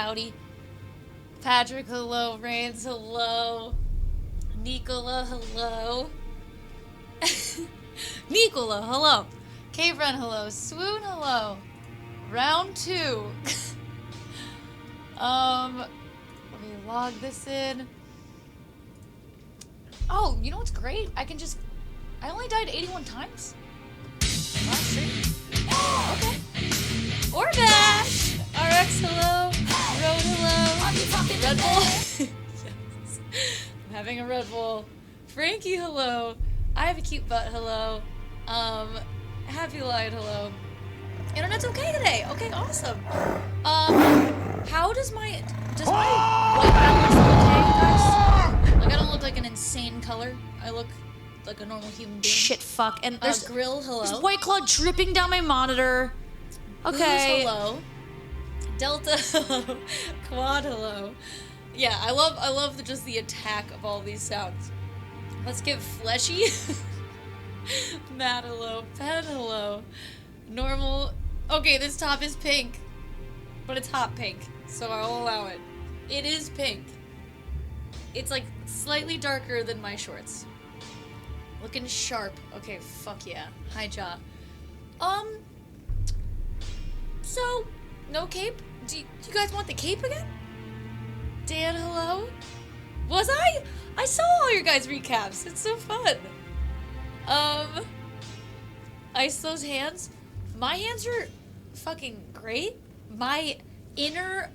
howdy. Patrick, hello. Rains, hello. Nicola, hello. Nicola, hello. Cave Run, hello. Swoon, hello. Round 2. Let me log this in. Oh, you know what's great? I only died 81 times. Last stream. Okay. Orbash! RX, hello. Road, hello. Red Bull. Yes. I'm having a Red Bull. Frankie, hello. I have a cute butt, hello. Happy Light, hello. Internet's okay today. Okay, awesome. How does my white balance look okay, guys? Like, I don't look like an insane color. I look like a normal human being. Shit, fuck. And there's Grill, hello. There's White Claw dripping down my monitor. Okay. Booze, hello. Delta, hello. Quad, hello. Yeah, I love just the attack of all these sounds. Let's get fleshy. Matt, hello. Pen, hello. Normal. Okay, this top is pink, but it's hot pink, so I'll allow it. It is pink. It's like slightly darker than my shorts. Looking sharp. Okay, fuck yeah. Hi, jaw. So, no cape? Do you guys want the cape again? Dan, hello? Was I? I saw all your guys' recaps. It's so fun. Ice those hands. My hands are fucking great. My inner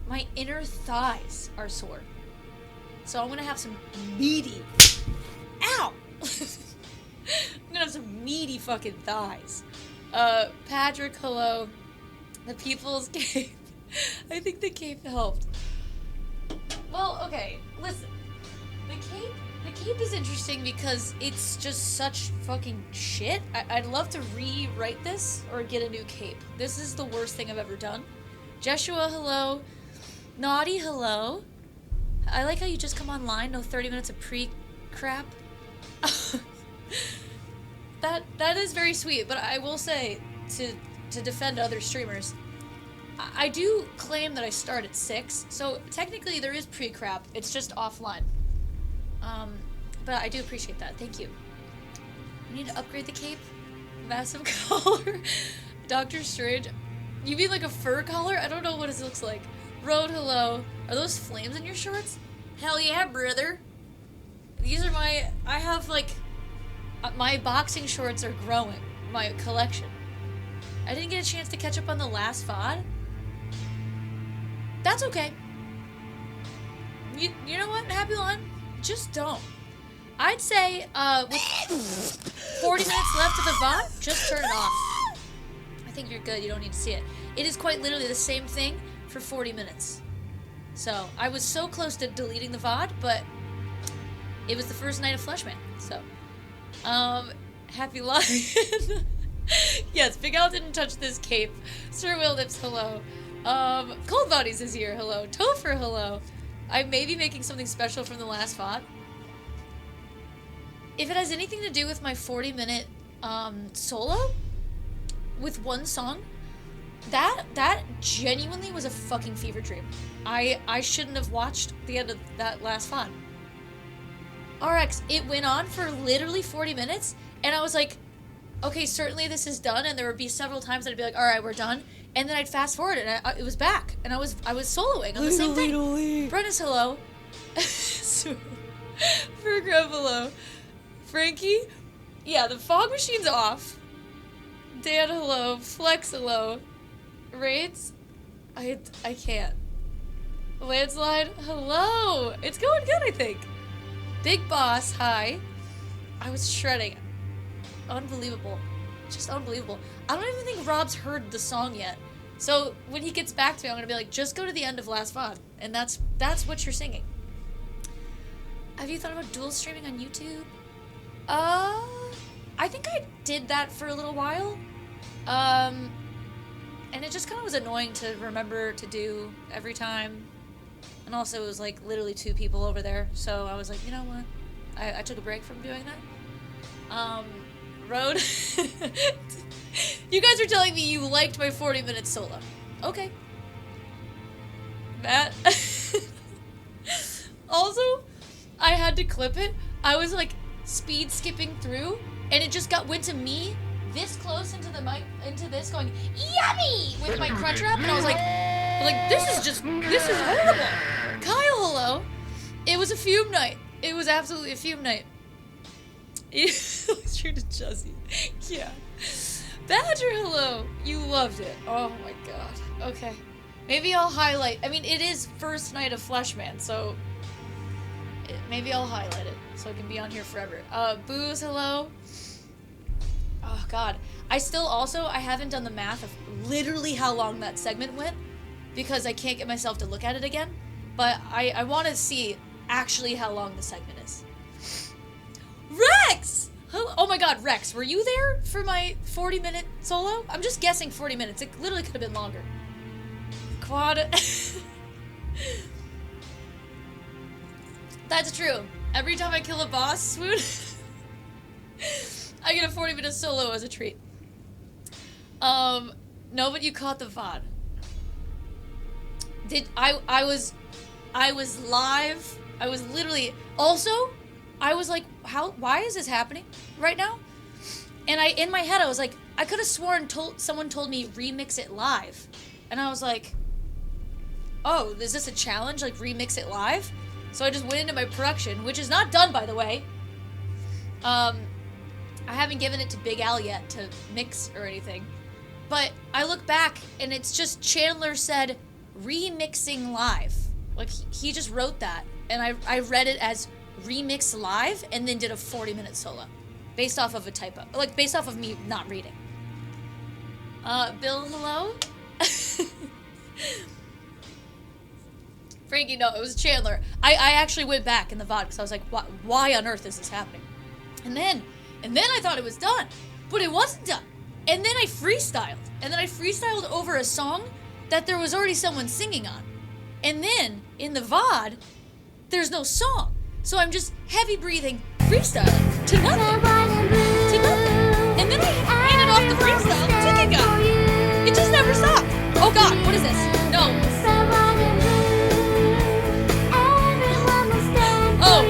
thighs are sore. So I'm gonna have some meaty. Ow! I'm gonna have some meaty fucking thighs. Patrick, hello. The People's Cape. I think the cape helped. Well, okay, listen. The cape is interesting because it's just such fucking shit. I'd love to rewrite this or get a new cape. This is the worst thing I've ever done. Joshua, hello. Naughty, hello. I like how you just come online, no 30 minutes of pre-crap. That is very sweet, but I will say, to defend other streamers, I do claim that I start at 6, so technically there is pre-crap, it's just offline. But I do appreciate that, thank you. I need to upgrade the cape. Massive collar. Doctor Strange. You mean like a fur collar? I don't know what it looks like. Road, hello. Are those flames in your shorts? Hell yeah, brother. These are I have like, my boxing shorts are growing. My collection. I didn't get a chance to catch up on the last VOD. That's okay. You know what, Happy Line? Just don't. I'd say, with 40 minutes left of the VOD, just turn it off. I think you're good, you don't need to see it. It is quite literally the same thing for 40 minutes. So, I was so close to deleting the VOD, but it was the first night of Fleshman, so. Happy Lion. Yes, Big Al didn't touch this cape. Sir Willips, hello. Cold Bodies is here, hello. Topher, hello. I may be making something special from the last VOD. If it has anything to do with my 40-minute solo with one song, that genuinely was a fucking fever dream. I shouldn't have watched the end of that last VOD. RX, it went on for literally 40 minutes, and I was like, okay, certainly this is done, and there would be several times that I'd be like, alright, we're done, and then I'd fast forward, and it was back, and I was soloing on the same thing. Brenna's hello. Furgrub, hello. Frankie? Yeah, the fog machine's off. Dan, hello. Flex, hello. Raids? I can't. Landslide, hello. It's going good, I think. Big Boss, hi. I was shredding. Unbelievable. Just unbelievable. I don't even think Rob's heard the song yet. So when he gets back to me, I'm gonna be like, just go to the end of last VOD. And that's what you're singing. Have you thought about dual streaming on YouTube? I think I did that for a little while. And it just kind of was annoying to remember to do every time. And also it was like literally 2 people over there. So I was like, you know what? I took a break from doing that. Road. You guys are telling me you liked my 40-minute solo. Okay. Matt. Also, I had to clip it. I was like speed skipping through, and it just went to me this close into the mic, into this going yummy with my crunch wrap, and I was like this is horrible. Kyle, hello. It was a fume night. It was absolutely a fume night. It was true to Jesse. Yeah. Badger, hello. You loved it. Oh my god. Okay. Maybe I'll highlight. I mean, it is first night of Fleshman, so maybe I'll highlight it so it can be on here forever. Booze, hello. Oh god. I haven't done the math of literally how long that segment went because I can't get myself to look at it again. But I want to see actually how long the segment is. Rex! Oh my god, Rex, were you there for my 40-minute solo? I'm just guessing 40 minutes. It literally could have been longer. Quad. That's true. Every time I kill a boss, Swoon, I get a 40-minute solo as a treat. No, but you caught the VOD. I was live. I was literally also I was like, why is this happening right now? And in my head I was like, I could have sworn someone told me remix it live. And I was like, oh, is this a challenge, like remix it live? So I just went into my production, which is not done, by the way. I haven't given it to Big Al yet to mix or anything. But I look back and it's just Chandler said remixing live. Like he just wrote that and I read it as remix live and then did a 40-minute solo based off of a typo. Like based off of me not reading. Bill, hello? Frankie, no, it was Chandler. I actually went back in the VOD because I was like, why on earth is this happening? And then I thought it was done, but it wasn't done. And then I freestyled. And then I freestyled over a song that there was already someone singing on. And then, in the VOD, there's no song. So I'm just heavy breathing, freestyling to nothing. To nothing. And then I handed off the freestyle to Ticket Guy. It just never stopped. Oh god, what is this? No. Oh.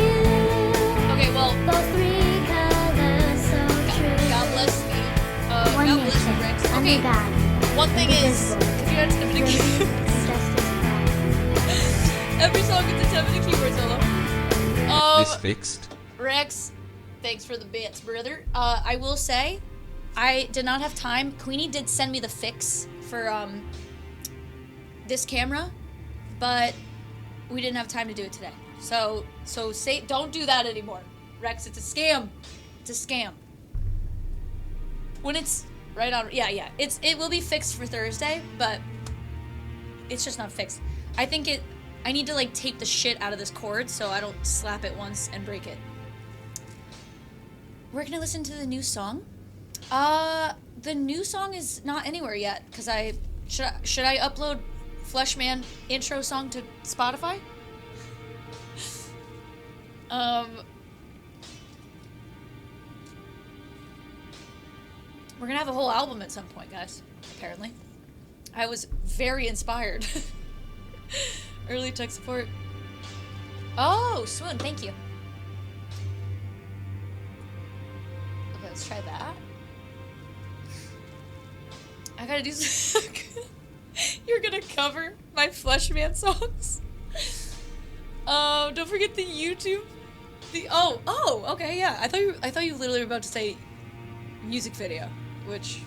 Okay, well. God bless me. God bless you, Rex. Okay. One thing is, if you had 10 minute keyboard, every song gets a 10 minute keyboard solo. This fixed. Rex, thanks for the bits, brother. I will say, I did not have time. Queenie did send me the fix for this camera, but we didn't have time to do it today. So say don't do that anymore, Rex. It's a scam. It's a scam. When it's right on, yeah. It will be fixed for Thursday, but it's just not fixed. I need to like tape the shit out of this cord so I don't slap it once and break it. We're gonna listen to the new song. The new song is not anywhere yet because should I upload Fleshman intro song to Spotify? We're gonna have a whole album at some point, guys. Apparently, I was very inspired. Early tech support. Oh, Swoon, thank you. Okay, let's try that. I gotta do some. You're gonna cover my Fleshman songs. Don't forget the YouTube. Oh, okay, yeah. I thought you literally were about to say music video, which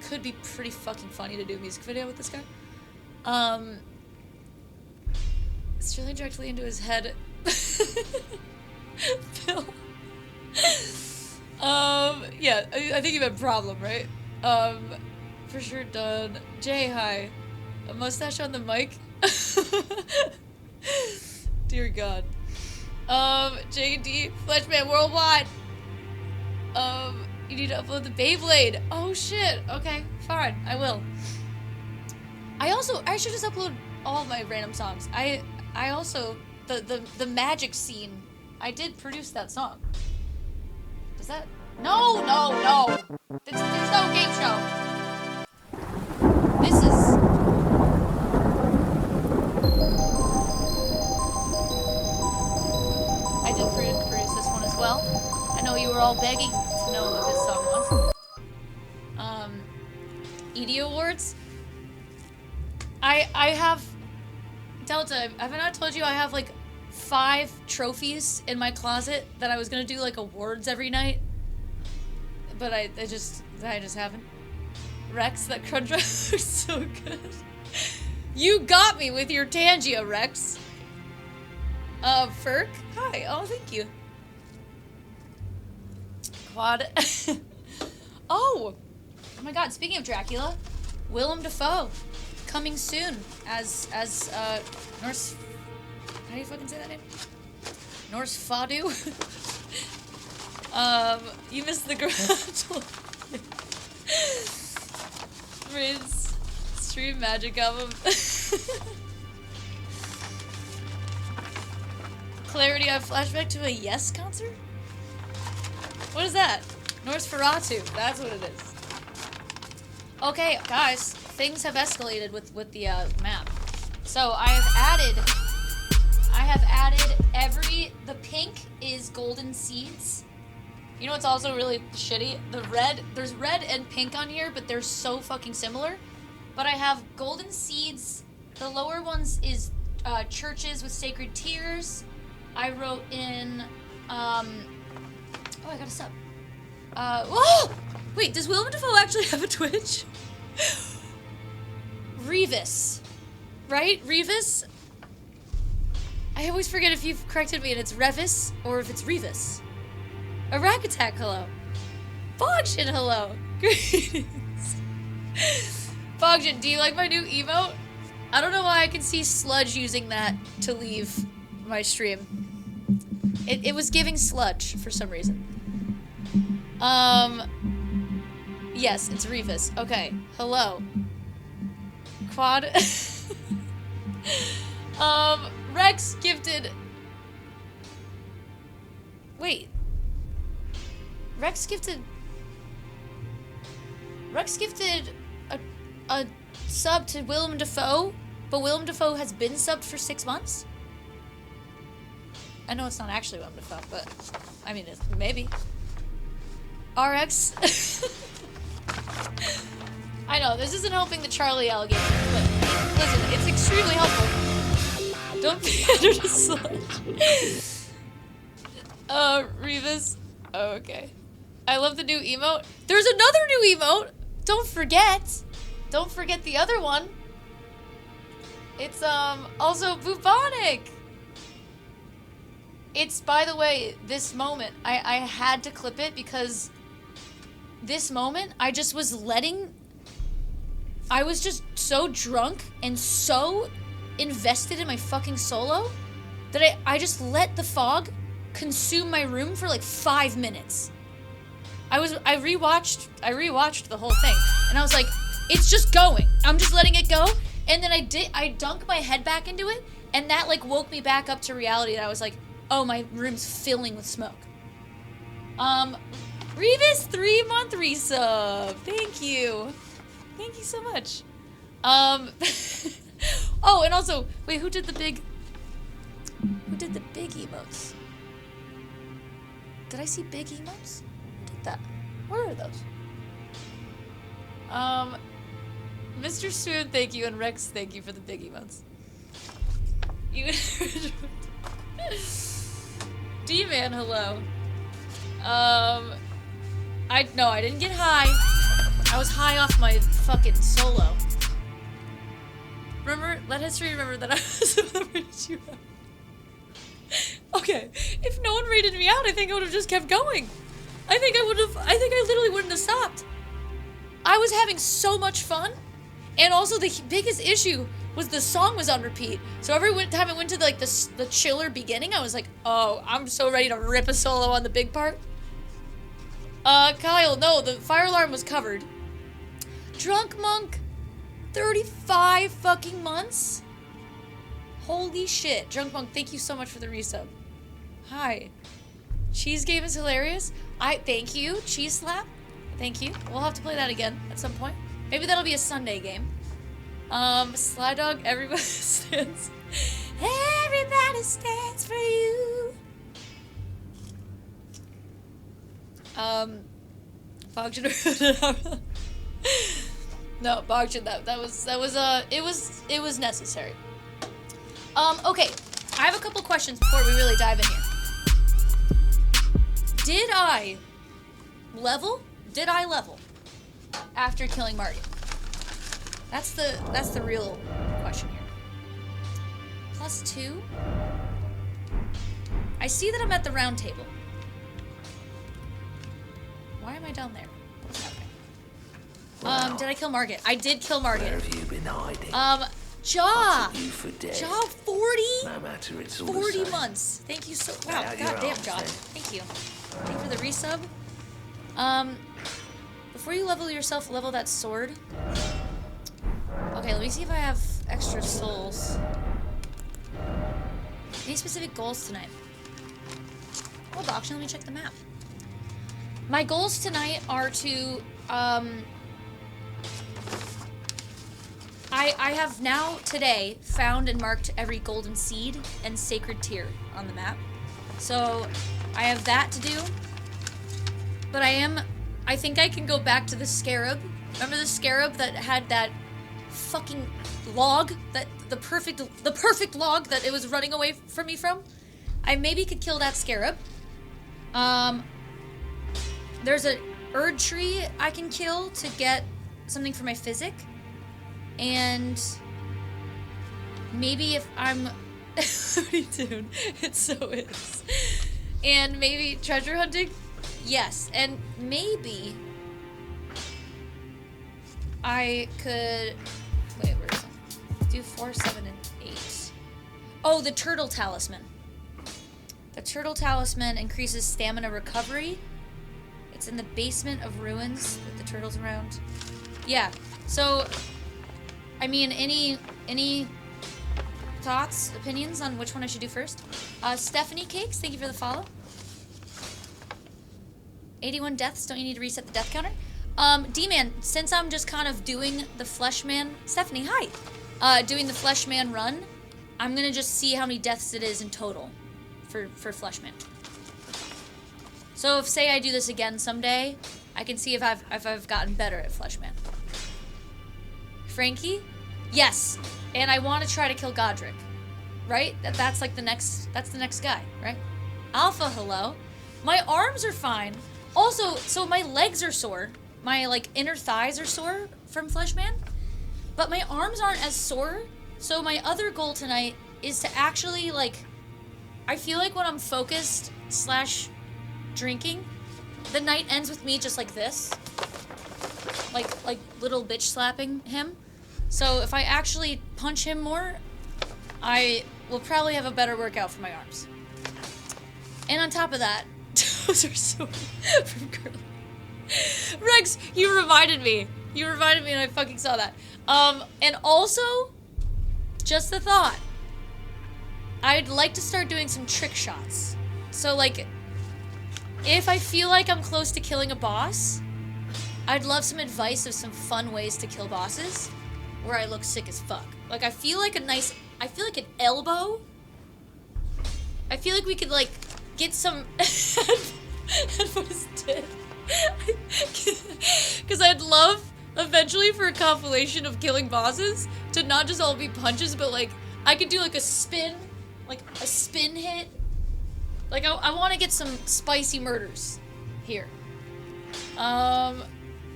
could be pretty fucking funny to do a music video with this guy. It's drilling directly into his head. Phil. Yeah, I think you meant problem, right? For sure done. Jay, hi. A mustache on the mic? Dear God. J&D, Fleshman Worldwide. You need to upload the Beyblade. Oh shit. Okay, fine. I will. I should just upload all of my random songs. I also, the magic scene, I did produce that song. Does that? No. There's no game show. This is. all begging to know what this song was. ED Awards. I have... Delta, have I not told you I have, like, 5 trophies in my closet that I was gonna do, like, awards every night? But I just haven't. Rex, that crunch wrap looks so good. You got me with your Tangia, Rex. Ferk? Hi, oh, thank you. Quad. Oh my god, speaking of Dracula, Willem Dafoe coming soon as Norse, how do you fucking say that name? Norse Fadu? You missed the garage. Riz, stream magic album. Clarity, I flashback to a Yes concert? What is that? Norse Feratu, that's what it is. Okay, guys, things have escalated with the map. So I have added the pink is golden seeds. You know what's also really shitty? There's red and pink on here, but they're so fucking similar. But I have golden seeds. The lower ones is churches with sacred tears. I wrote in, oh, I got a sub. Whoa! Wait, does Willem Dafoe actually have a Twitch? Revis. Right? Revis? I always forget if you've corrected me and it's Revis or if it's Revis. A Rack Attack, hello. Bogshin, hello. Greetings. Bogshin, do you like my new emote? I don't know why I can see Sludge using that to leave my stream. It was giving Sludge for some reason. Yes, it's Revis. Okay, hello. Quad. Rex gifted... Wait. Rex gifted a sub to Willem Dafoe, but Willem Dafoe has been subbed for 6 months? I know it's not actually Willem Dafoe, but I mean, maybe. RX. I know, this isn't helping the Charlie alligator, but listen, it's extremely helpful. Don't pander to Sludge. Revis. Oh, okay. I love the new emote. There's another new emote! Don't forget! Don't forget the other one. It's, also bubonic! It's, by the way, this moment. I had to clip it because this moment, I just was I was just so drunk and so invested in my fucking solo that I just let the fog consume my room for like 5 minutes. I rewatched the whole thing and I was like, it's just going. I'm just letting it go. And then I dunked my head back into it and that like woke me back up to reality and I was like, oh, my room's filling with smoke. Revis 3-month resub. Thank you. Thank you so much. Oh, and also, wait, who did the big emotes? Did I see big emotes? Who did that? Where are those? Mr. Swoon, thank you, and Rex, thank you for the big emotes. You D-Man, hello. I didn't get high. I was high off my fucking solo. Remember, let history remember that I was the one that rated you out. Okay, if no one rated me out, I think I would have just kept going. I think I literally wouldn't have stopped. I was having so much fun, and also the biggest issue was the song was on repeat. So every time I went to like the chiller beginning, I was like, oh, I'm so ready to rip a solo on the big part. Kyle, no, the fire alarm was covered. Drunk Monk, 35 fucking months? Holy shit. Drunk Monk, thank you so much for the resub. Hi. Cheese Game is hilarious. Thank you. Cheese Slap, thank you. We'll have to play that again at some point. Maybe that'll be a Sunday game. Sly Dog, everybody stands. Everybody stands for you. Bogdan. No, Bogdan. It was necessary. Okay. I have a couple questions before we really dive in here. Did I level? Did I level after killing Marty? That's the real question here. +2. I see that I'm at the round table. Why am I down there? What's happening? Did I kill Margit? I did kill Margit. Where have you been hiding? Jaw! You for dead. Jaw 40? No matter, it's all 40 the same. months. Thank you so... Wow, Out your goddamn, arms, Jaw. then. Thank you. Thank you for the resub. Before you level yourself, level that sword. Okay, let me see if I have extra souls. Any specific goals tonight? Hold on, actually, let me check the map. My goals tonight are to, I have now, today, found and marked every golden seed and sacred tier on the map. So, I have that to do. But I think I can go back to the scarab. Remember the scarab that had that fucking log? The perfect log that it was running away from me from? I maybe could kill that scarab. There's a Erd tree I can kill to get something for my physic. And maybe if I'm... What are you doing? It so is. And maybe treasure hunting? Yes. And maybe I could... Wait, where is it? Do 4, 7, and 8. Oh, the turtle talisman. The turtle talisman increases stamina recovery. It's in the basement of ruins with the turtles around. Yeah. So, I mean, any thoughts, opinions on which one I should do first? Stephanie Cakes, thank you for the follow. 81 deaths, don't you need to reset the death counter? D-Man, since I'm just kind of doing the Fleshman... Stephanie, hi! Doing the Fleshman run, I'm gonna just see how many deaths it is in total for Fleshman. So if, say, I do this again someday, I can see if I've gotten better at Fleshman. Frankie? Yes. And I want to try to kill Godric. Right? That's like the next guy, right? Alpha, hello. My arms are fine. Also, so my legs are sore. My, like, inner thighs are sore from Fleshman. But my arms aren't as sore. So my other goal tonight is to actually, like... I feel like when I'm focused / drinking, the night ends with me just like this. Like little bitch slapping him. So if I actually punch him more, I will probably have a better workout for my arms. And on top of that, those are so from Curly. Rex, you reminded me. You reminded me and I fucking saw that. And also, just the thought, I'd like to start doing some trick shots. So like, if I feel like I'm close to killing a boss, I'd love some advice of some fun ways to kill bosses where I look sick as fuck. Like, I feel like an elbow. I feel like we could, like, get some... What is it? Because I'd love, eventually, for a compilation of killing bosses, to not just all be punches, but, like, I could do, like, a spin hit. Like, I want to get some spicy murders here.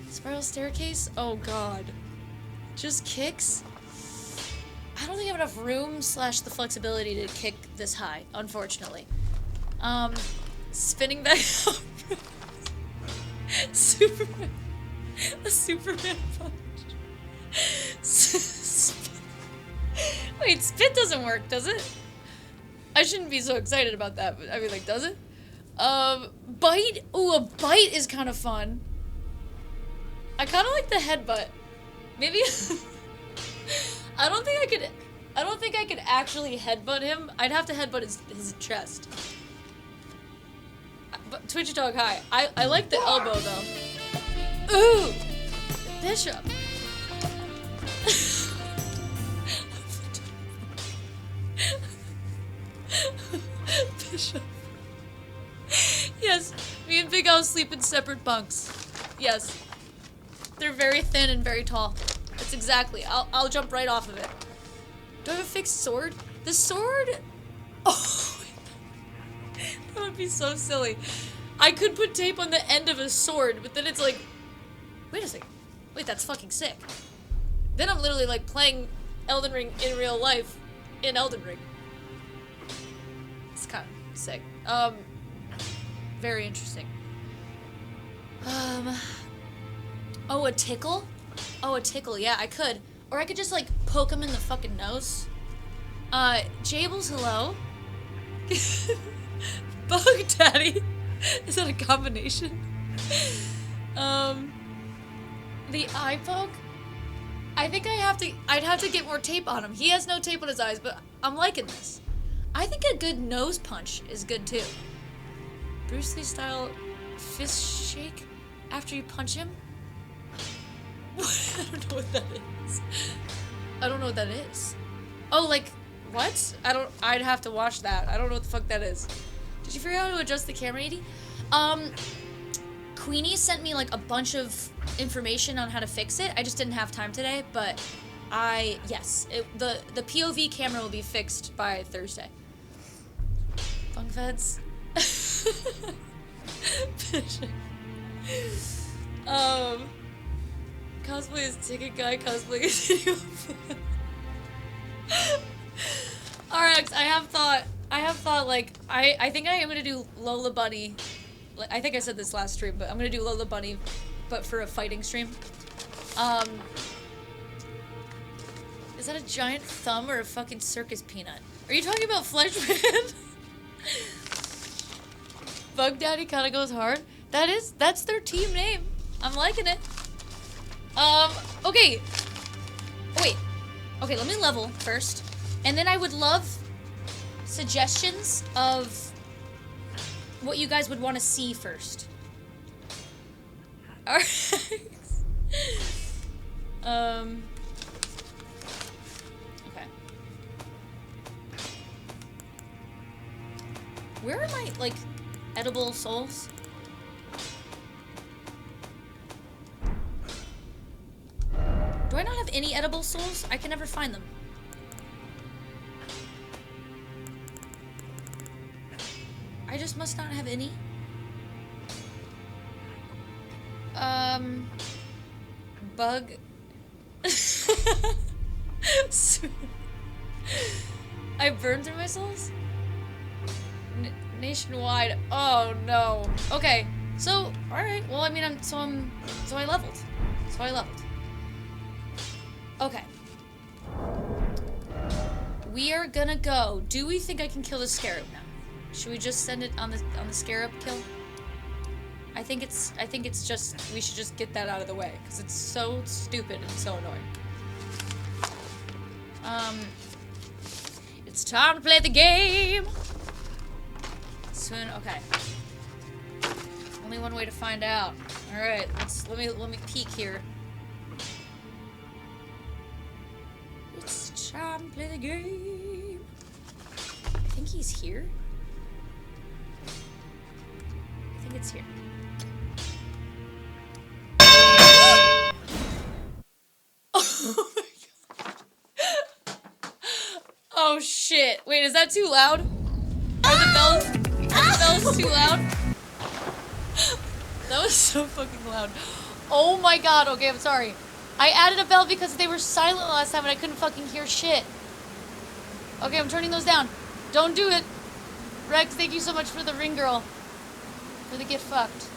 Spiral staircase? Oh, God. Just kicks? I don't think I have enough room / the flexibility to kick this high, unfortunately. Spinning back up. Superman. A Superman punch. Wait, spit doesn't work, does it? I shouldn't be so excited about that, but I mean, like, does it? Bite? Ooh, a bite is kind of fun. I kind of like the headbutt. Maybe... I don't think I could actually headbutt him. I'd have to headbutt his chest. But Twitch Dog, hi. I like the elbow, though. Ooh! Bishop. Bishop. Yes, me and Big O sleep in separate bunks. Yes. They're very thin and very tall. That's exactly. I'll jump right off of it. Do I have a fixed sword? The sword... Oh, that would be so silly. I could put tape on the end of a sword, but then it's like... Wait a second. Wait, that's fucking sick. Then I'm literally like playing Elden Ring in real life in Elden Ring. It's kind of sick. Very interesting. Oh, a tickle? Oh, a tickle. Yeah, I could. Or I could just, like, poke him in the fucking nose. Jables, hello? Bug Daddy? Is that a combination? The eye poke? I think I'd have to get more tape on him. He has no tape on his eyes, but I'm liking this. I think a good nose punch is good, too. Bruce Lee style fist shake after you punch him? I don't know what that is. I don't know what that is. Oh, like, what? I'd have to watch that. I don't know what the fuck that is. Did you figure out how to adjust the camera, Edie? Queenie sent me, like, a bunch of information on how to fix it. I just didn't have time today, but yes. The POV camera will be fixed by Thursday. Bunk feds. Cosplay is Ticket Guy, cosplay is Video. Alright, I have thought, like, I think I am gonna do Lola Bunny. I think I said this last stream, but I'm gonna do Lola Bunny, but for a fighting stream. Is that a giant thumb or a fucking circus peanut? Are you talking about Fleshman? Bug Daddy kinda goes hard. That's their team name. I'm liking it. Okay. Wait. Okay, let me level first. And then I would love suggestions of what you guys would want to see first. Alright. Okay. Where are my, like, edible souls? Do I not have any edible souls? I can never find them. I just must not have any. Bug. I burned through my souls? Nationwide. Oh no. Okay. So, alright. Well, I mean, so I leveled. So I leveled. Okay. We are gonna go. Do we think I can kill the scarab now? Should we just send it on the scarab kill? I think it's just, we should just get that out of the way, because it's so stupid and so annoying. It's time to play the game! Soon, okay. Only one way to find out. Alright, let me peek here. It's time to play the game. I think he's here. I think it's here. Oh my god. Oh shit. Wait, is that too loud? Are the bells too loud? That was so fucking loud. Oh my god, okay, I'm sorry. I added a bell because they were silent last time and I couldn't fucking hear shit. Okay, I'm turning those down. Don't do it. Rex, thank you so much for the ring girl. For the get fucked.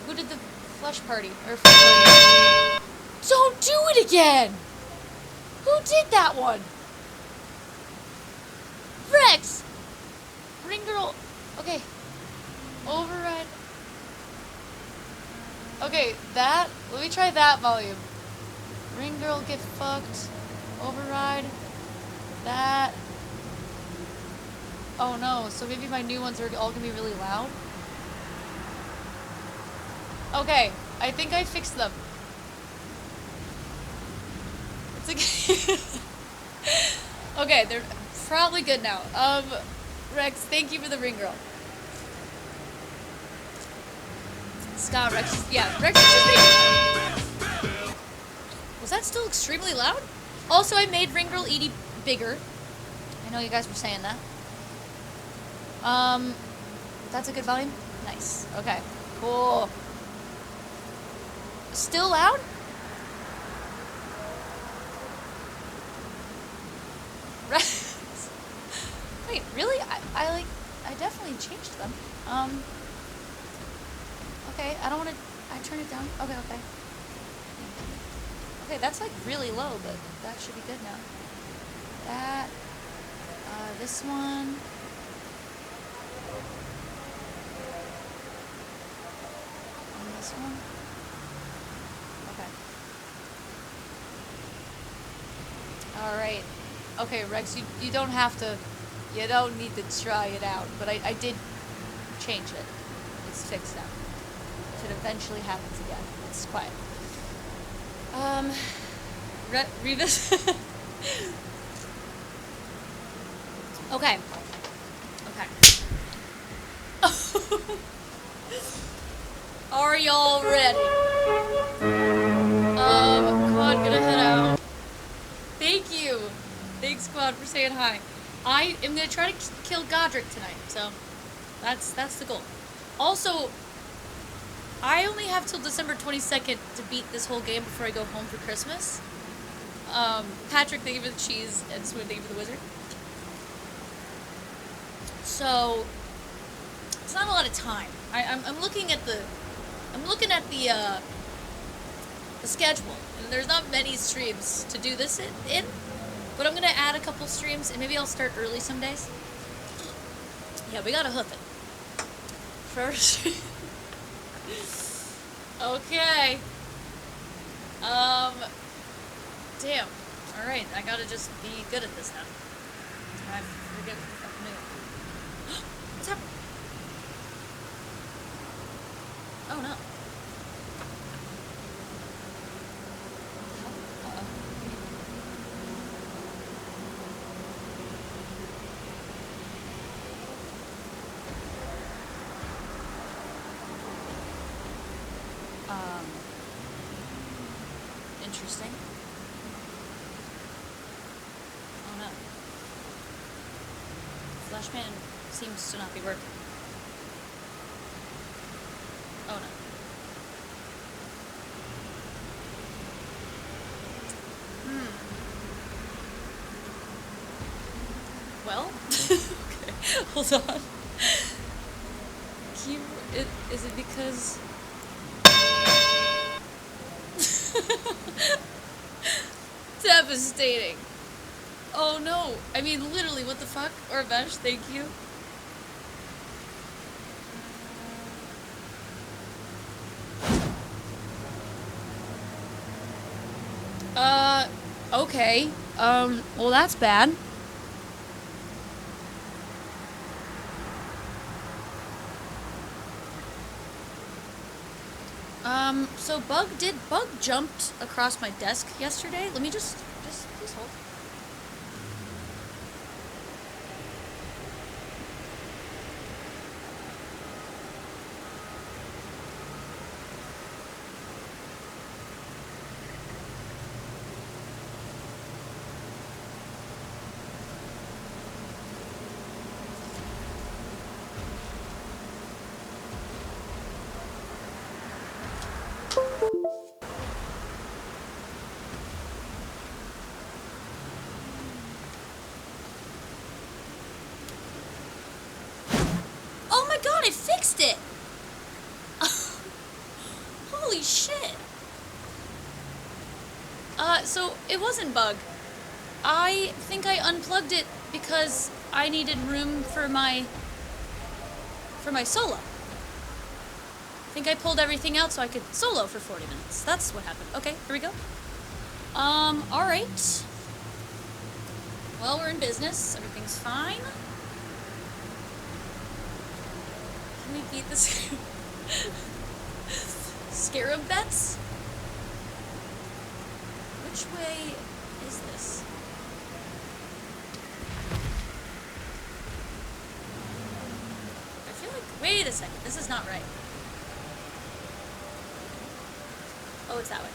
Who did the flush party? Or flush party? Don't do it again! Who did that one? Rex! Ring girl. Okay. Override. Okay, that. Let me try that volume. Ring girl get fucked. Override. That. Oh no, so maybe my new ones are all gonna be really loud? Okay, I think I fixed them. It's okay. Okay, they're probably good now. Rex, thank you for the ring girl. Scott, Rex. Yeah, Rex should be. Was that still extremely loud? Also, I made Ringrel Edie bigger. I know you guys were saying that. That's a good volume? Nice. Okay. Cool. Still loud? Wait, really? I definitely changed them. Okay, I don't want to, I turn it down. Okay. Okay, that's like really low, but that should be good now. That, this one. And this one. Okay. Alright. Okay, Rex, you don't have to, you don't need to try it out, but I did change it. It's fixed now. If it eventually happens again, it's quiet. Revis. Okay. Are y'all ready? Quad, gonna head out. Thank you. Thanks, Quad, for saying hi. I am gonna try to kill Godric tonight, so that's the goal. Also, I only have till December 22nd to beat this whole game before I go home for Christmas. Patrick, thank you for the cheese, and Swoon, thank you for the wizard. So it's not a lot of time. I'm looking at the schedule, and there's not many streams to do this in, but I'm gonna add a couple streams, and maybe I'll start early some days. Yeah, we gotta hoof it first. Okay. Damn. All right, I gotta just be good at this now. I forget what the fuck I'm doing. What's happening? Oh no. Interesting. Oh no. Flashman seems to not be working. Oh no. Well, okay, hold on. Is it because... Devastating. Oh no. I mean, literally, what the fuck? Orvesh, thank you. Okay. Well, that's bad. So Bug jumped across my desk yesterday. Let me just please hold. Oh my god, I fixed it! Holy shit! So it wasn't Bug. I think I unplugged it because I needed room for my solo. I think I pulled everything out so I could solo for 40 minutes. That's what happened. Okay, here we go. Alright. Well, we're in business. Everything's fine. Can we beat this scarab bets? Which way is this? I feel like, wait a second, this is not right. Oh, it's that way.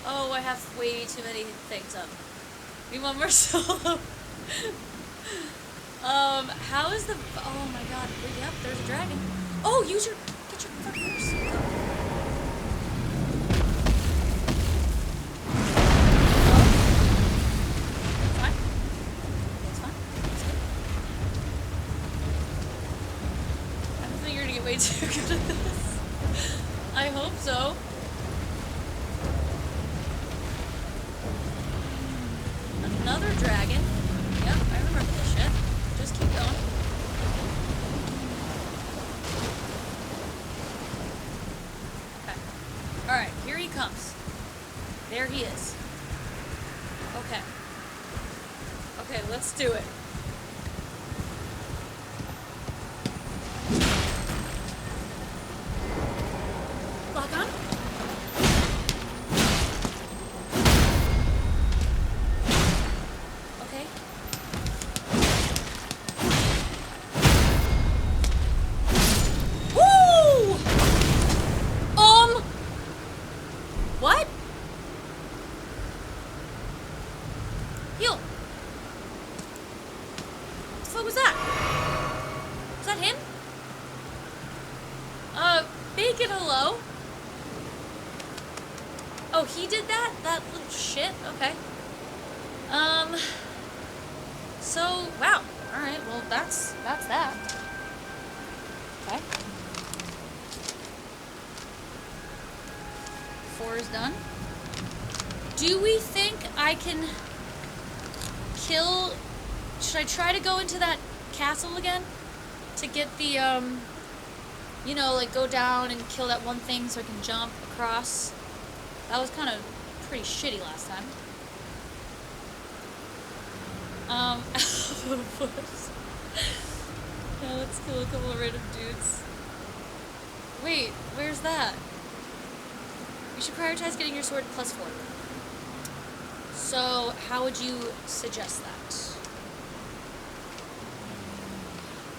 Oh, I have way too many things up. Need one more solo. How is the... Oh my god. Yep, there's a dragon. Oh, get your fucking horse. Go. Fine. It's fine. It's good. I don't think you're gonna get way too good at this. I hope so. Another dragon. Yep, I remember this shit. Just keep going. Okay. Alright, here he comes. There he is. Okay. Okay, let's do it. Lock on? Okay. Woo! What? Heal. What the fuck was that? Was that him? Bacon, hello. Oh, he did that? That little shit? Okay. So, wow. Alright, well, that's that. Okay. 4 is done. Do we think I can kill... Should I try to go into that castle again? To get the, you know, like, go down and kill that one thing so I can jump across? That was kind of pretty shitty last time. Yeah, let's kill a couple of random dudes. Wait, where's that? You should prioritize getting your sword +4. So, how would you suggest that?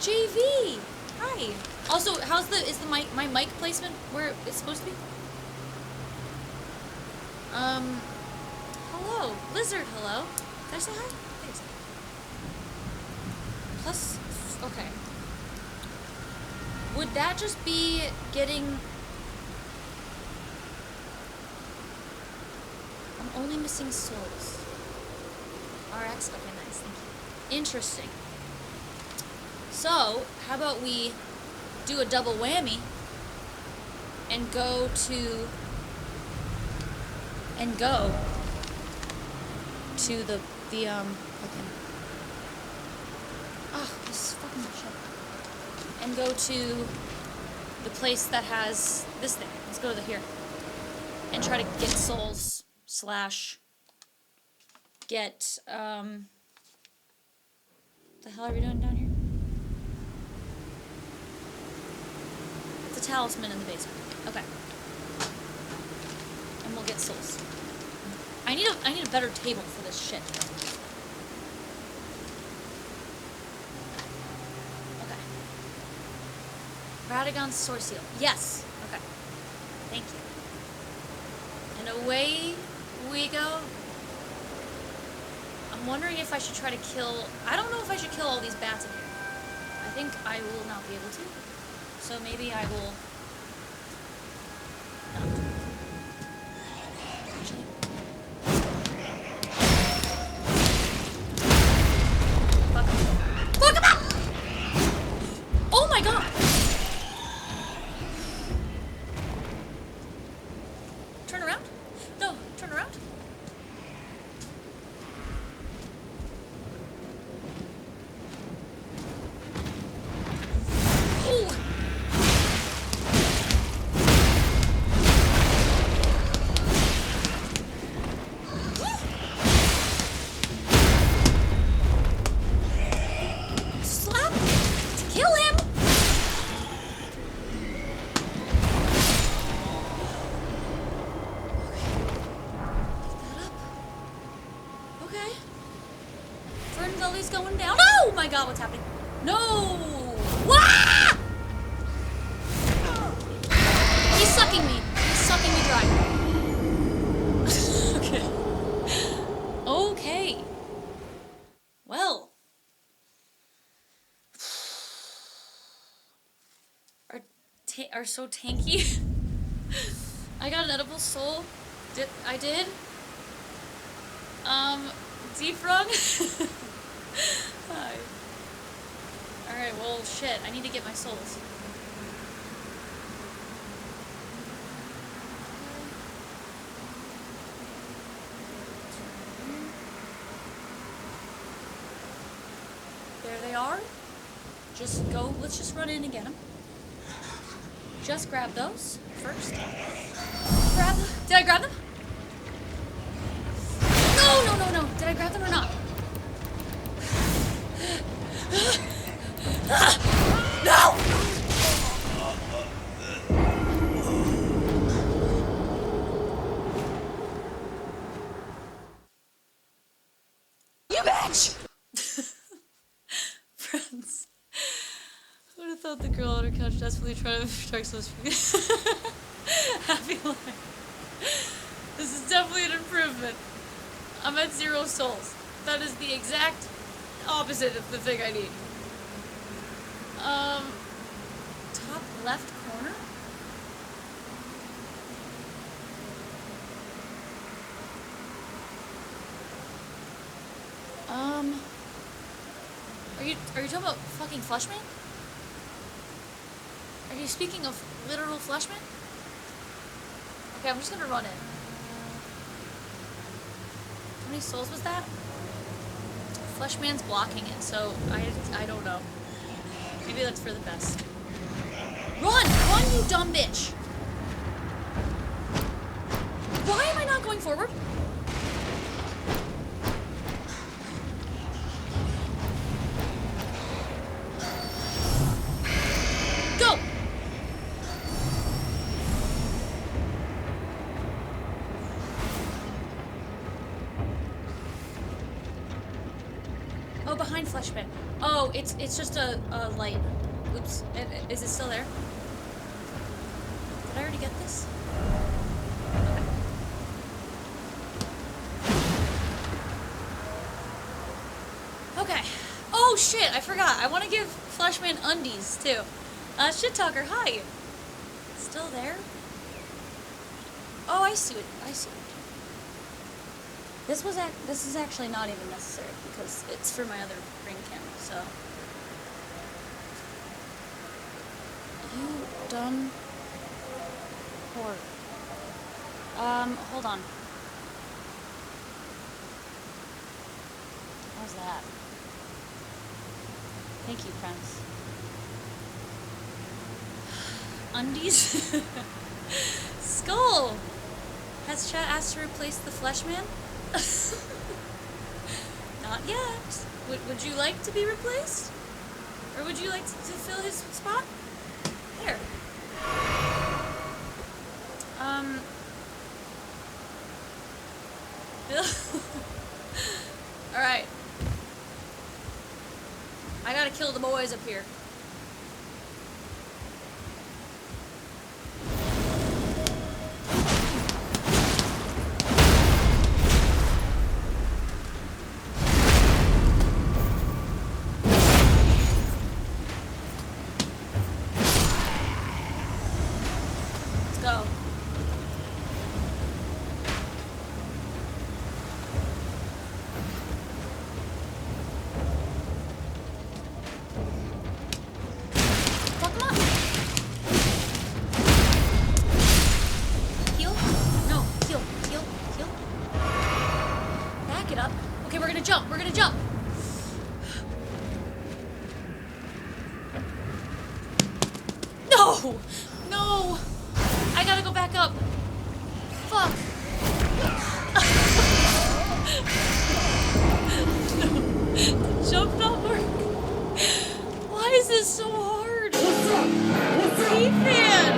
JV! Hi! Also, is my mic placement where it's supposed to be? Hello. Lizard, hello. Can I say hi? Thanks. Okay. Would that just be getting... I'm only missing souls. RX? Okay, nice, thank you. Interesting. So, how about we do a double whammy and go to fucking... Oh, this is fucking shit. And go to the place that has this thing. Let's go to here. And try to get souls / get, what the hell are we doing down here? It's a talisman in the basement. Okay. And we'll get souls. I need a better table for this shit. Okay. Radagon's sword seal. Yes. Okay. Thank you. And away we go. I'm wondering if I should try to kill... I don't know if I should kill all these bats in here. I think I will not be able to. So maybe I will... not. Actually... Fuck him. Fuck him up! Oh my god! Turn around? No, turn around. Ooh. are so tanky. I got an edible soul. I did? Deep rung? Hi. Alright, well, shit. I need to get my souls. There they are. Just go, let's just run in and get them. Just grab those first. Grab them. Did I grab them? No, no, no, no. Did I grab them or not? No! You bitch! Friends. Who would have thought the girl on her couch desperately trying to protect some happy life? This is definitely an improvement. I'm at 0 souls. That is the exact opposite of the thing I need. Top left corner? Are you talking about fucking Fleshman? Are you speaking of literal Fleshman? Okay, I'm just gonna run in. How many souls was that? Fleshman's blocking it, so I don't know. Maybe that's for the best. Run! Run, you dumb bitch! Why am I not going forward? Go! Oh, behind Fleshman. Oh, it's just a light. Oops. Is it still there? Did I already get this? Okay. Oh shit, I forgot. I want to give Fleshman undies too. Shit talker, hi. Still there? Oh, I see it. I see it. This is actually not even necessary because it's for my other ring camera, so. You dumb whore. Hold on. How's that? Thank you, friends. Undies? Skull! Has chat asked to replace the Fleshman? Not yet. Would you like to be replaced? Or would you like to fill his spot? Here. Bill? Alright. I gotta kill the boys up here. Go. Fuck him up. Heal? No. Heal. Heal. Heal. Back it up. Okay, we're gonna jump. We're gonna jump. No! No! I gotta go back up. Fuck. No. The jump not work. Why is this so hard? Ethan!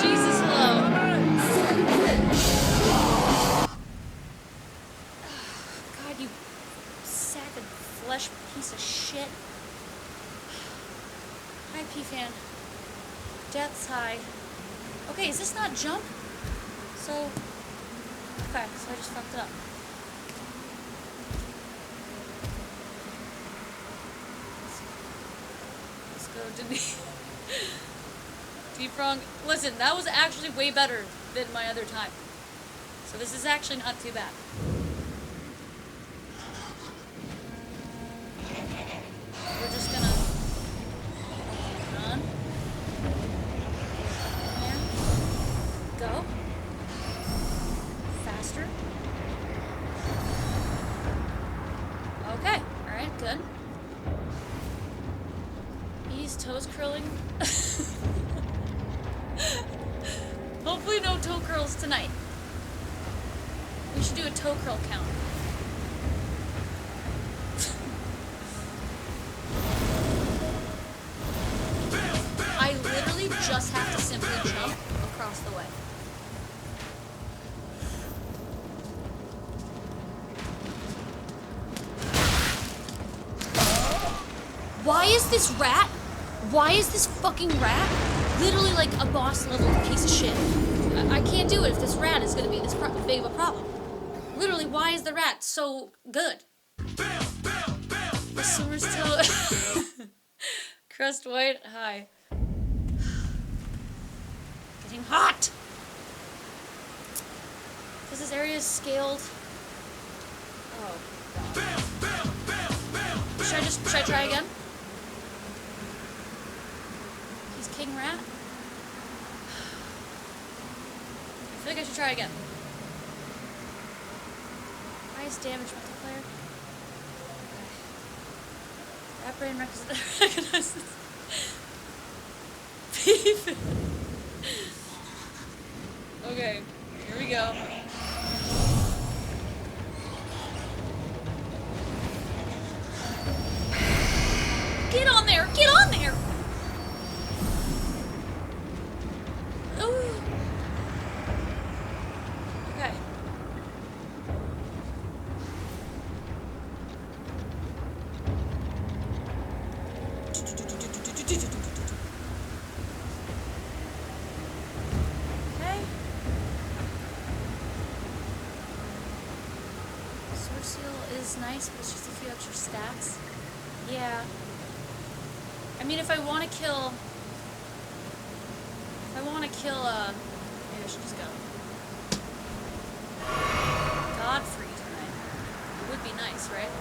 Jesus, hello. God, you sack of flesh piece of shit. Hi, P-Fan. Death's high. Okay, is this not jump? So, okay, so I just fucked it up. Let's Go Denise. Deep wrong. Listen, that was actually way better than my other time. So this is actually not too bad. We're just gonna run. There. Go. Faster. Okay. Alright, good. He's toes curling. Hopefully no toe curls tonight. We should do a toe curl count. I literally just have to simply jump across the way. Why is this rat? Why is this fucking rat literally like a boss level piece of shit? I can't do it if this rat is gonna be this big of a problem. Literally, why is the rat so good? The summer's still... Crust White, hi. Getting hot! Because this area is scaled. Oh, God. Should I try again? He's King Rat? I feel like I should try again. Highest damage multiplier. Okay. Rat brain recognizes. Okay, here we go. Get on there! Get on there! Ooh. Okay. Okay. Sword Seal is nice, but it's just a few extra stats. Yeah. I mean, if I want to kill... maybe I should just go. Godfrey tonight. It would be nice, right?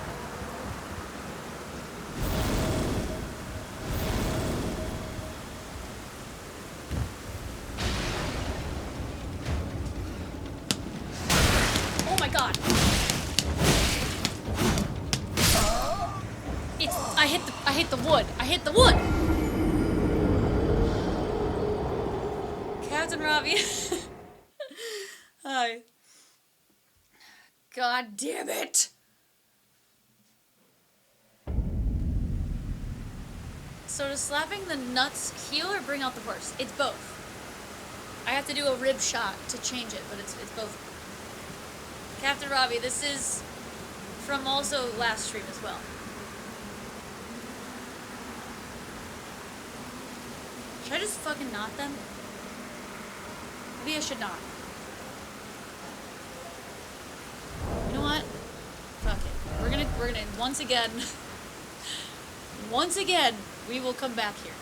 Oh my god! I hit the wood. I hit the wood! Captain Robbie. Hi. God damn it! So does slapping the nuts heal or bring out the horse? It's both. I have to do a rib shot to change it, but it's both. Captain Robbie, this is from also last stream as well. Should I just fucking knot them? Maybe I should not. You know what? Fuck it. We're gonna once again, we will come back here.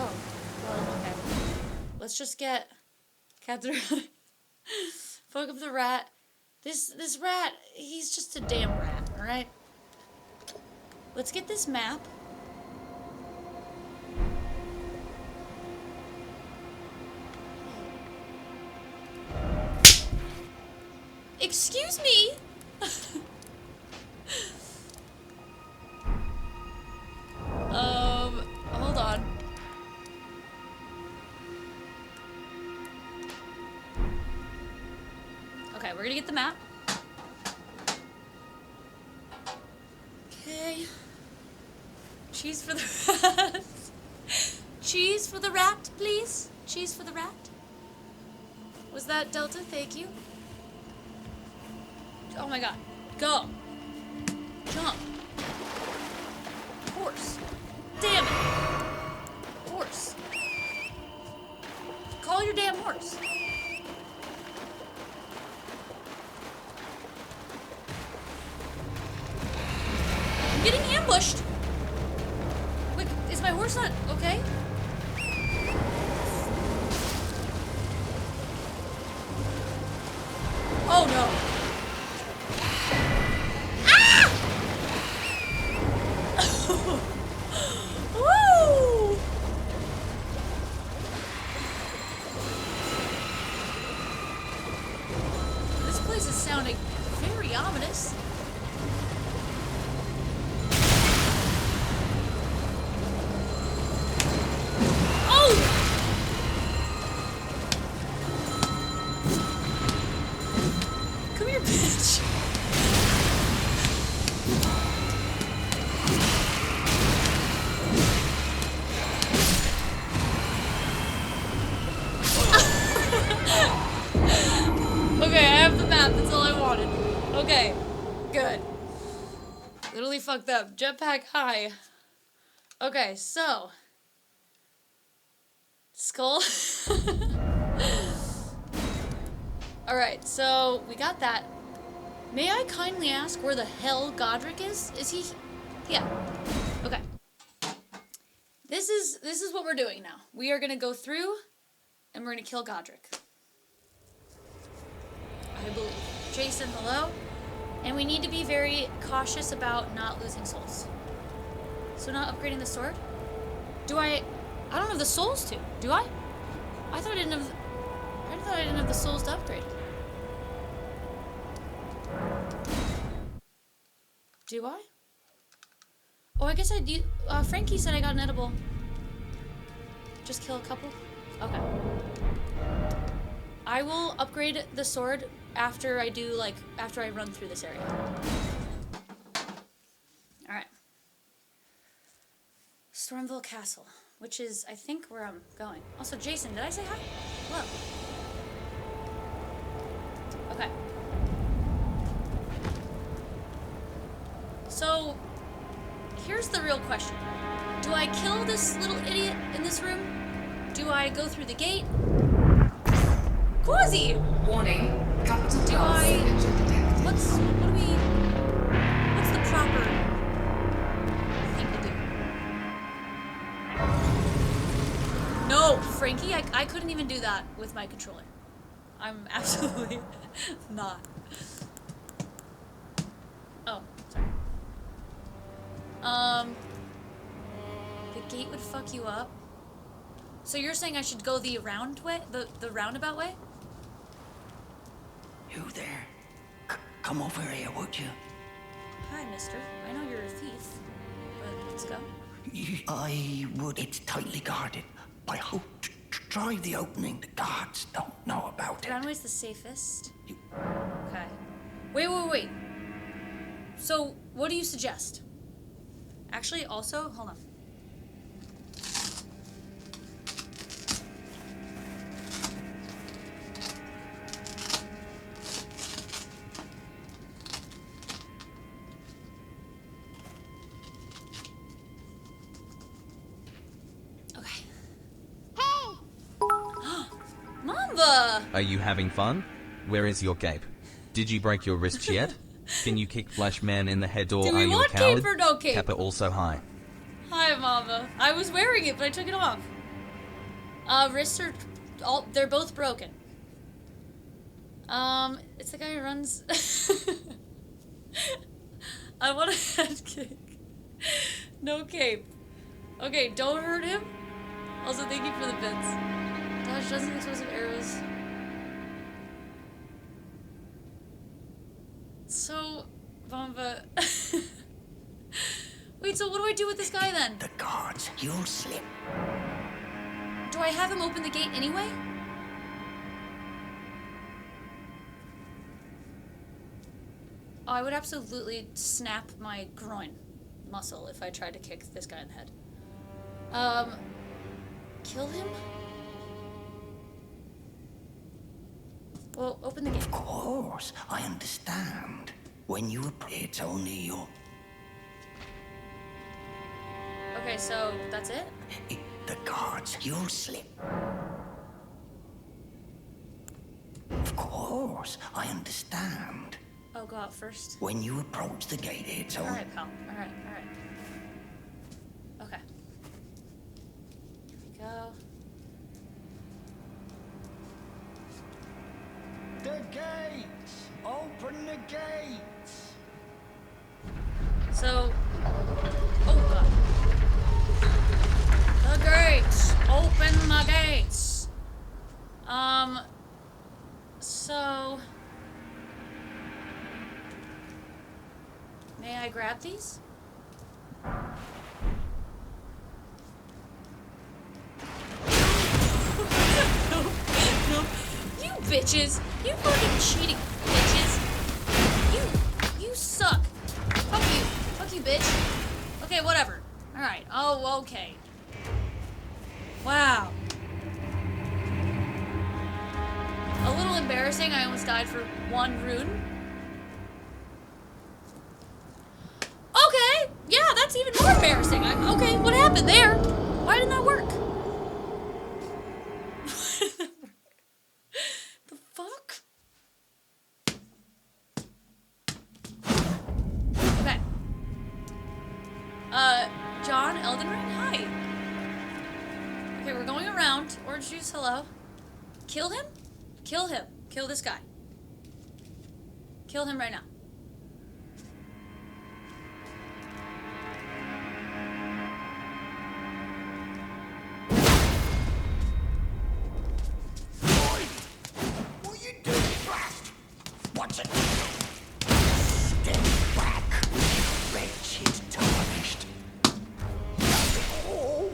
Oh, well, okay. Let's just get Captain Fuck up the rat. This rat, he's just a damn rat, alright? Let's get this map. Excuse me? Hold on. Okay, we're gonna get the map. Okay. Cheese for the rat. Cheese for the rat, please. Cheese for the rat. Was that Delta? Thank you. Oh my god. Go. Jump. Horse. Damn it. Horse. Call your damn horse. ambushed! Wait, is my horse not okay? Oh no. Ah! Woo! This place is sounding very ominous. Come here, bitch. Okay, I have the map. That's all I wanted. Okay, good. Literally fucked up. Jetpack high. Okay, so. Skull. Alright, so we got that. May I kindly ask where the hell Godric is? Is he... Yeah. Okay. This is what we're doing now. We are gonna go through and we're gonna kill Godric. I believe. Jason, hello? And we need to be very cautious about not losing souls. So not upgrading the sword? I don't have the souls to, do I? I thought I didn't have the souls to upgrade. Do I? Oh, I guess I do. Frankie said I got an edible. Just kill a couple? Okay. I will upgrade the sword after I run through this area. Alright. Stormville Castle, which is, I think, where I'm going. Also, Jason, did I say hi? Hello. Okay. So, here's the real question. Do I kill this little idiot in this room? Do I go through the gate? Quasi! Warning. Capital Do class I... signature detected. What's the proper thing to do? No, Frankie, I couldn't even do that with my controller. I'm absolutely not. Oh, sorry. The gate would fuck you up. So you're saying I should go the round way? The roundabout way? You there? Come over here, would you? Hi, mister. I know you're a thief, but let's go. I would. It's tightly guarded. I hope to try the opening. The guards don't know about it. Roundway's the safest. Okay. Wait. So, what do you suggest? Actually, also, hold on. Okay. Hey! Mamba! Are you having fun? Where is your cape? Did you break your wrists yet? Can you kick Flash Man in the head or Do are we you a want coward? cape or no cape? Kappa also high. Hi, Mamba. I was wearing it, but I took it off. Wrists are they're both broken. It's the guy who runs. I want a head kick. No cape. Okay, don't hurt him. Also, thank you for the bits. Dodge doesn't explosive arrows. So, Mamba. Wait, so what do I do with this guy then? The guards, you'll slip. Do I have him open the gate anyway? Oh, I would absolutely snap my groin muscle if I tried to kick this guy in the head. Kill him? Well, open the gate. Of course, I understand. When you appear, it's only your... Okay, so that's it? The guards, you'll slip. Of course, I understand. Oh, go out first. When you approach the gate, it's only... Alright, pal. Alright. the gates! Open the gates! So, oh god. The gates! Open the gates! So... May I grab these? No, no. You bitches! You fucking cheating bitches! You suck! Fuck you! Fuck you, bitch! Okay, whatever. Alright. Oh, okay. Wow. A little embarrassing. I almost died for one rune. Okay! Yeah, that's even more embarrassing. Okay, what happened there? Why didn't that work? The fuck? Okay. John, Elden Ring, hi. Okay, we're going around. Orange juice, hello. Kill him? Kill him. Kill this guy. Kill him right now. What you doing, blast? What's it? Step back. Wretched tarnished. Oh.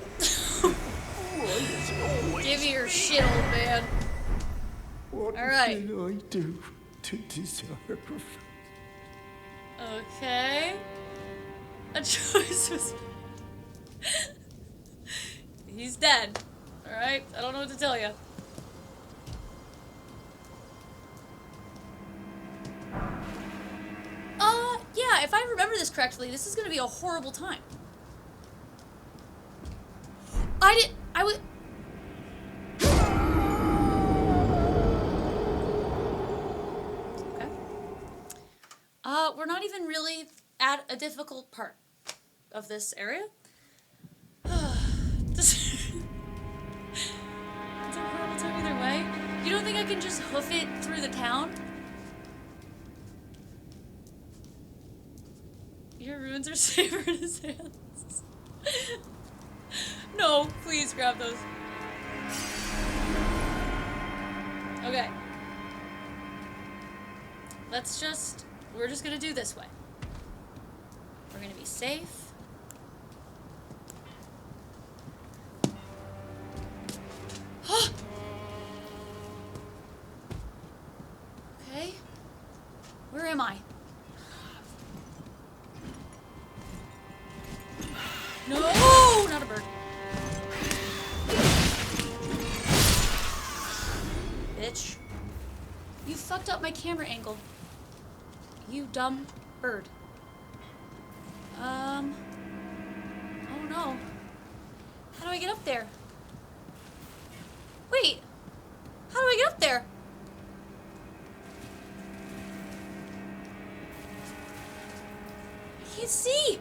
Why is it always Give me your shit, old man. What All right. did I do to deserve? Okay. A choice was... He's dead. Alright? I don't know what to tell you. Yeah, if I remember this correctly, this is gonna be a horrible time. I would... Okay. We're not even really at a difficult part of this area. It's a horrible time either way. You don't think I can just hoof it through the town? Your runes are safer in his hands. No, please grab those. Okay. We're just gonna do this way. We're gonna be safe. Okay. Where am I? No, not a bird. Bitch. You fucked up my camera angle. You dumb bird. Oh no. How do I get up there? Wait. How do I get up there? I can't see.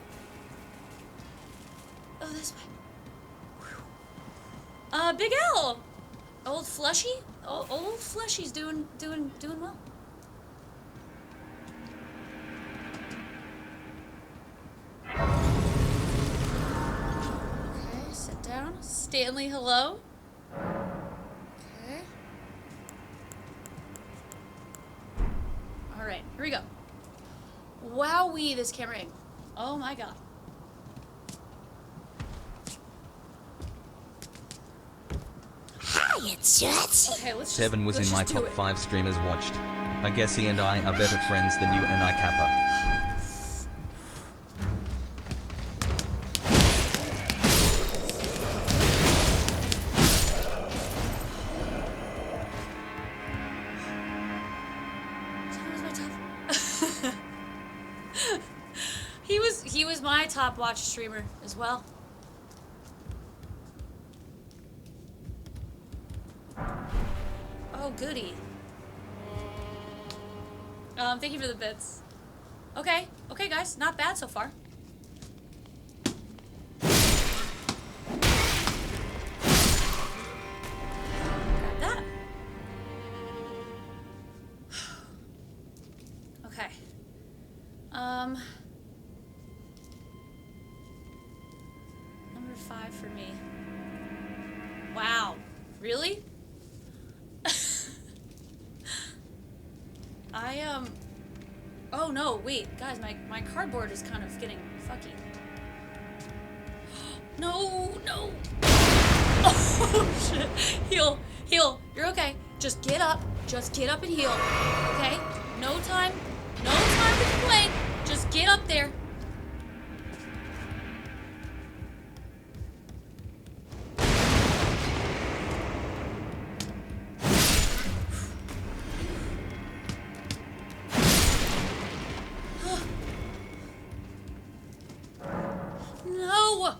Oh, this way. Whew. Big L. Old Fleshy? Old Fleshy's doing well. Okay, sit down. Stanley, hello. Okay. Alright, here we go. Wowee, this camera angle. Oh my god. Okay, let's Seven was let's in my just do top it. 5 streamers watched. I guess he and I are better friends than you and I, Kappa. He was my top watch streamer as well. Oh goody. Thank you for the bits. Okay, okay guys, not bad so far. Grab that. Number 5 for me. Wow. Really? Oh no, wait, guys, my cardboard is kind of getting fucky. No, no. Oh shit. Heal, heal. You're okay. Just get up. Just get up and heal. Okay? No time. No time to complain. Just get up there. No!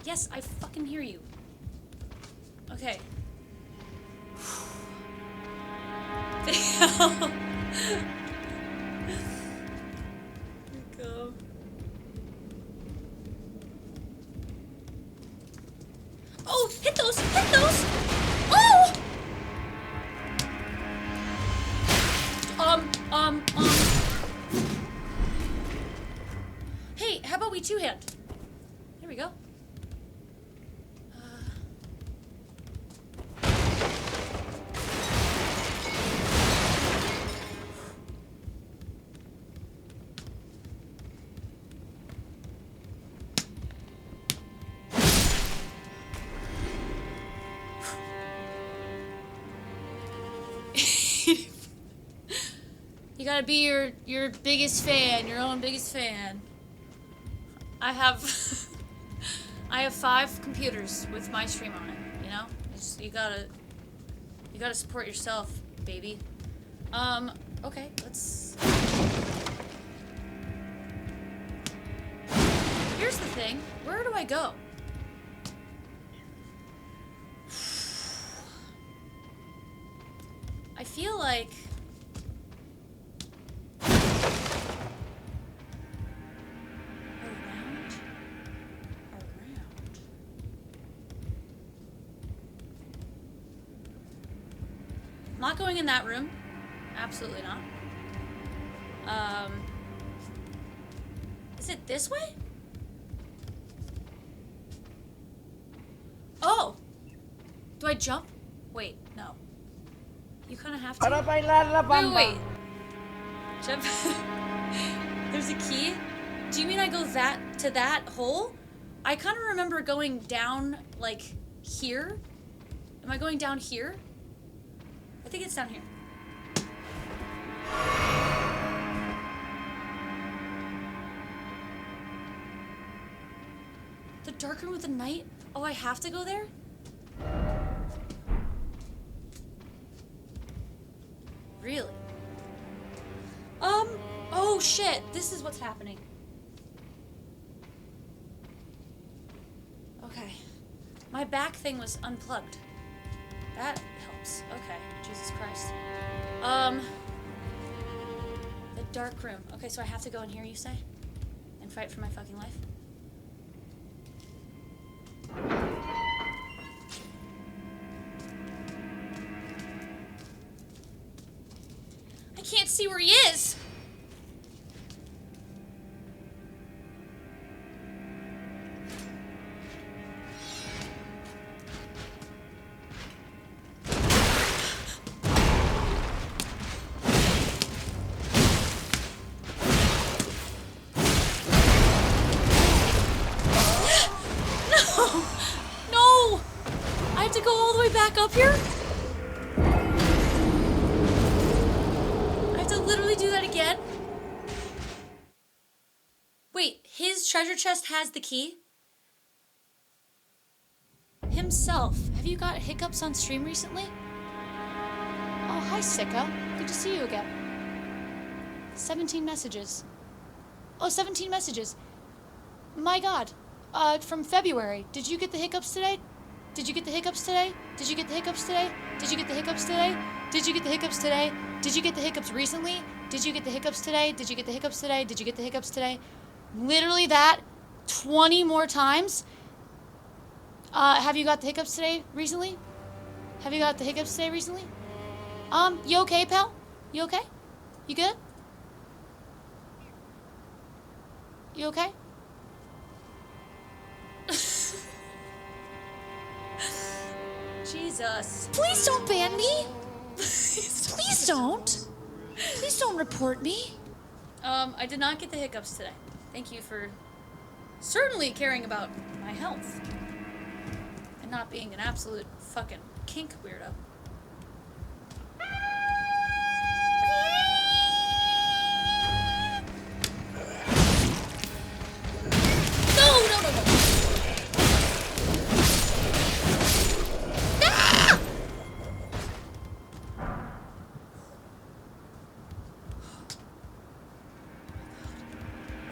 Yes, I fucking hear you. Okay. Here we go. Oh, hit those! Hit those! Oh! Hey, how about we two-hand? There we go. You gotta be your biggest fan, your own biggest fan. I have I have 5 computers with my stream on it, you know? You gotta support yourself, baby. Okay, let's... Here's the thing, where do I go? I feel like... I'm not going in that room. Absolutely not. Is it this way? Oh! Do I jump? Wait, no. You kind of have to. Para bailar la bamba. Wait. Jump. There's a key? Do you mean I go to that hole? I kind of remember going down, like, here. Am I going down here? I think it's down here. The dark room with the night? Oh, I have to go there? Really? Oh shit, this is what's happening. Okay. My back thing was unplugged. That helps. Okay, Jesus Christ. The dark room. Okay, so I have to go in here, you say? And fight for my fucking life? I can't see where he is! Back up here? I have to literally do that again? Wait, his treasure chest has the key? Himself. Have you got hiccups on stream recently? Oh, hi, Sicko. Good to see you again. 17 messages. Oh, 17 messages. My God. From February. Did you get the hiccups today? Did you get the hiccups today? Did you get the hiccups today? Did you get the hiccups today? Did you get the hiccups today? Did you get the hiccups recently? Did you get the hiccups today? Did you get the hiccups today? Did you get the hiccups today? Literally that 20 more times. Have you got the hiccups today recently? Have you got the hiccups today recently? You okay, pal? You okay? You good? You okay? Jesus. Please don't ban me. Please don't. Please don't report me. I did not get the hiccups today. Thank you for certainly caring about my health. And not being an absolute fucking kink weirdo. No. Ah!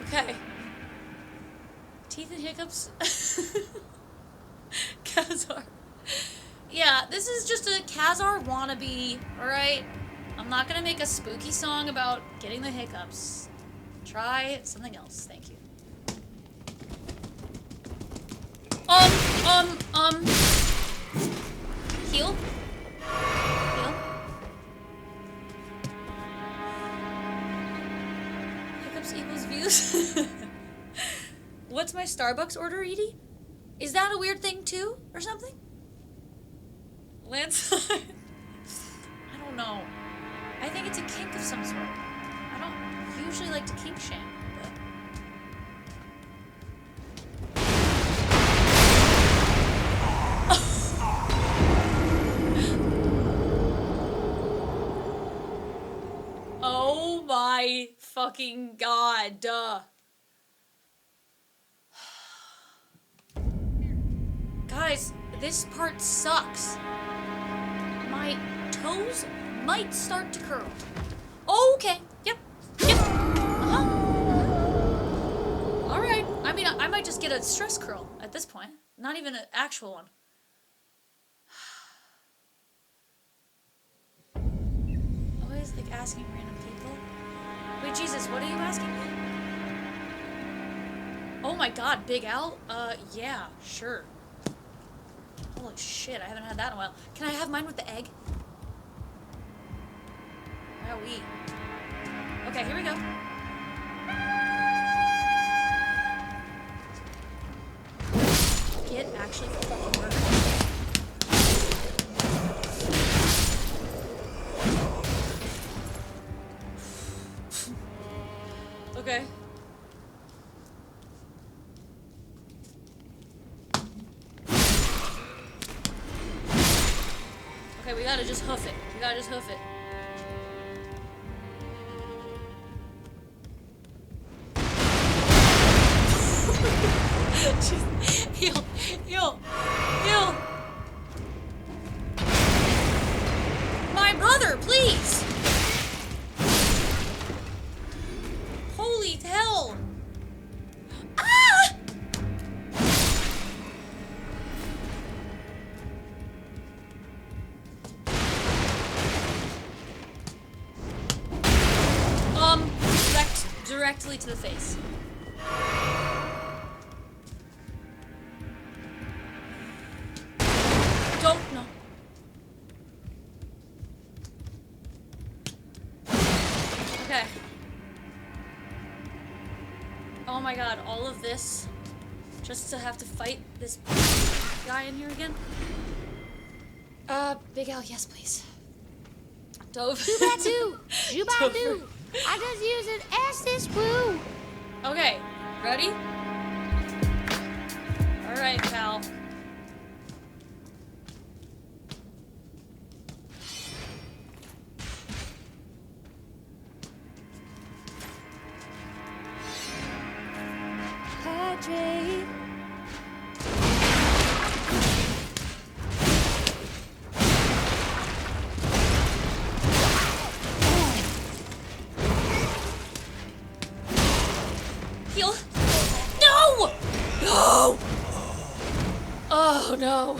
Okay. Teeth and hiccups. Kazar. Yeah, this is just a Kazar wannabe, alright? I'm not gonna make a spooky song about getting the hiccups. Try something else, thank you. Heal? Heal? Hiccups equals views? What's my Starbucks order, Edie? Is that a weird thing too, or something? Landslide? I don't know. I think it's a kink of some sort. I don't usually like to kink shame, but... Oh my fucking god, duh. Guys, this part sucks. My toes might start to curl. Okay, yep. Uh-huh. Alright, I mean, I might just get a stress curl at this point. Not even an actual one. Always like asking random people. Wait, Jesus, what are you asking me? Oh my god, Big Al? Yeah, sure. Holy shit, I haven't had that in a while. Can I have mine with the egg? Wowee. Okay, here we go. Get actually fucking murdered. Okay. Okay, we gotta just hoof it. We gotta just hoof it. Heal. Heal. Heal. My brother, please. Holy hell. Ah! Directly to the face. Don't know. Okay. Oh my god, all of this just to have to fight this guy in here again? Big Al, yes please. Dove. Shoo-ba-doo! Shoo-ba-doo! I just use an assist woo! Okay, ready? Alright, pal. Hydrate. Heal. No! No! Oh no.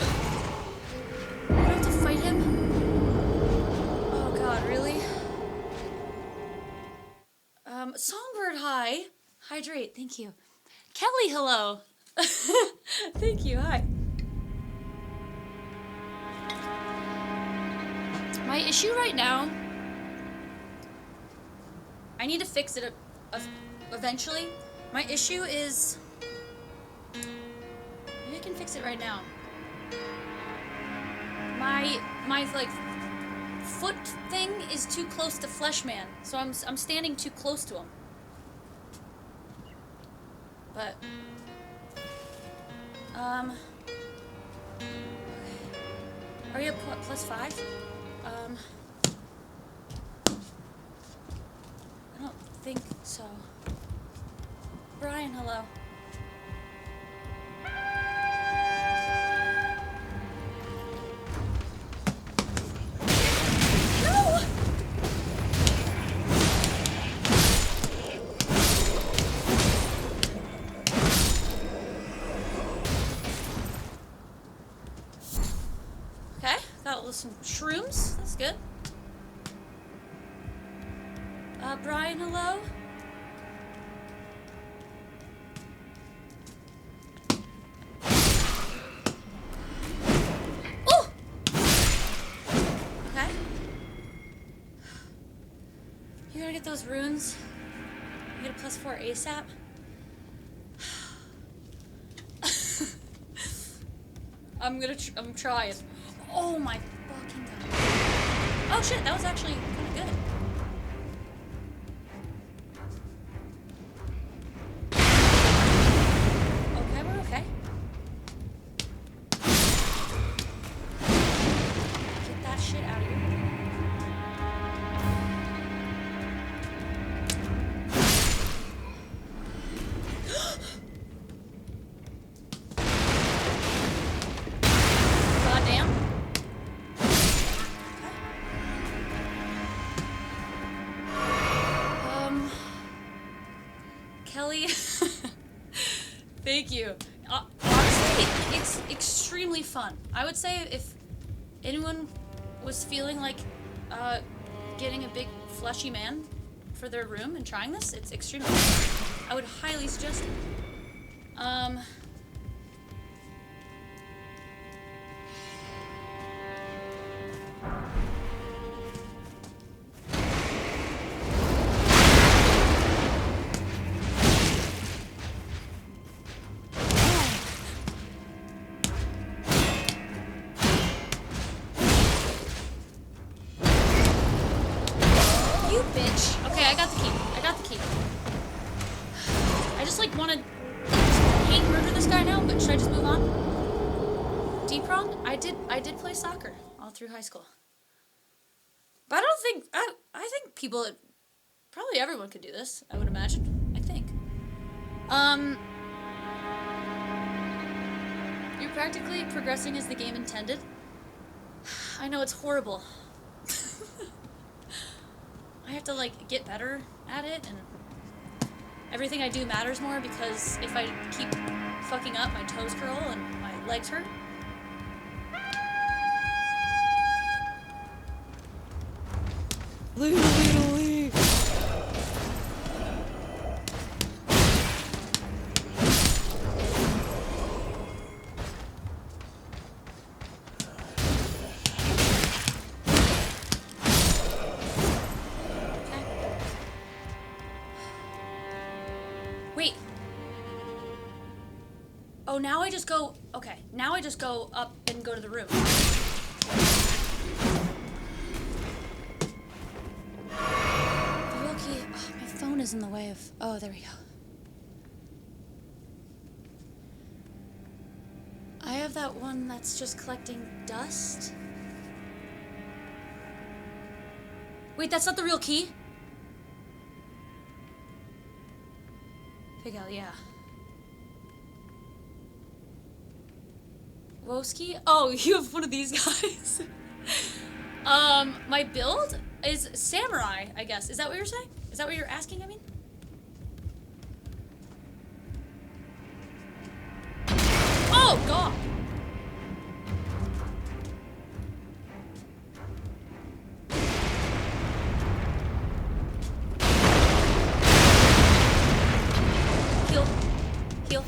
Do I have to fight him? Oh god, really? Songbird, hi. Hydrate, thank you. Kelly, hello. Thank you, hi. My issue right now I need to fix it eventually. My issue is... Maybe I can fix it right now. My like, foot thing is too close to Fleshman, so I'm standing too close to him. But... Are you at +5? I don't think so. Brian, hello. No! Okay, got some shrooms. That's good. Brian, hello? Oh! Okay. You gotta get those runes. You get a +4 ASAP. I'm trying. Oh my fucking god. Oh shit, that was actually kind of good. Okay, we're okay. Get that shit out of here. Goddamn. Kelly, thank you. Honestly, it's extremely fun. I would say if anyone was feeling like getting a big fleshy man for their room and trying this, it's extremely fun. I would highly suggest it. You bitch. Okay, I got the key. I got the key. I just like want to hate murder this guy now, but should I just move on? D-prong? I did play soccer all through high school. But I don't think I think people probably everyone could do this, I would imagine. I think. You're practically progressing as the game intended. I know it's horrible. I have to like get better at it, and everything I do matters more because if I keep fucking up, my toes curl and my legs hurt. Wait. Oh, now I just go... Okay, now I just go up and go to the room. The real key... Oh, my phone is in the way of... Oh, there we go. I have that one that's just collecting dust. Wait, that's not the real key? Pig L, yeah. Woski? Oh, you have one of these guys. My build is samurai, I guess. Is that what you're saying? Is that what you're asking, I mean? Oh, God! Heal. Heal.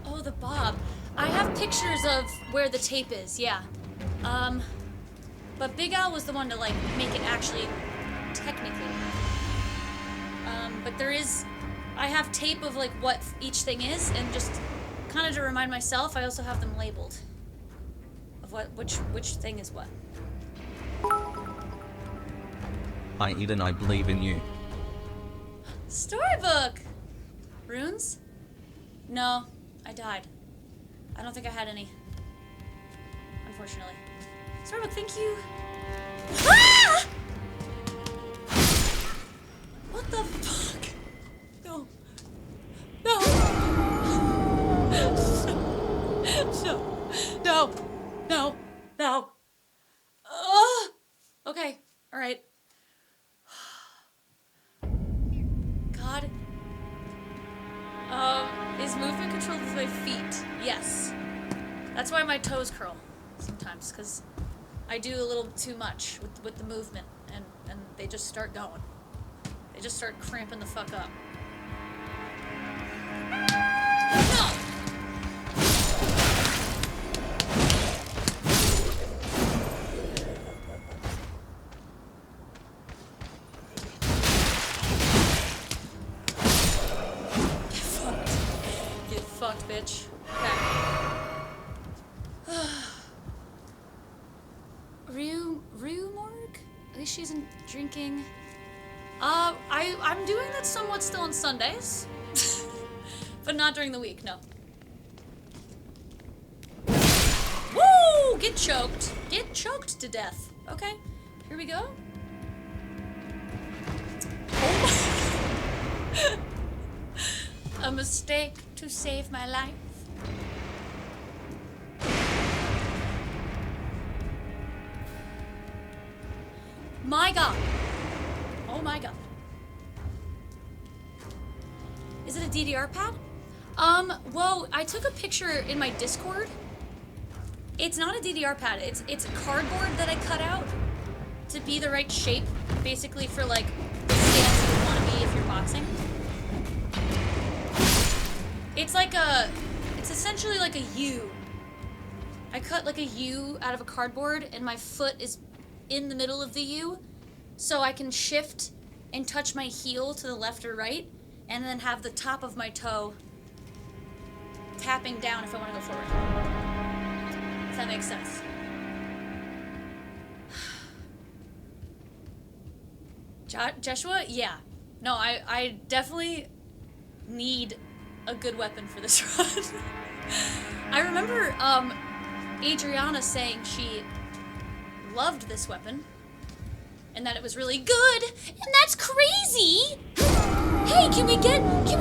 Oh, the bob. I have pictures of where the tape is, yeah. But Big Al was the one to, like, make it actually technically. But there is... I have tape of, like, what each thing is, and just kind of to remind myself, I also have them labeled. Of which thing is what. Hi Eden, I believe in you. Storybook! Runes? No, I died. I don't think I had any. Unfortunately. Storybook, thank you. Ah! What the fuck? No. No. No. No. No. No. Okay. Alright. God. Is movement controlled with my feet? Yes. That's why my toes curl sometimes, because I do a little too much with the movement, and they just start going. They just start cramping the fuck up. No! Get fucked, bitch. Okay. Rue Morg? At least she isn't drinking. I'm doing that somewhat still on Sundays. But not during the week, no. Woo! Get choked. Get choked to death. Okay, here we go. Oh. A mistake to save my life. My god. Oh my god. Is it a DDR pad? Well, I took a picture in my Discord. It's not a DDR pad. It's cardboard that I cut out to be the right shape, basically for like the stance you want to be if you're boxing. It's essentially like a U. I cut like a U out of a cardboard, and my foot is in the middle of the U, so I can shift and touch my heel to the left or right, and then have the top of my toe tapping down if I want to go forward. If that makes sense. Joshua? Yeah. No, I definitely need a good weapon for this run. I remember Adriana saying she loved this weapon and that it was really good, and that's crazy. Hey, can we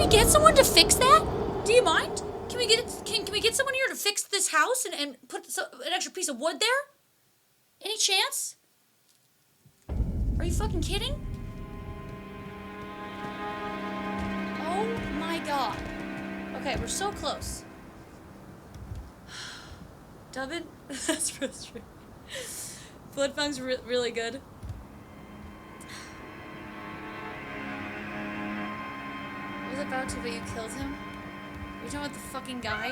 get someone to fix that? Do you mind? Can we get someone here to fix this house and put an extra piece of wood there? Any chance? Are you fucking kidding? Oh my god. Okay, we're so close. Dubbin? That's frustrating. Bloodfang's really good. I was about to, but you killed him? Are you talking about the fucking guy?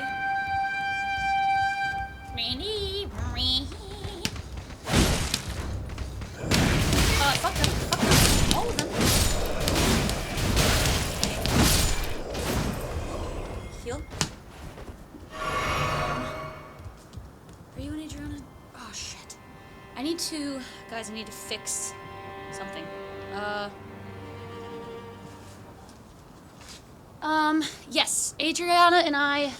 Fuck them. Fuck them. All of them. Heal. Are you an Adriana? Oh, shit. I need to... Guys, I need to fix something. Yes. Adriana and I,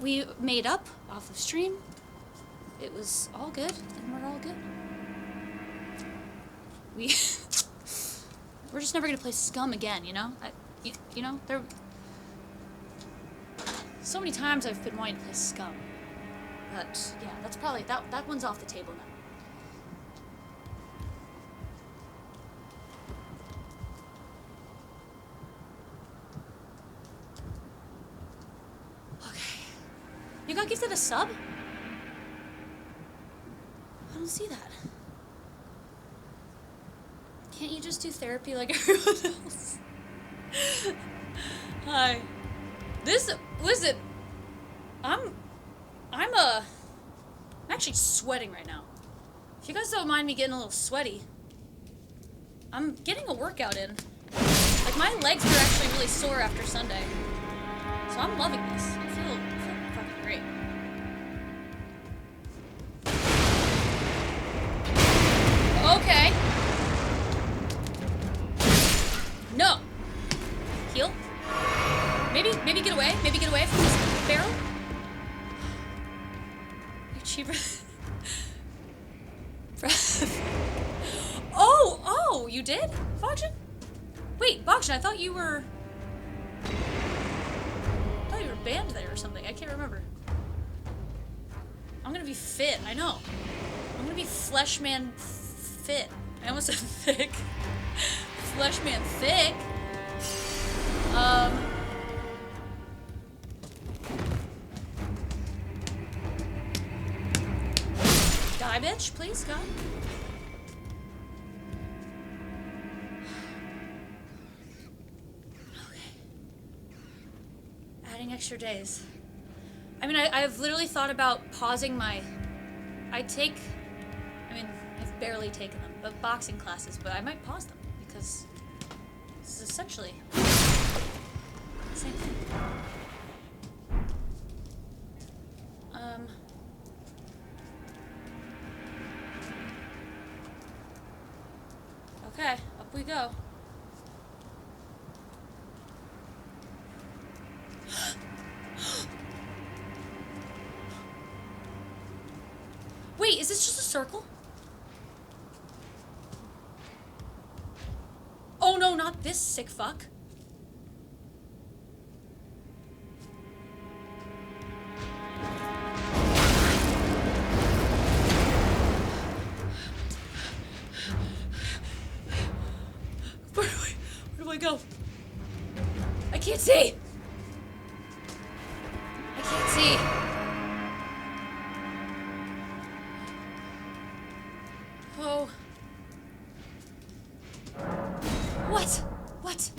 we made up off of stream. It was all good, and we're all good. We're just never gonna play Scum again, you know? You know, there... So many times I've been wanting to play Scum. But, yeah, that's probably... That one's off the table now. Okay. You got gifted a sub? I don't see that. Can't you just do therapy like everyone else? Hi. Listen, I'm actually sweating right now. If you guys don't mind me getting a little sweaty, I'm getting a workout in. Like, my legs were actually really sore after Sunday. So I'm loving this. I feel fucking great. Okay. No. Heal. Maybe get away. Maybe get away from this barrel. You're cheaper. Oh, you did? Bogdan? Wait, Bogdan, I thought you were banned there or something. I can't remember. I'm gonna be fit, I know. I'm gonna be Fleshman fit. I almost said thick. Fleshman thick. Die, bitch, please, God. Okay. Adding extra days. I mean, I've literally thought about pausing my... I've barely taken them, but boxing classes, but I might pause them, because this is essentially the same thing. Okay, up we go. Wait, is this just a circle? Oh no, not this sick fuck. Where do I go? I can't see. I can't see. Oh. What? What?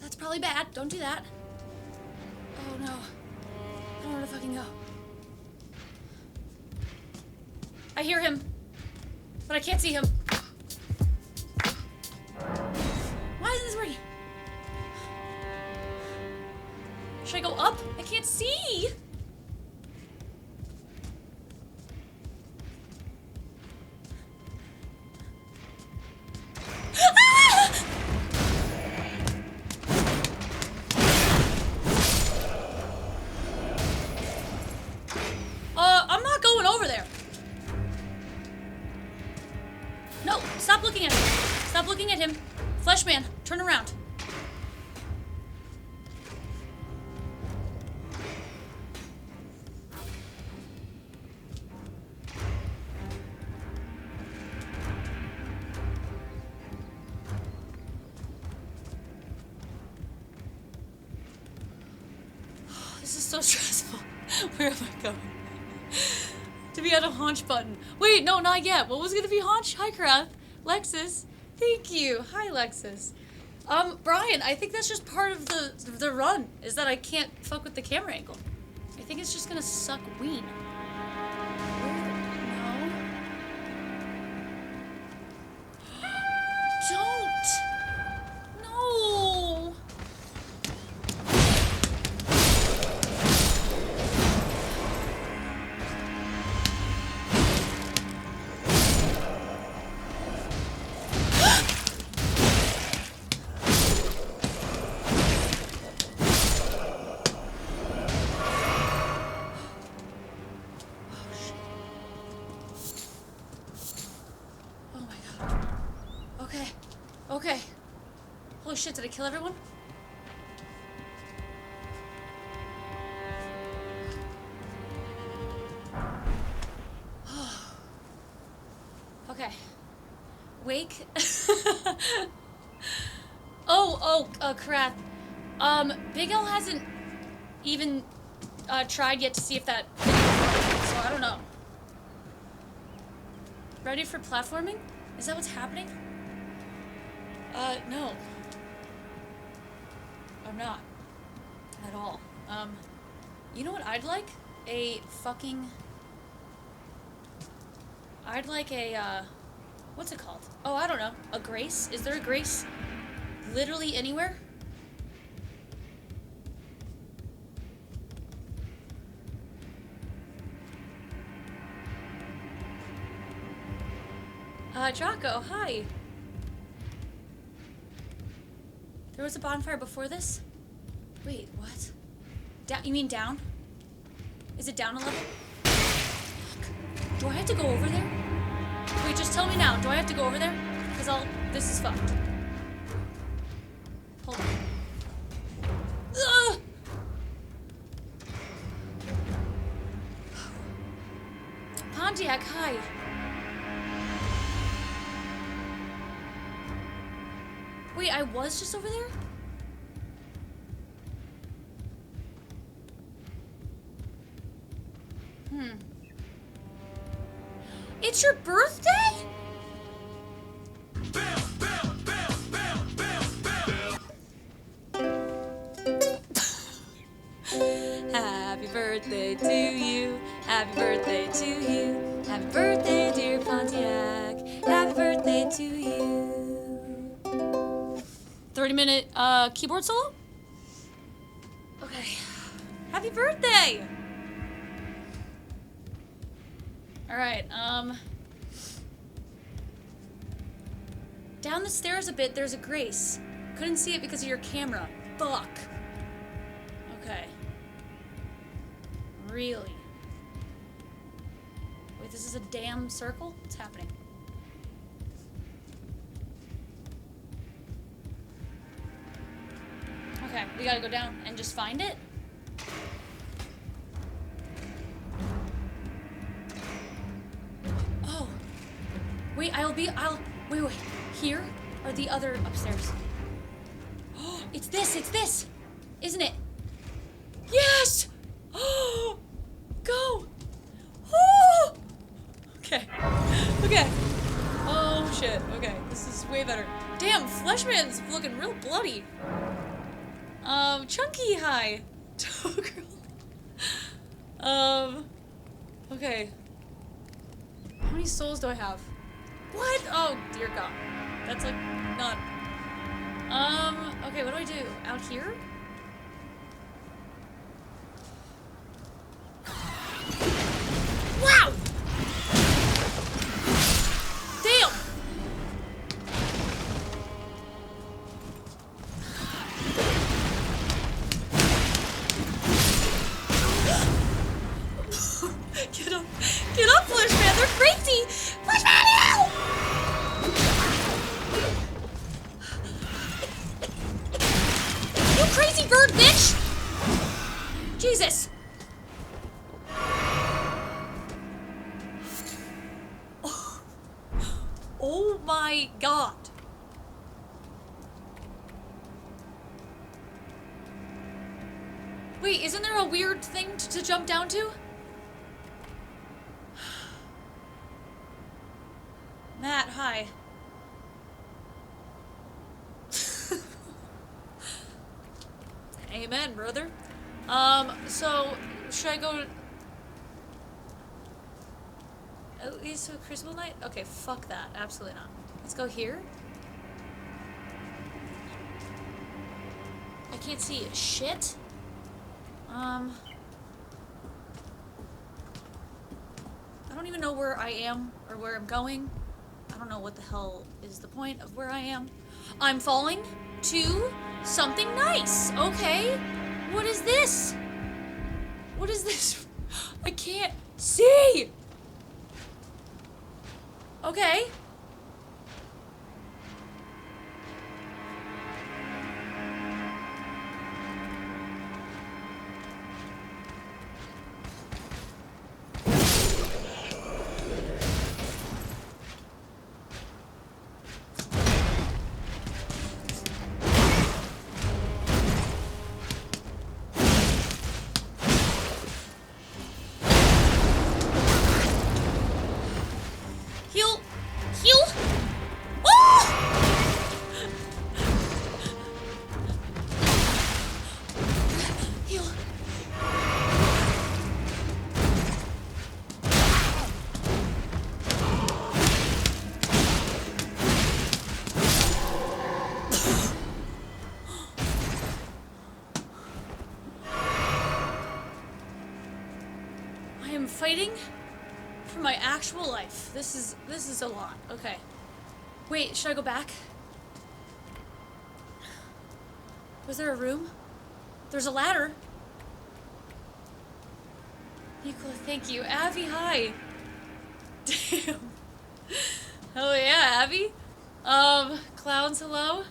That's probably bad. Don't do that. Oh no. I don't know where to fucking go. I hear him, but I can't see him. Why isn't this working? Should I go up? I can't see. I'm not going over there. No, stop looking at him. Stop looking at him. Fleshman, turn around. This is so stressful. Where am I going? To be at a haunch button. Wait, no, not yet. What was gonna be haunch? Hi, Krath. Lexus. Thank you. Hi, Lexus. Brian, I think that's just part of the run, is that I can't fuck with the camera angle. I think it's just gonna suck ween. No. Don't. No. Okay. Holy shit, did I kill everyone? Okay. Wake. Crap. Big L hasn't even tried yet to see if that... So I don't know. Ready for platforming? Is that what's happening? No. I'm not. At all. You know what I'd like? A fucking... I'd like a, what's it called? Oh, I don't know. A grace? Is there a grace literally anywhere? Draco, hi. There was a bonfire before this? Wait, what? You mean down? Is it down a level? Fuck. Do I have to go over there? Wait, just tell me now. Do I have to go over there? Because this is fucked. Hold on. Ugh! Pontiac, hi. Wait, I was just over there? It's your birthday? Happy birthday to you. Happy birthday to you. Happy birthday, dear Pontiac. Happy birthday to you. 30-minute keyboard solo? Okay. Happy birthday! Alright, down the stairs a bit, there's a grace. Couldn't see it because of your camera. Fuck. Okay. Really? Wait, this is a damn circle? What's happening? Okay, we gotta go down and just find it? Oh. Wait, wait. Here are the other upstairs. Oh, it's this! Isn't it? Yes! Oh! Go! Oh! Okay. Oh, shit. Okay, this is way better. Damn, Fleshman's looking real bloody. Chunky, hi. Okay. How many souls do I have? What? Oh, dear God. That's like, none. Okay, what do I do? Out here? Wow! Damn! Get up, Fleshman! They're crazy! Fleshman, help! You crazy bird, bitch! Jesus! Oh my God! Wait, isn't there a weird thing to jump down to? Matt, hi. Amen, brother. So, should I go... At least a Crucible Night? Okay, fuck that. Absolutely not. Let's go here. I can't see shit. I don't even know where I am or where I'm going. I don't know what the hell is the point of where I am. I'm falling to something nice. Okay. What is this? What is this? I can't see. Okay. Heal fighting for my actual life. This is a lot. Okay. Wait, should I go back? Was there a room? There's a ladder. Nicola, thank you. Abby, hi. Damn. Oh yeah, Abby. Clowns, hello.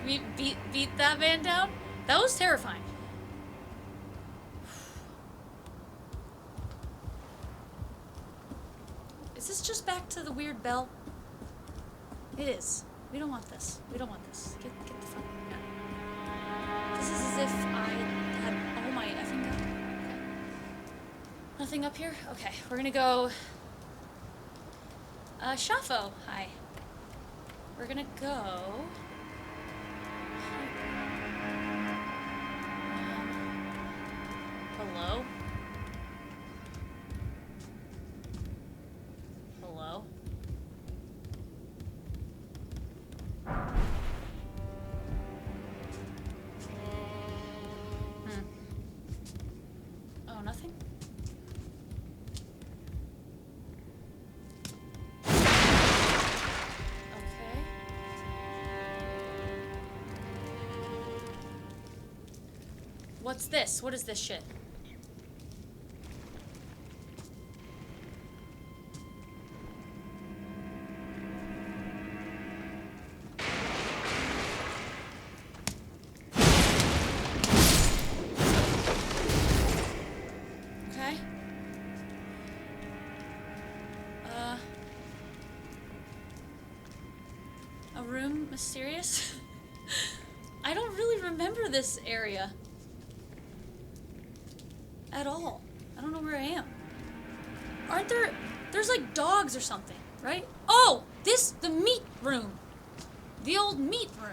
We beat that man down? That was terrifying. Is this just back to the weird bell? It is. We don't want this. We don't want this. Get the fuck out. This is as if I had all my effing gun. Okay. Nothing up here? Okay, we're gonna go... Shafo, hi. We're gonna go... Hello? Hello? Oh, nothing? Okay. What's this? What is this shit? Okay. A room mysterious? I don't really remember this area at all. I don't know where I am. Aren't there's like dogs or something, right? Oh, the meat room. The old meat room.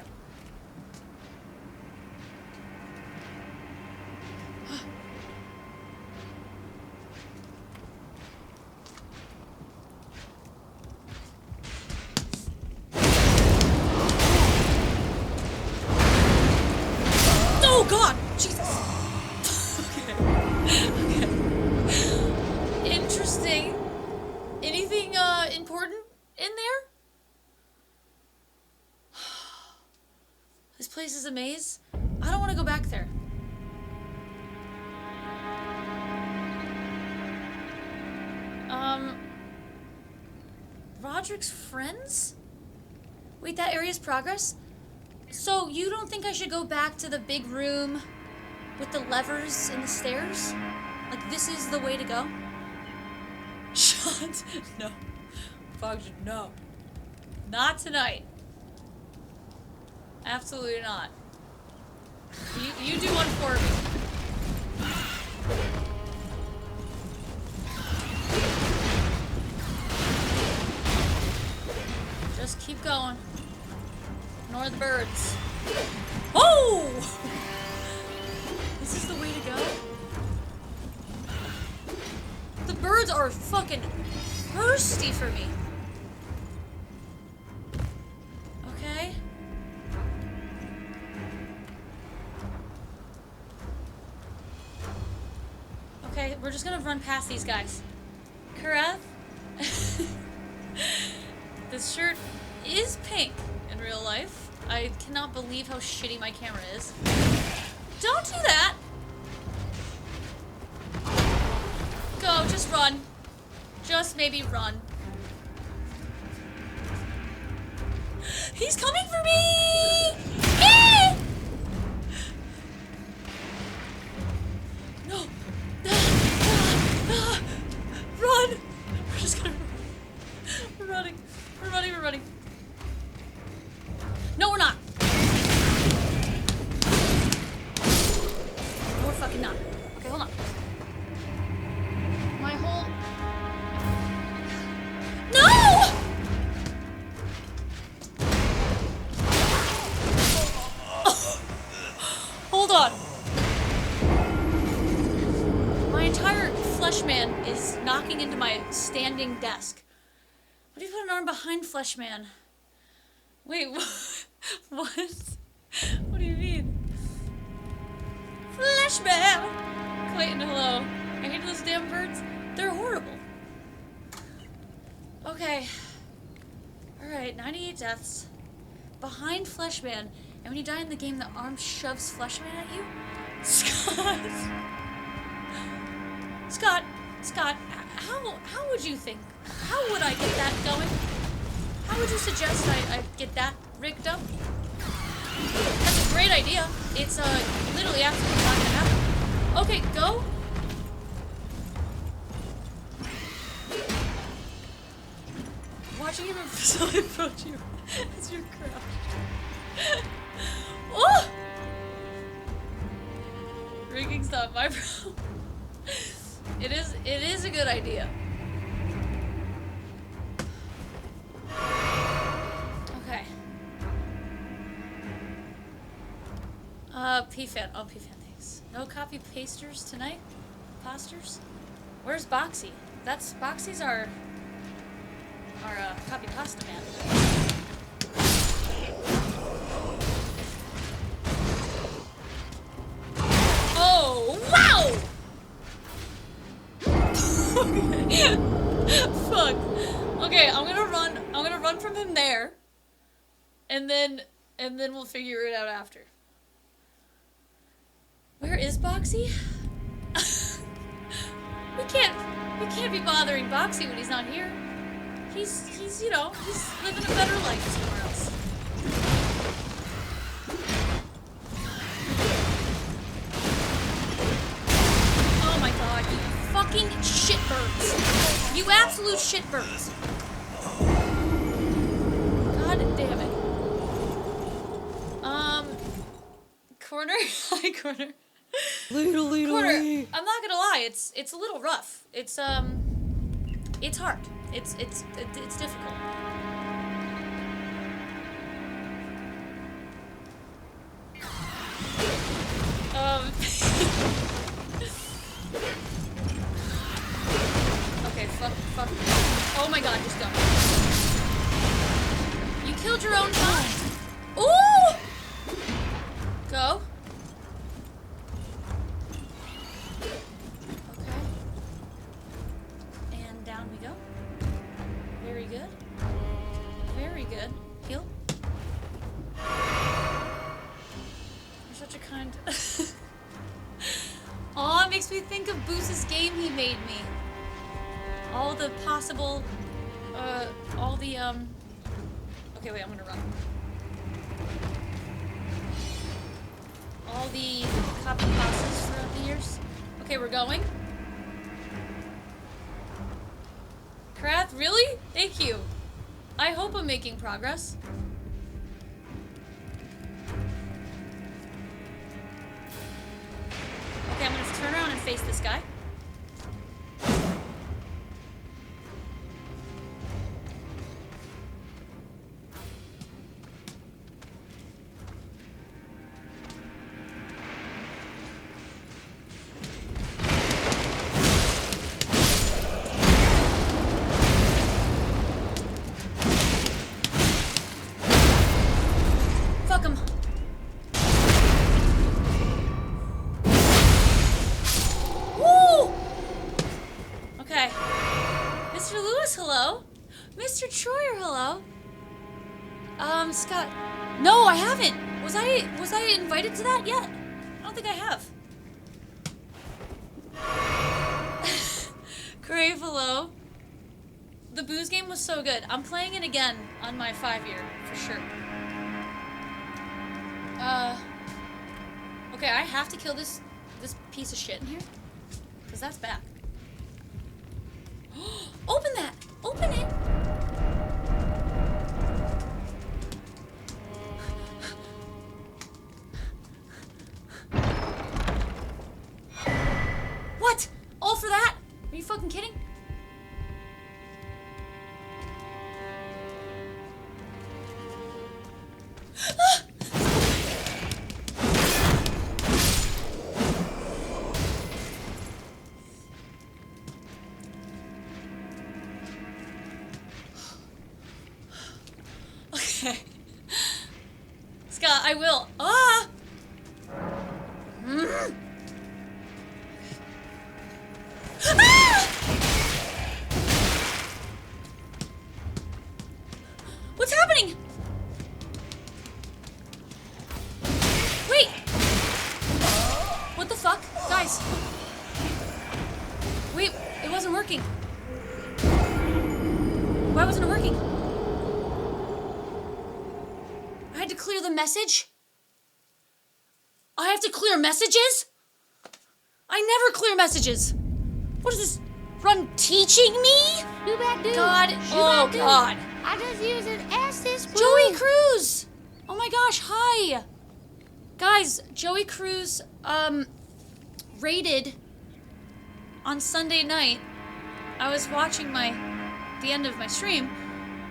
Oh God, Jesus. Okay. Interesting. Anything important in there? This place is a maze. I don't want to go back there. Roderick's friends? Wait, that area's progress? So you don't think I should go back to the big room with the levers and the stairs? Like this is the way to go? Shut. No. Foggy, no. Not tonight. Absolutely not. You do one for me. Just keep going. Ignore the birds. Oh! This is the way to go? The birds are fucking thirsty for me. Okay. Okay, we're just gonna run past these guys. Karath? This shirt is pink in real life. I cannot believe how shitty my camera is. Don't do that! Go, just run. Just maybe run. He's coming for me! Eh! No. Run! We're just gonna run. We're running. We're running, we're running. No, we're not. No, we're fucking not. Okay, hold on. My whole... No! Hold on. My entire Fleshman is knocking into my standing desk. What do you put an arm behind Fleshman? Wait, what? What do you mean? Fleshman! Clayton, hello. I hate those damn birds. They're horrible. Okay. Alright, 98 deaths. Behind Fleshman. And when you die in the game, the arm shoves Fleshman at you? Scott! Scott, how would you think? How would I get that going? How would you suggest I get that rigged up? That's a great idea. It's literally absolutely not gonna happen. Okay, go. Watching him approach you as you crouch. Oh! Rigging's not my problem. It is a good idea. Okay. PFAN. Oh, PFAN, thanks. No copy pasters tonight? Posters? Where's Boxy? Boxy's our copy pasta man. Oh, wow! Fuck. Okay, I'm gonna run from him there. And then we'll figure it out after. Where is Boxy? we can't be bothering Boxy when he's not here. He's you know, he's living a better life somewhere else. Oh my god, you fucking shitbirds. You absolute shitbirds. God damn it. Corner? Hi, Corner. Corner, I'm not gonna lie, it's a little rough. It's hard. It's difficult. Okay, fuck. Oh my god, just go. You killed your own time. Ooh! Go. Okay. And down we go. Very good. Very good. Heal. You're such a kind... Aw, it makes me think of Boose's game he made me. All the possible... all the, Okay, wait, I'm gonna run. All the copy passes throughout the years. Okay, we're going. Krath, really? Thank you. I hope I'm making progress. Okay, I'm gonna turn around and face this guy. Fuck him. Woo! Okay. Mr. Lewis, hello. Mr. Troyer, hello. Scott. No, I haven't. Was I invited to that yet? I don't think I have. Crave, hello. The booze game was so good. I'm playing it again on my 5-year, for sure. Okay, I have to kill this piece of shit in here. Because that's bad. Open that! Open it! What? All for that? Are you fucking kidding? Okay. Scott, I will. Ah! Guys. Wait, it wasn't working. Why wasn't it working? I had to clear the message? I have to clear messages? I never clear messages. What is this run teaching me? God, oh God. I just use an assist. Joey Cruz! Oh my gosh, hi! Guys, Joey Cruz, raided on Sunday night. I was watching the end of my stream,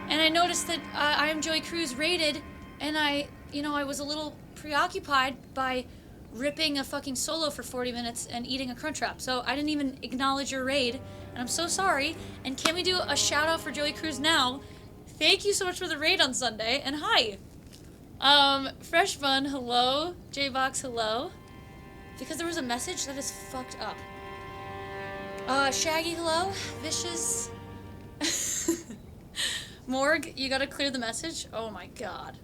and I noticed that I Am Joey Cruz raided, and I was a little preoccupied by ripping a fucking solo for 40 minutes and eating a Crunchwrap, so I didn't even acknowledge your raid, and I'm so sorry, and can we do a shout out for Joey Cruz now? Thank you so much for the raid on Sunday, and hi! Fresh Bun, hello. J-Box, hello. Because there was a message that is fucked up. Shaggy, hello. Vicious. Morg, you gotta clear the message? Oh my god.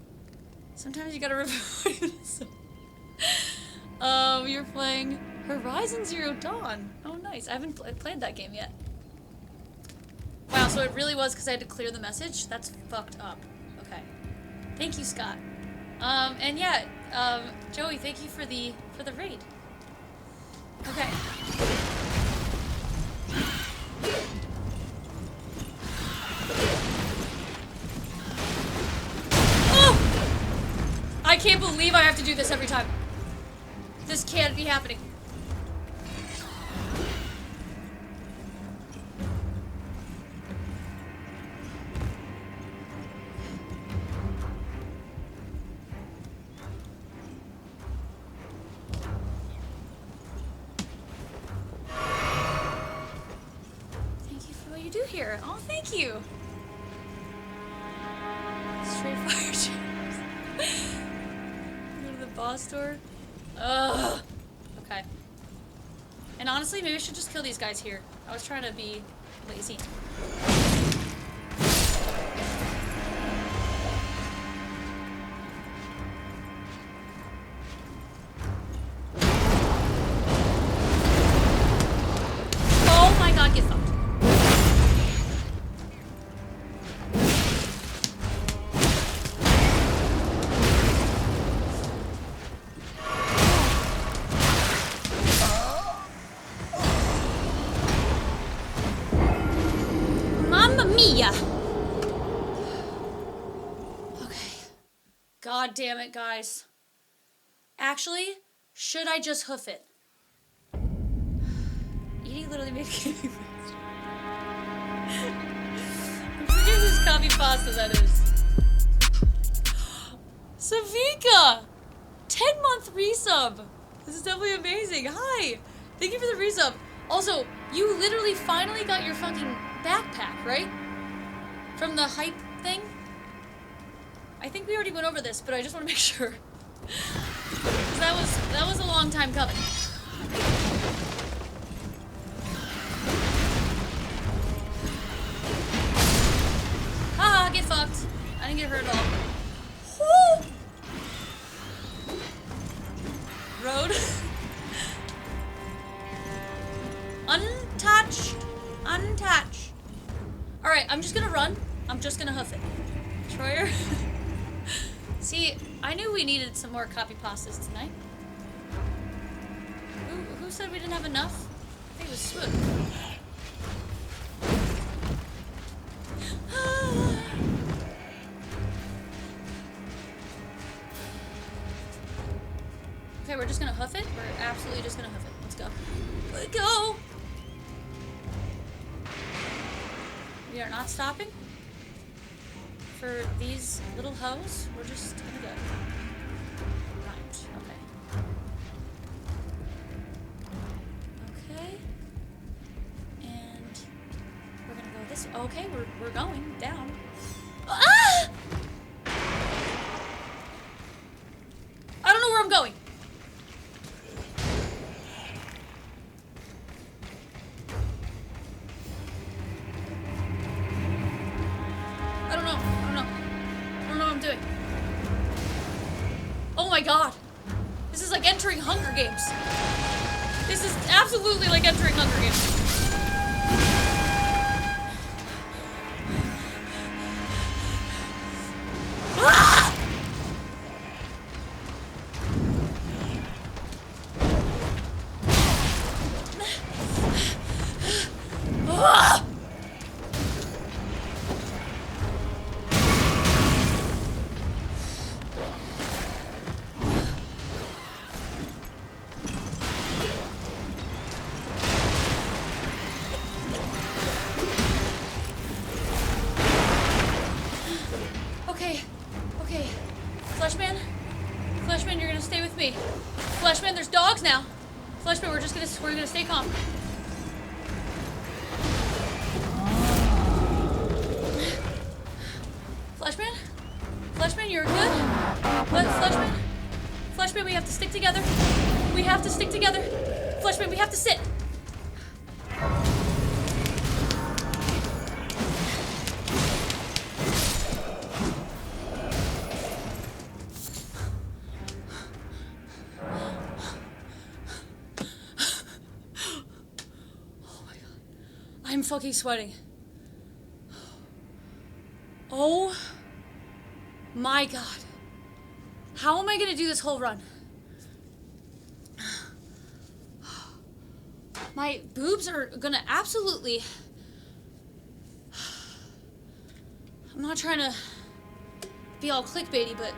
Sometimes you gotta report you're playing Horizon Zero Dawn. Oh nice, I haven't played that game yet. Wow, so it really was because I had to clear the message? That's fucked up. Okay. Thank you, Scott. And yeah, Joey, thank you for the raid. Okay. Oh! I can't believe I have to do this every time. This can't be happening. Here. Oh, thank you. Straight fire chips. Go to the boss door. Ugh. Okay. And honestly, maybe I should just kill these guys here. I was trying to be lazy. Oh my god, get fucked. God damn it, guys. Actually, should I just hoof it? Edie literally made a gaming master. I forget whose copy pasta that is. Savika! 10-month resub! This is definitely amazing. Hi! Thank you for the resub. Also, you literally finally got your fucking backpack, right? From the hype thing? I think we already went over this, but I just want to make sure. That was a long time coming. Haha, get fucked. I didn't get hurt at all. Woo! Road. Untouched. Untouched. Alright, I'm just gonna run. I'm just gonna hoof it. Troyer. See, I knew we needed some more copy pastas tonight. Who said we didn't have enough? I think it was Swoop. Okay, we're just gonna hoof it. We're absolutely just gonna hoof it. Let's go. Let's go! We are not stopping. For these little hoes, we're just gonna go. Right, okay. Okay. And we're gonna go this way. Okay, we're going down. Ah! I don't know where I'm going. Oh my god! This is like entering Hunger Games. This is absolutely like entering Hunger Games. Ah! Ah! Okay, okay. Fleshman? Fleshman, you're gonna stay with me. Fleshman, there's dogs now. Fleshman, we're gonna stay calm. Fleshman? Fleshman, you're good? What, Fleshman? Fleshman, we have to stick together. We have to stick together. Fleshman, we have to sit. I'm fucking sweating. Oh my god. How am I gonna do this whole run? My boobs are gonna absolutely... I'm not trying to be all clickbaity, but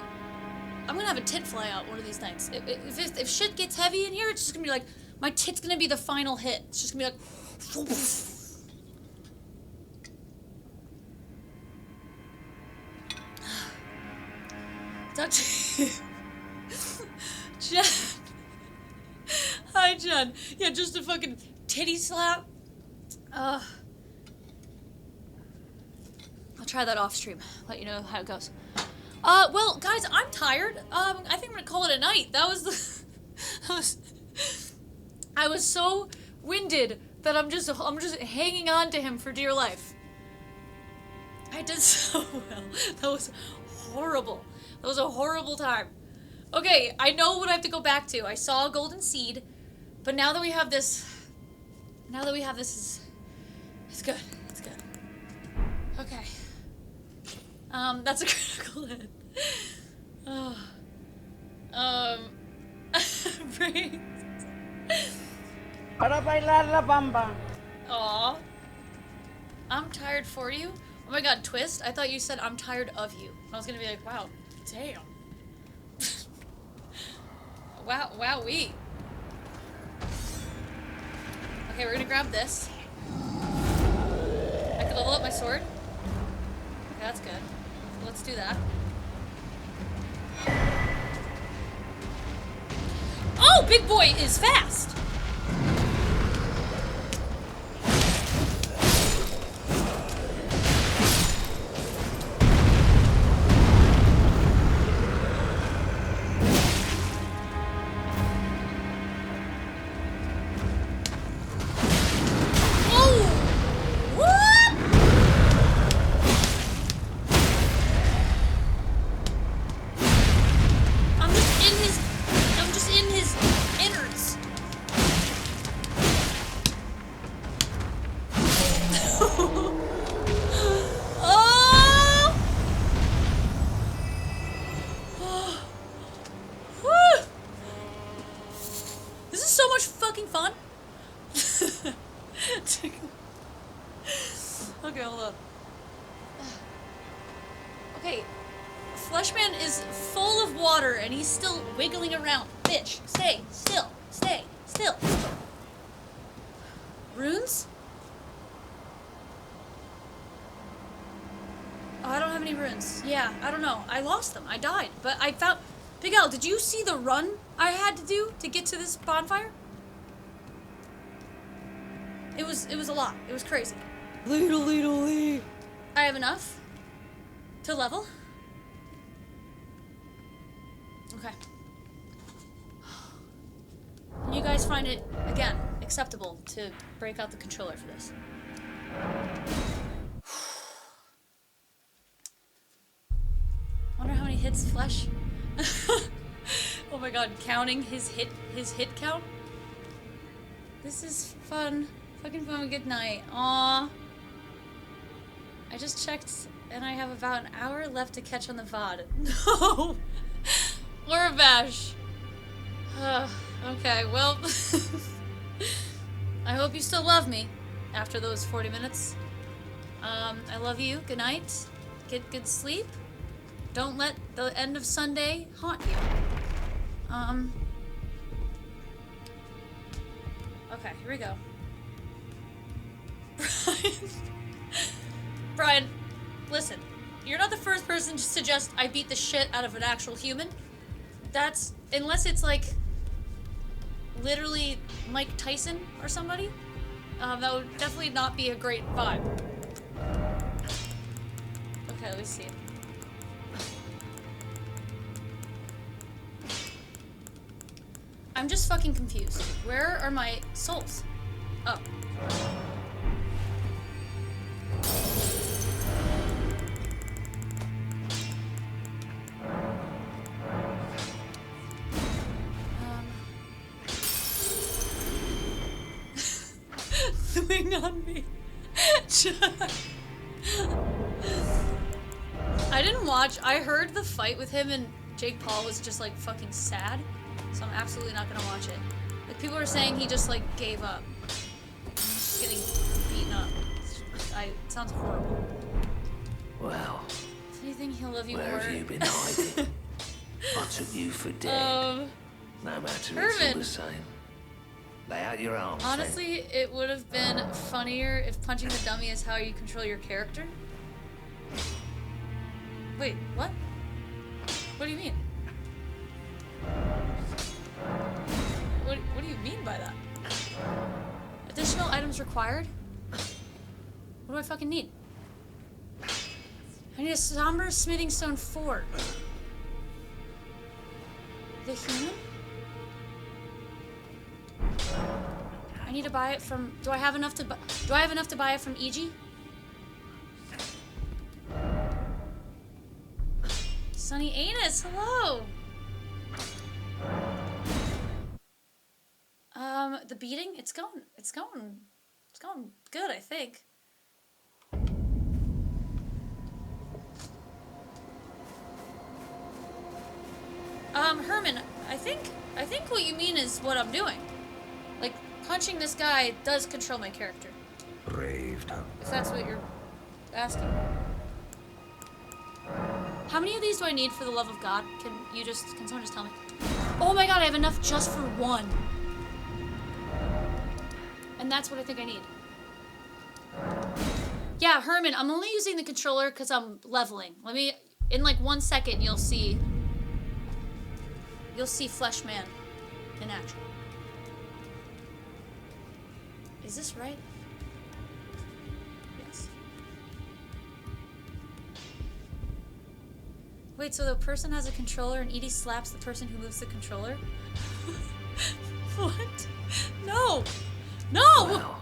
I'm gonna have a tit fly out one of these nights. If shit gets heavy in here, it's just gonna be like, my tit's gonna be the final hit. It's just gonna be like... Dr. Jen. Hi, Jen. Yeah, just a fucking titty slap. I'll try that off stream. Let you know how it goes. Well, guys, I'm tired. I think I'm gonna call it a night. That was the... I was so winded that I'm just hanging on to him for dear life. I did so well. That was horrible. That was a horrible time. Okay, I know what I have to go back to. I saw a golden seed, but now that we have this, it's good. It's good. Okay. That's a critical hit. Brains. Para bailar la bamba. Aw. I'm tired for you. Oh my god, twist. I thought you said I'm tired of you. I was gonna be like, wow, damn. Wowee. Okay, we're gonna grab this. I can level up my sword. Okay, that's good. Let's do that. Oh, big boy is fast! Okay, hold on. Okay, Fleshman is full of water and he's still wiggling around. Bitch, stay still. Stay still. Runes? Oh, I don't have any runes. Yeah, I don't know. I lost them. I died. But I found... Big Al, did you see the run I had to do to get to this bonfire? It was a lot. It was crazy. I have enough to level. Okay. Can you guys find it, again, acceptable to break out the controller for this? Wonder how many hits Flesh. Oh my god, counting his hit count? This is fun. Fucking fun. Good night. Aww. I just checked and I have about an hour left to catch on the VOD. No! Laura Bash. Okay, well. I hope you still love me after those 40 minutes. I love you. Good night. Get good sleep. Don't let the end of Sunday haunt you. Okay, here we go. Brian, listen. You're not the first person to suggest I beat the shit out of an actual human. That's... unless it's like... literally Mike Tyson or somebody. That would definitely not be a great vibe. Okay, let me see. I'm just fucking confused. Where are my souls? Oh. Swing on me. I didn't watch. I heard the fight with him and Jake Paul was just like fucking sad. So I'm absolutely not gonna watch it. Like people are saying he just like gave up. He's just getting beaten up. It sounds horrible. Well, If anything, he'll love you where more. have you been hiding? I took you for dead. No matter, it's all Herman. the same. Lay out your arms. then. Honestly, it would have been funnier if punching the dummy is how you control your character. Wait, what? What do you mean? What do you mean by that? Additional items required? What do I fucking need? I need a somber smithing stone 4. The human? I need to buy it from... Do I have enough to buy it from EG? Sunny Anus, hello! The beating? It's going good, I think. Herman, I think what you mean is what I'm doing. Like, punching this guy does control my character. Brave tongue. If that's what you're asking. How many of these do I need for the love of God? Can someone just tell me? Oh my god, I have enough just for one. And that's what I think I need. Yeah, Herman, I'm only using the controller because I'm leveling. In like 1 second, you'll see Flesh Man in action. Is this right? Yes. Wait, so the person has a controller and Edie slaps the person who moves the controller? What? No! No! Well,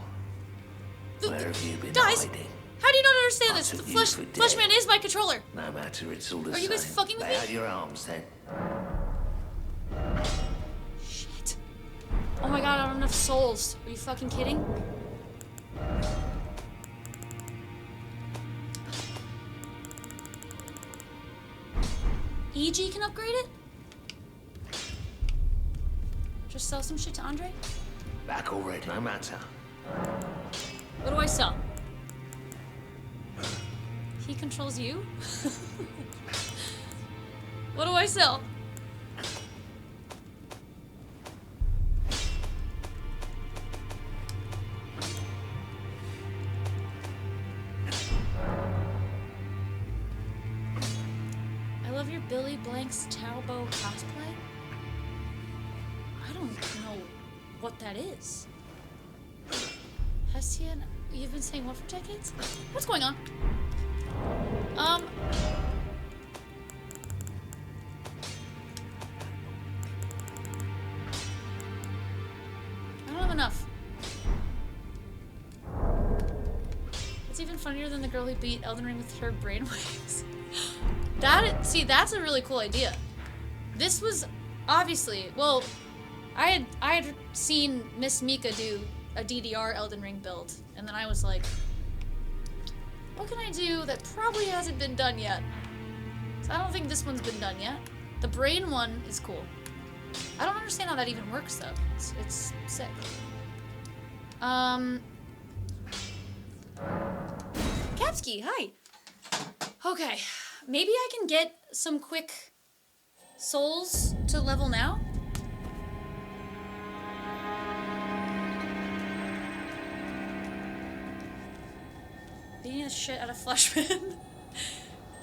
where have you been Guys, hiding? how do you not understand I this? The took you Flesh, for dead. Fleshman is my controller. No matter, it's all the Are same. you guys fucking with Lay me? out your arms then. Shit. Oh my god, I don't have enough souls. Are you fucking kidding? EG can upgrade it? Just sell some shit to Andre? Back already. No matter. What do I sell? He controls you? What do I sell? I love your Billy Blanks Talbot cosplay. I don't know what that is. Hessian, you've been saying what for decades? What's going on? I don't have enough. It's even funnier than the girl who beat Elden Ring with her brainwaves. See, that's a really cool idea. This was obviously, well, I had seen Miss Mika do a DDR Elden Ring build, and then I was like, what can I do that probably hasn't been done yet? So I don't think this one's been done yet. The brain one is cool. I don't understand how that even works though. It's sick. Kapsky, hi. Okay, maybe I can get some quick souls to level now. Beating the shit out of Fleshman.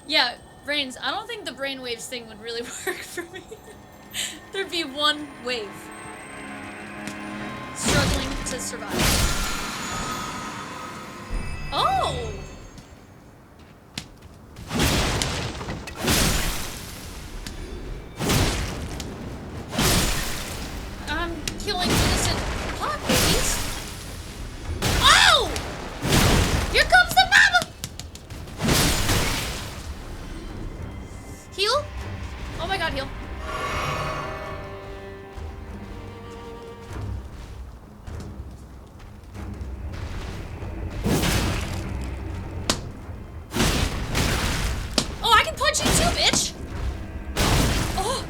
Yeah, Brains, I don't think the brainwaves thing would really work for me. There'd be one wave. Struggling to survive. Oh! I'm killing innocent pot babies. Oh! Here comes the mama! Heal? Oh my god, heal. Oh, I can punch you too, bitch! Oh!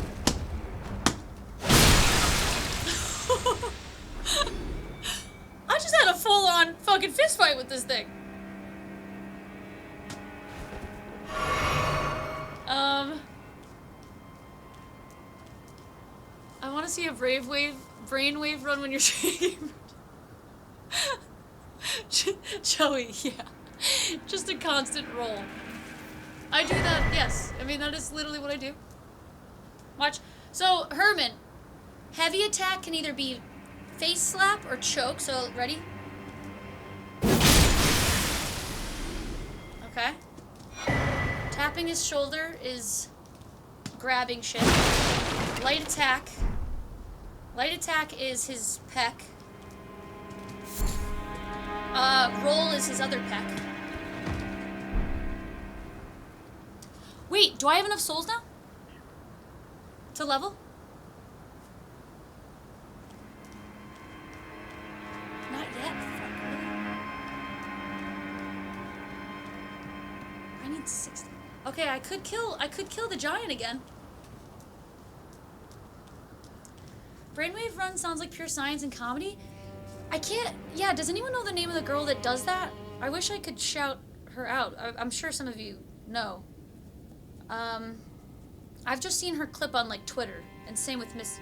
I just had a full-on fucking fist fight with this thing. I want to see a brainwave run when you're shaking. Joey, yeah. Just a constant roll. I do that, yes. I mean, that is literally what I do. Watch. So, Herman, heavy attack can either be face slap or choke, so ready? Okay. Tapping his shoulder is grabbing shit. Light attack. Light attack is his pec. Roll is his other pec. Wait, do I have enough souls now? To level? Not yet. I need 60. Okay, I could kill the giant again. Brainwave Run sounds like pure science and comedy. I can't... Yeah, does anyone know the name of the girl that does that? I wish I could shout her out. I'm sure some of you know. I've just seen her clip on, like, Twitter. And same with Miss...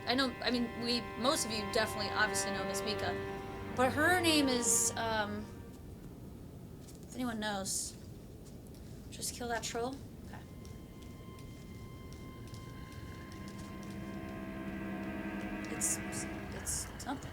most of you definitely, obviously know Miss Mika. But her name is, if anyone knows. Just kill that troll? Okay. It's something.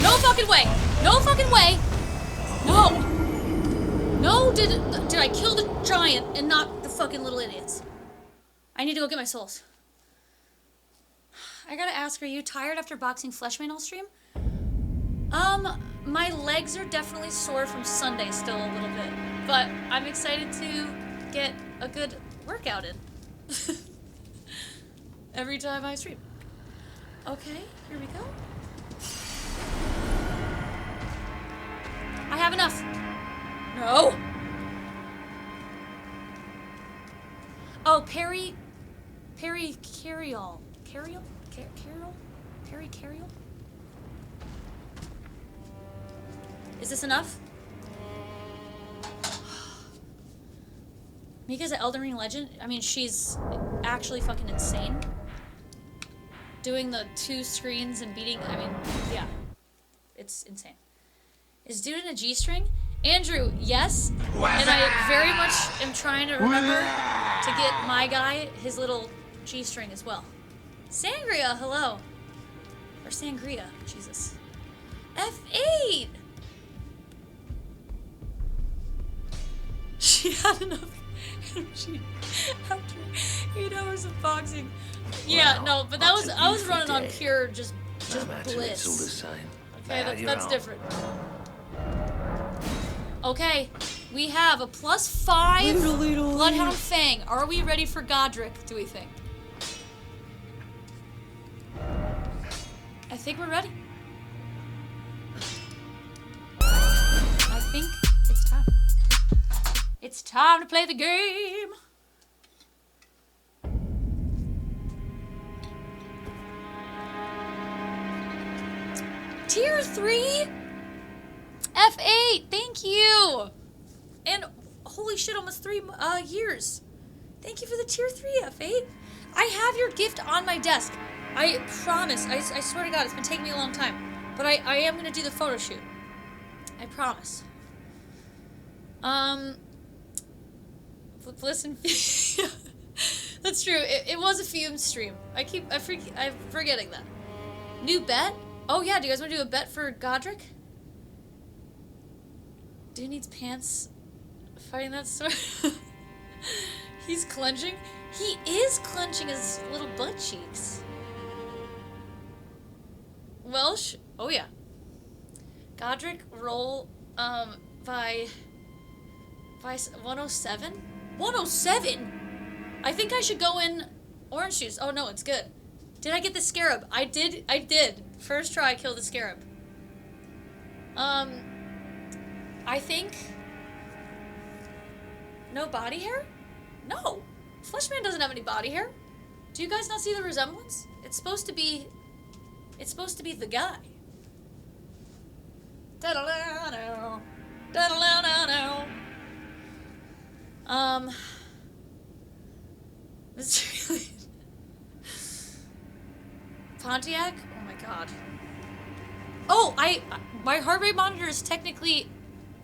No fucking way! No fucking way! No! No, did I kill the giant and not the fucking little idiots? I need to go get my souls. I gotta ask, are you tired after boxing Fleshman all stream? My legs are definitely sore from Sunday still a little bit, but I'm excited to get a good workout in. Every time I stream. Okay, here we go. I have enough. No. Oh, Perry Carriol. Carriol? Perry Carriol? Is this enough? Mika's an Elden Ring legend. I mean, she's actually fucking insane. Doing the 2 screens and beating, yeah. It's insane. Is dude in a G-string? Andrew, yes. And I very much am trying to remember to get my guy his little G-string as well. Sangria, hello. Or Sangria, Jesus. F8! She had enough energy after 8 hours of boxing. Yeah, no, but I was running on pure just Just I imagine it's all the bliss. same. Okay, You're that's wrong. different. Okay, we have a +5 Bloodhound Fang. Are we ready for Godric, do we think? I think we're ready. I think it's time. It's time to play the game. Tier 3? F8, thank you. And holy shit, almost 3 years. Thank you for the tier 3, F8. I have your gift on my desk. I promise. I swear to God, it's been taking me a long time. But I am going to do the photo shoot. I promise. Listen. That's true. It was a fume stream. I'm forgetting that. New bet? Oh yeah, do you guys want to do a bet for Godric? Dude needs pants fighting that sword. He's clenching. He is clenching his little butt cheeks. Welsh? Oh yeah. Godric roll by 107? 107? I think I should go in orange juice. Oh no, it's good. Did I get the scarab? I did. First try, I killed the scarab. I think... No body hair? No. Fleshman doesn't have any body hair. Do you guys not see the resemblance? It's supposed to be the guy. Da-da-da-da. Da-da-da-da-da. This really... Pontiac? Oh my god. Oh, my heart rate monitor is technically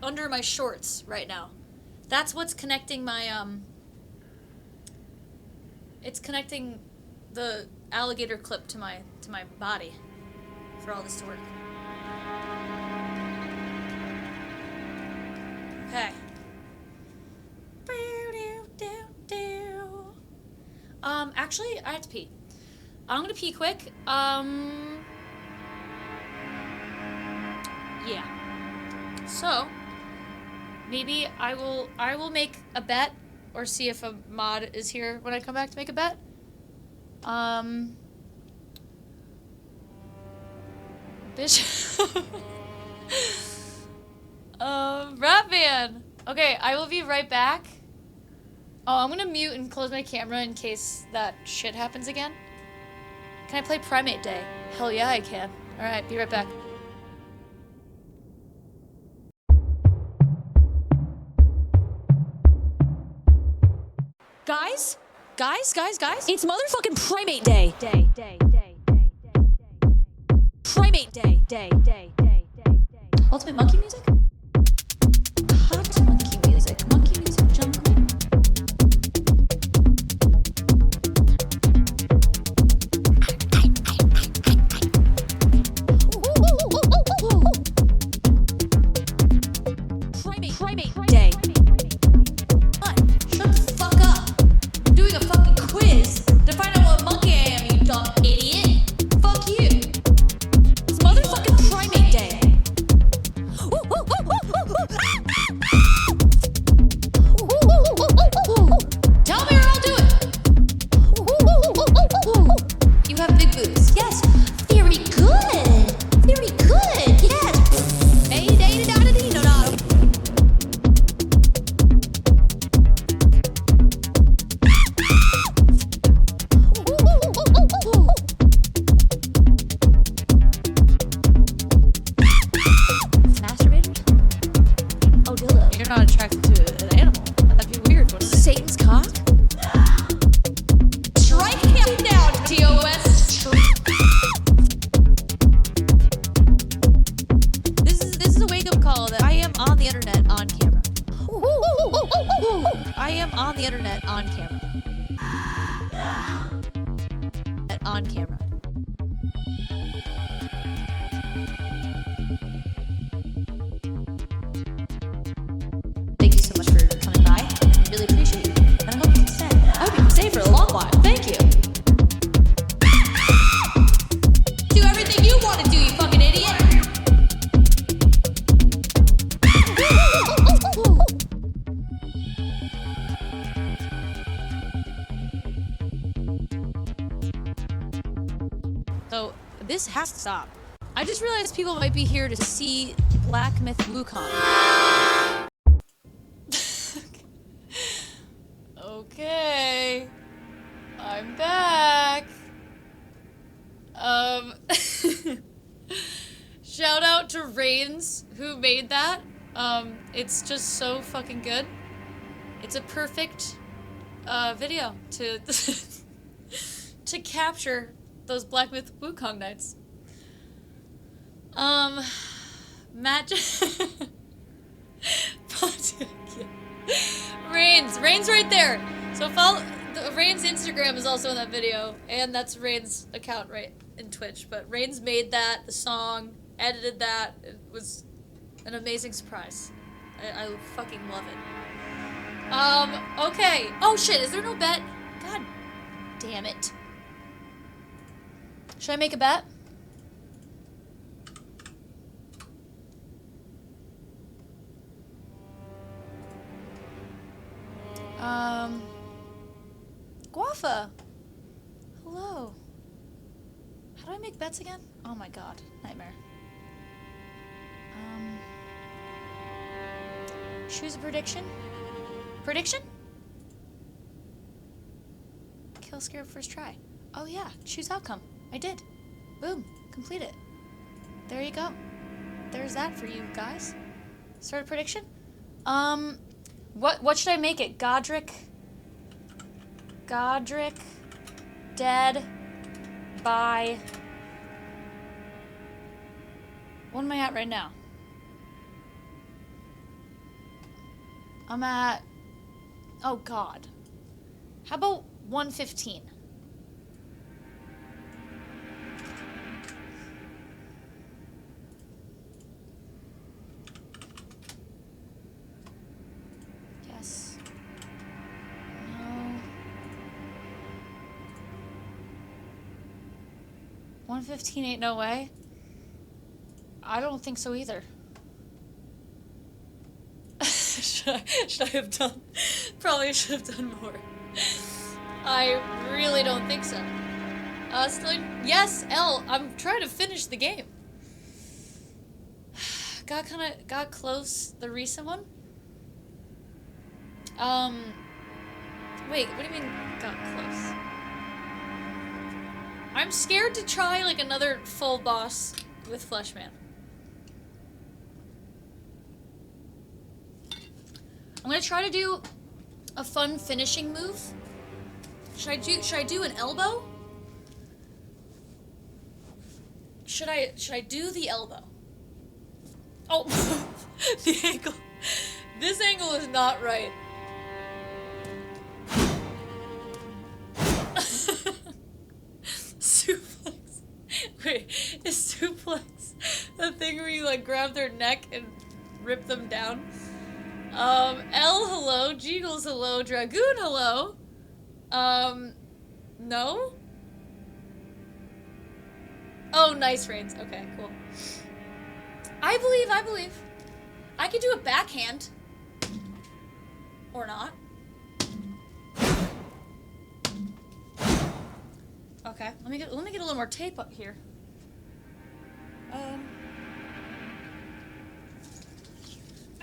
under my shorts right now. That's what's connecting my, it's connecting the alligator clip to my body for all this to work. Okay. Actually, I have to pee. I'm gonna pee quick. Yeah. So, maybe I will make a bet or see if a mod is here when I come back to make a bet. Bitch. Ratman. Okay, I will be right back. Oh, I'm gonna mute and close my camera in case that shit happens again. Can I play Primate Day? Hell yeah, I can. Alright, be right back. Guys? It's motherfucking Primate Day. Primate Day. Ultimate monkey music? Hot monkey music. Monkey music jungle. Primate Day. What? Shut the fuck up. I'm doing a fucking quiz to find out what monkey I am, you dumb idiot. Fuck you. It's motherfucking Primate Day. So this has to stop. I just realized people might be here to see Black Myth Wukong. Okay. I'm back. Shout out to Reigns who made that. It's just so fucking good. It's a perfect video to to capture those Black Myth Wukong nights. Matt Rain's right there. So follow Rain's Instagram is also in that video, and that's Rain's account right in Twitch. But Rain's made that, the song, edited that. It was an amazing surprise. I fucking love it. Okay. Oh shit, is there no bet? God damn it. Should I make a bet? Guafa! Hello. How do I make bets again? Oh my god. Nightmare. Choose a prediction? Prediction? Kill Scarab first try. Oh yeah, choose outcome. I did. Boom. Complete it. There you go. There's that for you guys. Start a prediction? What should I make it? Godric dead by... What am I at right now? I'm at... Oh god. How about 115? Yes. No. 115 ain't no way. I don't think so either. Should I have done? Probably should have done more. I really don't think so. Yes, L. I'm trying to finish the game. Got close. The recent one. Wait. What do you mean got close? I'm scared to try like another full boss with Fleshman. I'm gonna try to do a fun finishing move. Should I do an elbow? Should I do the elbow? Oh, the angle. This angle is not right. Suplex. Wait, is suplex the thing where you like grab their neck and rip them down? L, hello. Jeagles, hello. Dragoon, hello. No? Oh, nice, Reigns. Okay, cool. I believe. I could do a backhand. Or not. Okay, let me get a little more tape up here.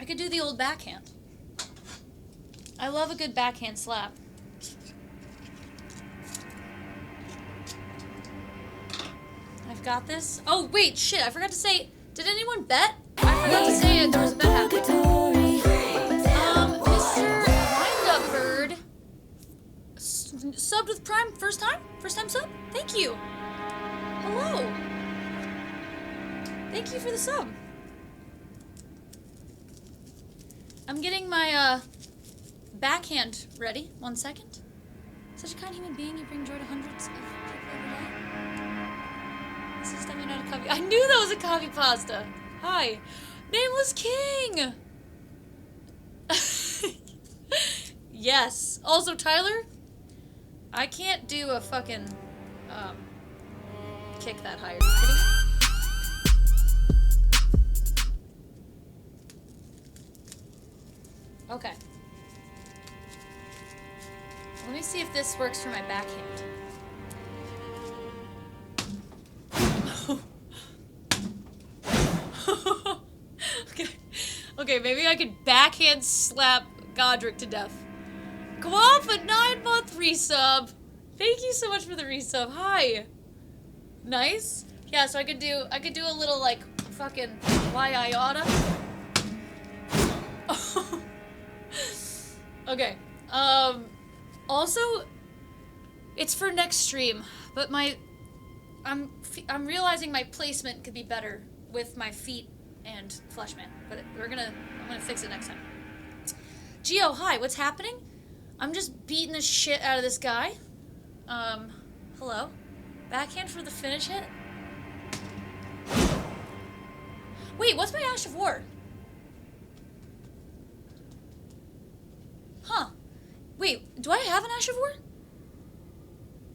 I could do the old backhand. I love a good backhand slap. I've got this. Oh, wait, shit, I forgot to say, did anyone bet? I forgot to say there was a bet happening. Mr. Wind-Up Bird subbed with Prime first time? First time sub? Thank you. Hello. Thank you for the sub. I'm getting my backhand ready. 1 second. Such a kind human being, you bring joy to hundreds of people every day. This is definitely not a copy. I knew that was a copy pasta. Hi. Nameless King! Yes. Also, Tyler, I can't do a fucking kick that high. Are you kidding me? Okay. Let me see if this works for my backhand. Okay, maybe I could backhand slap Godric to death. Come on, for 9-month resub. Thank you so much for the resub. Hi. Nice. Yeah, so I could do a little like fucking why I oughta. Okay. Also, it's for next stream, but I'm realizing my placement could be better with my feet and Fleshman, but I'm gonna fix it next time. Geo, hi, what's happening? I'm just beating the shit out of this guy. Hello? Backhand for the finish hit? Wait, what's my Ash of War? Huh. Wait, do I have an Ash of War?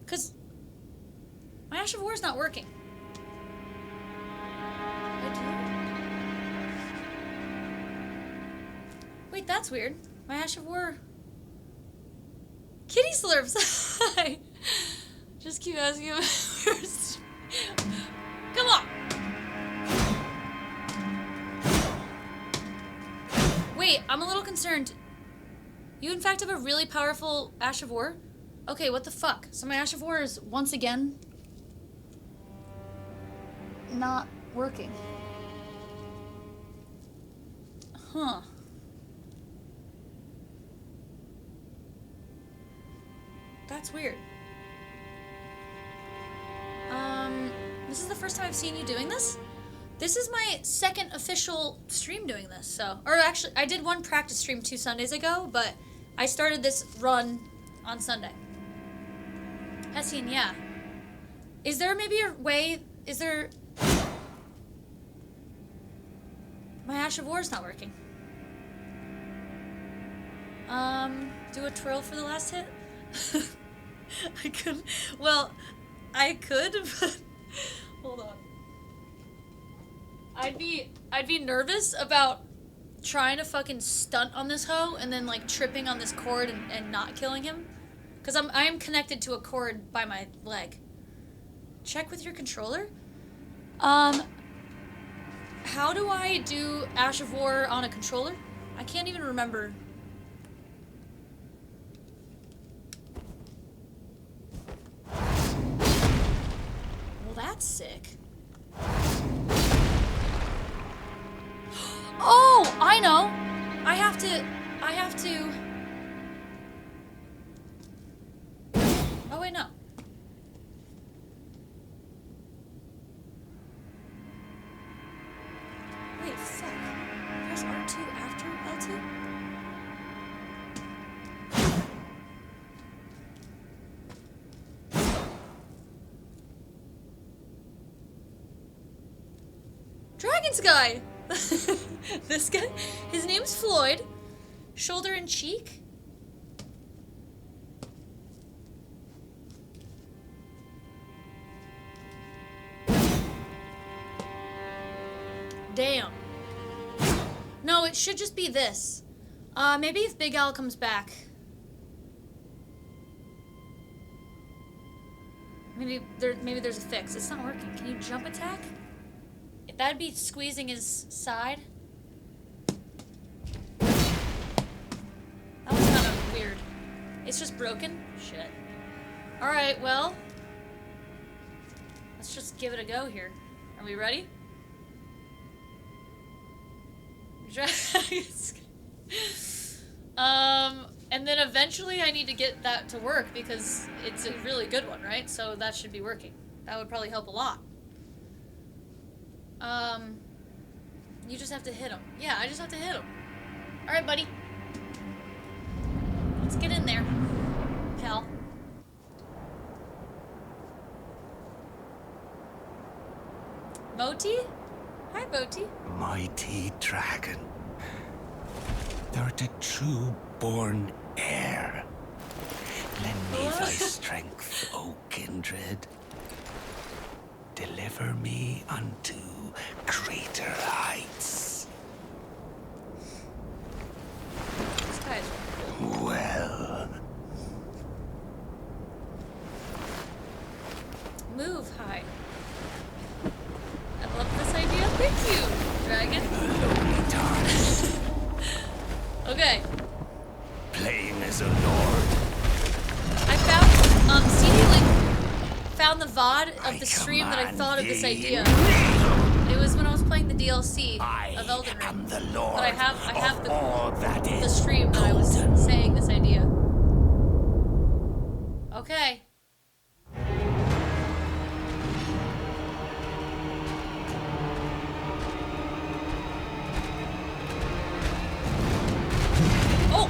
Because my Ash of War is not working. I do? Wait, that's weird. My Ash of War... Kitty Slurps! Hi! Just keep asking him first. Come on! Wait, I'm a little concerned. You in fact have a really powerful Ash of War? Okay, what the fuck? So my Ash of War is once again not working. Huh. That's weird. This is the first time I've seen you doing this? This is my second official stream doing this, so... Or actually, I did one practice stream 2 Sundays ago, but I started this run on Sunday. Hessian, yeah. Is there maybe a way... Is there... My Ash of War is not working. Do a twirl for the last hit? I could... Well, I could, but... Hold on. I'd be nervous about trying to fucking stunt on this hoe and then like tripping on this cord and not killing him. Because I am connected to a cord by my leg. Check with your controller? How do I do Ash of War on a controller? I can't even remember. Well, that's sick. Oh, I know. I have to... Oh, wait, no. Wait, fuck. Press R2 after L2? Dragon's guy! This guy? His name's Floyd. Shoulder and cheek? Damn. No, it should just be this. Maybe if Big Al comes back. Maybe there's a fix. It's not working. Can you jump attack? If that'd be squeezing his side. That was kind of weird. It's just broken? Shit. Alright, well. Let's just give it a go here. Are we ready? And then eventually I need to get that to work because it's a really good one, right? So that should be working. That would probably help a lot. You just have to hit him. Yeah, I just have to hit him. Alright, buddy. Let's get in there, pal. Moti? Hi, Moti. Mighty dragon. Thou art a true-born heir. Lend me thy strength, O kindred. Deliver me unto greater heights. This guy's Well, move high. I love this idea. Thank you, dragon. lonely dark of the stream that I thought of this idea. It was when I was playing the DLC of Elden Ring. But I have the stream that I was saying this idea. Okay. Oh!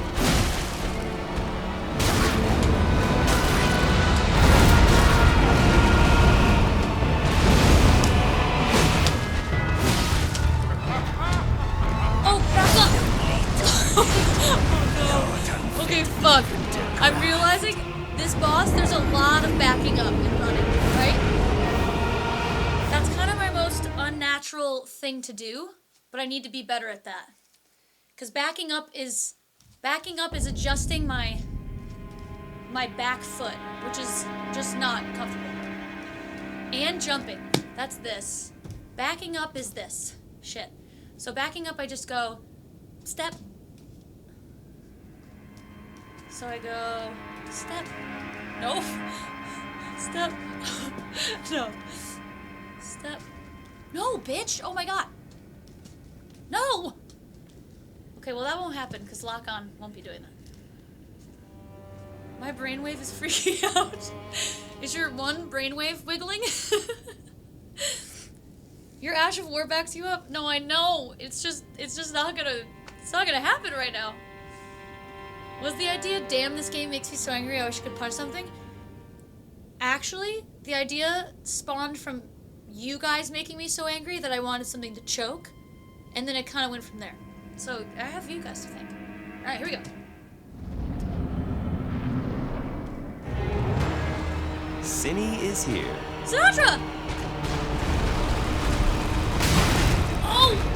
Oh, back up! Oh no. Okay, fuck. I'm realizing this boss, there's a lot of backing up and running, right? That's kind of my most unnatural thing to do, but I need to be better at that. Because backing up is adjusting my back foot, which is just not comfortable. And jumping. That's this. Backing up is this. Shit. So backing up, I just go step. So I go step. No. Step. No. Step. No, bitch. Oh my god. No. Okay, well that won't happen because lock-on won't be doing that. My brainwave is freaking out. Is your one brainwave wiggling? Your Ash of War backs you up? No, I know. It's just not gonna happen right now. Was the idea, damn, this game makes me so angry I wish I could punch something? Actually, the idea spawned from you guys making me so angry that I wanted something to choke, and then it kind of went from there. So, I have you guys to thank. Alright, here we go. Cinny is here. Sinatra! Oh!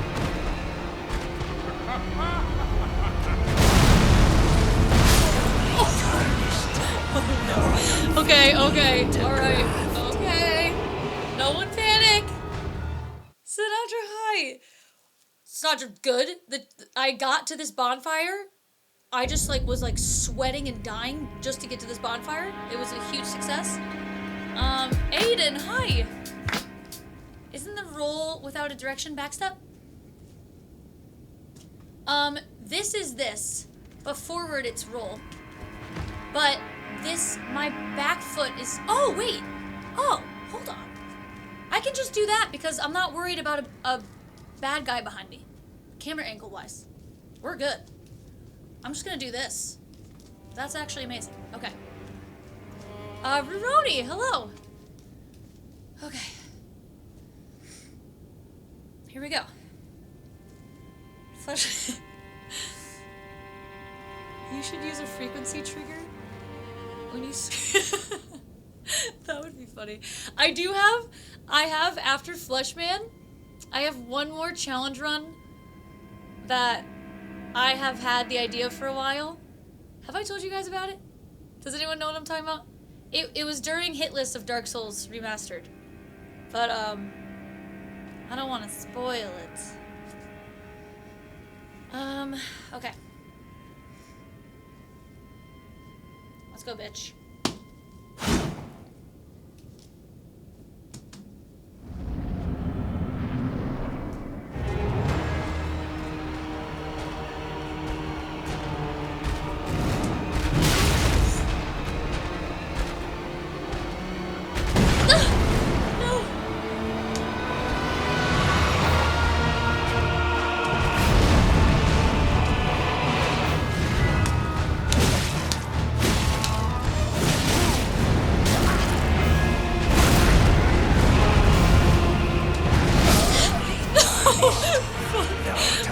Okay, alright. Okay. No one panic! Sinatra, hi! Sinatra, good. I got to this bonfire. I just was sweating and dying just to get to this bonfire. It was a huge success. Aiden, hi! Isn't the roll without a direction backstep? This is this, but forward it's roll. But my back foot is, oh, wait. Oh, hold on. I can just do that because I'm not worried about a bad guy behind me. Camera angle wise. We're good. I'm just gonna do this. That's actually amazing. Okay. Roroni, hello. Okay. Here we go. Flash. You should use a frequency trigger when you. That would be funny. I have after Fleshman, I have one more challenge run that I have had the idea for a while. Have I told you guys about it? Does anyone know what I'm talking about? It was during hit list of Dark Souls Remastered. But, I don't want to spoil it. Okay. Let's go, bitch.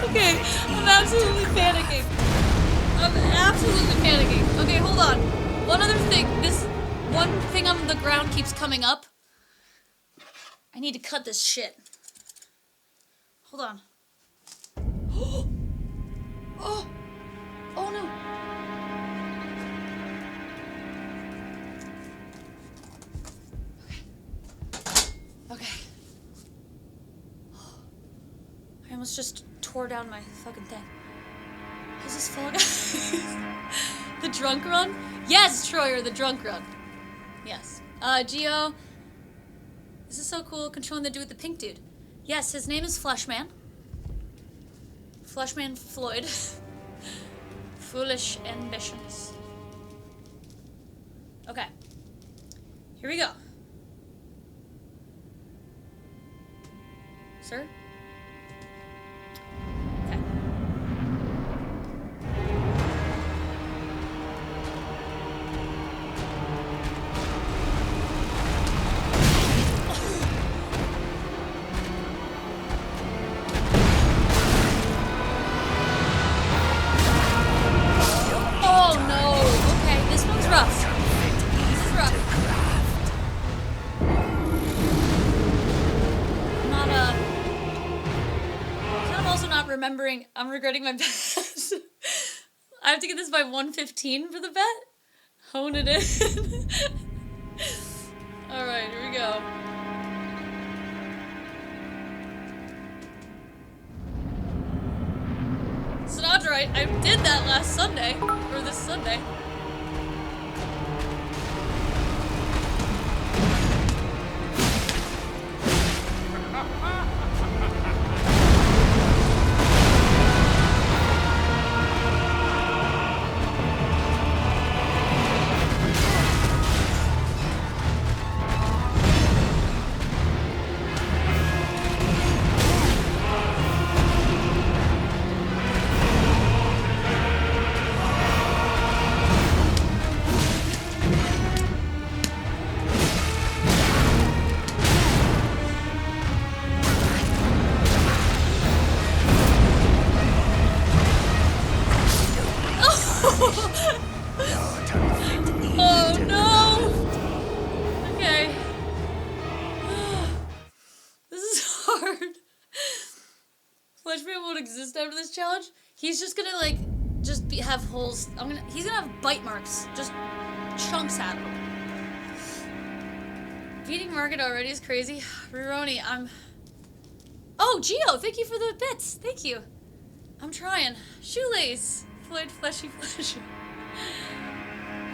Okay, I'm absolutely panicking. Okay, hold on. One other thing. This one thing on the ground keeps coming up. I need to cut this shit. Hold on. Oh! Oh no! Okay. I almost just tore down my fucking thing. Is this Fall Guys? The drunk run? Yes, Troyer, the drunk run. Yes. Geo, This is so cool, controlling the dude with the pink dude. Yes, his name is Fleshman. Fleshman Floyd. Foolish ambitions. Okay. Here we go. Sir? Okay. Oh no! Okay, this one's rough. This is rough. I'm not remembering. I'm regretting my bet. I have to get this by 1:15 for the bet. Hone it in. Alright, here we go. Sinatra, I did that last Sunday. Or this Sunday. Oh no! Okay. This is hard. Fleshman won't exist after this challenge. He's just gonna like, have holes. He's gonna have bite marks. Just chunks at him. Beating Market already is crazy. Ruroni, Oh, Gio, thank you for the bits. Thank you. I'm trying. Shoelace. Floyd, fleshy.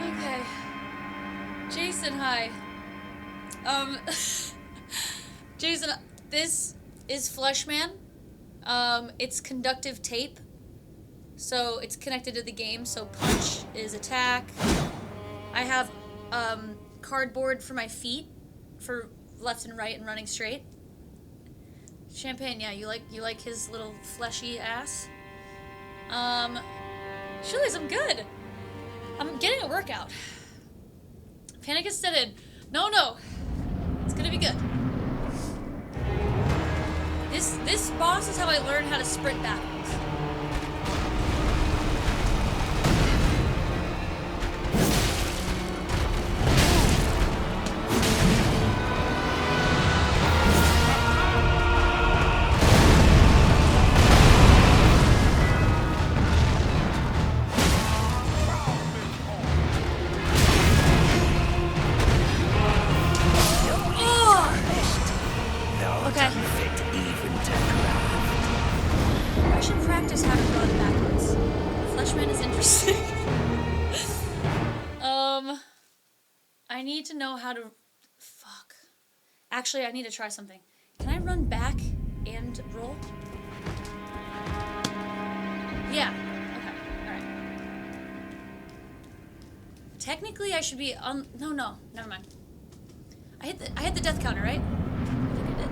Okay. Jason, hi. Jason, this is Fleshman. It's conductive tape. So it's connected to the game, so punch is attack. I have, cardboard for my feet, for left and right and running straight. Champagne, yeah, you like his little fleshy ass? Shoelace, I'm good. I'm getting a workout. Panic is steaded. No. It's gonna be good. This boss is how I learned how to sprint backwards. I need to know how to... Fuck. Actually, I need to try something. Can I run back and roll? Yeah. Okay. Alright. Technically, I should be on... No. Never mind. I hit the death counter, right? I think I did.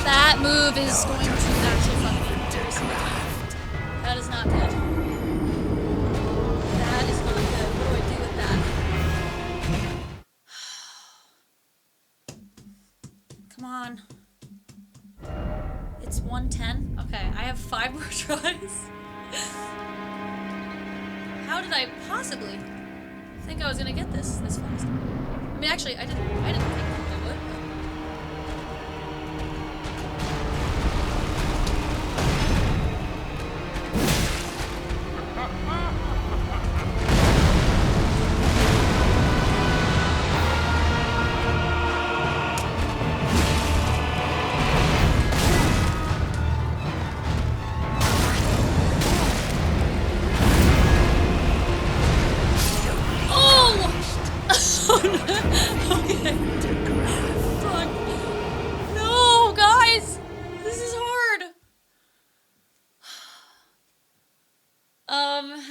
That move is going to actually fuck me very single time. That is not good. That is not good. What do I do with that? Come on. It's 110? Okay, I have 5 more tries. How did I possibly think I was gonna get this fast? I mean, actually, I didn't think I would.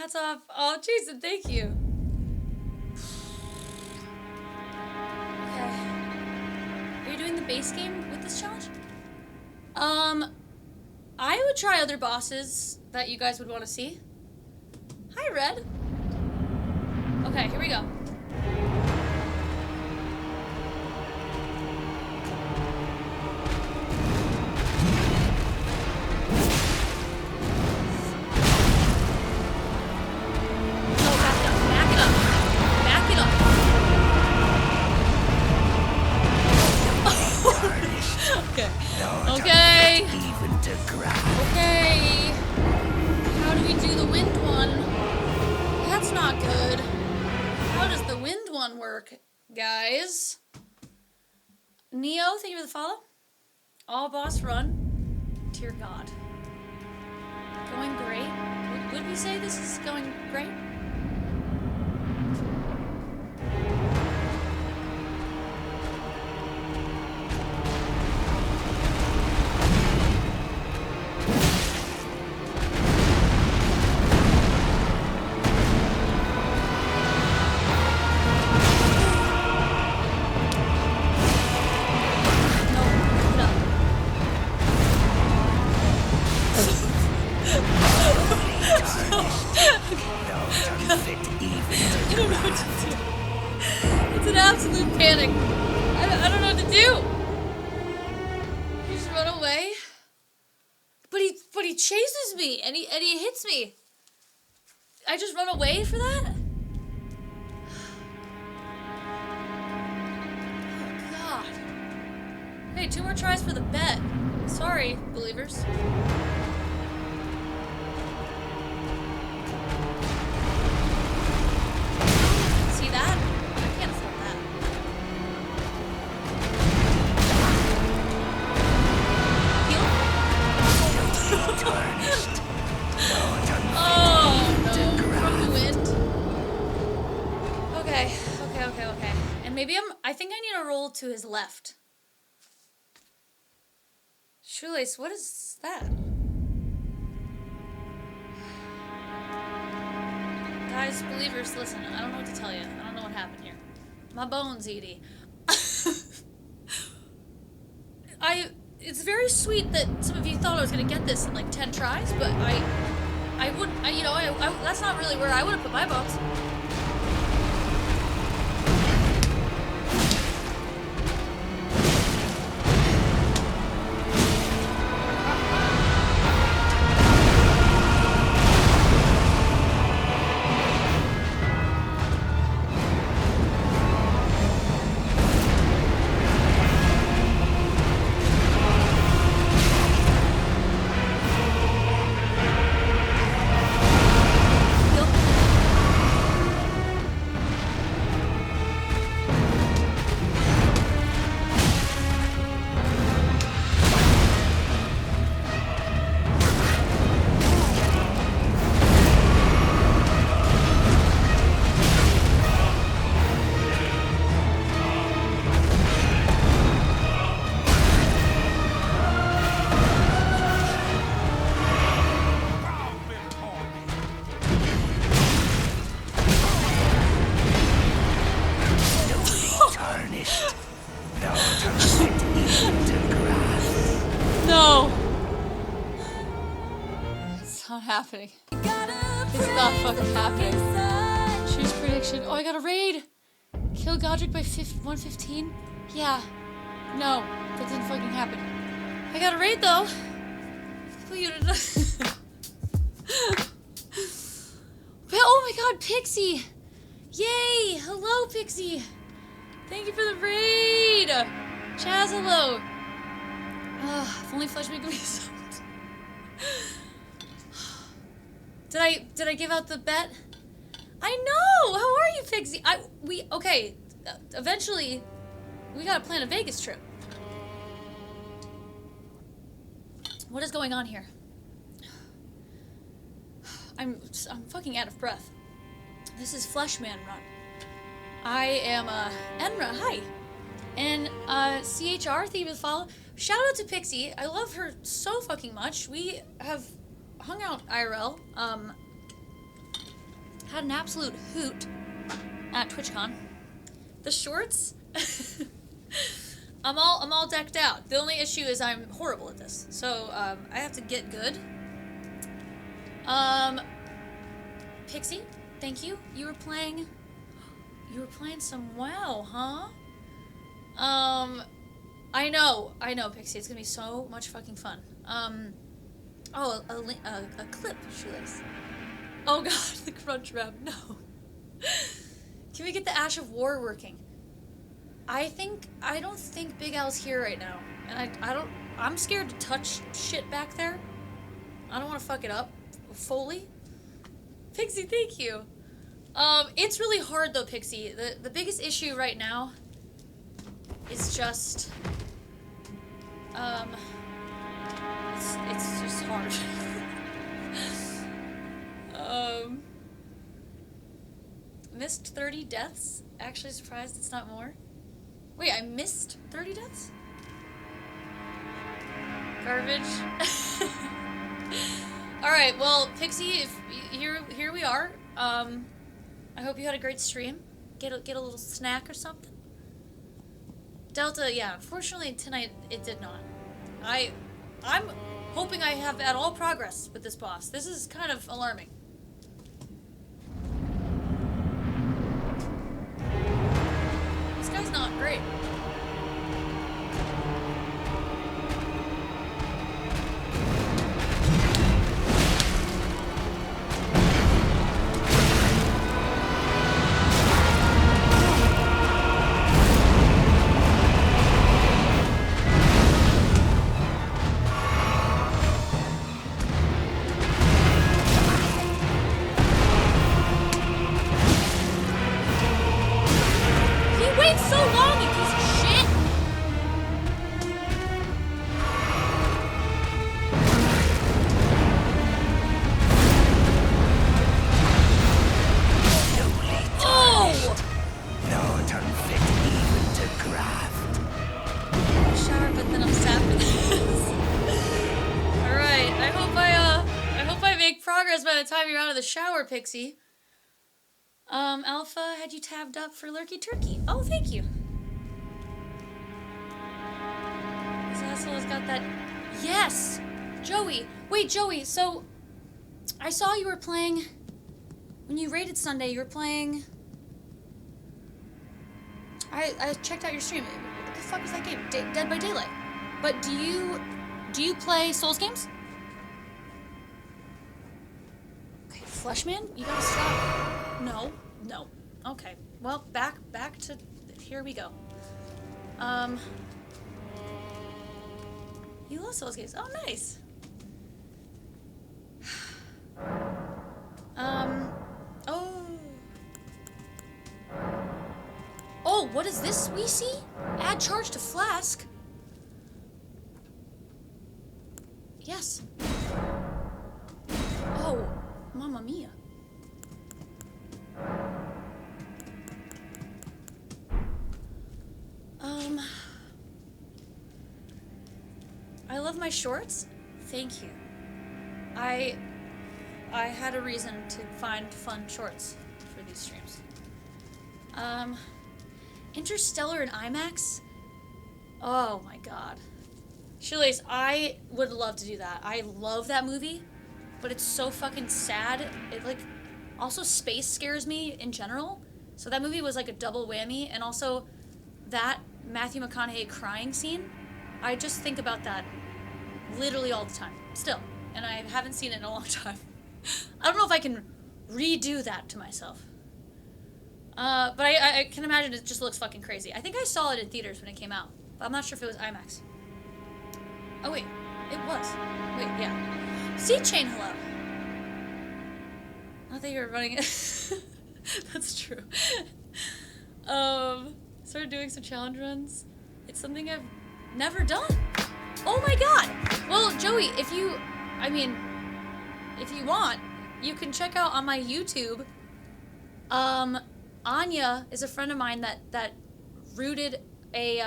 Hats off. Oh, Jason, thank you. Okay. Are you doing the base game with this challenge? I would try other bosses that you guys would want to see. Hi, Red. Okay, here we go. Okay. Even to grab. Okay. How do we do the wind one? That's not good. How does the wind one work, guys? Neo, thank you for the follow. All boss run. Dear God. Going great. Would we say this is going great? It's an absolute panic. I don't know what to do. You just run away. But he chases me and he hits me. I just run away for that? Oh God. Hey, 2 more tries for the bet. Sorry, believers. See that? I can't afford that. Oh no, from the wind. Okay. And maybe I think I need to roll to his left. Shoelace, what is that? Guys, believers, listen, I don't know what to tell you. I don't know what happened here. My bones, Edie. It's very sweet that some of you thought I was gonna get this in like 10 tries, but I wouldn't, that's not really where I would have put my bones. No. It's not happening. It's not fucking happening. Choose prediction. Oh, I got a raid. Kill Godric by 115? Yeah. No, that didn't fucking happen. I got a raid though. Oh my god, Pixie! Yay! Hello, Pixie! Thank you for the raid! Chaz, hello! If only Flesh could be sucked. Did I give out the bet? I know! How are you, Pixie? Okay. Eventually, we gotta plan a Vegas trip. What is going on here? I'm fucking out of breath. This is Fleshman Run. I am, Enra, hi. And, CHR, thank you for the follow. Shout out to Pixie. I love her so fucking much. We have hung out IRL. Had an absolute hoot at TwitchCon. The shorts, I'm all decked out. The only issue is I'm horrible at this, so I have to get good. Pixie, thank you. You were playing some WoW, huh? I know, Pixie. It's gonna be so much fucking fun. Oh, a clip, Shoelace. Oh god, the crunch wrap, no. Can we get the Ash of War working? I don't think Big Al's here right now. And I'm scared to touch shit back there. I don't want to fuck it up. Foley? Pixie, thank you. It's really hard though, Pixie. The biggest issue right now is just, it's just hard. Missed 30 deaths? Actually surprised it's not more. Wait, I missed 30 deaths? Garbage. Alright, well, Pixie, here we are. I hope you had a great stream. Get a little snack or something. Delta, yeah, unfortunately tonight it did not. I'm hoping I have at all progress with this boss. This is kind of alarming. This guy's not great. The shower, Pixie. Alpha, had you tabbed up for Lurky Turkey? Oh, thank you. This asshole has got that. Yes! Joey. Wait, Joey, so I saw you were playing. When you raided Sunday, you were playing. I checked out your stream. What the fuck was that game? Dead by Daylight. But do you play Souls games? Fleshman? You gotta stop. No. Okay. Well, back to... Here we go. You love Souls games. Oh, nice. Oh, what is this we see? Add charge to flask. Yes. Oh. Mamma mia. I love my shorts. Thank you. I had a reason to find fun shorts for these streams. Interstellar in IMAX? Oh my god. Shoelace, I would love to do that. I love that movie. But it's so fucking sad. It, like, also space scares me in general. So that movie was like a double whammy. And also that Matthew McConaughey crying scene, I just think about that literally all the time. Still. And I haven't seen it in a long time. I don't know if I can redo that to myself. But I can imagine it just looks fucking crazy. I think I saw it in theaters when it came out. But I'm not sure if it was IMAX. Oh wait, it was. Wait, yeah. Sea Chain, hello. Not that you were running it. That's true. Started doing some challenge runs. It's something I've never done. Oh my god. Well, Joey, if you want, you can check out on my YouTube. Anya is a friend of mine that rooted a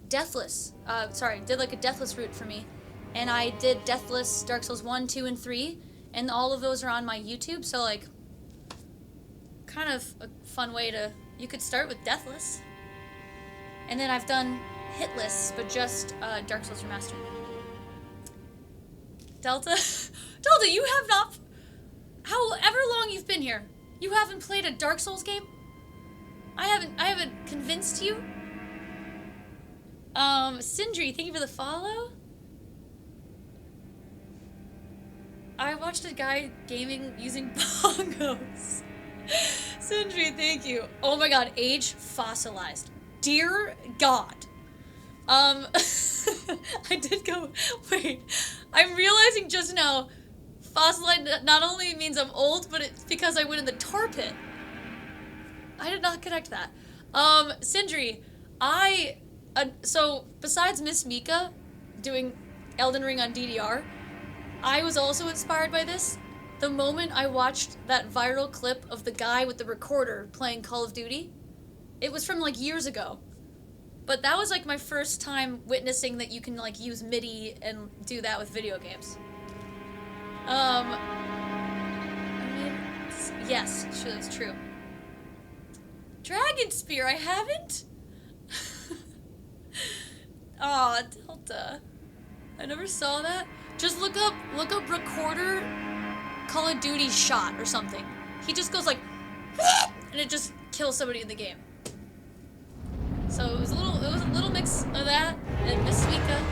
Deathless. Did like a Deathless route for me. And I did Deathless, Dark Souls 1, 2, and 3, and all of those are on my YouTube, so, like, kind of a fun way to... You could start with Deathless. And then I've done Hitless, but just Dark Souls Remastered. Delta? Delta, you have not... However long you've been here, you haven't played a Dark Souls game? I haven't convinced you? Sindri, thank you for the follow. I watched a guy gaming using bongos. Sindri, thank you. Oh my god, age fossilized. Dear God. I did go, wait, I'm realizing just now, fossilized not only means I'm old, but it's because I went in the tar pit. I did not connect that. Sindri, so besides Miss Mika doing Elden Ring on DDR, I was also inspired by this. The moment I watched that viral clip of the guy with the recorder playing Call of Duty, it was from like years ago. But that was like my first time witnessing that you can like use MIDI and do that with video games. I mean, yes, sure, that's true. Dragon Spear, I haven't? Aw, Delta. I never saw that. Just look up recorder Call of Duty shot or something. He just goes like, and it just kills somebody in the game. So it was a little mix of that and Miss Mika.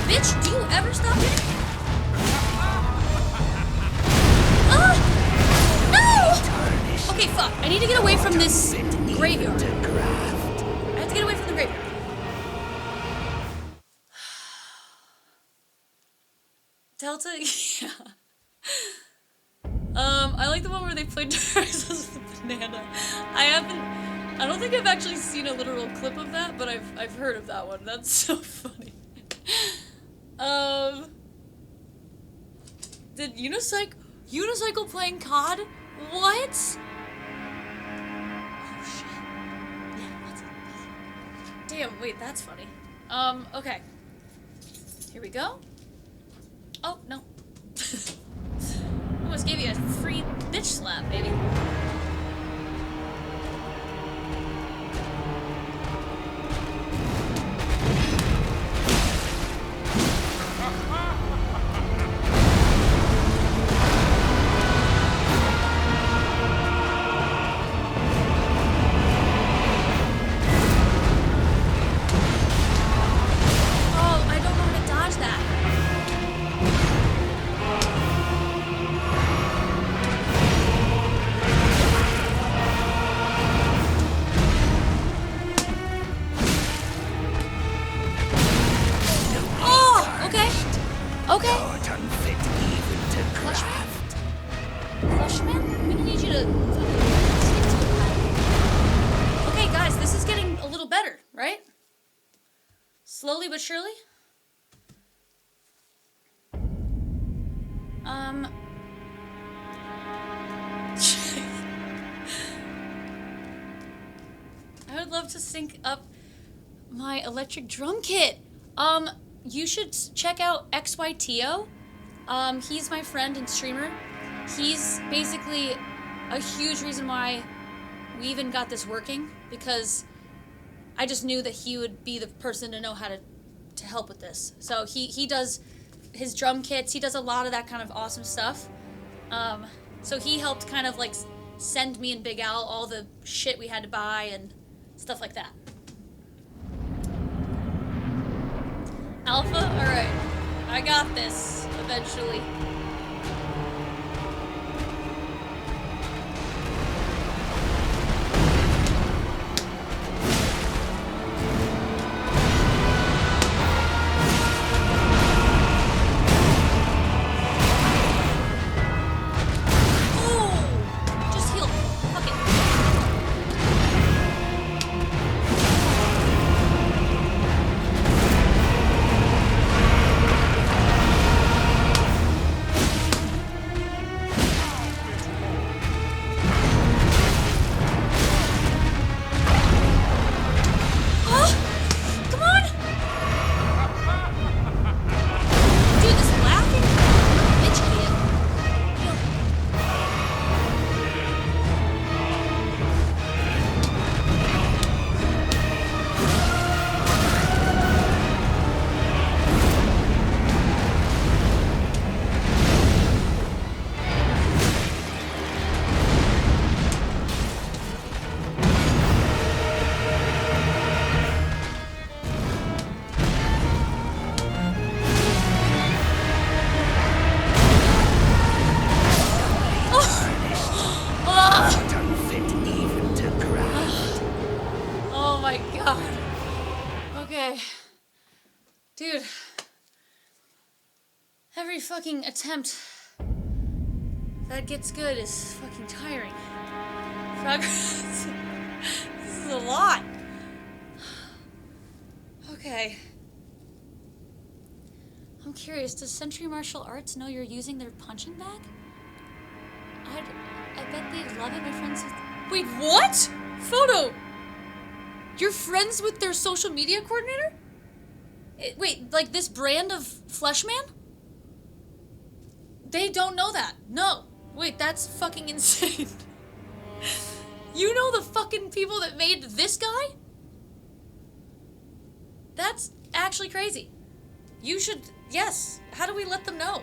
Bitch, do you ever stop hitting? No! Okay, fuck. I need to get away from this graveyard. I have to get away from the graveyard. Delta? Yeah. I like the one where they played Dark Souls with the banana. I don't think I've actually seen a literal clip of that, but I've heard of that one. That's so funny. Did Unicycle playing COD? What? Oh shit. Yeah, that's it. Damn, wait, that's funny. Okay. Here we go. Oh, no. Almost gave you a free bitch slap, baby. Slowly but surely. I would love to sync up my electric drum kit. You should check out XYTO. He's my friend and streamer. He's basically a huge reason why we even got this working, because I just knew that he would be the person to know how to help with this. So he does his drum kits. He does a lot of that kind of awesome stuff. So he helped kind of like send me and Big Al all the shit we had to buy and stuff like that. Alpha? Alright. I got this eventually. Okay. Dude. Every fucking attempt that gets good is fucking tiring. Progress. This is a lot. Okay. I'm curious, does Century Martial Arts know you're using their punching bag? I bet they'd love it. My friends with... Wait, what? Photo! You're friends with their social media coordinator? Wait, like this brand of Fleshman? They don't know that. No. Wait, that's fucking insane. You know the fucking people that made this guy? That's actually crazy. You should... Yes. How do we let them know?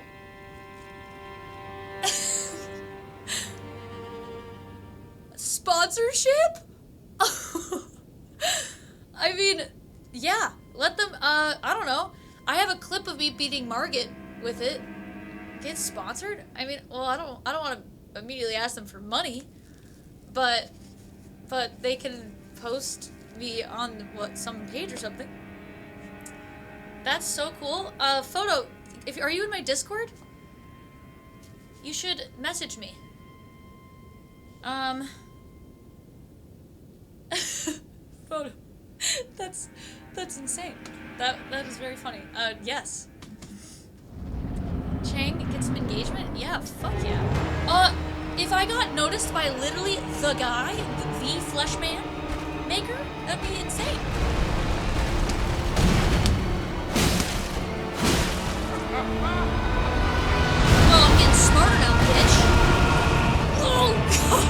Sponsorship? I mean, yeah. Let them, I don't know. I have a clip of me beating Margit with it. Get sponsored? I mean, well, I don't want to immediately ask them for money, but they can post me on some page or something. That's so cool. Photo, are you in my Discord? You should message me. Photo. That's insane. That is very funny. Yes. Chang, get some engagement? Yeah, fuck yeah. If I got noticed by literally the guy, the Flesh Man maker, that'd be insane. Well, I'm getting smarter now, bitch. Oh, God.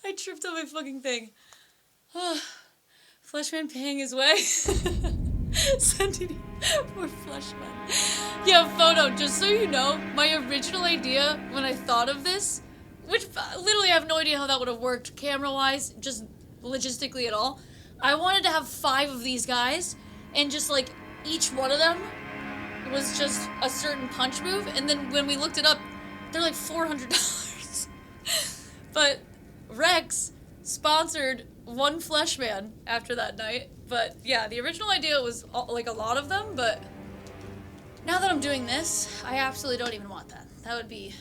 I tripped on my fucking thing. Fleshman paying his way. Sending more Fleshman. Yeah, Photo, just so you know, my original idea when I thought of this, which literally I have no idea how that would have worked camera-wise, just logistically at all. I wanted to have 5 of these guys, and just like each one of them was just a certain punch move, and then when we looked it up, they're like $400. But Rex sponsored one Fleshman after that night. But yeah, the original idea was like a lot of them, but now that I'm doing this, I absolutely don't even want that. That would be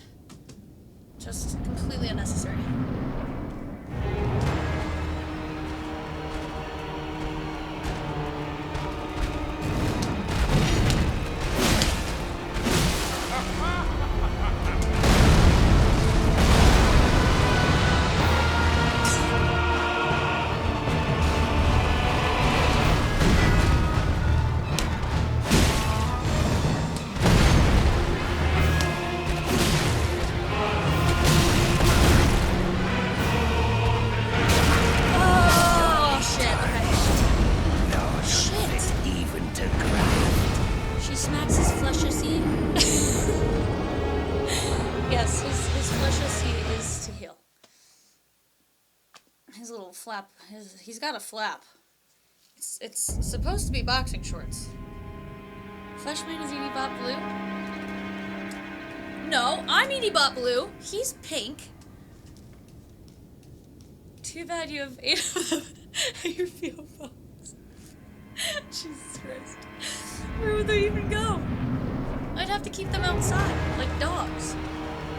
just completely unnecessary. Flap. He's got a flap. It's supposed to be boxing shorts. Fleshman is Edibot Blue? No, I'm Edibot Blue. He's pink. Too bad you have 8 of them at your PO box. Jesus Christ. Where would they even go? I'd have to keep them outside, like dogs.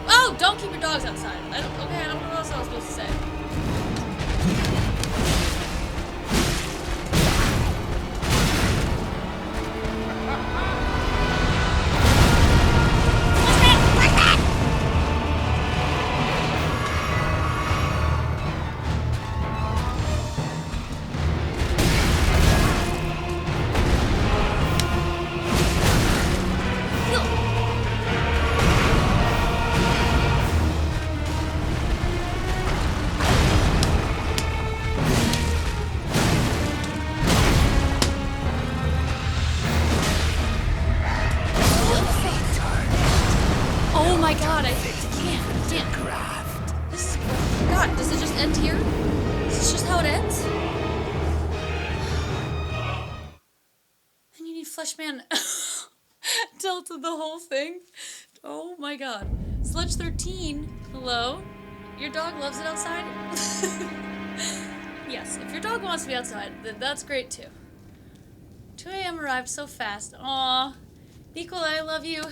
Oh, don't keep your dogs outside. I don't know what else I was supposed to say. Fleshman tilted the whole thing. Oh my god. Sludge 13, hello? Your dog loves it outside? Yes, if your dog wants to be outside, then that's great too. 2 a.m. arrived so fast. Aw. Nicola, I love you.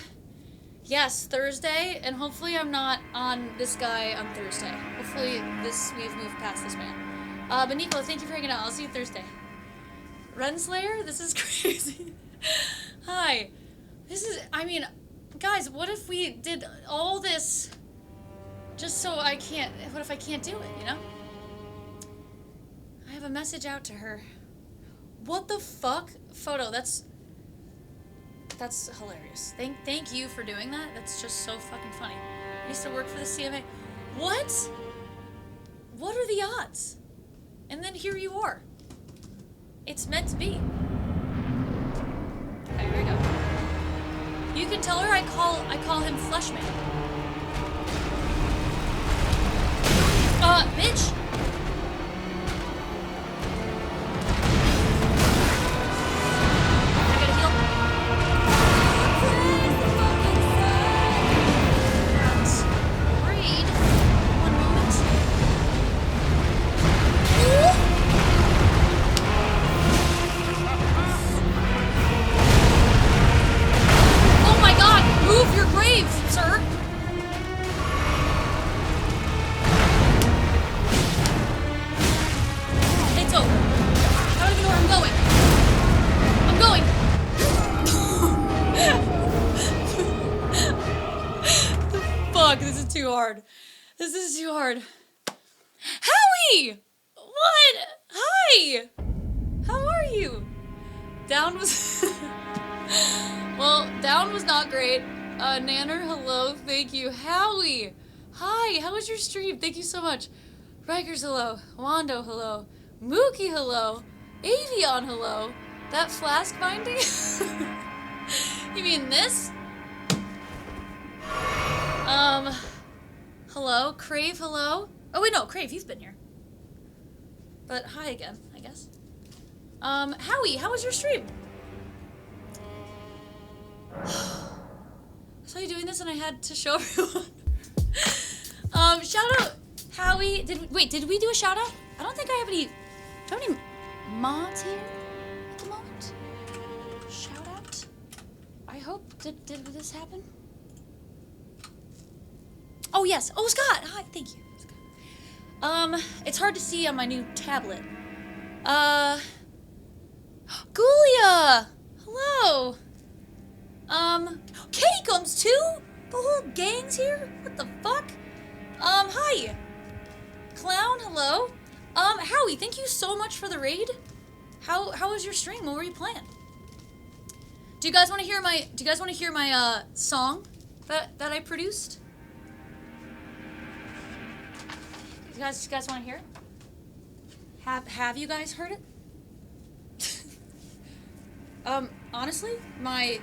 Yes, Thursday, and hopefully I'm not on this guy on Thursday. Hopefully we've moved past this man. But Nicola, thank you for hanging out. I'll see you Thursday. Renslayer, this is crazy. Hi. Guys, what if we did all this just so what if I can't do it, you know? I have a message out to her. What the fuck? Photo, that's hilarious. Thank you for doing that. That's just so fucking funny. I used to work for the CMA. What? What are the odds? And then here you are. It's meant to be. Okay, here we go. You can tell her I call him Fleshman. Bitch! I gotta heal. Read. One moment. Oh my god! Move your grave, sir! It's over. I don't even know where I'm going. Fuck, this is too hard. This is too hard. Howie! What? Hi! How are you? Down was... Well, down was not great. Nanner, hello, thank you. Howie! Hi, how was your stream? Thank you so much. Rikers, hello. Wando, hello. Mookie, hello. Avion, hello. That flask binding? You mean this? Hello. Crave, hello. Oh, wait, no, Crave, you've been here. But hi again, I guess. Howie, how was your stream? I saw you doing this and I had to show everyone. Shout out, Howie. Did we do a shout out? I don't think I have any, do I have any mods here at the moment? Shout out? I hope, did this happen? Oh yes, oh Scott, hi, thank you. Scott. It's hard to see on my new tablet. Gulia! Hello! Katie comes too? The whole gang's here? What the fuck? Hi. Clown, hello. Howie, thank you so much for the raid. How was your stream? What were you playing? Do you guys want to hear my song that I produced? You guys want to hear it? Have you guys heard it? Honestly, my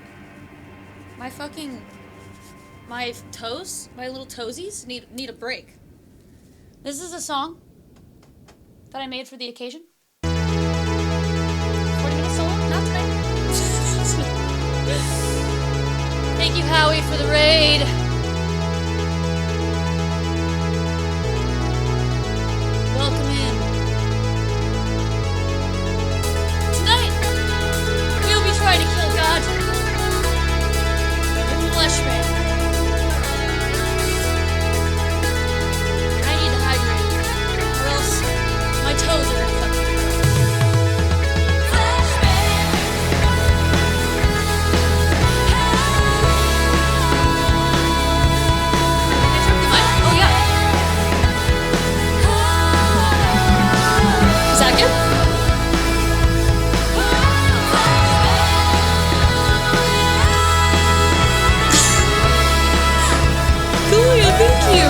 toes, my little toesies need a break. This is a song that I made for the occasion. 40 minutes solo? Not today. Thank you, Howie, for the raid. Welcome in. Tonight, we'll be trying to kill God. Fleshman. I need to hydrate, or else my toes are gonna fucking Oh yeah. Is that good? Thank you.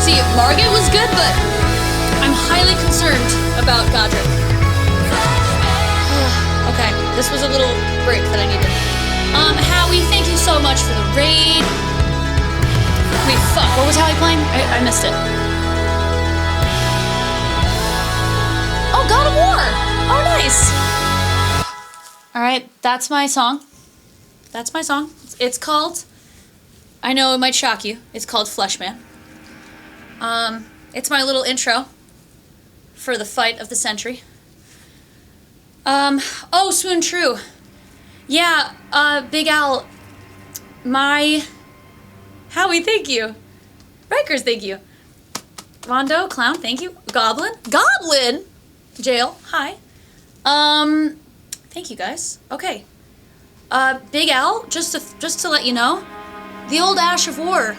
See, Margit was good, but I'm highly concerned about Godric. Okay, this was a little break that I needed. Howie, thank you so much for the raid. Wait, fuck, what was Howie playing? I missed it. Oh, God of War! Oh, nice! guys. All right, that's my song. That's my song. It's called, I know it might shock you, it's called Fleshman. It's my little intro for the fight of the century. Oh, Swoon True. Yeah, Big Al, Howie, thank you. Rikers, thank you. Rondo, Clown, thank you. Goblin? Jail, hi. Thank you guys. Okay. Big Al, just to let you know, the old Ash of War.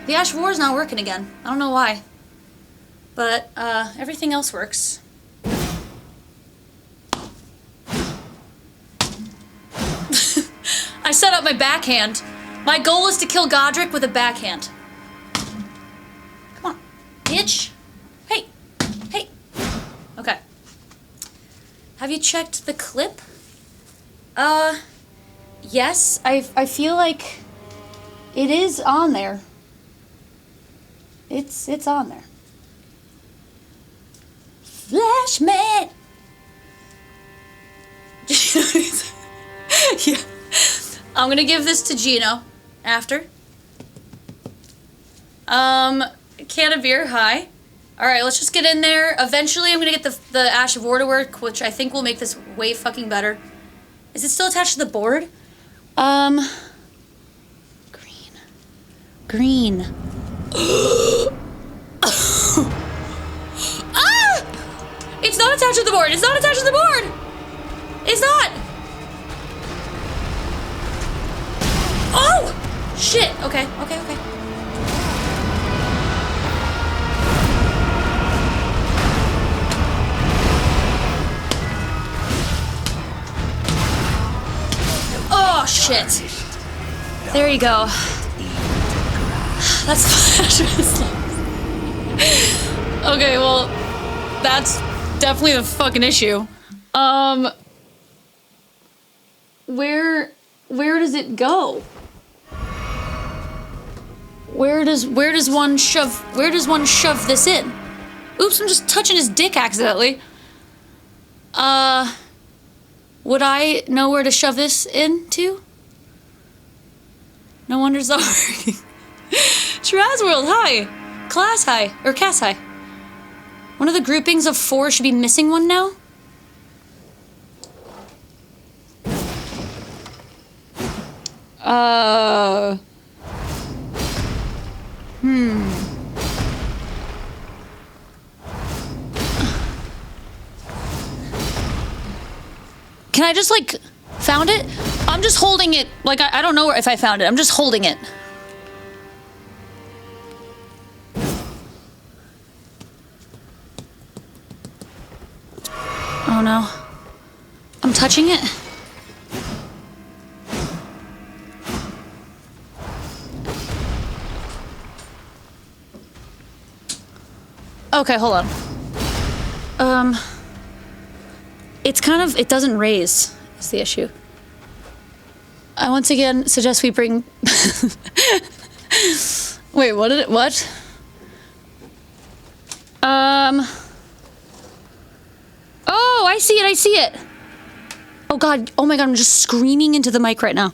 The Ash of War is not working again. I don't know why. But, everything else works. I set up my backhand. My goal is to kill Godric with a backhand. Come on, bitch. Hey. Okay. Have you checked the clip? Yes. I feel like it is on there. It's on there. Flashman. Yeah. I'm gonna give this to Gino after. Can of beer, hi. Alright, let's just get in there. Eventually I'm gonna get the Ash of War to work, which I think will make this way fucking better. Is it still attached to the board? Green. Ah! It's not attached to the board! It's not attached to the board! It's not! Oh! Shit! Okay. Oh, shit. There you go. That's Flashman's. Okay, well, that's definitely the fucking issue. Where does it go? Where does one shove this in? Oops, I'm just touching his dick accidentally. Would I know where to shove this into? No wonder it's not working. Trazworld, hi. Class hi. Or Cass hi. One of the groupings of 4 should be missing one now? Can I just, like, found it? I'm just holding it. Like, I don't know if I found it. I'm just holding it. Oh, no. I'm touching it. Okay, hold on. It's kind of, it doesn't raise, is the issue. I once again suggest we bring... Wait, what? Oh, I see it. Oh God, oh my God, I'm just screaming into the mic right now.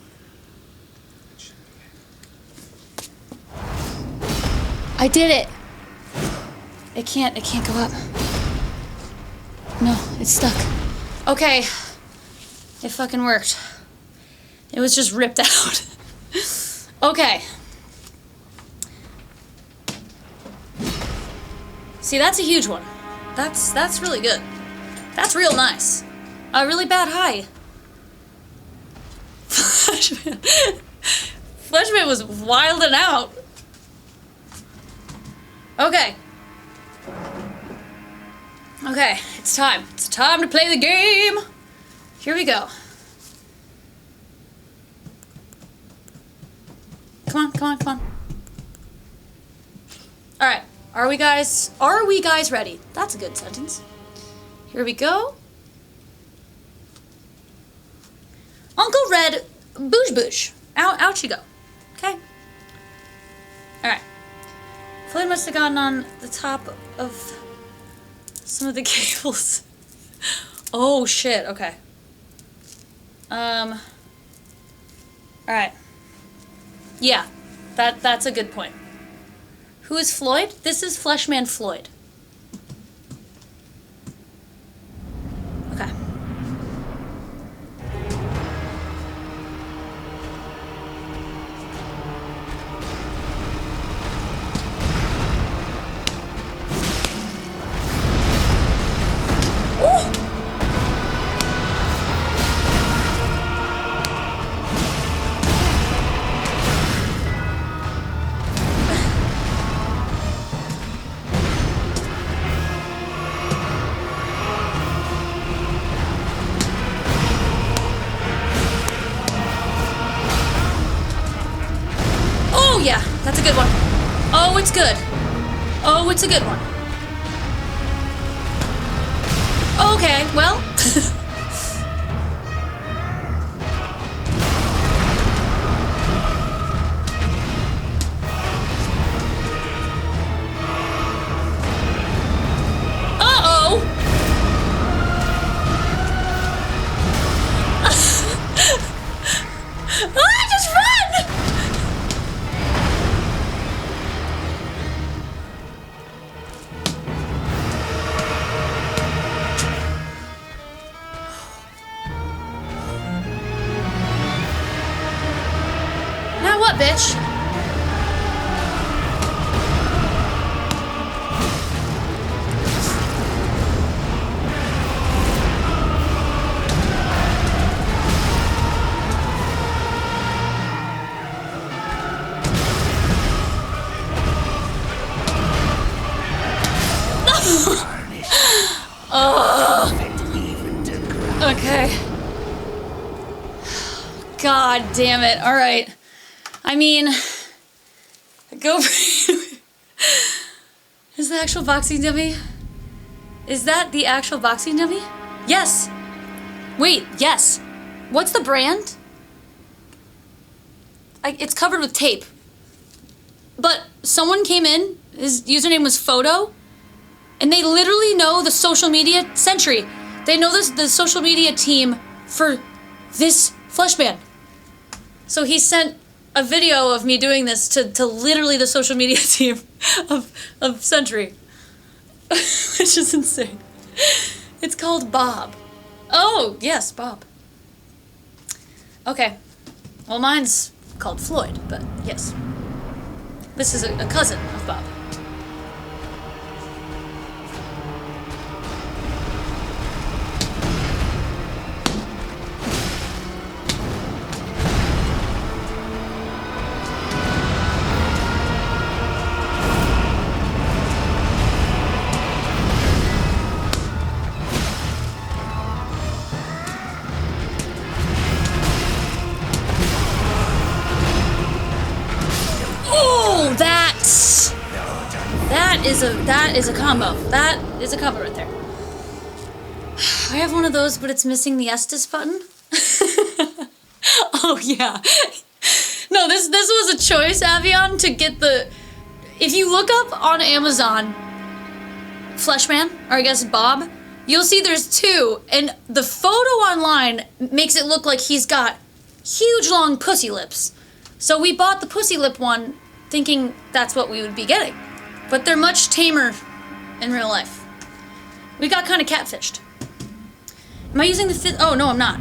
I did it. It can't go up. No, it's stuck. Okay. It fucking worked. It was just ripped out. Okay. See, that's a huge one. That's really good. That's real nice. A really bad high. Fleshman was wilding out. Okay. Okay, it's time. It's time to play the game. Here we go. Come on. All right. Are we guys ready? That's a good sentence. Here we go. Uncle Red, boosh. Out you go. Okay. All right. Floyd must have gotten on the top of some of the cables. Oh shit, okay. Alright. Yeah, that's a good point. Who is Floyd? This is Fleshman Floyd. Okay. Oh yeah, that's a good one. Oh, it's good. Oh, it's a good one. Okay, well. Uh-oh. Ah, just run! Now what, bitch? Okay. God damn it. All right. I mean, go. Is the actual boxing dummy? Is that the actual boxing dummy? Yes. Wait, yes. What's the brand? It's covered with tape. But someone came in, his username was Photo, and they literally know the social media Sentry. They know the social media team for this Fleshman. So he sent a video of me doing this to literally the social media team of Sentry. Which is insane. It's called Bob. Oh, yes, Bob. Okay. Well, mine's called Floyd, but yes. This is a cousin of Bob. That is a combo. That is a combo right there. I have one of those, but it's missing the Estes button. Oh yeah. No, this was a choice, Avion, to get the. If you look up on Amazon, Fleshman, or I guess Bob, you'll see there's two, and the photo online makes it look like he's got huge long pussy lips. So we bought the pussy lip one, thinking that's what we would be getting. But they're much tamer in real life. We got kind of catfished. Am I using the fifth? Oh, no, I'm not.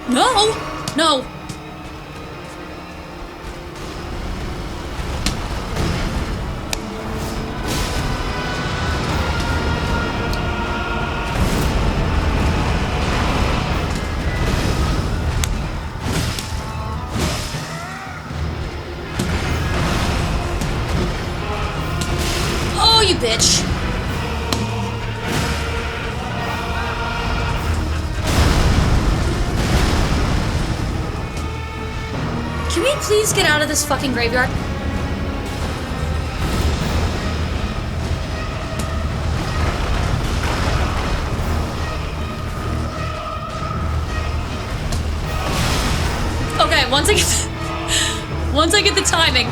No! No! Oh, you bitch. Can we please get out of this fucking graveyard? Okay, once I get the timing.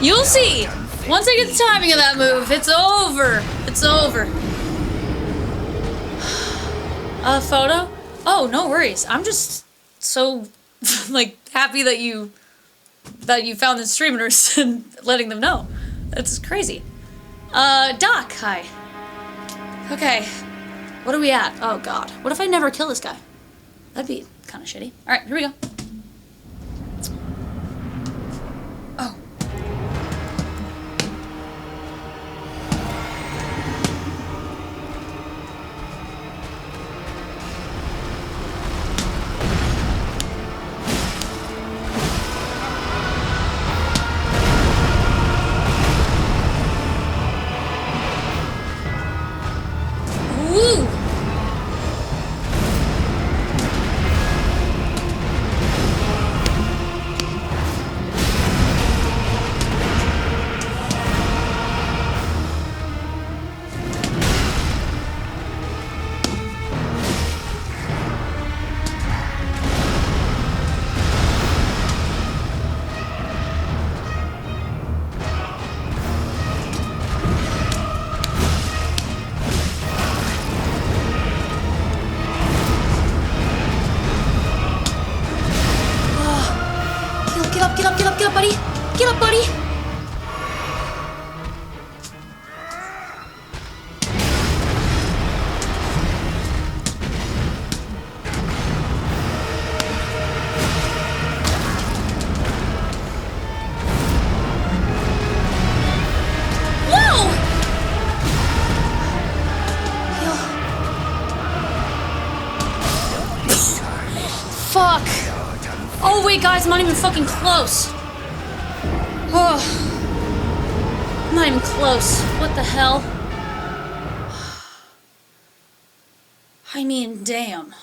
You'll see. Once I get the timing of that move, it's over. It's over. A photo? Oh, no worries. I'm just so like happy that you found the streamers and letting them know. That's crazy. Doc, hi. Okay. What are we at? Oh god. What if I never kill this guy? That'd be kind of shitty. Alright, here we go. Oh. Woo! Get up, buddy. Get up, buddy. Whoa! Fuck. Oh wait, guys, I'm not even fucking close. Oh, I'm not even close. What the hell? I mean, damn.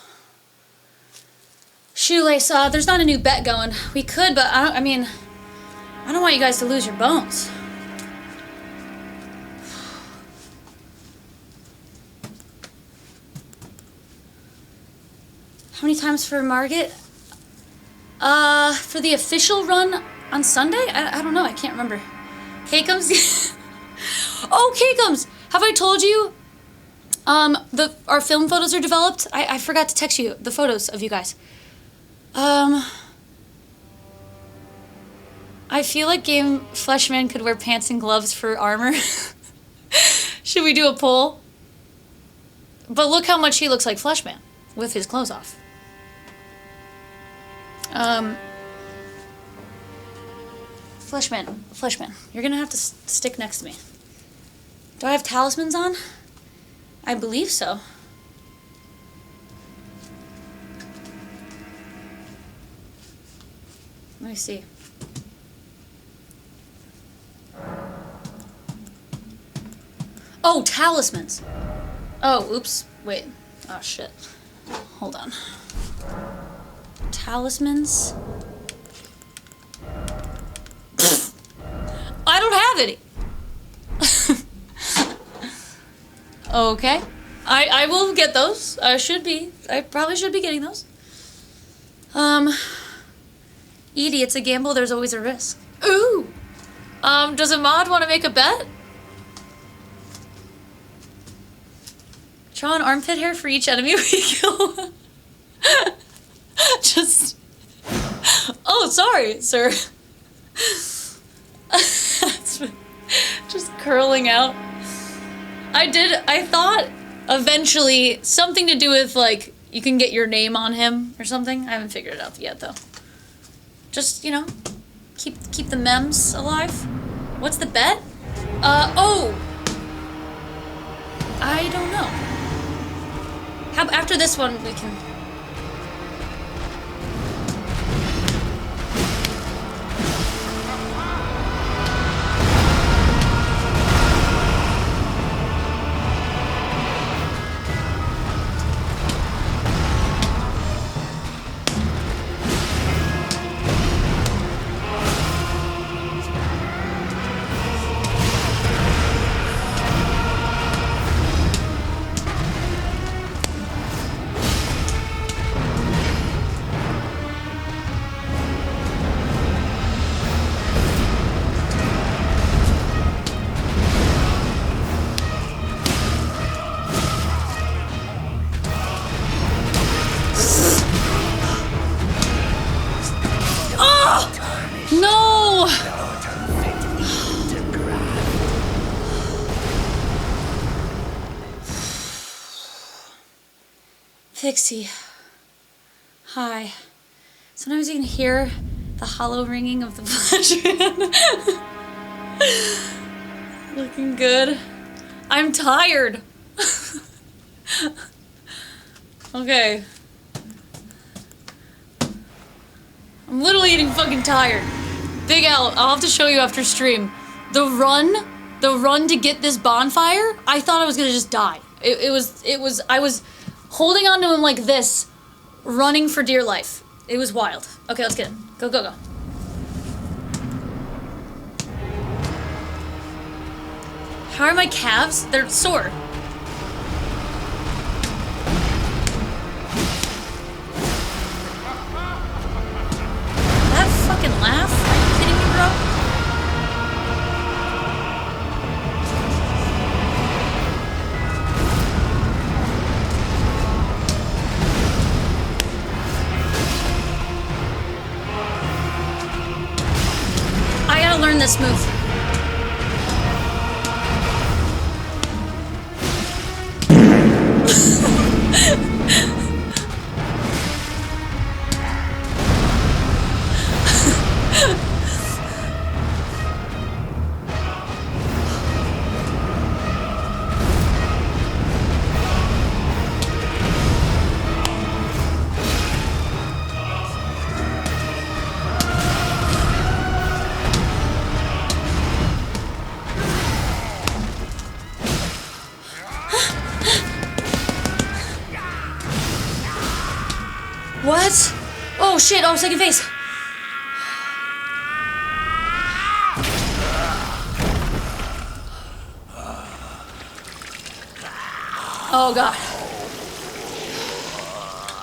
Shoelace, there's not a new bet going. We could, but I don't want you guys to lose your bones. How many times for Margit? For the official run on Sunday? I don't know, I can't remember. Keikums? Oh, Keikums! Have I told you? Our film photos are developed? I forgot to text you the photos of you guys. I feel like Game Fleshman could wear pants and gloves for armor. Should we do a poll? But look how much he looks like Fleshman with his clothes off. Fleshman, you're gonna have to stick next to me. Do I have talismans on? I believe so. Let me see. Oh, talismans. Oh, oops. Wait. Oh, shit. Hold on. Talismans. I don't have any. Okay. I will get those. I probably should be getting those. Edie, it's a gamble, there's always a risk. Ooh! Does a mod want to make a bet? Draw an armpit hair for each enemy we kill. Just... Oh, sorry, sir. Just curling out. I thought eventually something to do with, like, you can get your name on him or something. I haven't figured it out yet, though. Just, you know, keep the memes alive. What's the bet? Oh! I don't know. After this one, we can... No! Pixie. Hi. Sometimes you can hear the hollow ringing of the bludgeon. Looking good. I'm tired. Okay. I'm literally getting fucking tired. Big L, I'll have to show you after stream. The run to get this bonfire, I thought I was gonna just die. I was holding onto him like this, running for dear life. It was wild. Okay, let's get it. Go, go, go. How are my calves? They're sore. That fucking laugh? Are you kidding me, bro? I gotta learn this move. What? Oh shit, oh, second phase. Oh god.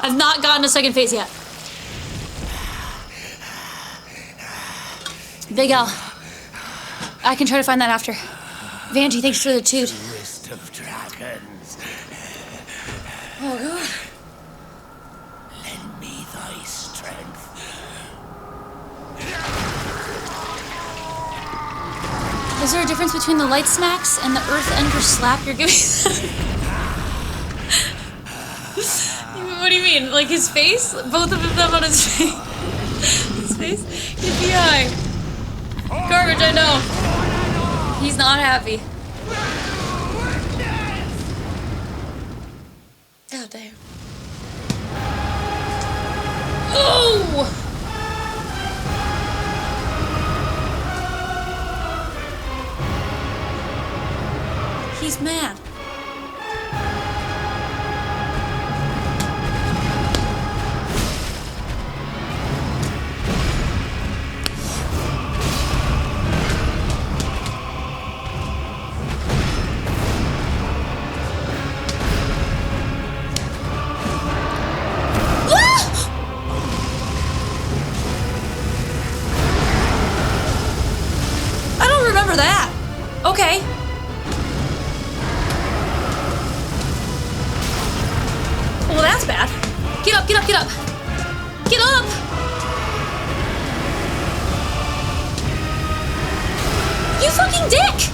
I've not gotten a second phase yet. Big L. I can try to find that after. Vanjie, thanks for the toot. List of dragons. Oh god. Lend me thy strength. Is there a difference between the light smacks and the earth ender slap you're giving? What do you mean? Like his face? Both of them on his face? His face? Yippee-yi. Garbage, I know. He's not happy. God damn. Oh! He's mad. I don't remember that. Okay. Well, that's bad. Get up, get up, get up. Get up! You fucking dick!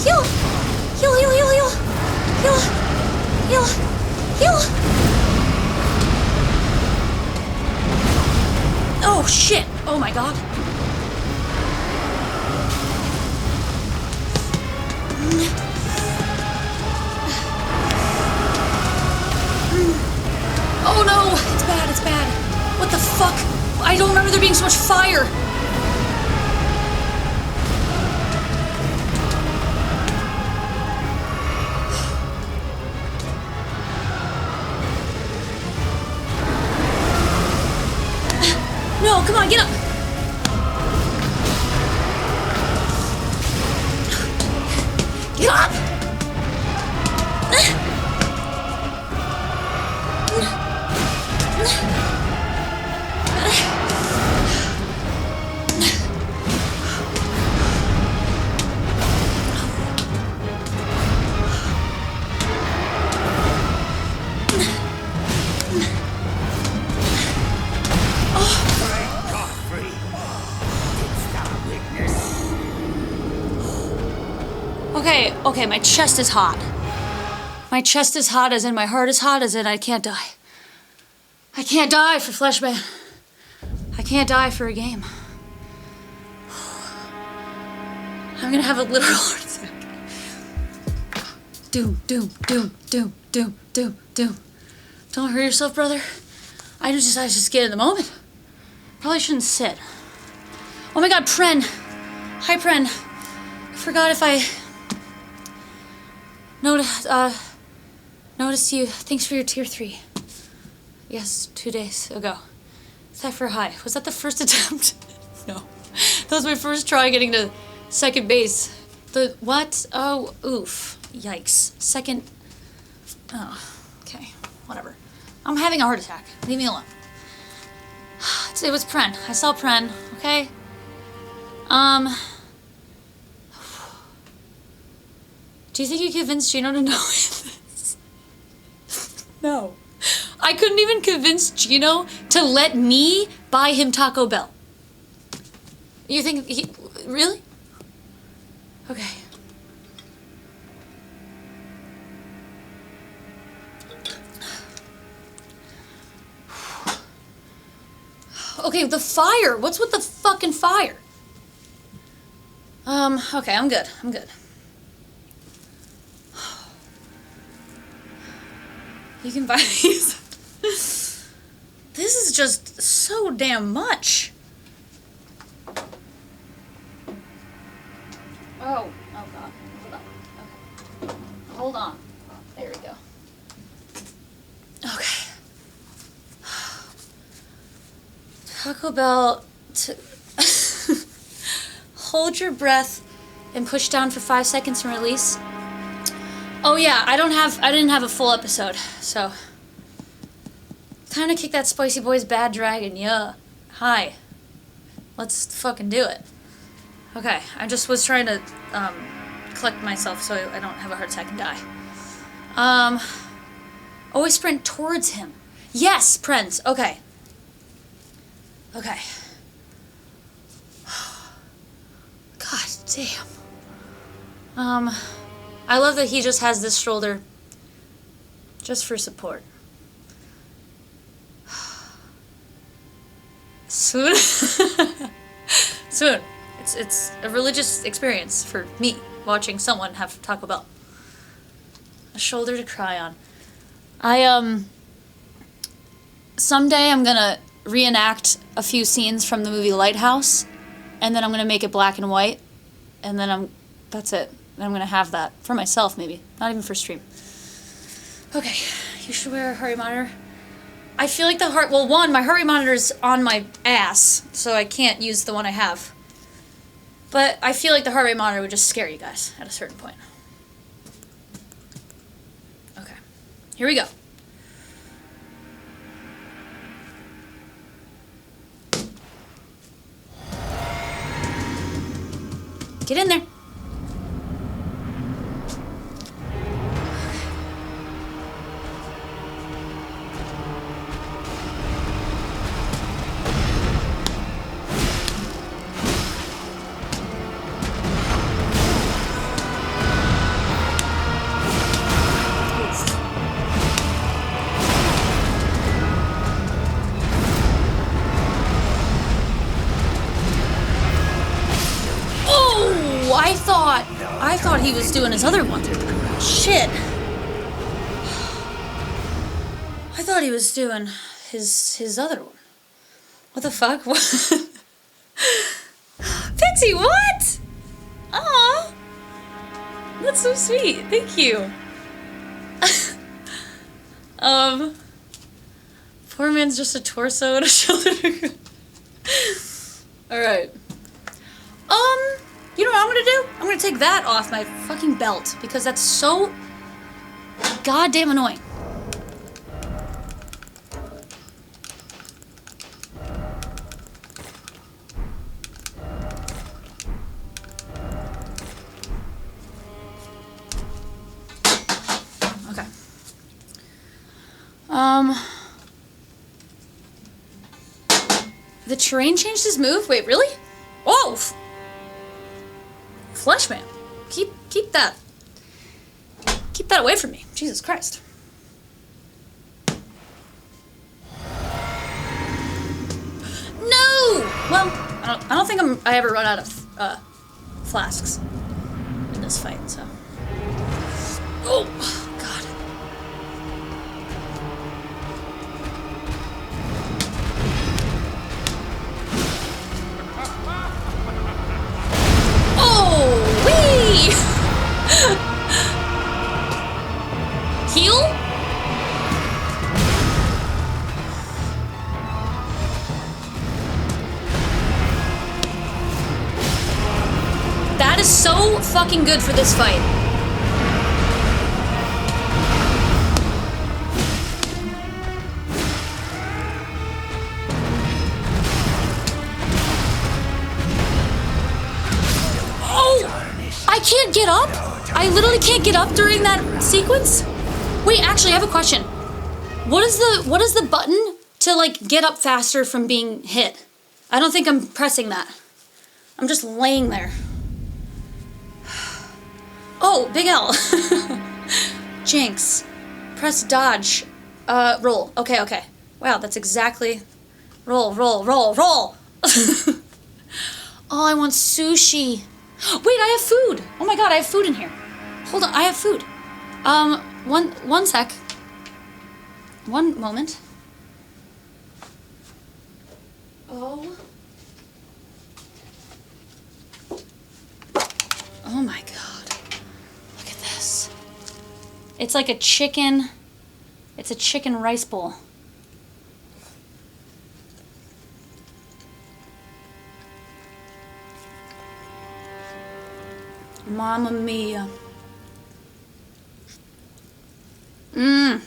Heal! Heal, heal, heal, heal! Heal! Heal! Heal! Oh, shit! Oh my god. Oh no! It's bad, it's bad. What the fuck? I don't remember there being so much fire. No, come on, get up! Get up! Okay, my chest is hot. My chest is hot, as in my heart is hot, as in I can't die. I can't die for Fleshman. I can't die for a game. I'm gonna have a literal heart attack. Doom, doom, doom, doom, doom, doom, doom. Don't hurt yourself, brother. I just get in the moment. Probably shouldn't sit. Oh my god, Pren. Hi, Pren. I forgot if I noticed you. Thanks for your tier 3. Yes, 2 days ago. Cypher, hi. Was that the first attempt? No. That was my first try getting to second base. The what? Oh, oof. Yikes. Second. Oh, okay. Whatever. I'm having a heart attack. Leave me alone. It was Pren. I saw Pren, okay? Do you think you convinced Gino to know this? No. I couldn't even convince Gino to let me buy him Taco Bell. You think he... Really? Okay. Okay, the fire. What's with the fucking fire? Okay, I'm good. I'm good. You can buy these. This is just so damn much. Oh god. Hold on. Okay. Hold on. There we go. Okay. Taco Bell hold your breath and push down for 5 seconds and release. Oh yeah, I didn't have a full episode, so time to kick that Spicy Boy's bad dragon, yeah. Hi. Let's fucking do it. Okay, I just was trying to collect myself so I don't have a heart attack and die. Always sprint towards him. Yes, Prince. Okay. Okay. God damn. I love that he just has this shoulder just for support. Soon. Soon. It's a religious experience for me watching someone have Taco Bell. A shoulder to cry on. Someday I'm gonna reenact a few scenes from the movie Lighthouse, and then I'm gonna make it black and white, and then that's it. And I'm gonna have that for myself, maybe. Not even for stream. Okay, you should wear a heart rate monitor. I feel like my heart rate monitor's on my ass, so I can't use the one I have. But I feel like the heart rate monitor would just scare you guys at a certain point. Okay, here we go. Get in there. I thought he was doing his other one. Shit. I thought he was doing his other one. What the fuck? What? Pixie, what? Aw. That's so sweet. Thank you. Poor man's just a torso and a shoulder. Alright. You know what I'm gonna do? I'm gonna take that off my fucking belt because that's so goddamn annoying. Okay. The terrain changed his move? Wait, really? Whoa! Fleshman. Keep that away from me. Jesus Christ. No! Well, I don't think I ever run out of flasks in this fight, so. Oh, God. Oh, wee! Heal? That is so fucking good for this fight. I can't get up? I literally can't get up during that sequence? Wait, actually, I have a question. What is the button to, like, get up faster from being hit? I don't think I'm pressing that. I'm just laying there. Oh, big L. Jinx. Press dodge. Roll. Okay. Wow, that's exactly... Roll. Oh, I want sushi. Wait, I have food. Oh my God, I have food in here. Hold on, I have food. One sec. One moment. Oh my God. Look at this. It's like a chicken. It's a chicken rice bowl. Mamma mia. Mmm.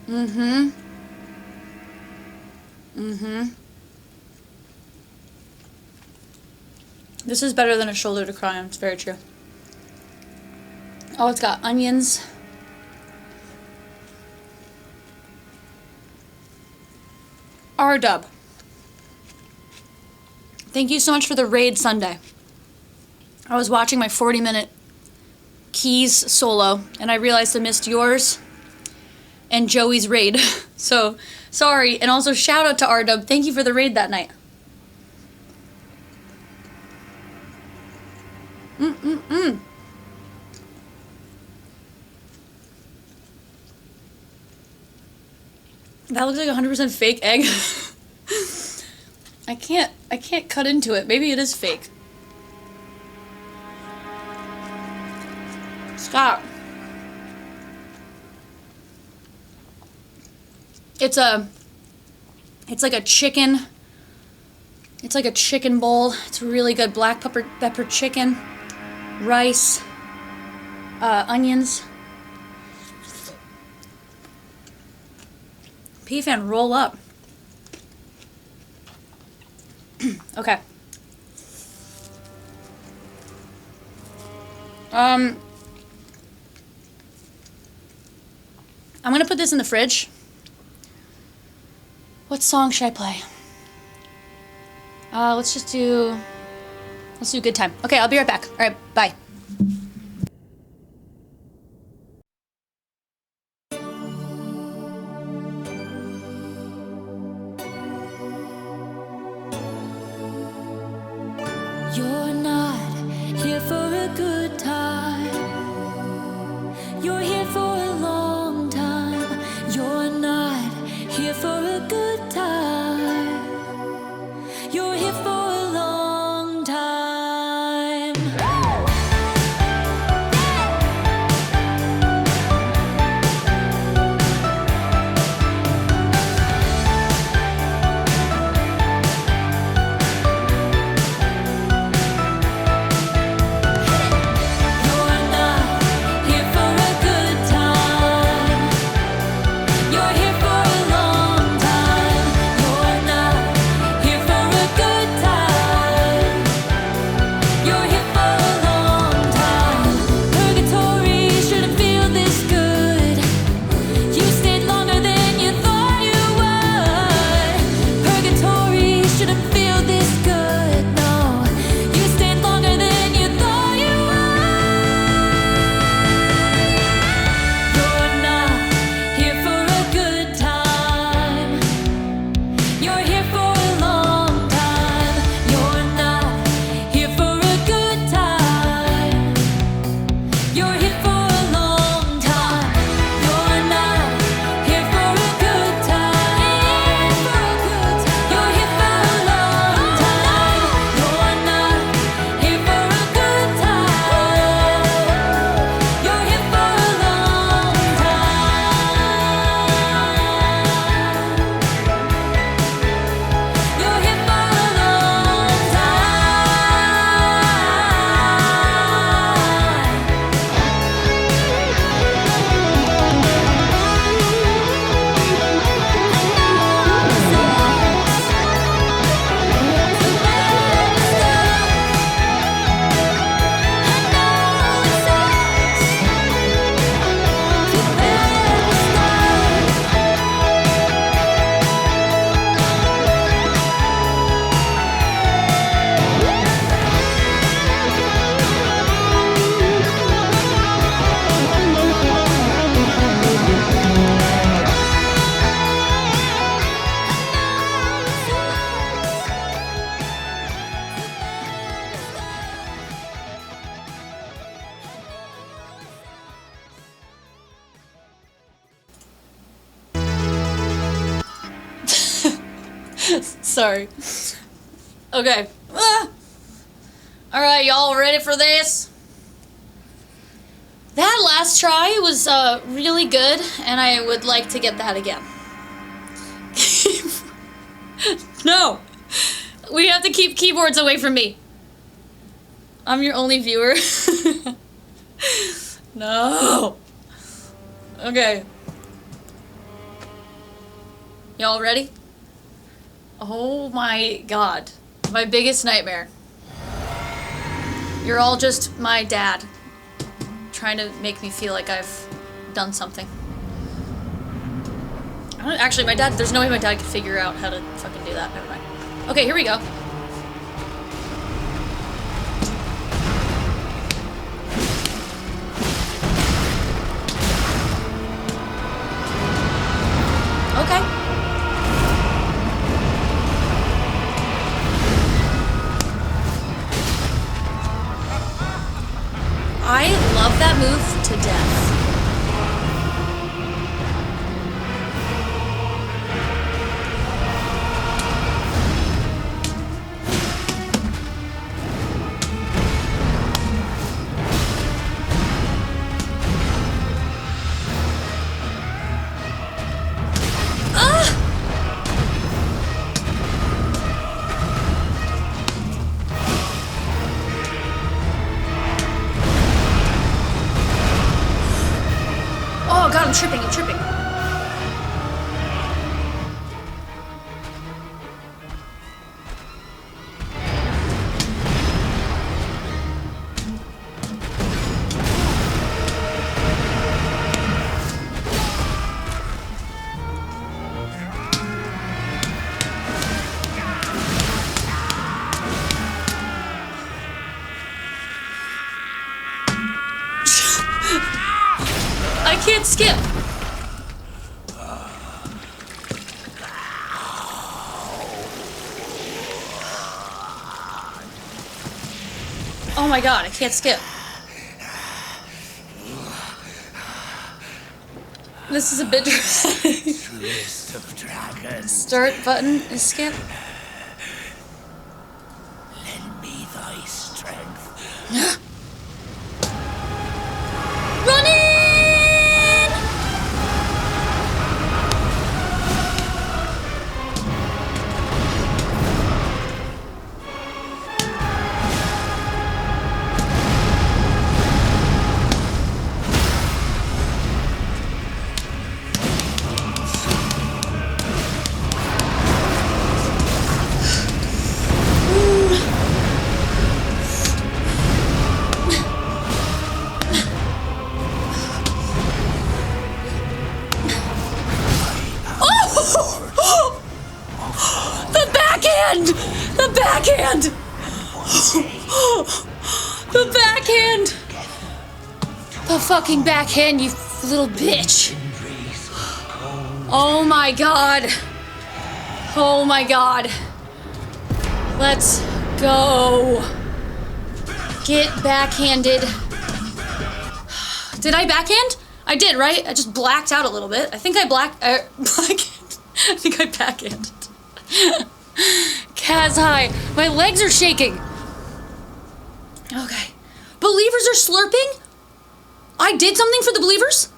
Mm-hmm. Mm-hmm. This is better than a shoulder to cry on. It's very true. Oh, it's got onions. R-dub. Thank you so much for the raid Sunday. I was watching my 40-minute Keys solo, and I realized I missed yours and Joey's raid. So, sorry. And also, shout out to R-dub. Thank you for the raid that night. That looks like 100% fake egg. I can't cut into it. Maybe it is fake. Stop. It's like a chicken. It's like a chicken bowl. It's really good. Black pepper chicken, rice, onions. P-Fan, roll up. Okay. I'm gonna put this in the fridge. What song should I play? Let's do Good Time. Okay, I'll be right back. All right, bye. You're not here for a good time. You're here for a long time. You're not here for a good time. You're here for a long time. Sorry. Okay. Alright, y'all ready for this? That last try was really good, and I would like to get that again. No! We have to keep keyboards away from me. I'm your only viewer. No! Okay. Y'all ready? Oh my god. My biggest nightmare. You're all just my dad. Trying to make me feel like I've done something. Actually, my dad, there's no way my dad could figure out how to fucking do that. Never mind. Okay, here we go. Okay. I love that move to death. Oh god, I'm tripping. I can't skip. Oh my god, I can't skip. This is a bit dramatic. Start button is skip. Lend me thy strength. Run in! The backhand! The backhand! The backhand! The fucking backhand, you little bitch! Oh my god! Oh my god! Let's go! Get backhanded. Did I backhand? I did, right? I just blacked out a little bit. I think I I think I backhanded. Kaz high. My legs are shaking. Okay. Believers are slurping? I did something for the believers?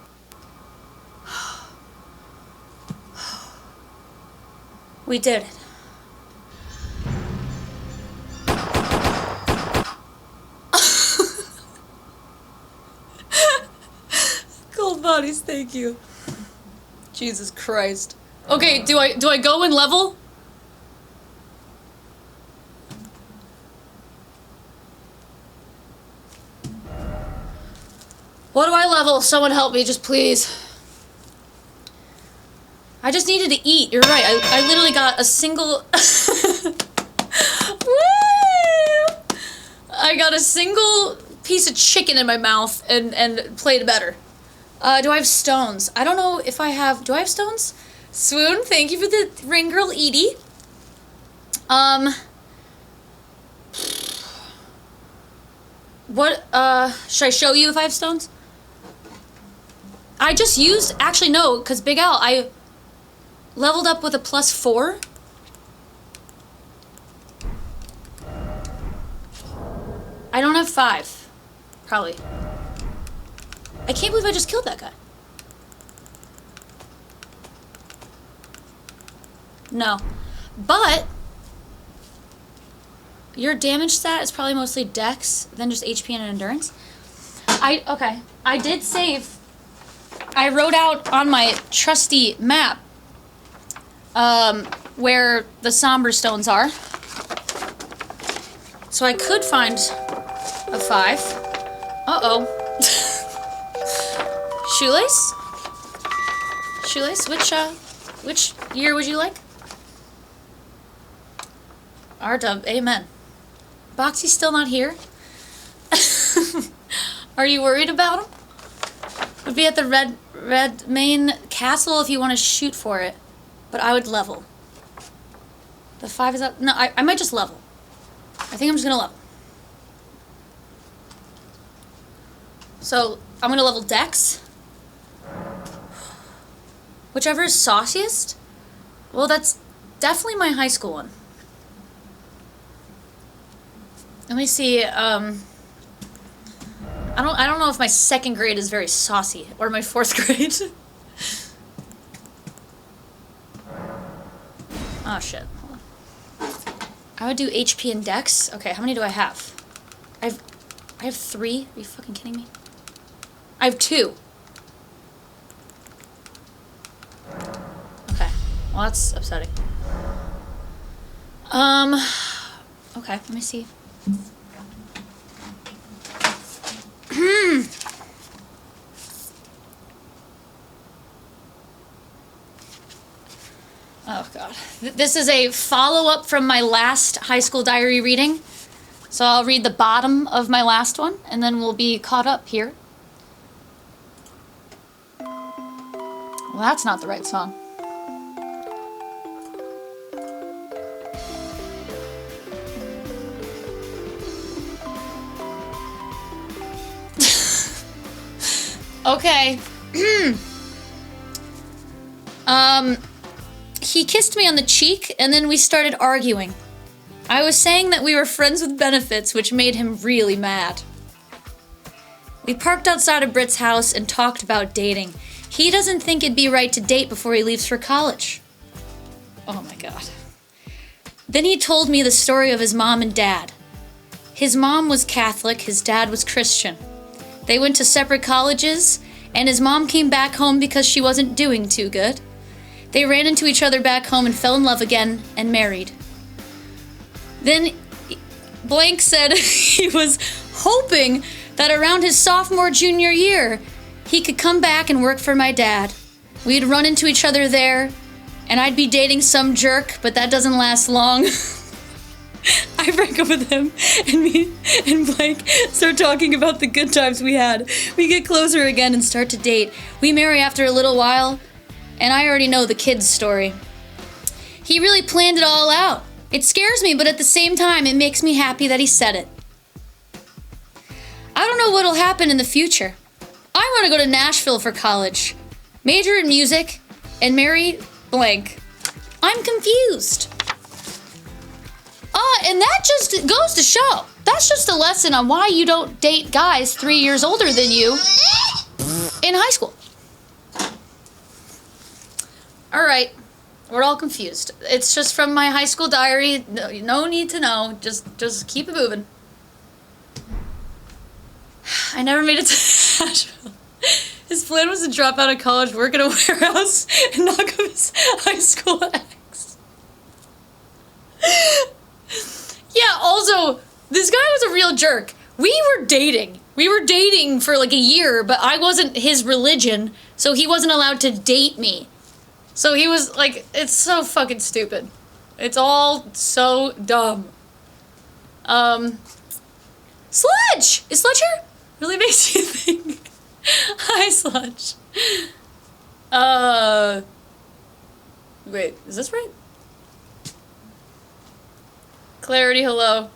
We did it. Cold bodies, thank you. Jesus Christ. Okay, do I go and level? What do I level? Someone help me, just please. I just needed to eat. You're right. I literally got a single... Woo! I got a single piece of chicken in my mouth and played better. Do I have stones? I don't know if I have... Do I have stones? Swoon, thank you for the ring girl, Edie. What, should I show you if I have stones? I just used... Actually, no, because Big Al, I leveled up with a +4. I don't have 5. Probably. I can't believe I just killed that guy. No. But your damage stat is probably mostly dex, then just HP and endurance. Okay. I did save. I wrote out on my trusty map where the somber stones are. So I could find a 5. Uh-oh. Shoelace? Shoelace? Which year would you like? R-dub, amen. Boxy's still not here? Are you worried about him? Would be at the red main castle if you want to shoot for it. But I would level. The 5 is up. No, I might just level. I think I'm just gonna level. So, I'm gonna level Dex. Whichever is sauciest. Well, that's definitely my high school one. Let me see, I don't know if my 2nd grade is very saucy, or my 4th grade. Oh shit, hold on. I would do HP and Dex. Okay, how many do I have? I have 3? Are you fucking kidding me? I have 2. Okay, well that's upsetting. Okay, let me see. Oh god. This is a follow-up from my last high school diary reading. So I'll read the bottom of my last one, and then we'll be caught up here. Well, that's not the right song. Okay. He kissed me on the cheek, and then we started arguing. I was saying that we were friends with benefits, which made him really mad. We parked outside of Britt's house and talked about dating. He doesn't think it'd be right to date before he leaves for college. Oh my god. Then he told me the story of his mom and dad. His mom was Catholic, his dad was Christian. They went to separate colleges, and his mom came back home because she wasn't doing too good. They ran into each other back home and fell in love again and married. Then Blank said he was hoping that around his sophomore, junior year, he could come back and work for my dad. We'd run into each other there, and I'd be dating some jerk, but that doesn't last long. I break up with him, and me and Blank start talking about the good times we had. We get closer again and start to date. We marry after a little while, and I already know the kid's story. He really planned it all out. It scares me, but at the same time, it makes me happy that he said it. I don't know what'll happen in the future. I want to go to Nashville for college, major in music, and marry Blank. I'm confused. And that just goes to show. That's just a lesson on why you don't date guys 3 years older than you in high school. All right, we're all confused. It's just from my high school diary. No need to know. Just keep it moving. I never made it to Nashville. His plan was to drop out of college, work in a warehouse, and knock up his high school ex. Yeah, also, this guy was a real jerk. We were dating. We were dating for like a year, but I wasn't his religion, so he wasn't allowed to date me. So he was like, it's so fucking stupid. It's all so dumb. Sludge! Is Sludge here? Really makes you think. Hi, Sludge. Wait, is this right? Clarity, hello.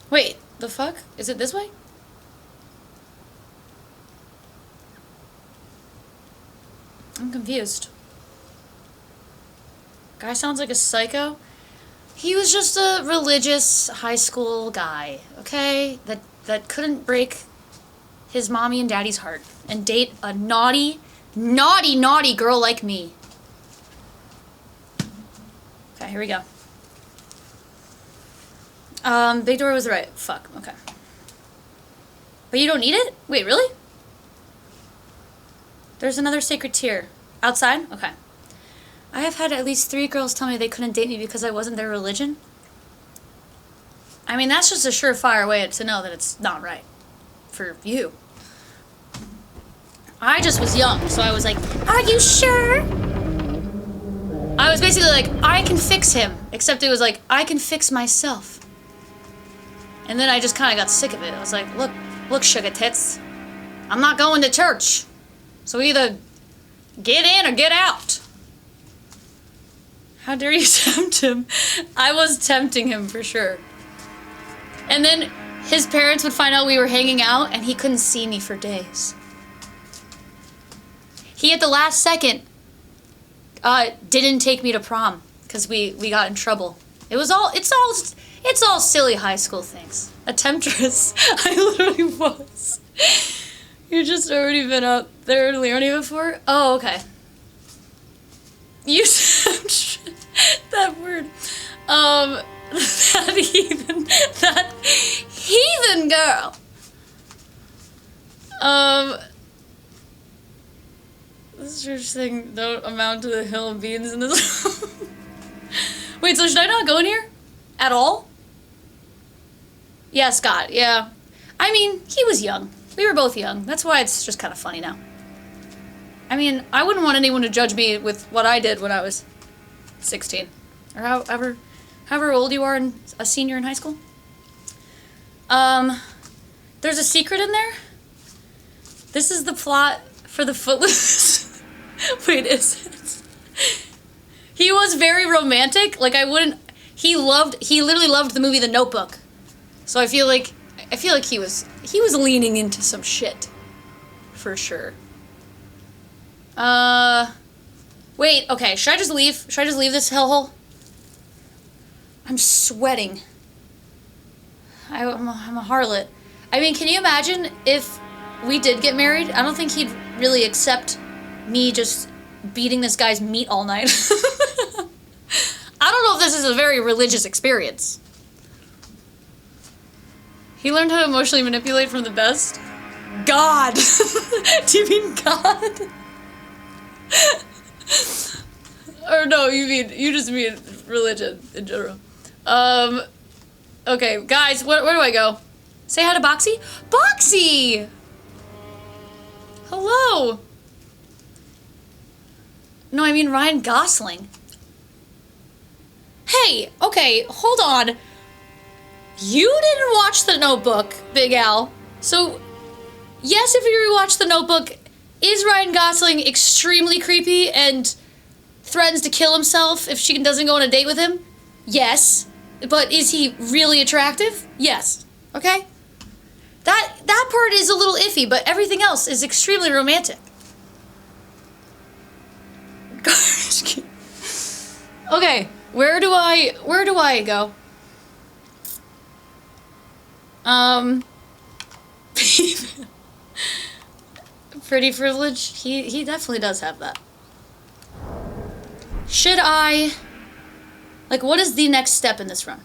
Wait, the fuck? Is it this way? I'm confused. Guy sounds like a psycho. He was just a religious high school guy, okay? That couldn't break his mommy and daddy's heart and date a naughty girl like me. Okay, here we go. Big door was right. Fuck, okay. But you don't need it? Wait, really? There's another sacred tear. Outside? Okay. I have had at least 3 girls tell me they couldn't date me because I wasn't their religion. I mean, that's just a surefire way to know that it's not right. For you. I just was young, so I was like, are you sure? I was basically like, I can fix him. Except it was like, I can fix myself. And then I just kind of got sick of it. I was like, look, sugar tits. I'm not going to church. So either get in or get out. How dare you tempt him? I was tempting him for sure. And then his parents would find out we were hanging out and he couldn't see me for days. He, at the last second, didn't take me to prom because we got in trouble. It's all silly high school things. A temptress. I literally was. You just already been up there in Leonie before? Oh, okay. You that word. That heathen girl. This church thing don't amount to the hill of beans in this. Wait, so should I not go in here? At all? Yeah, Scott, yeah. I mean, he was young. We were both young. That's why it's just kind of funny now. I mean, I wouldn't want anyone to judge me with what I did when I was 16. Or however old you are and a senior in high school. There's a secret in there. This is the plot for the Footloose. Wait, is it? He was very romantic. Like, he literally loved the movie The Notebook. So I feel like he was leaning into some shit. For sure. Wait, okay, should I just leave? Should I just leave this hellhole? I'm sweating. I'm a harlot. I mean, can you imagine if we did get married? I don't think he'd really accept me just beating this guy's meat all night. I don't know if this is a very religious experience. He learned how to emotionally manipulate from the best? God! Do you mean God? Or no, you just mean religion in general. Okay, guys, where do I go? Say hi to Boxy? Boxy! Hello! No, I mean Ryan Gosling. Hey, okay, hold on. You didn't watch The Notebook, Big Al. So, yes, if you rewatch The Notebook, is Ryan Gosling extremely creepy and threatens to kill himself if she doesn't go on a date with him? Yes. But is he really attractive? Yes. Okay? That part is a little iffy, but everything else is extremely romantic. Okay, where do I go? Pretty privilege? He definitely does have that. Should I... Like, what is the next step in this run?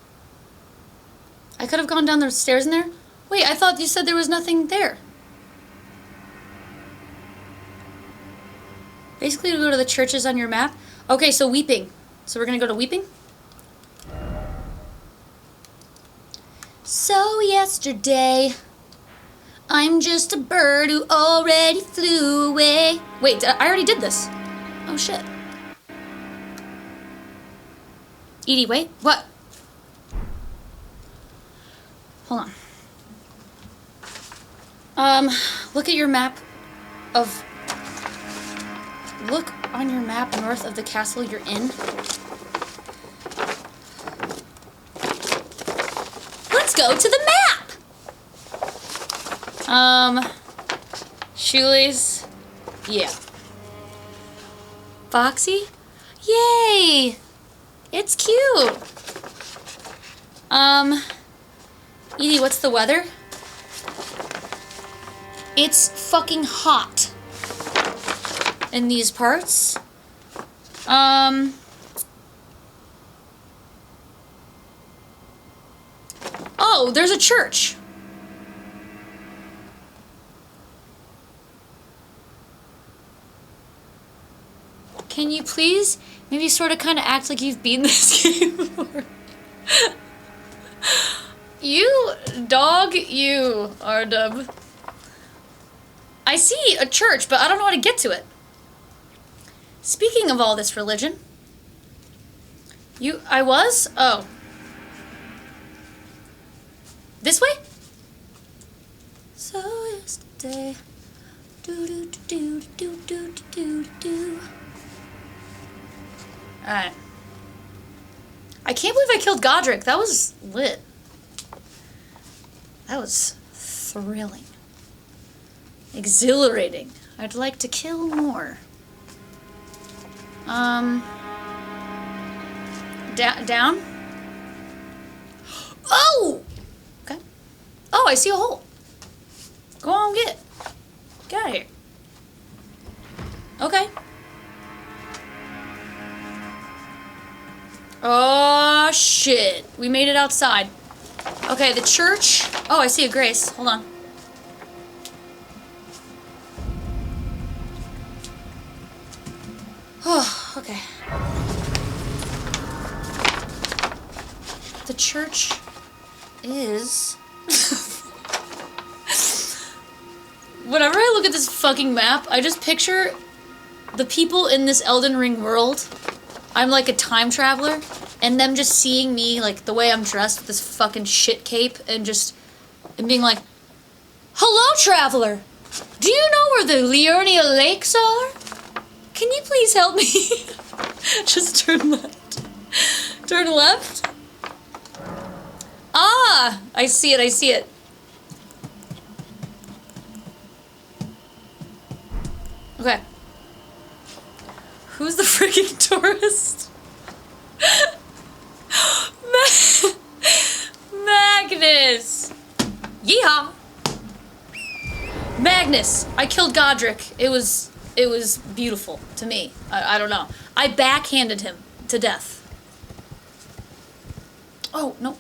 I could have gone down the stairs in there? Wait, I thought you said there was nothing there. Basically, to go to the churches on your map. Okay, so Weeping. So we're gonna go to Weeping? So yesterday, I'm just a bird who already flew away. Wait, I already did this. Oh, shit. Edie, wait, what? Hold on. Look at your map of... Look on your map north of the castle you're in. Let's go to the map! Shoelace. Yeah. Foxy? Yay! It's cute! Edie, what's the weather? It's fucking hot in these parts. Oh, there's a church. Can you please maybe sort of kind of act like you've beaten this game before? You dog, you, R-dub. I see a church, but I don't know how to get to it. Speaking of all this religion, I was? Oh. This way? So yesterday, do. Alright. I can't believe I killed Godric. That was lit. That was thrilling. Exhilarating. I'd like to kill more. Down? Oh! Okay. Oh, I see a hole. Go on, get out of here. Okay. Oh, shit. We made it outside. Okay, the church. Oh, I see a grace. Hold on. Oh, okay. The church is... Whenever I look at this fucking map, I just picture the people in this Elden Ring world. I'm like a time traveler, and them just seeing me, like, the way I'm dressed with this fucking shit cape, and being like, "Hello, traveler! Do you know where the Liurnia Lakes are? Can you please help me?" Just turn left. Turn left? Ah! I see it, I see it. Okay. Who's the freaking tourist? Magnus! Yeehaw! Magnus! I killed Godric. It was beautiful to me. I don't know. I backhanded him to death. Oh, no.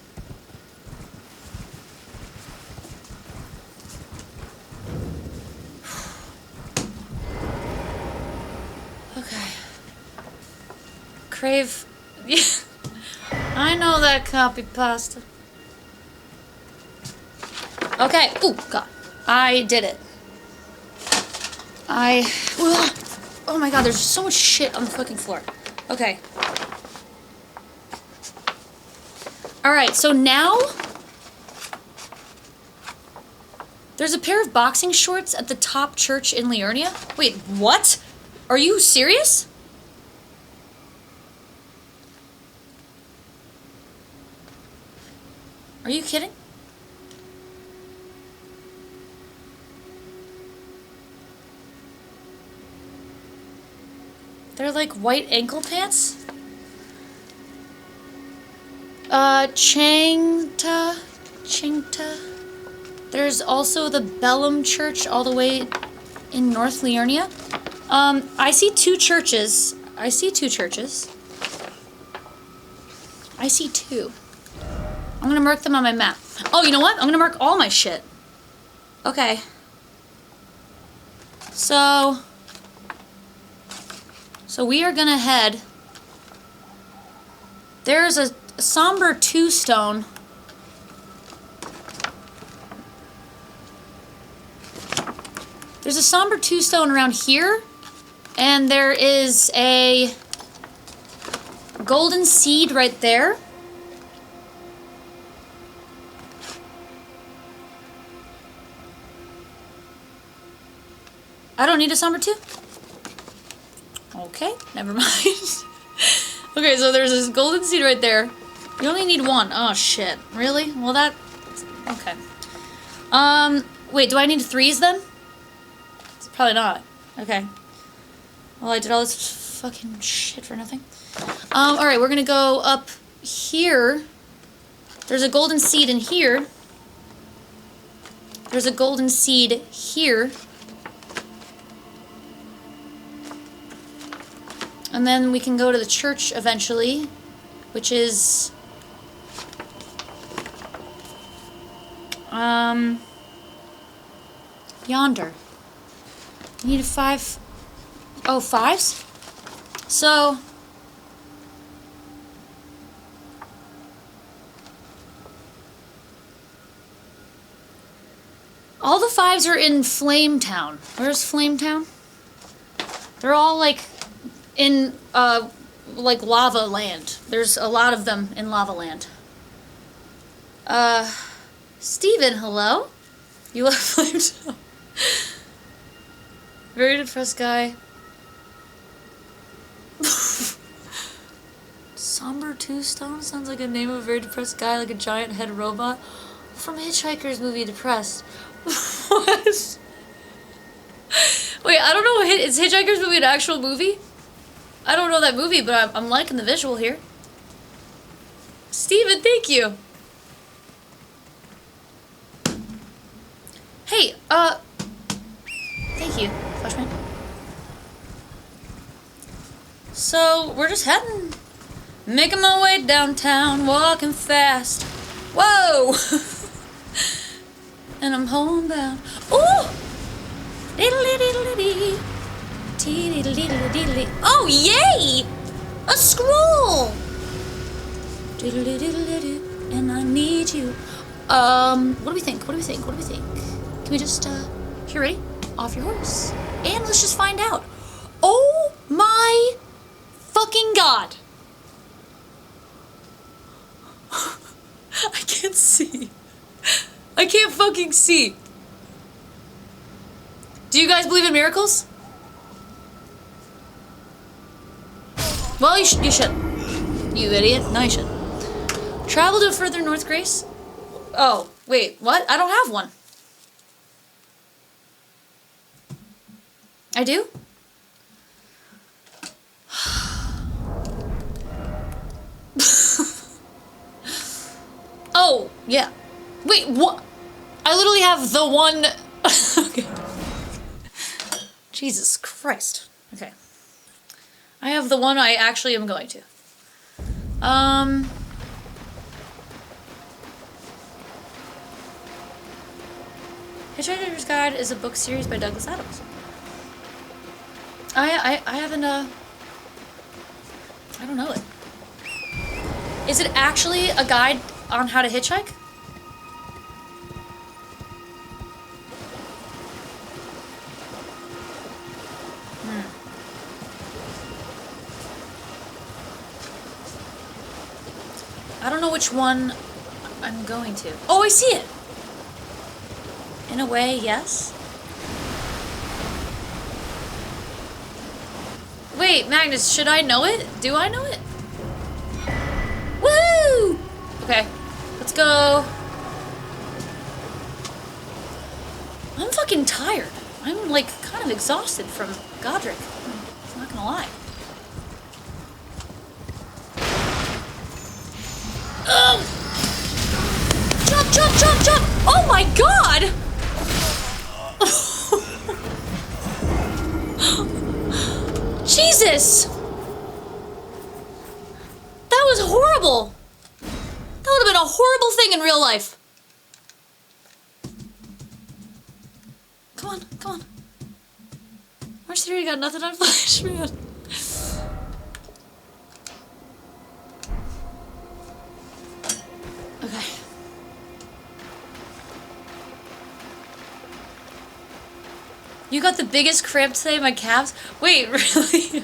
Okay. Crave. Yeah. I know that copy pasta. Okay. Ooh, God. I did it. Oh my God, there's so much shit on the fucking floor. Okay. Alright, so now... There's a pair of boxing shorts at the top church in Liurnia. Wait, what? Are you serious? Are you kidding? They're like white ankle pants? Changta. There's also the Bellum Church all the way in North Liurnia. I see two churches. I see two. I'm gonna mark them on my map. Oh, you know what? I'm gonna mark all my shit. Okay. So we are gonna head. There's a somber 2 stone. There's a somber 2 stone around here, and there is a golden seed right there. I don't need a somber 2? Okay, never mind. Okay, so there's this golden seed right there. You only need 1. Oh, shit. Really? Well, that... Okay. Wait, do I need 3s then? Probably not. Okay. Well, I did all this fucking shit for nothing. Alright, we're gonna go up here. There's a golden seed in here. There's a golden seed here. And then we can go to the church eventually, which is... yonder. I need a 5... Oh, 5s? So... all the 5s are in Flametown. Where's Flametown? They're all, like, in, like, Lava Land. There's a lot of them in Lava Land. Steven, hello? You left Flametown. Very depressed guy. Somber Two-Stone sounds like a name of a very depressed guy, like a giant head robot. From Hitchhiker's movie, Depressed. What? Wait, I don't know. Is Hitchhiker's movie an actual movie? I don't know that movie, but I'm liking the visual here. Steven, thank you. Hey, thank you, Flashman. So, we're just heading. Making my way downtown, walking fast. Whoa! And I'm homebound. Ooh! Diddle-diddle-diddle-dee. Tee-diddle-diddle-diddle-dee. Oh, yay! A scroll! Diddle-diddle-diddle-dee. And I need you. What do we think? What do we think? What do we think? Can we just, you ready? Off your horse. And let's just find out. Oh my fucking god! I can't see. I can't fucking see. Do you guys believe in miracles? Well, you should. You idiot. No, you should. Travel to a further north, Grace? Oh, wait, what? I don't have one. I do? Oh, yeah. Wait, what? I literally have the one... Okay. Jesus Christ. Okay. I have the one I actually am going to. Hitchhiker's Guide is a book series by Douglas Adams. I haven't, I don't know it. Is it actually a guide on how to hitchhike? I don't know which one I'm going to. Oh, I see it! In a way, yes. Wait, Magnus, should I know it? Do I know it? Woo! Okay, let's go. I'm fucking tired. I'm like kind of exhausted from Godric. I'm not gonna lie. Jump, jump, jump, jump! Oh my god! Jesus! That was horrible! That would have been a horrible thing in real life. Come on, come on. March 3 got nothing on Flash, man. Okay. You got the biggest cramp today, my calves? Wait, really?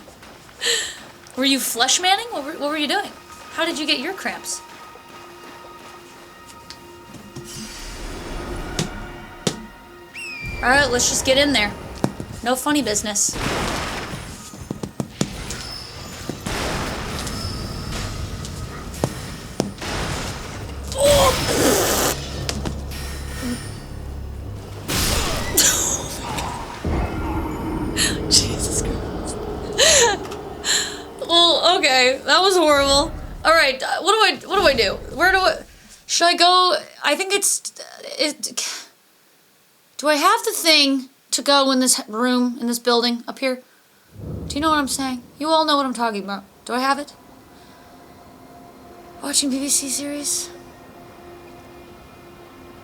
Were you flesh manning? What were you doing? How did you get your cramps? Alright, let's just get in there. No funny business. Jesus Christ. Well, okay, that was horrible. All right, what do I do? Should I go? I think do I have the thing to go in this room, in this building up here? Do you know what I'm saying? You all know what I'm talking about. Do I have it? Watching BBC series?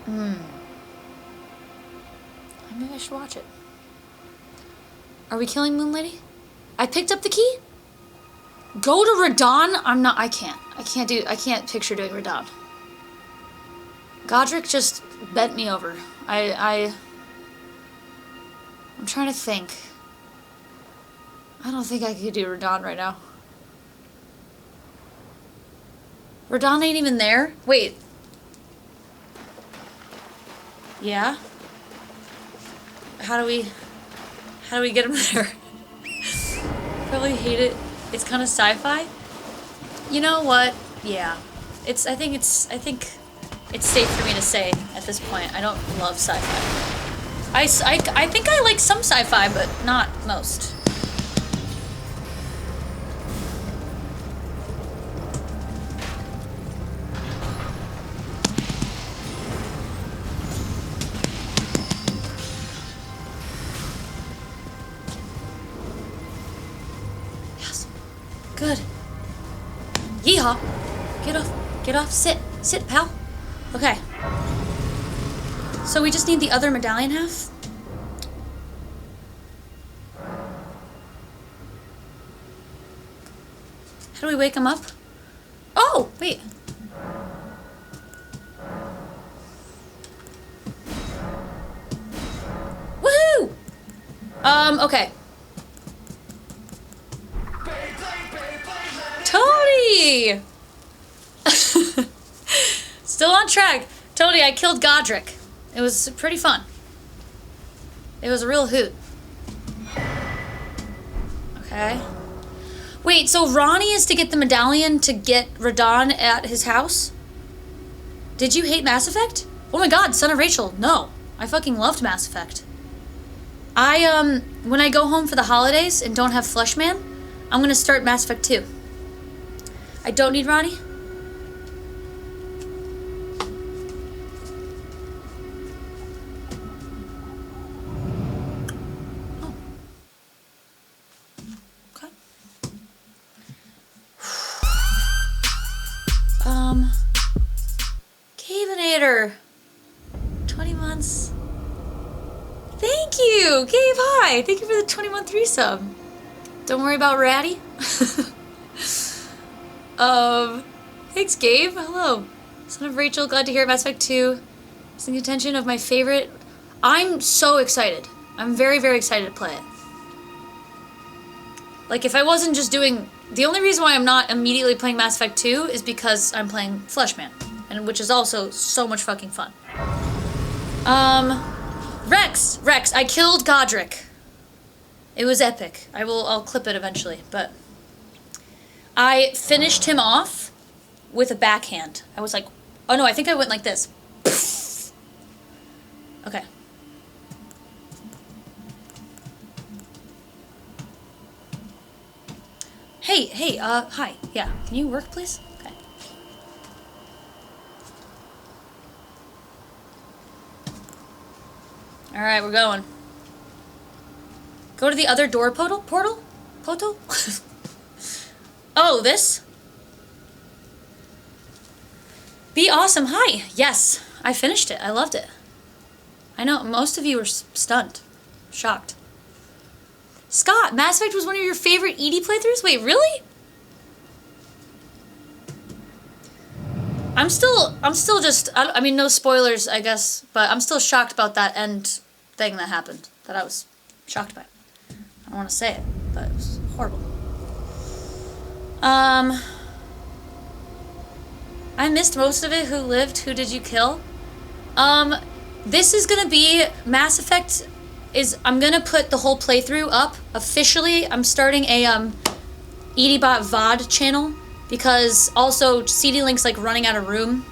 Maybe I should watch it. Are we killing Moon Lady? I picked up the key? Go to Radon? I can't picture doing Radon. Godric just bent me over. I'm trying to think. I don't think I could do Radon right now. Radon ain't even there? Wait. Yeah? How do we get him there? Probably hate it. It's kind of sci-fi. You know what? Yeah. I think it's safe for me to say at this point. I don't love sci-fi. I think I like some sci-fi, but not most. Good. Yeehaw! Get off, sit, pal. Okay. So we just need the other medallion half? How do we wake him up? Oh, wait. Woohoo! Okay. Tony! Still on track. Tony, I killed Godric. It was pretty fun. It was a real hoot. Okay. Wait, so Ronnie is to get the medallion to get Radon at his house? Did you hate Mass Effect? Oh my god, Son of Rachel. No. I fucking loved Mass Effect. When I go home for the holidays and don't have Fleshman, I'm gonna start Mass Effect 2. I don't need Ronnie. Oh. Okay. Caveinator. 20 months. Thank you! Gabe, hi! Thank you for the 20-month resub. Don't worry about Ratty. Thanks, Gabe. Hello. Son of Rachel, glad to hear Mass Effect 2. It's the contention of my favorite. I'm so excited. I'm very, very excited to play it. Like, if I wasn't just doing... The only reason why I'm not immediately playing Mass Effect 2 is because I'm playing Fleshman, and which is also so much fucking fun. Rex, I killed Godric. It was epic. I'll clip it eventually, but I finished him off with a backhand. I was like, oh no, I think I went like this. Okay. Hey, hi. Yeah, can you work, please? Okay. All right, we're going. Go to the other door portal? Oh, this? Be awesome. Hi. Yes, I finished it. I loved it. I know most of you were stunned, shocked. Scott, Mass Effect was one of your favorite ED playthroughs? Wait, really? I'm still just, I mean, no spoilers, I guess, but I'm still shocked about that end thing that happened, that I was shocked by. I don't want to say it, but it was horrible. I missed most of it. Who lived? Who did you kill? This is gonna be Mass Effect I'm gonna put the whole playthrough up officially. I'm starting a EDBot VOD channel because also CD Link's like running out of room.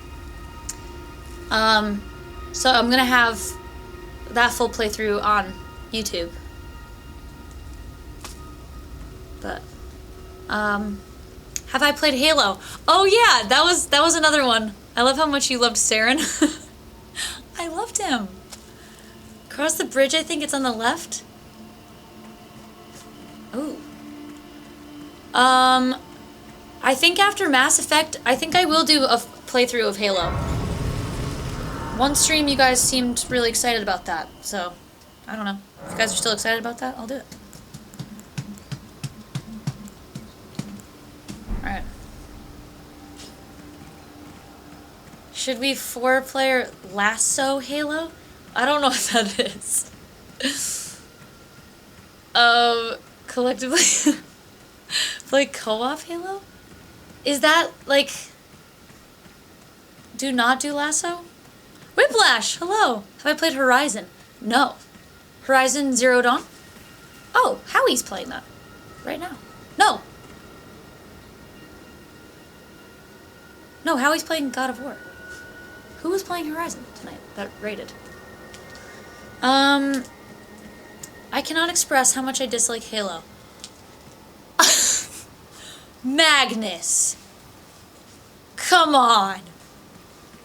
So I'm gonna have that full playthrough on YouTube. But have I played Halo? Oh yeah, that was another one. I love how much you loved Saren. I loved him. Cross the bridge, I think it's on the left. Ooh. I think after Mass Effect, I think I will do a playthrough of Halo. One stream, you guys seemed really excited about that, so I don't know. If you guys are still excited about that, I'll do it. Alright. Should we 4-player lasso Halo? I don't know what that is. Collectively play co-op Halo? Is that like do not do lasso? Whiplash, hello. Have I played Horizon? No. Horizon Zero Dawn? Oh, Howie's playing that right now. No. No, Howie's playing God of War. Who was playing Horizon tonight that rated? I cannot express how much I dislike Halo. Magnus! Come on!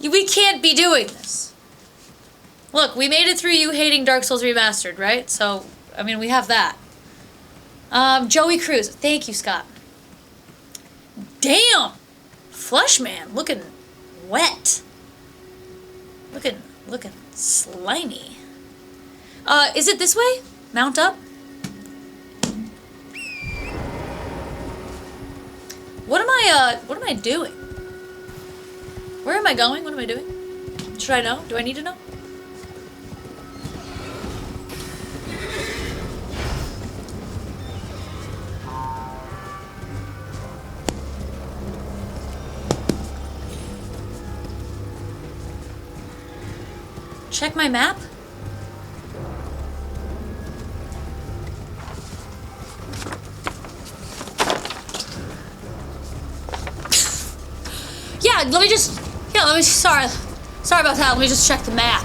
We can't be doing this. Look, we made it through you hating Dark Souls Remastered, right? So, I mean, we have that. Joey Cruz. Thank you, Scott. Damn! Fleshman, looking wet. Looking slimy. Is it this way? Mount up? What am I doing? Where am I going? What am I doing? Should I know? Do I need to know? Check my map? Sorry about that. Let me just check the map.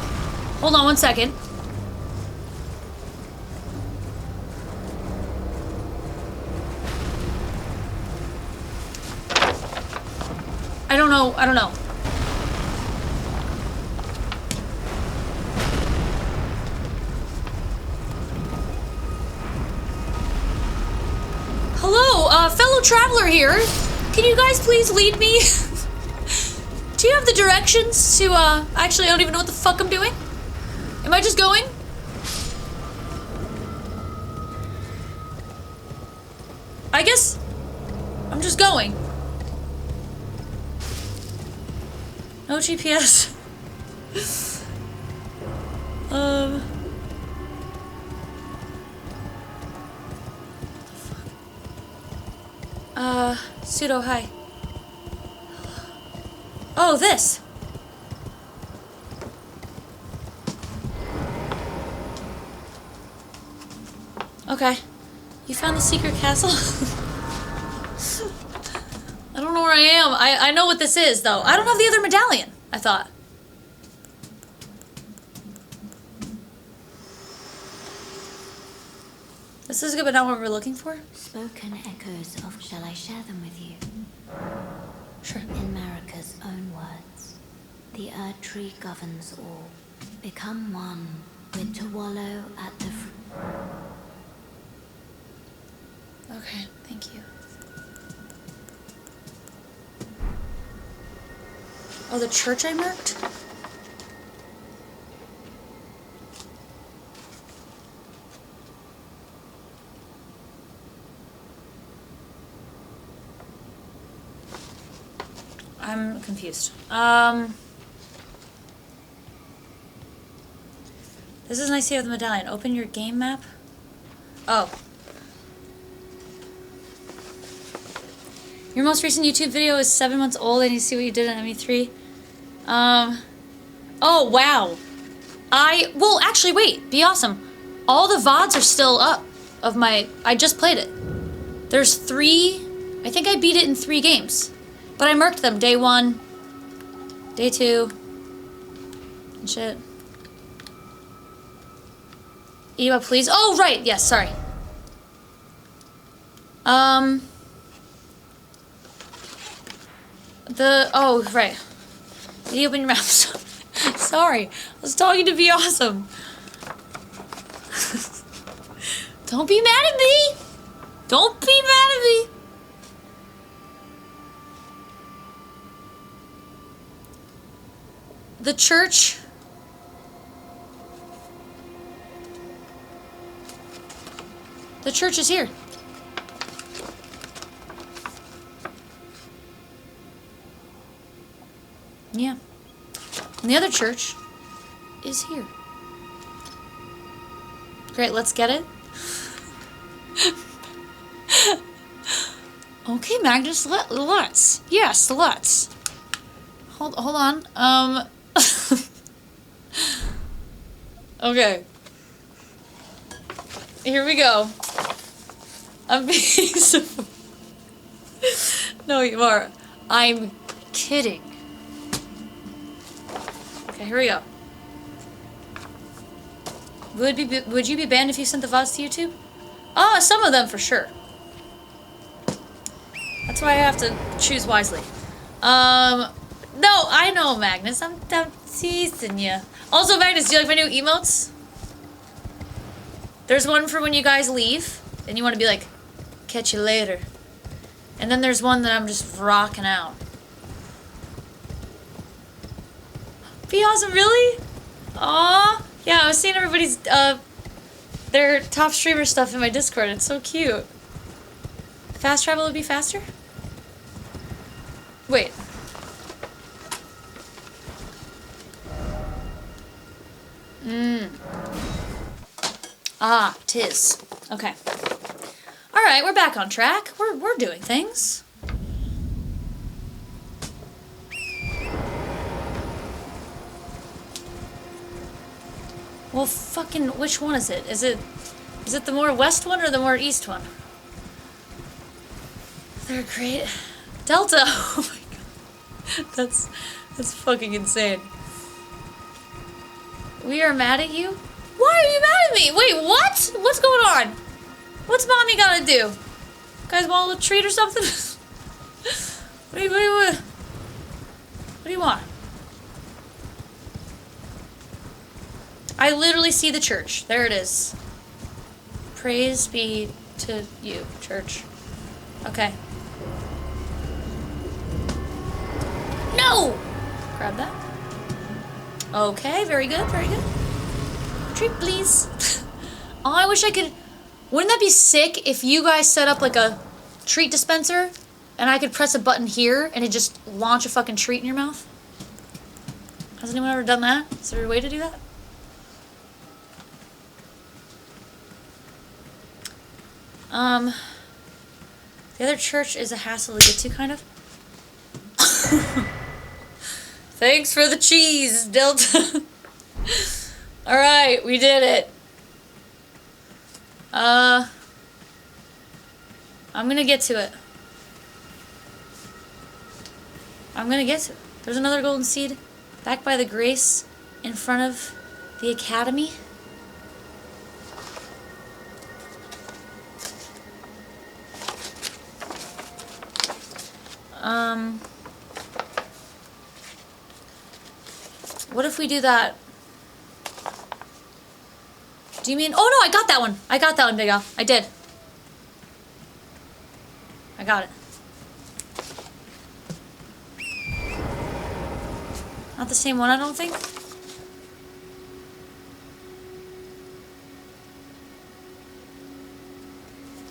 Hold on 1 second. I don't know. Hello, fellow traveler here. Can you guys please lead me? Do you have the directions to, actually, I don't even know what the fuck I'm doing. Am I just going? I guess I'm just going. No GPS. Pseudo, hi. Oh, this! Okay. You found the secret castle? I don't know where I am. I know what this is, though. I don't have the other medallion, I thought. This is good, but not what we're looking for? Spoken echoes of shall I share them with you? Sure. In Marika's own words, the Earth Tree governs all. Become one with to wallow at the Okay, thank you. Oh, the church I marked? I'm confused. This is an idea of the medallion. Open your game map. Oh. Your most recent YouTube video is 7 months old. I need to see what you did in ME3. Oh, wow. Well, actually, wait. Be awesome. All the VODs are still up of my... I just played it. There's 3... I think I beat it in 3 games. But I marked them. Day 1. Day 2. And shit. Eva, please. Oh, right. Yes, sorry. Oh, right. You open your mouth. Sorry. I was talking to Be Awesome. Don't be mad at me. Don't be mad at me. The church. The church is here. Yeah. And the other church is here. Great, let's get it. Okay, Magnus, let's. Yes, let's. Hold on. Okay. Here we go. I'm being so... No, you are. I'm kidding. Okay, here we go. Would you be banned if you sent the VODs to YouTube? Oh, some of them for sure. That's why I have to choose wisely. No, I know, Magnus. I'm teasing you. Also, Magnus, do you like my new emotes? There's one for when you guys leave, and you want to be like, catch you later. And then there's one that I'm just rocking out. Be Awesome, really? Aw. Yeah, I was seeing everybody's, their top streamer stuff in my Discord. It's so cute. Fast travel would be faster? Wait. Ah, tis. Okay. Alright, we're back on track. We're doing things. Well, fucking, which one is it? Is it the more west one or the more east one? They're great. Delta! Oh my god. That's fucking insane. We are mad at you? Why are you mad at me? Wait, what? What's going on? What's mommy gotta do? You guys want a little treat or something? What do you want? I literally see the church. There it is. Praise be to you, church. Okay. No! Grab that. Okay, very good, very good. Treat, please. Oh, I wish I could... Wouldn't that be sick if you guys set up like a treat dispenser and I could press a button here and it just launch a fucking treat in your mouth? Has anyone ever done that? Is there a way to do that? The other church is a hassle to get to, kind of. Thanks for the cheese, Delta. Alright, we did it. I'm gonna get to it. I'm gonna get to it. There's another golden seed back by the grace in front of the academy. What if we do that? Do you mean... Oh no, I got that one. I got that one, Big Al. I did. I got it. Not the same one, I don't think.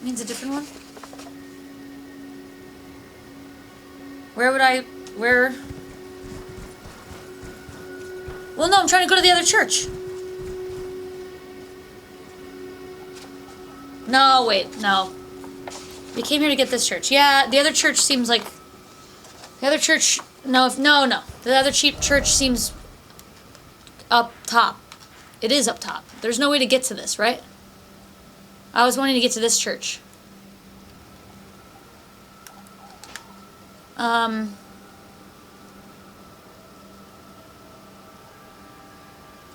Means a different one. Where would I... Where... Well, no, I'm trying to go to the other church. No, wait, no. We came here to get this church. Yeah, the other church seems like... The other church... No. The other cheap church seems... up top. It is up top. There's no way to get to this, right? I was wanting to get to this church.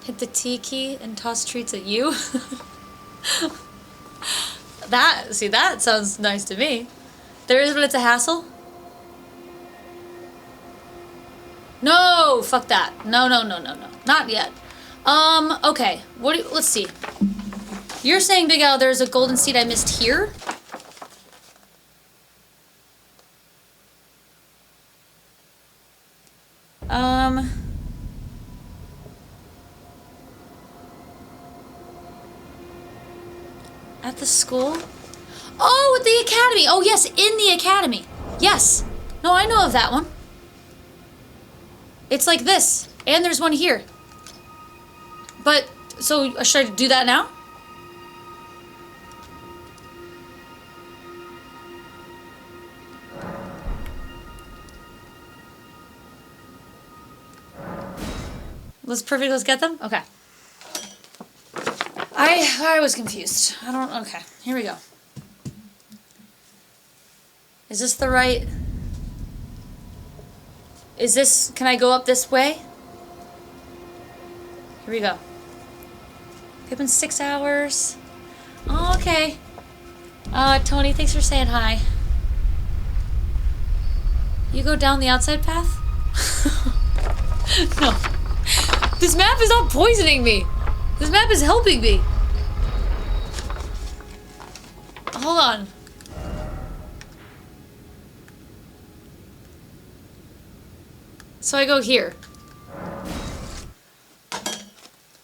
Hit the T key and toss treats at you? That sounds nice to me. There is, but it's a hassle. No, fuck that. No, no, no, no, no. Not yet. Okay. Let's see. You're saying, Big Al, there's a golden seed I missed here? At the school? Oh, at the academy. Oh, yes, in the academy. Yes. No, I know of that one. It's like this. And there's one here. But, so, should I do that now? Let's perfect, let's get them? Okay. I was confused. Okay, here we go. Is this the right... can I go up this way? Here we go. It's been 6 hours. Oh, okay. Tony, thanks for saying hi. You go down the outside path? No. This map is not poisoning me. This map is helping me. Hold on. So I go here.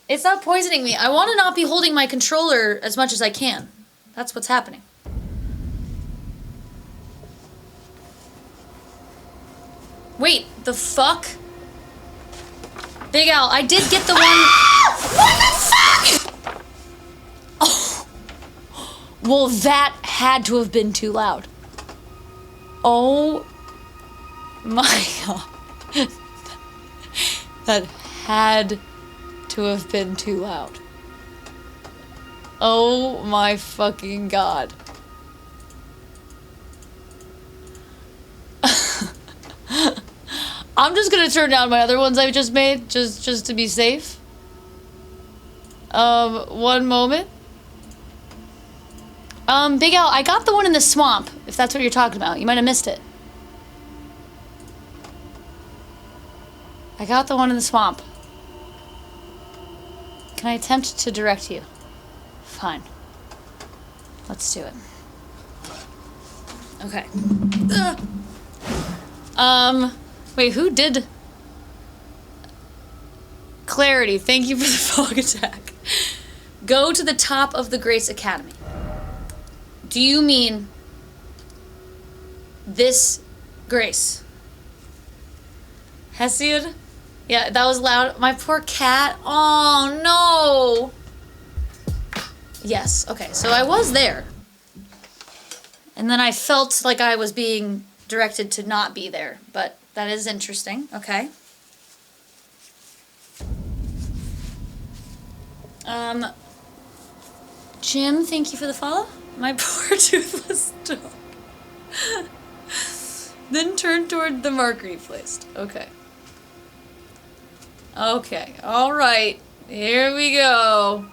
It's not poisoning me. I want to not be holding my controller as much as I can. That's what's happening. Wait, the fuck? Big Al, I did get the one... What the fuck?! Oh. Well, that had to have been too loud. Oh my god. That had to have been too loud. Oh my fucking god. I'm just gonna turn down my other ones I just made, just to be safe. One moment. Big Al, I got the one in the swamp, if that's what you're talking about. You might have missed it. I got the one in the swamp. Can I attempt to direct you? Fine. Let's do it. Okay. Wait, who did... Clarity, thank you for the fog attack. Go to the top of the Grace Academy. Do you mean... this Grace? Hesiod? Yeah, that was loud. My poor cat. Oh, no. Yes, okay, so I was there. And then I felt like I was being directed to not be there, but that is interesting. Okay. Jim, thank you for the follow. My poor toothless dog. Then turn toward the marker you placed. Okay. Okay, alright. Here we go.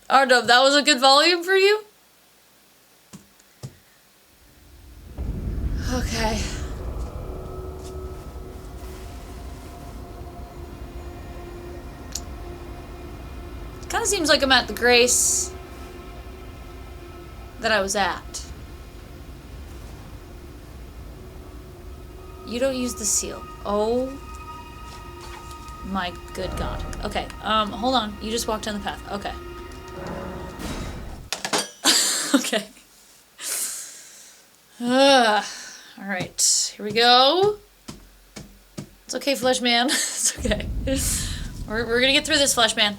Ardub, that was a good volume for you? Okay. Kinda seems like I'm at the Grace that I was at. You don't use the seal. Oh my good god. Okay, hold on. You just walked down the path. Okay. Okay. Alright, here we go. It's okay, Flesh Man. It's okay. We're gonna get through this, Flesh Man.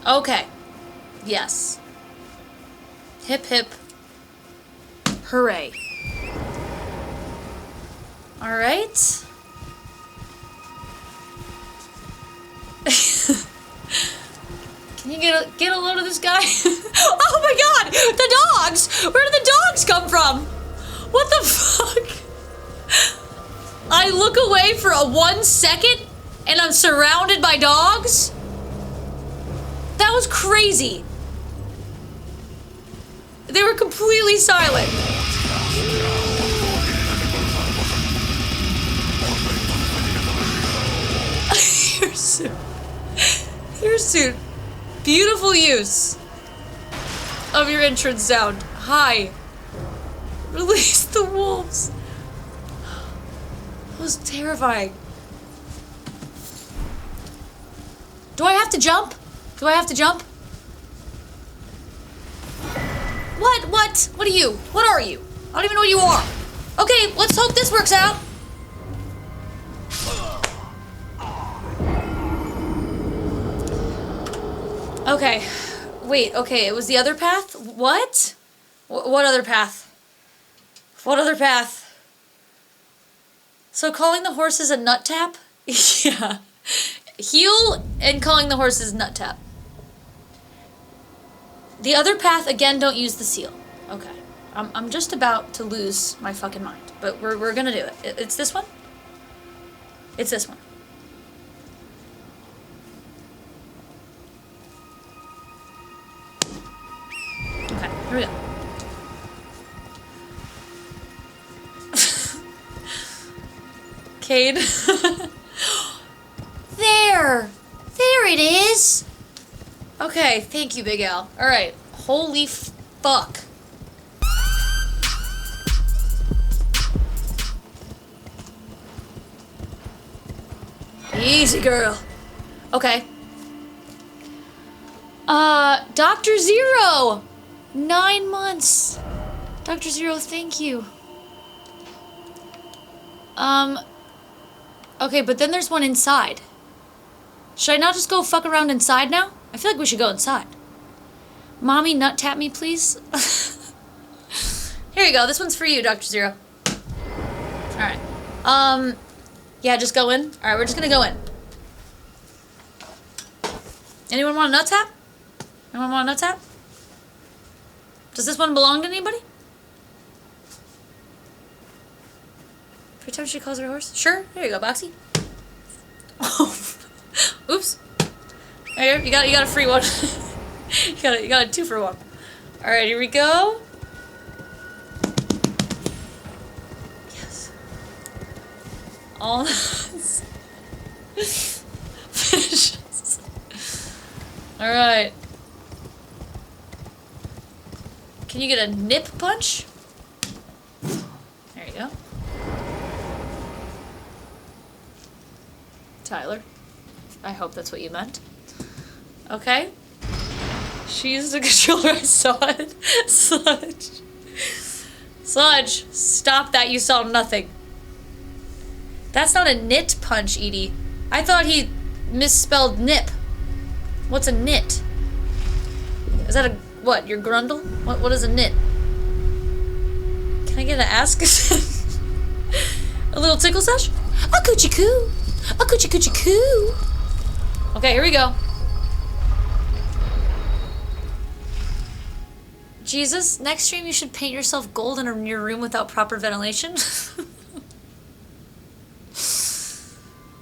Okay. Yes. Hip hip. Hooray. Alright. Can you get a load of this guy? Oh my god! The dogs! Where did the dogs come from? What the fuck? I look away for a 1 second And I'm surrounded by dogs? That was crazy. They were completely silent. Hirsute. Beautiful use of your entrance sound. Hi. Release the wolves. That was terrifying. Do I have to jump? Do I have to jump? What? What are you? What are you? I don't even know what you are. Okay, let's hope this works out. Okay. Wait, okay, it was the other path? What? What other path? What other path? So calling the horses a nut tap? Yeah. Heal and calling the horses nut tap. The other path, again, don't use the seal. Okay. I'm just about to lose my fucking mind. But we're gonna do it. It's this one? It's this one. Okay, here we go. Cade. There! There it is! Okay, thank you, Big Al. Alright. Holy fuck. Easy, girl. Okay. Dr. Zero! 9 months. Dr. Zero, thank you. Okay, but then there's one inside. Should I not just go fuck around inside now? I feel like we should go inside. Mommy, nut tap me, please. Here you go. This one's for you, Dr. Zero. Alright. Yeah, just go in. Alright, we're just gonna go in. Anyone want a nut tap? Anyone want a nut tap? Does this one belong to anybody? Pretend she calls her a horse? Sure. There you go, Boxy. Oops. There you go. You got a free one. you got a 2 for 1. All right, here we go. Yes. All finishes. All right. Can you get a nip punch? There you go. Tyler. I hope that's what you meant. Okay. She used the controller. I saw it. Sludge. Sludge. Stop that. You saw nothing. That's not a knit punch, Edie. I thought he misspelled nip. What's a knit? Is that a... what? Your grundle? What is a knit? Can I get an ask? A little tickle sesh? A coochie coo. A coochie coochie coo. Okay, here we go. Jesus, next stream you should paint yourself gold in your room without proper ventilation.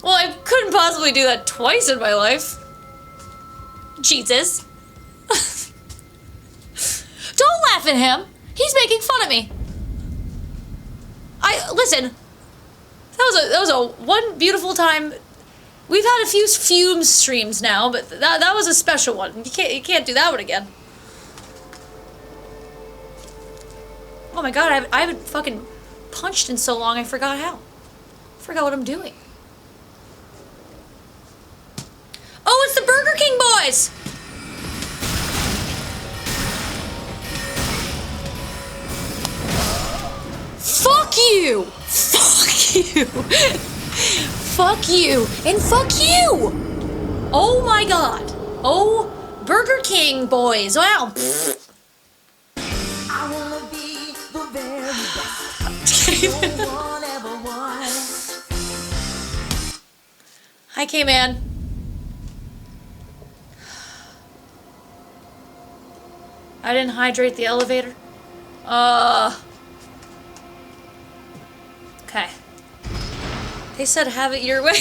Well, I couldn't possibly do that twice in my life. Jesus. Don't laugh at him. He's making fun of me. Listen. That was a one beautiful time. We've had a few fume streams now, but that was a special one. You can't do that one again. Oh my god, I haven't fucking punched in so long I forgot how. I forgot what I'm doing. Oh, it's the Burger King boys! Fuck you! Fuck you! Fuck you! And fuck you! Oh my god. Oh, Burger King boys. Wow. I wanna be the very best. No one ever was. Hi, K-Man. I didn't hydrate the elevator. Okay. They said have it your way.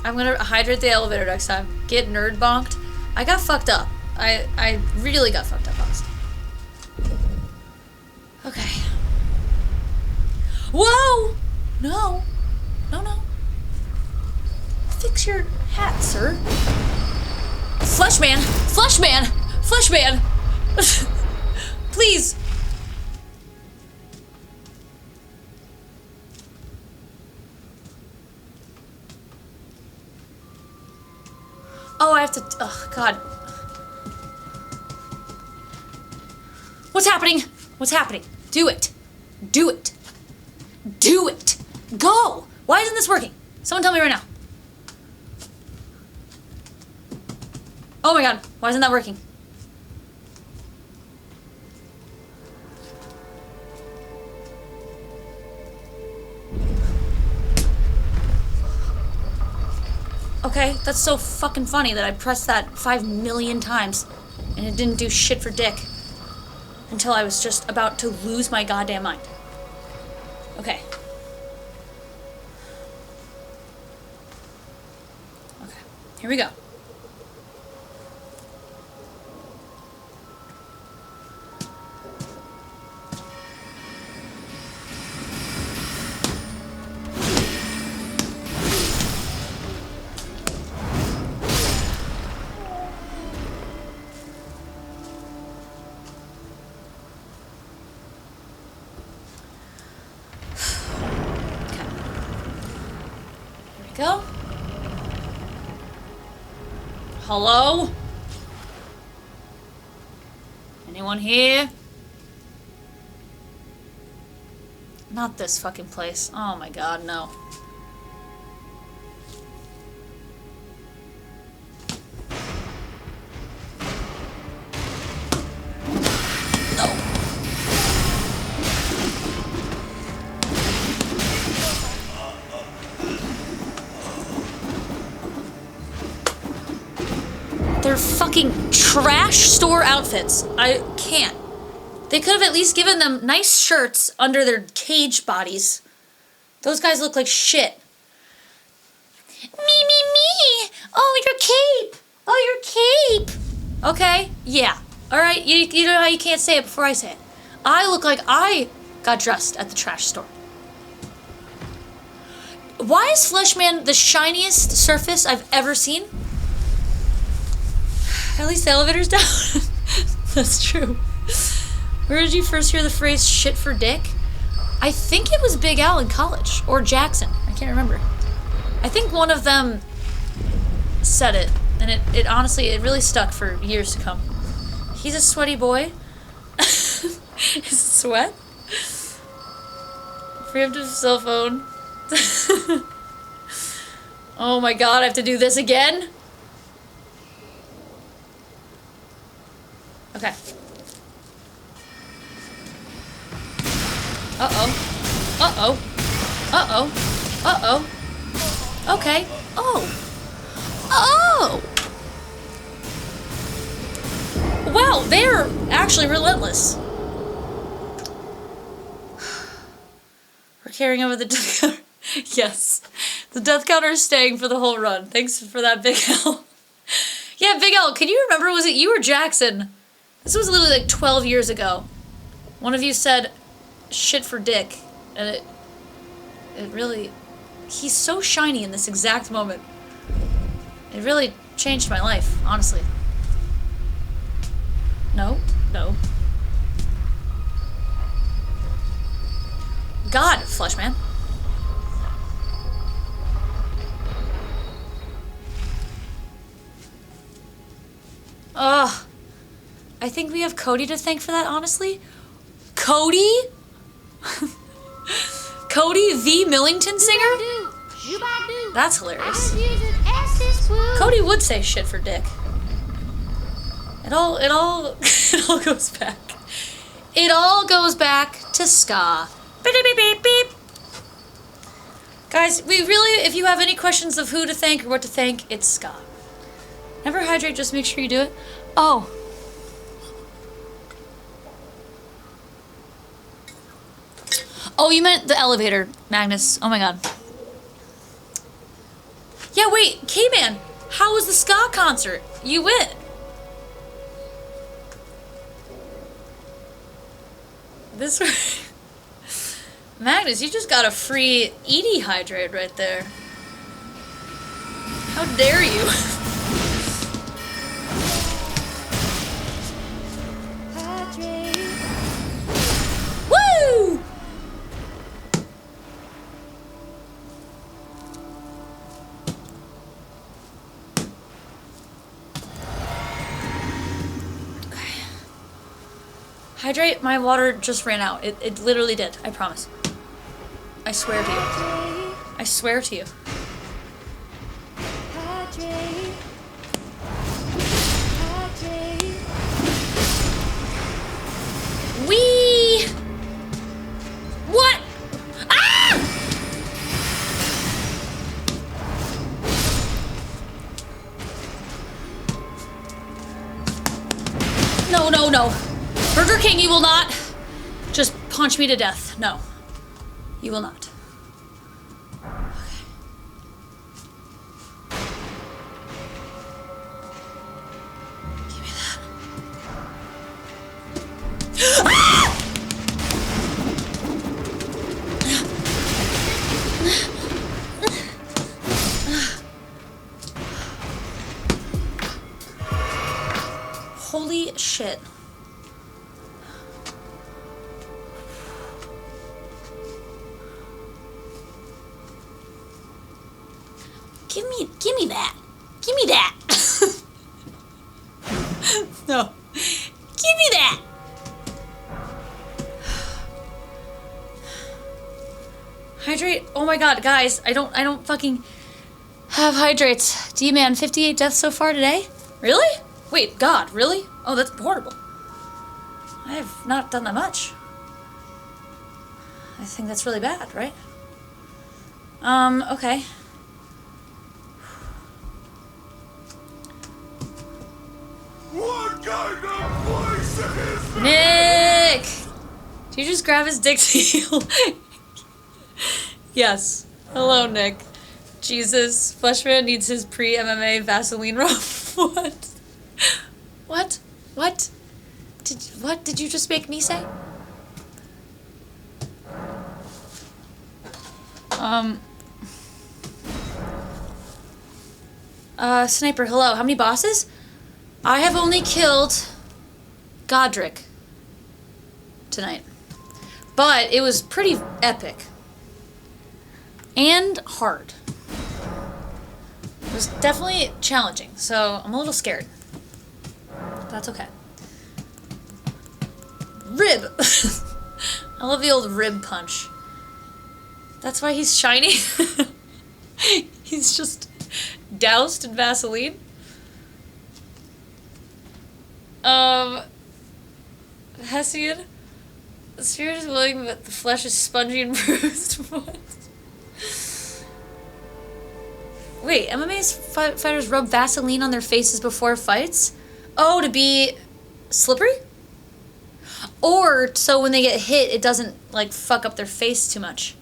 I'm gonna hydrate the elevator next time. Get nerd bonked. I got fucked up. I really got fucked up, honestly. Okay. Whoa! No. No. Fix your hat, sir. Fleshman! Fleshman! Fleshman! Please! Oh, I have to... Oh, God. What's happening? What's happening? Do it. Do it. Do it. Go! Why isn't this working? Someone tell me right now. Oh my God. Why isn't that working? Okay, that's so fucking funny that I pressed that 5 million times and it didn't do shit for dick until I was just about to lose my goddamn mind. Okay. Okay, here we go. Go. Hello? Anyone here? Not this fucking place. Oh my God, no. They're fucking trash store outfits. I can't. They could have at least given them nice shirts under their cage bodies. Those guys look like shit. Me. Oh, your cape. Oh, your cape. Okay, yeah. All right, you know how you can't say it before I say it. I look like I got dressed at the trash store. Why is Fleshman the shiniest surface I've ever seen? At least the elevator's down. That's true. Where did you first hear the phrase shit for dick? I think it was Big Al in college. Or Jackson. I can't remember. I think one of them said it. And it honestly, it really stuck for years to come. He's a sweaty boy. Is it sweat? Preemptive cell phone. Oh my God, I have to do this again? Okay. Uh-oh. Uh-oh. Uh-oh. Uh-oh. Okay. Oh. Oh! Wow, they're actually relentless. We're carrying over the death counter. Yes. The death counter is staying for the whole run. Thanks for that, Big L. Yeah, Big L, can you remember, was it you or Jackson? This was literally like 12 years ago. One of you said, shit for dick. And it really, he's so shiny in this exact moment. It really changed my life, honestly. No. God, Fleshman. Ugh. I think we have Cody to thank for that, honestly. Cody? Cody the Millington singer? That's hilarious. Cody would say shit for dick. It all it all goes back. It all goes back to ska. Beep, beep, beep, beep. Guys, we really, if you have any questions of who to thank or what to thank, it's ska. Never hydrate, just make sure you do it. Oh. Oh, you meant the elevator, Magnus. Oh my god. Yeah, wait, K-Man, how was the ska concert? You went. This way. Magnus, you just got a free Edie hydrate right there. How dare you? Woo! Hydrate, my water just ran out. It literally did, I promise. I swear to you. I swear to you. Wee! What? Ah! No, no, no. Burger King, you will not just punch me to death. No. You will not. Give me that. Ah! Holy shit. Give me that. Give me that. No. Give me that. Hydrate. Oh my god, guys, I don't fucking have hydrates. D-man, 58 deaths so far today? Really? Wait, god, really? Oh, that's horrible. I have not done that much. I think that's really bad, right? Okay. What kind of place is this? Nick! Did you just grab his dick to heal? Yes. Hello, Nick. Jesus. Fleshman needs his pre-MMA Vaseline rub. What? What? What? What did you just make me say? Sniper, hello. How many bosses? I have only killed Godric tonight. But it was pretty epic. And hard. It was definitely challenging, so I'm a little scared. That's okay. Rib! I love the old rib punch. That's why he's shiny? He's just doused in Vaseline? Hesiod? The spirit is willing, but the flesh is spongy and bruised. What? Wait, MMA's fighters rub Vaseline on their faces before fights? Oh, to be slippery? Or so when they get hit, it doesn't, like, fuck up their face too much.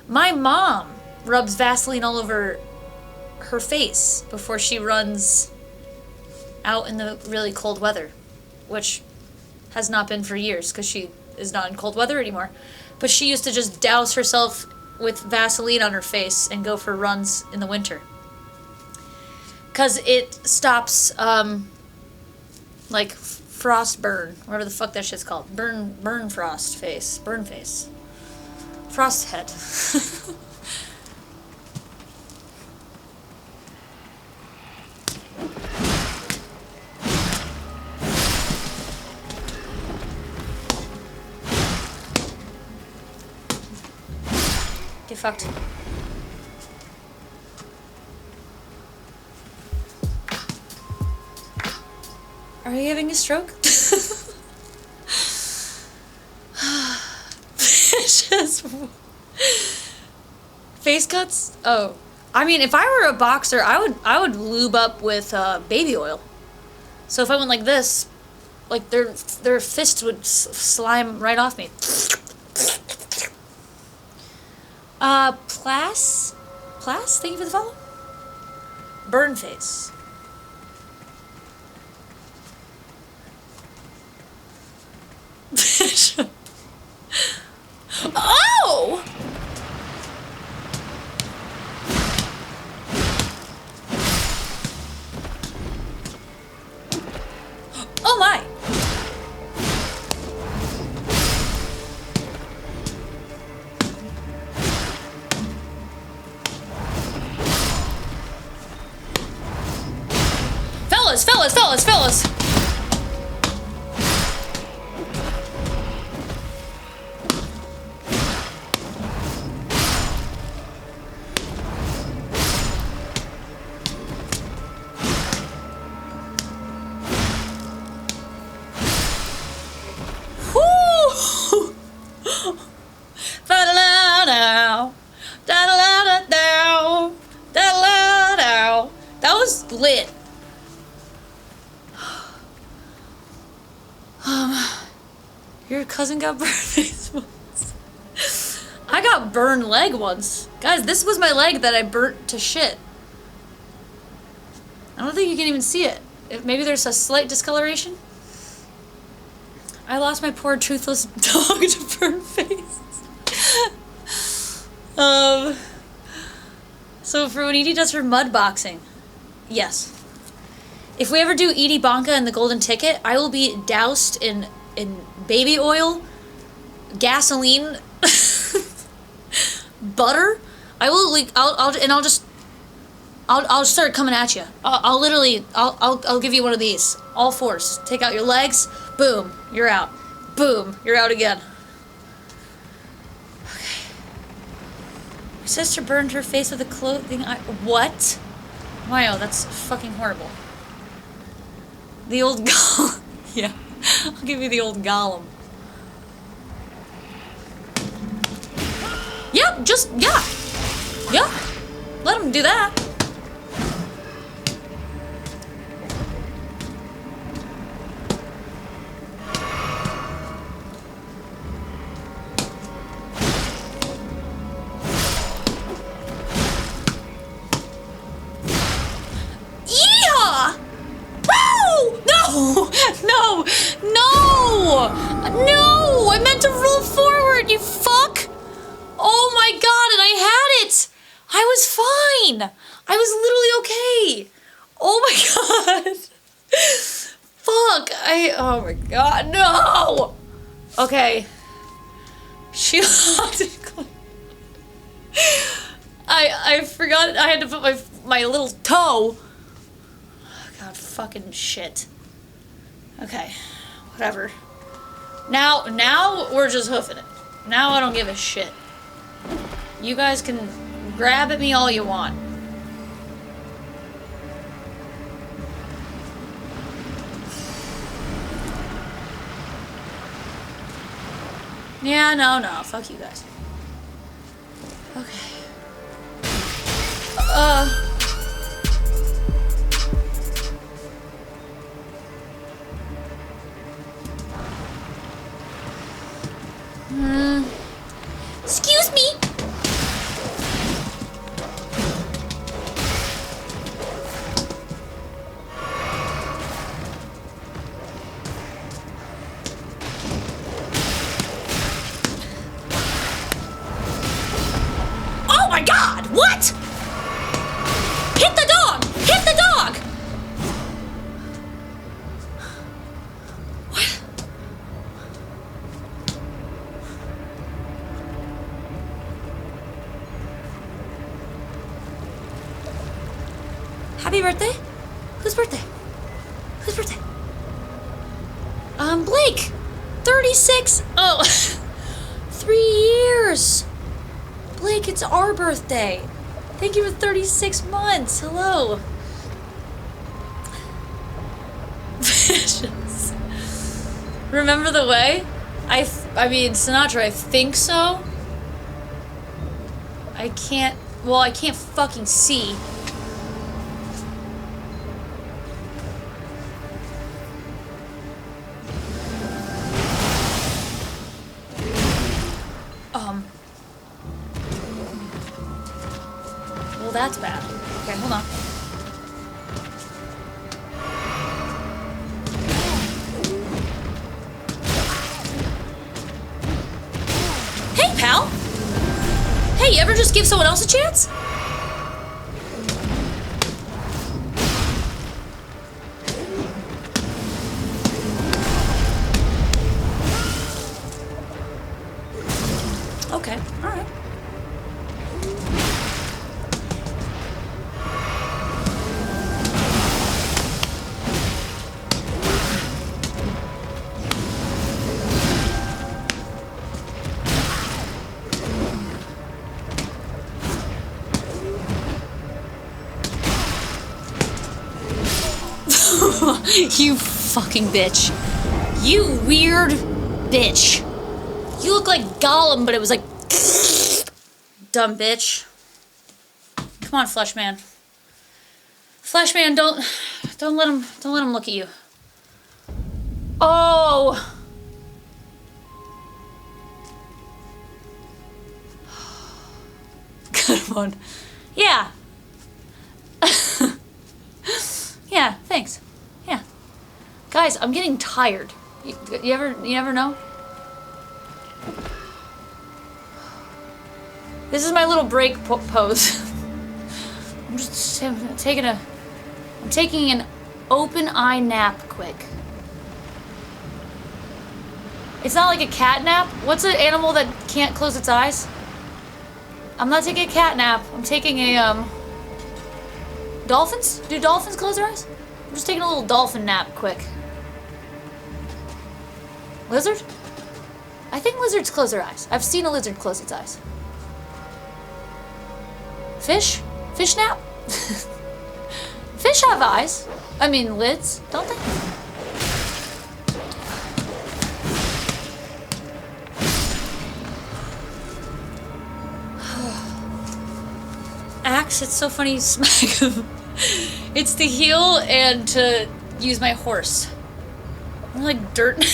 My mom rubs Vaseline all over her face before she runs out in the really cold weather, which has not been for years because she is not in cold weather anymore. But she used to just douse herself with Vaseline on her face and go for runs in the winter. Because it stops, like, frost burn, whatever the fuck that shit's called. Burn frost face. Burn face. Frost head. Get fucked. Are you having a stroke? Just face cuts? Oh, I mean, if I were a boxer, I would lube up with baby oil. So if I went like this, like their fists would slime right off me. Plas, thank you for the follow. Burn face. Oh! Oh my! Fellas! Whoo! Da-da-da-dow. Da-da-da-da-dow. Da-da-da-dow. That was lit. Your cousin got burned face once. I got burned leg once. Guys, this was my leg that I burnt to shit. I don't think you can even see it. Maybe there's a slight discoloration. I lost my poor toothless dog to burn face. So for when Edie does her mud boxing, yes. If we ever do Edie Bonka and the Golden Ticket, I will be doused in baby oil, gasoline, butter. I will like I'll start coming at you. I'll give you one of these. All fours. Take out your legs. Boom, you're out. Boom, you're out again. Okay. My sister burned her face with a clothing. What? Wow, that's fucking horrible. The old Gollum. Yeah, I'll give you the old Gollum. Yep, yeah. Let him do that. No! I meant to roll forward, you fuck! Oh my god, and I had it! I was fine! I was literally okay! Oh my god! Fuck! Oh my god, no! Okay. She locked it. I forgot I had to put my little toe. God, fucking shit. Okay, whatever. Now we're just hoofing it. Now I don't give a shit. You guys can grab at me all you want. Yeah, no, fuck you guys. Okay. Excuse me. Oh my god, what? Hit the dog! Hit the dog! What? Happy birthday? Whose birthday? Whose birthday? Blake! 36! Oh, 3 years! Blake, it's our birthday. Thank you for 36 months. Hello. Vicious. Remember the way? I mean, Sinatra, I think so. I can't fucking see. Well, that's bad. Okay, hold on. Hey, pal! Hey, you ever just give someone else a chance? Okay, alright. You fucking bitch. You weird bitch. You look like Gollum, but it was like... Dumb bitch. Come on, Fleshman. Fleshman, don't let him look at you. Oh! Good one. Yeah. Yeah, thanks. Yeah. Guys, I'm getting tired. You ever know? This is my little break pose. I'm taking an open eye nap quick. It's not like a cat nap. What's an animal that can't close its eyes? I'm not taking a cat nap. I'm taking a dolphins? Do dolphins close their eyes? I'm just taking a little dolphin nap quick. Lizard? I think lizards close their eyes. I've seen a lizard close its eyes. Fish? Fish nap? Fish have eyes. I mean lids, don't they? Axe, it's so funny you smack him. It's to heal and to use my horse. I'm like dirt.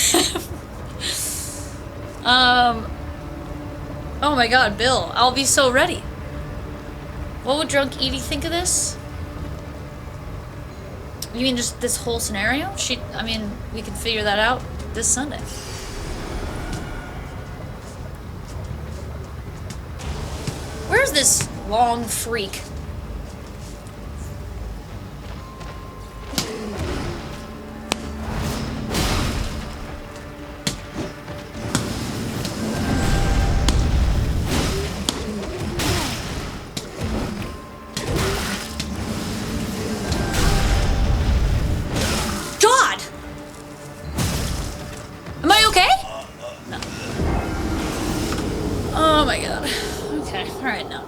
Oh my god, Bill, I'll be so ready. What would Drunk Edie think of this? You mean just this whole scenario? I mean, we can figure that out this Sunday. Where's this long freak? God! Am I okay? No. Oh my god. Okay, alright, no.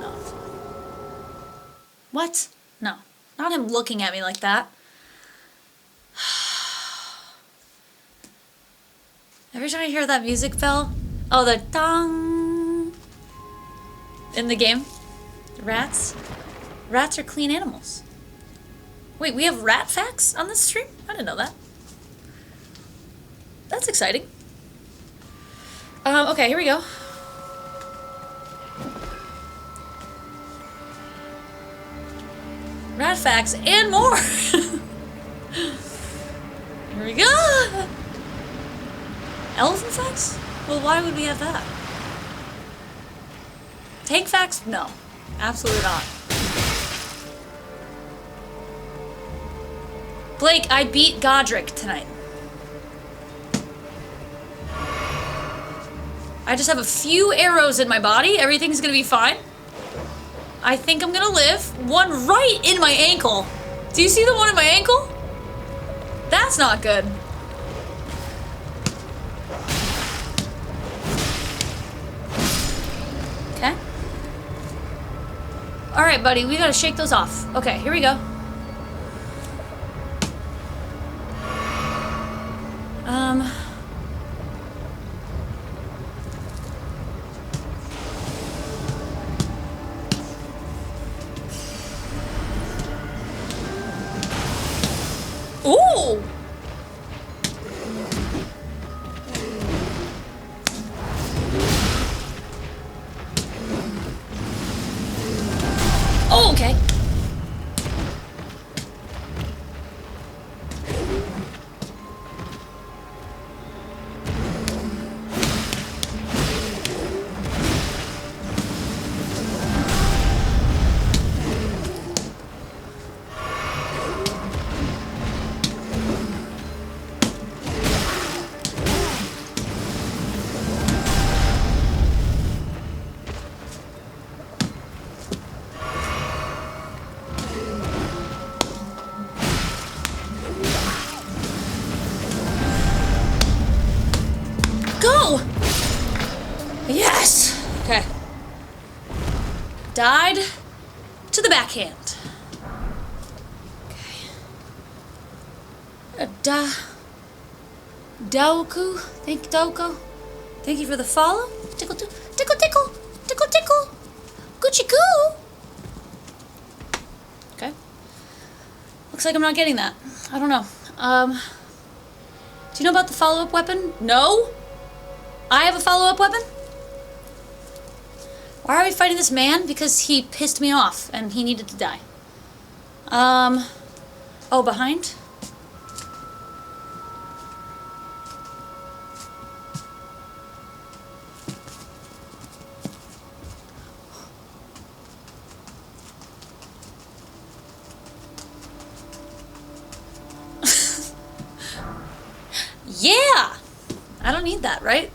What? No. Not him looking at me like that. Every time I hear that music bell, oh, the dong in the game. Rats. Rats are clean animals. Wait, we have rat facts on this stream? I didn't know that. That's exciting. Okay, here we go. Rat facts and more. Here we go. Elephant facts? Well, why would we have that? Tank facts? No, absolutely not. Blake, I beat Godric tonight. I just have a few arrows in my body. Everything's gonna be fine. I think I'm gonna live. One right in my ankle. Do you see the one in my ankle? That's not good. Okay. Alright, buddy, we gotta shake those off. Okay, here we go. Ooh! Oh, okay. No! Yes! Okay. Died to the backhand. Okay. Daoku? Thank you for the follow. Tickle, tickle, tickle, tickle, tickle, tickle. Gucci goo. Okay. Looks like I'm not getting that. I don't know. Do you know about the follow-up weapon? No? I have a follow-up weapon? Why are we fighting this man? Because he pissed me off and he needed to die. Oh, behind? Yeah! I don't need that, right?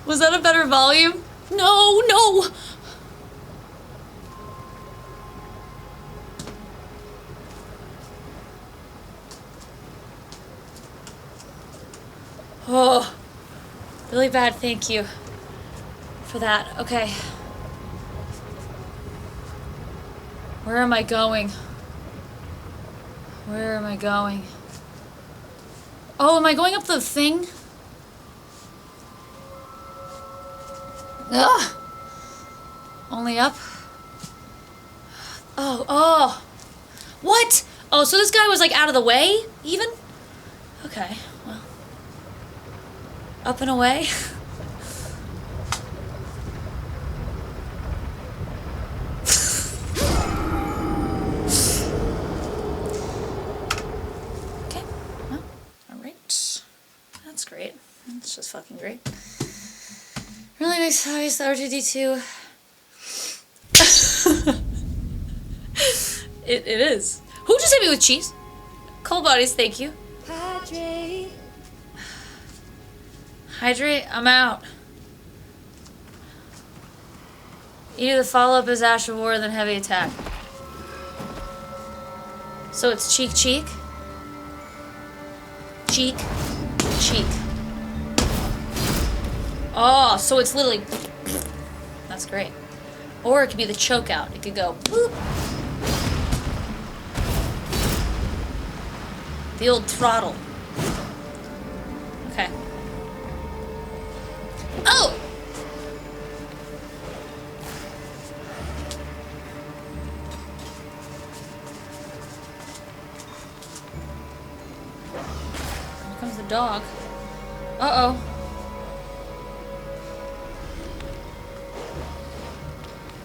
Was that a better volume? No, no! Oh, really bad, thank you for that. Okay. Where am I going? Where am I going? Oh, am I going up the thing? Ugh. Only up? Oh. What? Oh, so this guy was like out of the way, even? Okay, well. Up and away? Okay, well, alright. That's great. That's just fucking great. Really nice size, the R2D2. It is. Who just hit me with cheese? Cold bodies, thank you. Hydrate. Hydrate, I'm out. Either the follow-up is Ash of War, then Heavy Attack. So it's cheek, cheek. Cheek, cheek. Oh, so it's literally... That's great. Or it could be the choke out. It could go... Boop. The old throttle. Okay. Oh! Here comes the dog. Uh-oh.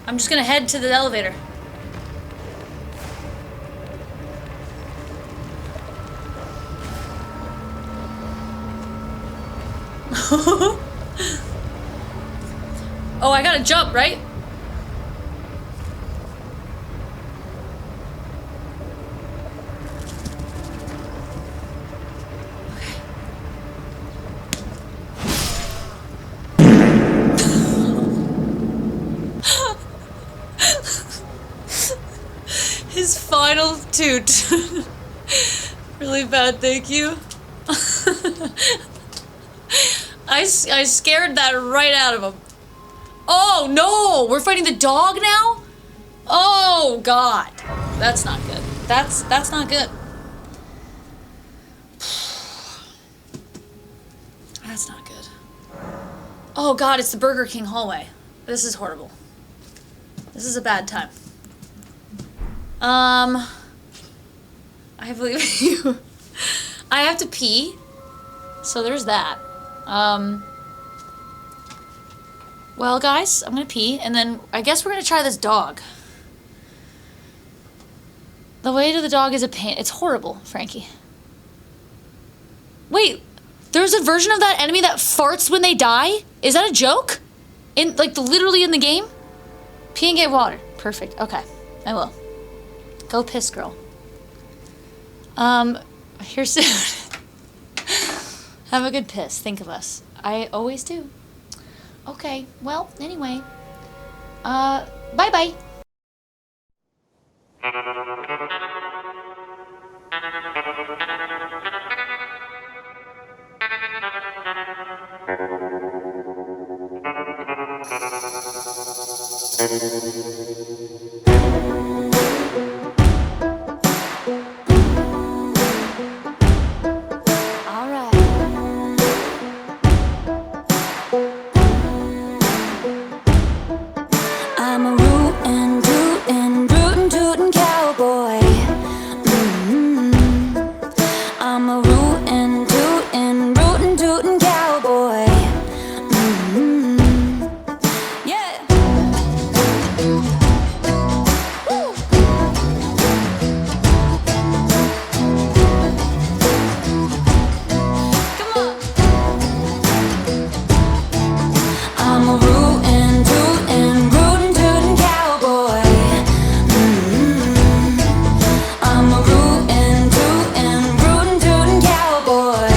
I'm just gonna head to the elevator. Oh, I gotta jump, right? His final toot. Really bad, thank you. I scared that right out of him. Oh no! We're fighting the dog now? Oh god. That's not good. That's not good. That's not good. Oh god, it's the Burger King hallway. This is horrible. This is a bad time. I believe you. I have to pee. So there's that. Well, guys, I'm gonna pee, and then I guess we're gonna try this dog. The way to the dog is a pain. It's horrible, Frankie. Wait, there's a version of that enemy that farts when they die? Is that a joke? Literally in the game? Pee and get water. Perfect. Okay, I will. Go piss, girl. Here soon. Have a good piss. Think of us. I always do. Okay, well, anyway, Bye-bye. I'm a rootin' cowboy. I'm a rootin' cowboy. Yeah. Woo. Come on. I'm a rootin' cowboy. I'm a rootin' cowboy.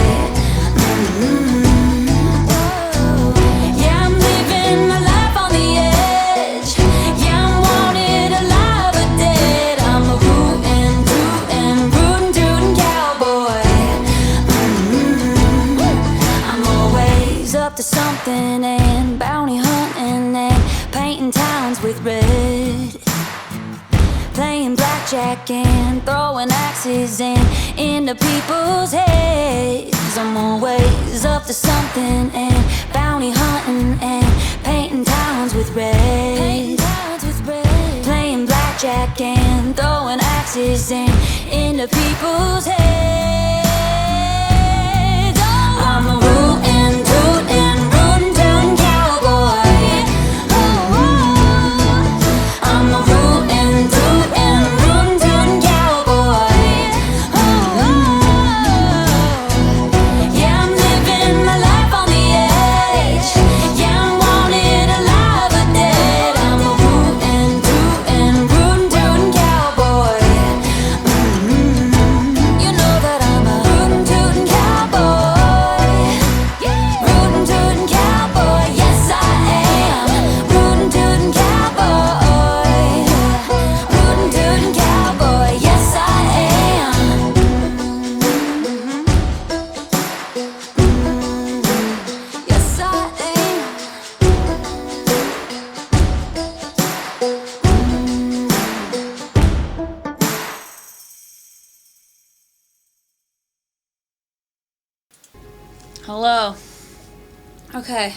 Yeah, I'm living my life on the edge. Yeah, I'm wanted alive or dead. I'm a rootin' cowboy. I'm always up to something and bounty hunting and painting towns with red. Playing blackjack and throwing axes into people's heads. I'm always up to something and bounty hunting and painting towns with red. Playing blackjack and throwing axes into people's heads. Oh, I'm a rootin' cowboy. Oh, I'm a rootin' cowboy. Oh, yeah, I'm living my life on the edge. Yeah, I'm wanted alive or dead. I'm a rootin' cowboy. You know that I'm a rootin' cowboy. Rootin' cowboy, yes I am. Rootin' cowboy. Rootin' cowboy, yes I am. Yes I am. Hello. Okay.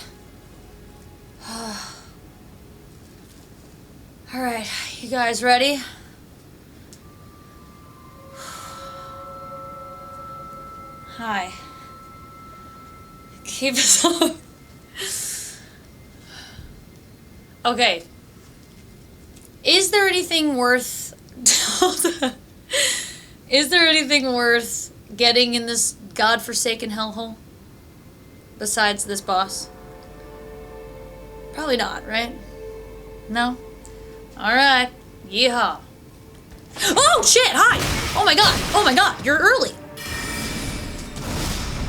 Alright, you guys ready? Hi. Keep us up. Okay. Is there anything worth... Is there anything worth getting in this godforsaken hellhole? Besides this boss? Probably not, right? No? Alright. Yeehaw. Oh, shit! Hi! Oh my god! Oh my god! You're early!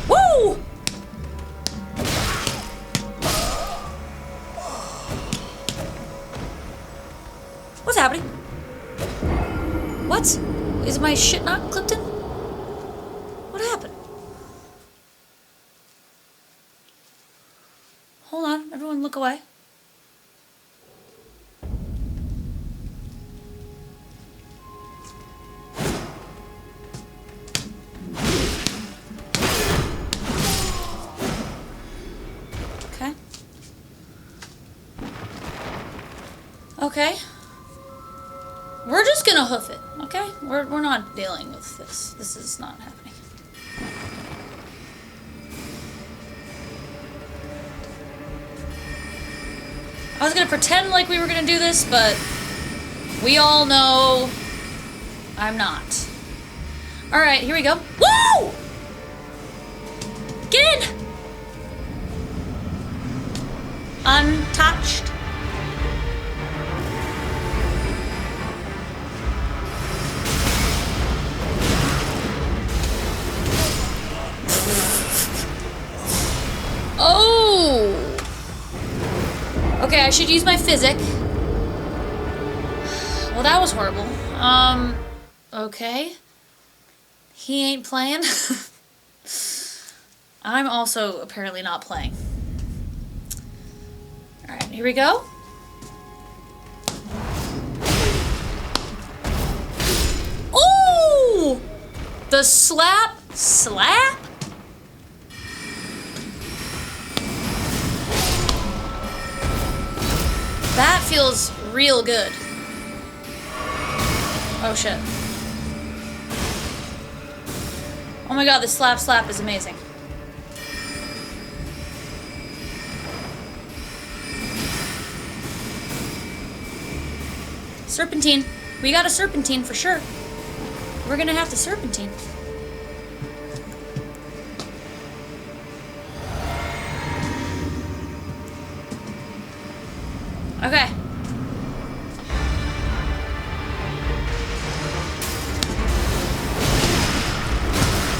Woo! What's happening? What? Is my shit not clipped in? What happened? Hold on, everyone look away. Okay. Okay. We're just gonna hoof it, okay? We're not dealing with this. This is not happening. I was gonna pretend like we were gonna do this, but we all know I'm not. Alright, here we go. Woo! Get in! Untouched. Oh! Okay, I should use my physic. Well, that was horrible. Okay. He ain't playing. I'm also apparently not playing. Alright, here we go. Ooh! The slap? That feels real good. Oh shit. Oh my god, the slap is amazing. Serpentine. We got a serpentine for sure. We're gonna have to serpentine. Okay.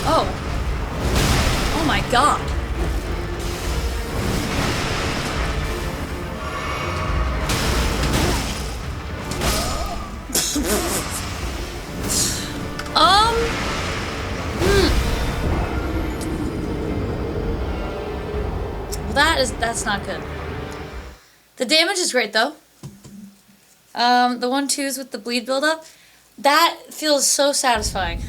Oh. Oh my god. That's not good. The damage is great though. The 1-2s with the bleed buildup, that feels so satisfying.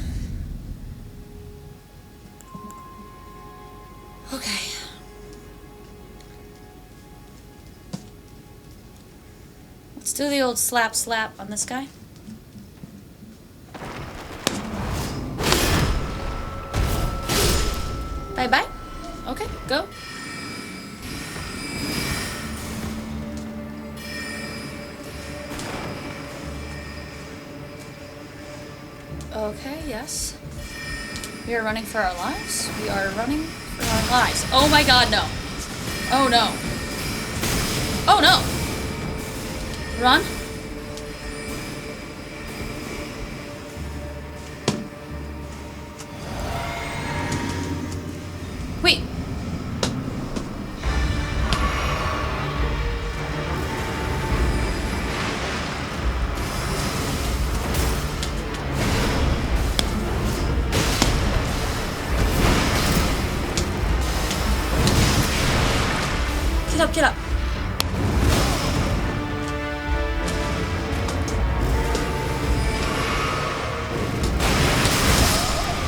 Okay. Let's do the old slap on this guy. Bye-bye. Okay, go. Okay, yes. We are running for our lives. We are running for our lives. Oh my god, no. Oh no. Oh no! Run. Wait. Get up.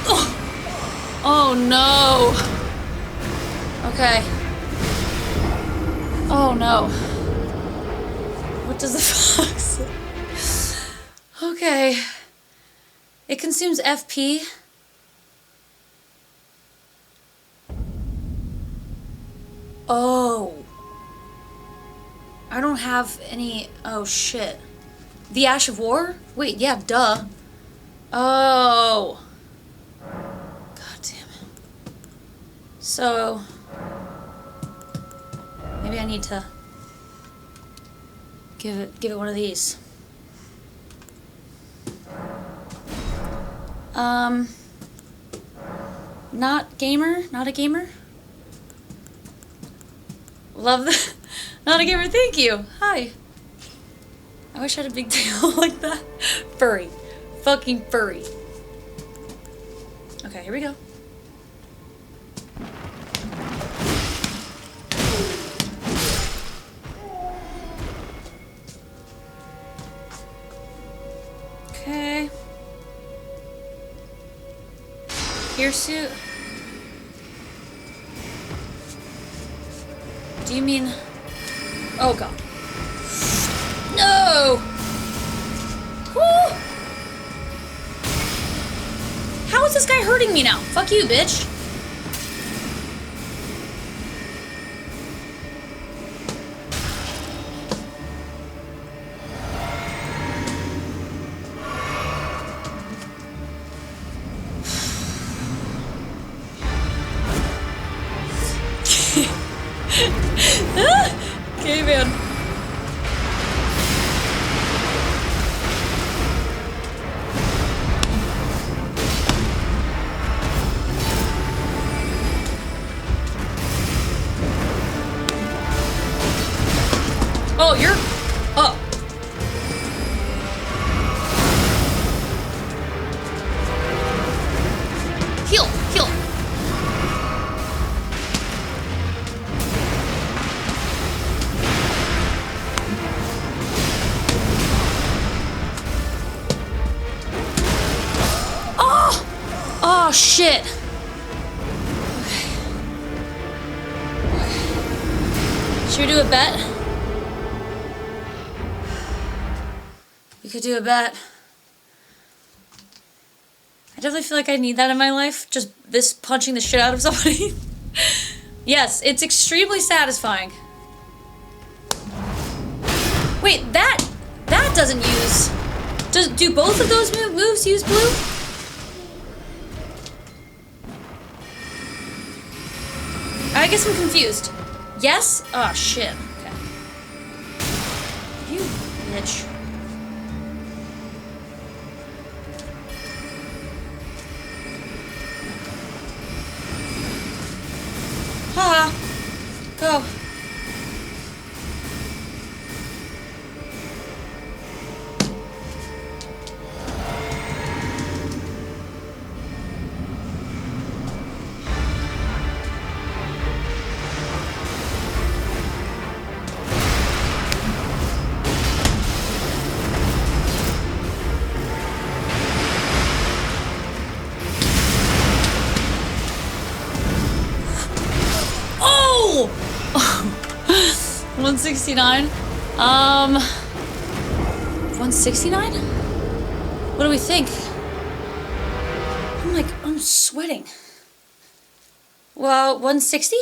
Oh, oh no. Okay. Oh no. What does the fox say? Okay. It consumes FP. Oh. I don't have any... Oh, shit. The Ash of War? Wait, yeah, duh. Oh. God damn it. So... Maybe I need to... Give it one of these. Not a gamer. Love the... Not a gamer, thank you. Hi. I wish I had a big tail like that. Furry. Fucking furry. Okay, here we go. Okay. Hirsute. Do you mean... Oh god. No! Woo! How is this guy hurting me now? Fuck you, bitch. Okay, man. Oh, you're up. shit. Should we do a bet? We could do a bet. I definitely feel like I need that in my life. Just this punching the shit out of somebody. Yes, it's extremely satisfying. Wait, that doesn't use... Do both of those moves use blue? I guess I'm confused. Yes? Oh, shit. Okay. You bitch. Haha. Go. Oh! 169. 169? What do we think? I'm sweating. Well, 160?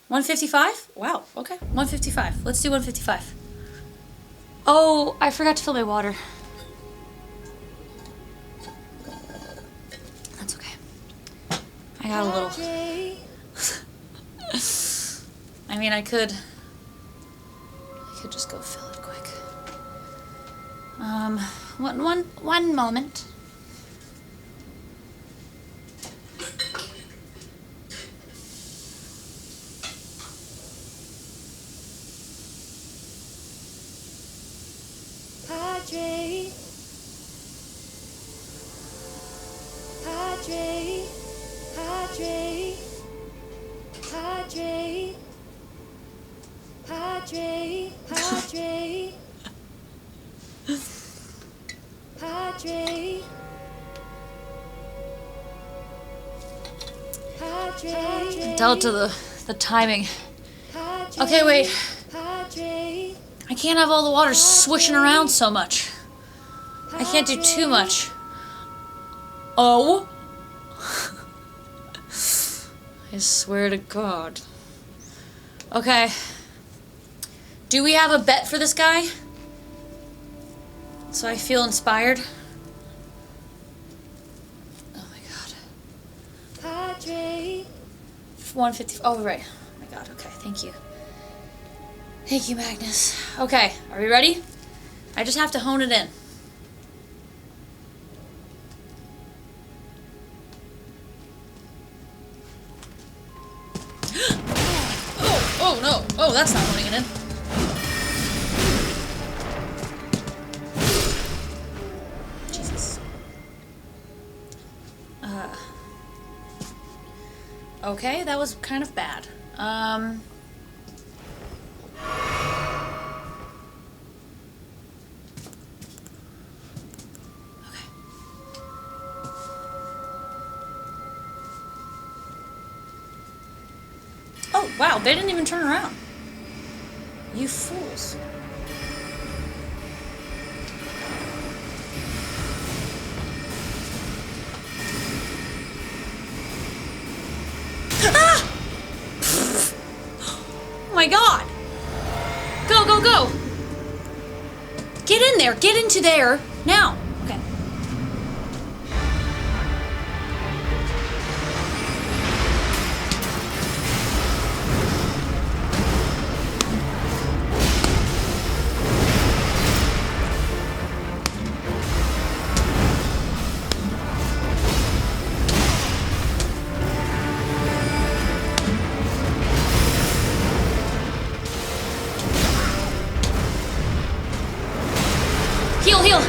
155? Wow, okay. 155. Let's do 155. Oh, I forgot to fill my water. That's okay. I got a little. I mean, I could just go fill it quick. One moment. Padre, Padre, Padre, Padre, Padre, Padre, Padre, Padre. Dealt to the timing. Okay, wait. I can't have all the water swishing around so much. I can't do too much. Oh. I swear to God. Okay. Do we have a bet for this guy? So I feel inspired. Oh my God. 150. Oh, right. Oh my God. Okay. Thank you. Thank you, Magnus. Okay. Are we ready? I just have to hone it in. Oh no. Oh, that's not honing it in. Jesus. Okay, that was kind of bad. Oh, wow, they didn't even turn around. You fools. Ah! Oh my God. Go, go, go. Get in there. Get into there. Now. Okay. Heal, heal.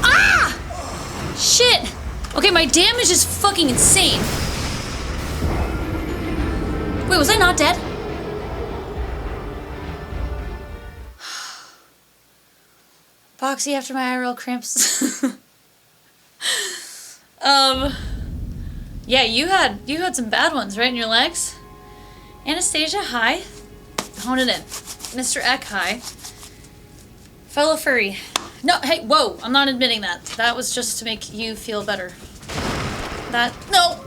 Ah! Shit. Okay, my damage is fucking insane. Wait, was I not dead? Boxy after my IRL cramps. Yeah, you had some bad ones, right, in your legs? Anastasia, hi. Hone it in. Mr. Eck, hi. Fellow furry. No, hey, whoa, I'm not admitting that. That was just to make you feel better. No.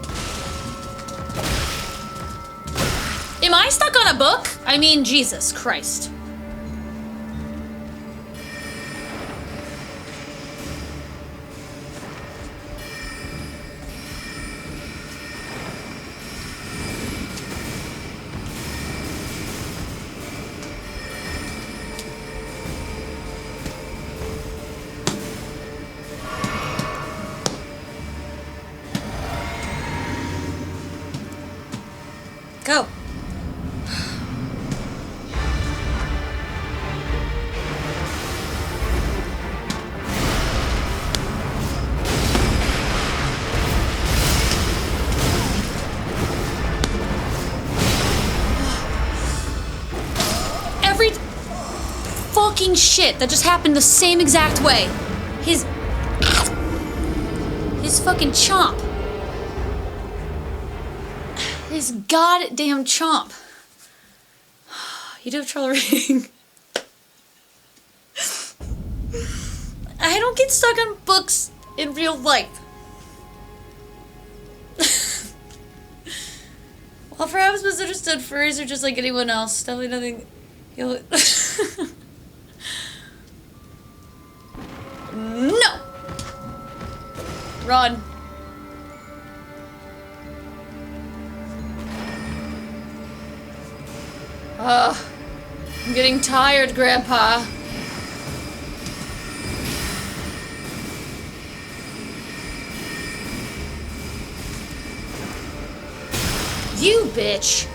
Am I stuck on a book? I mean, Jesus Christ. Go. Every fucking shit that just happened the same exact way. His fucking chomp. His goddamn chomp. You do have trouble reading. I don't get stuck on books in real life. Well, perhaps misunderstood, furries are just like anyone else. Definitely nothing. No! Run. I'm getting tired, Grandpa. You bitch.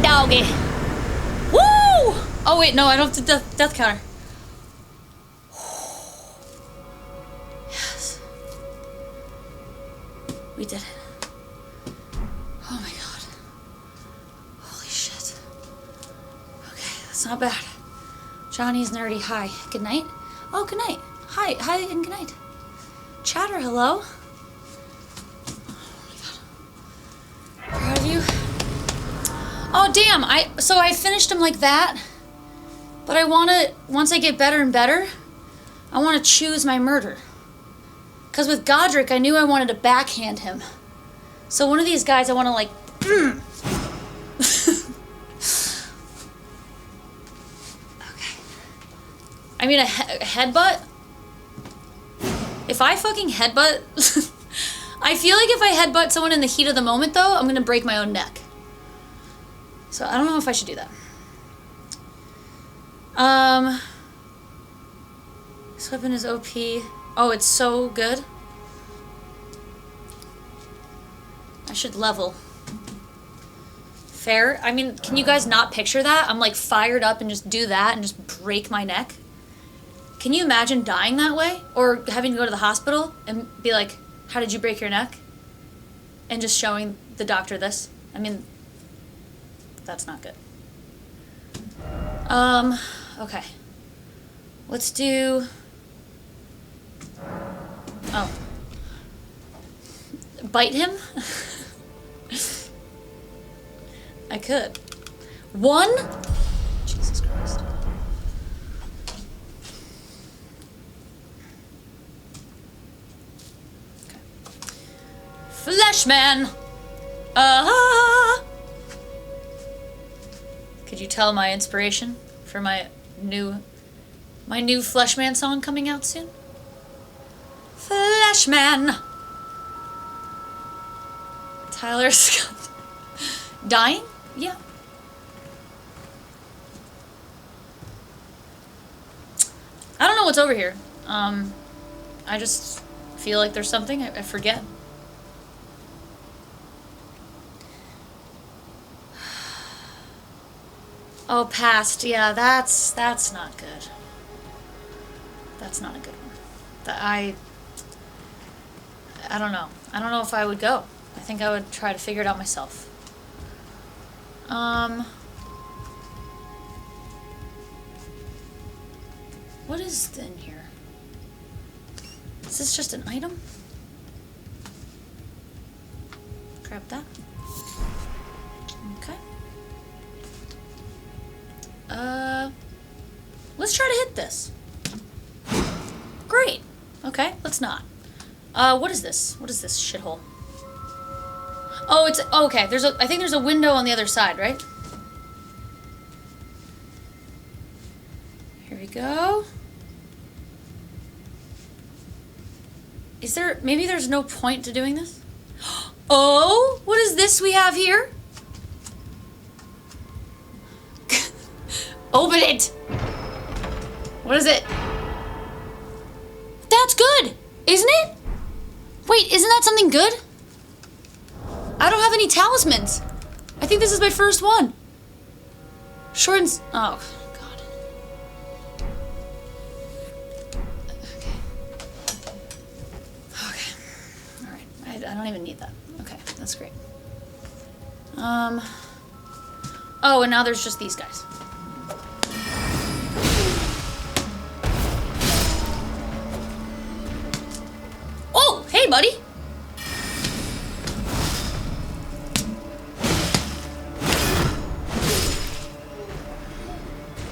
Doggy. Woo! Oh wait, no, I don't have to death counter. Yes. We did it. Oh my god. Holy shit. Okay, that's not bad. Johnny's nerdy. Hi. Good night. Oh, good night. Hi. Hi and good night. Chatter, hello. Oh my god. Proud of you. Oh damn, so I finished him like that, but I wanna, once I get better and better, I wanna choose my murder. Cause with Godric, I knew I wanted to backhand him. So one of these guys I wanna like, Okay. I mean a headbutt? If I fucking headbutt, I feel like if I headbutt someone in the heat of the moment though, I'm gonna break my own neck. So I don't know if I should do that. This weapon is OP. Oh, it's so good. I should level. Fair. I mean, can you guys not picture that? I'm like fired up and just do that and just break my neck. Can you imagine dying that way? Or having to go to the hospital and be like, how did you break your neck? And just showing the doctor this. I mean, that's not good. Okay. Let's do... Oh. Bite him? I could. One? Jesus Christ. Okay. Fleshman! Could you tell my inspiration for my my new Fleshman song coming out soon. Fleshman. Tyler Scott. Dying? Yeah. I don't know what's over here. I just feel like there's something. I forget. Oh, past. Yeah, that's not good. That's not a good one. I don't know. I don't know if I would go. I think I would try to figure it out myself. What is in here? Is this just an item? Grab that. Okay. Let's try to hit this. Great. Okay, let's not. What is this? What is this shithole? Oh, it's okay. I think there's a window on the other side, right? Here we go. Is there, maybe there's no point to doing this? Oh, what is this we have here? Open it! What is it? That's good, isn't it? Wait, isn't that something good? I don't have any talismans. I think this is my first one. Shortens, oh, God. Okay, all right, I don't even need that. Okay, that's great. Oh, and now there's just these guys. Oh, hey, buddy.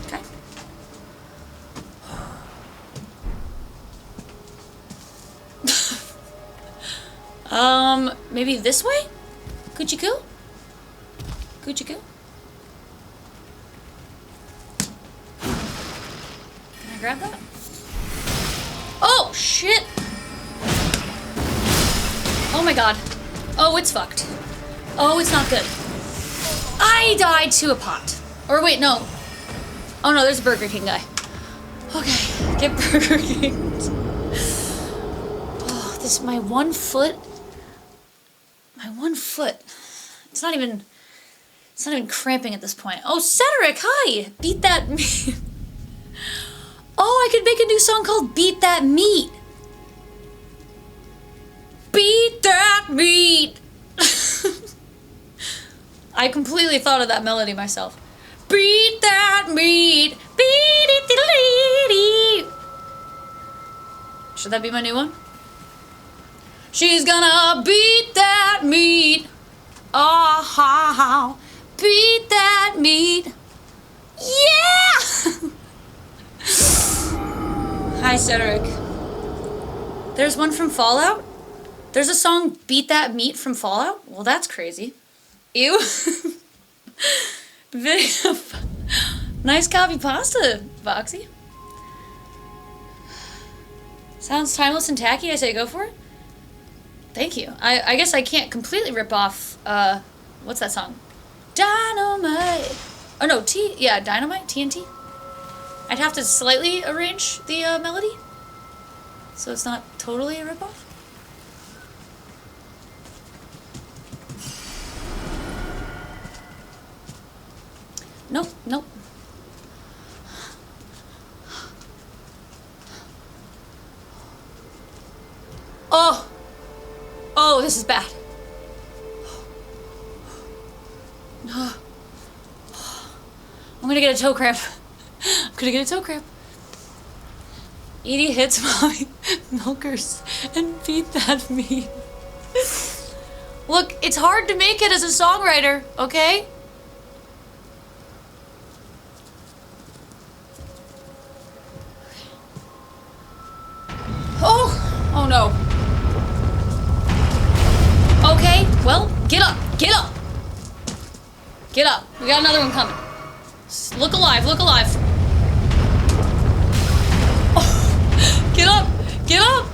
Okay. Maybe this way? Coochie coo? Coochie coo? Can I grab that? Oh, shit! Oh my god. Oh, it's fucked. Oh, it's not good. I died to a pot. Or wait, no. Oh no, there's a Burger King guy. Okay, get Burger King. Oh, this, my one foot. My one foot. It's not even cramping at this point. Oh, Cedric, hi! Beat That Meat. Oh, I could make a new song called Beat That Meat. Beat that meat! I completely thought of that melody myself. Beat that meat! Beat it! Should that be my new one? She's gonna beat that meat! Oh, beat that meat! Yeah! Hi, Cedric. There's one from Fallout? There's a song, Beat That Meat, from Fallout? Well, that's crazy. Ew. Video. Nice copy pasta, Voxy. Sounds timeless and tacky, I say go for it. Thank you. I guess I can't completely rip off, what's that song? Dynamite. Oh no, Dynamite, TNT. I'd have to slightly arrange the melody, so it's not totally a ripoff. Nope, nope. Oh! Oh, this is bad. No. I'm gonna get a toe cramp. I'm gonna get a toe cramp. Edie hits my milkers and beat that meat. Look, it's hard to make it as a songwriter, okay? Oh no. Okay, well, get up, get up. Get up, we got another one coming. Look alive, look alive. Get up! Get up!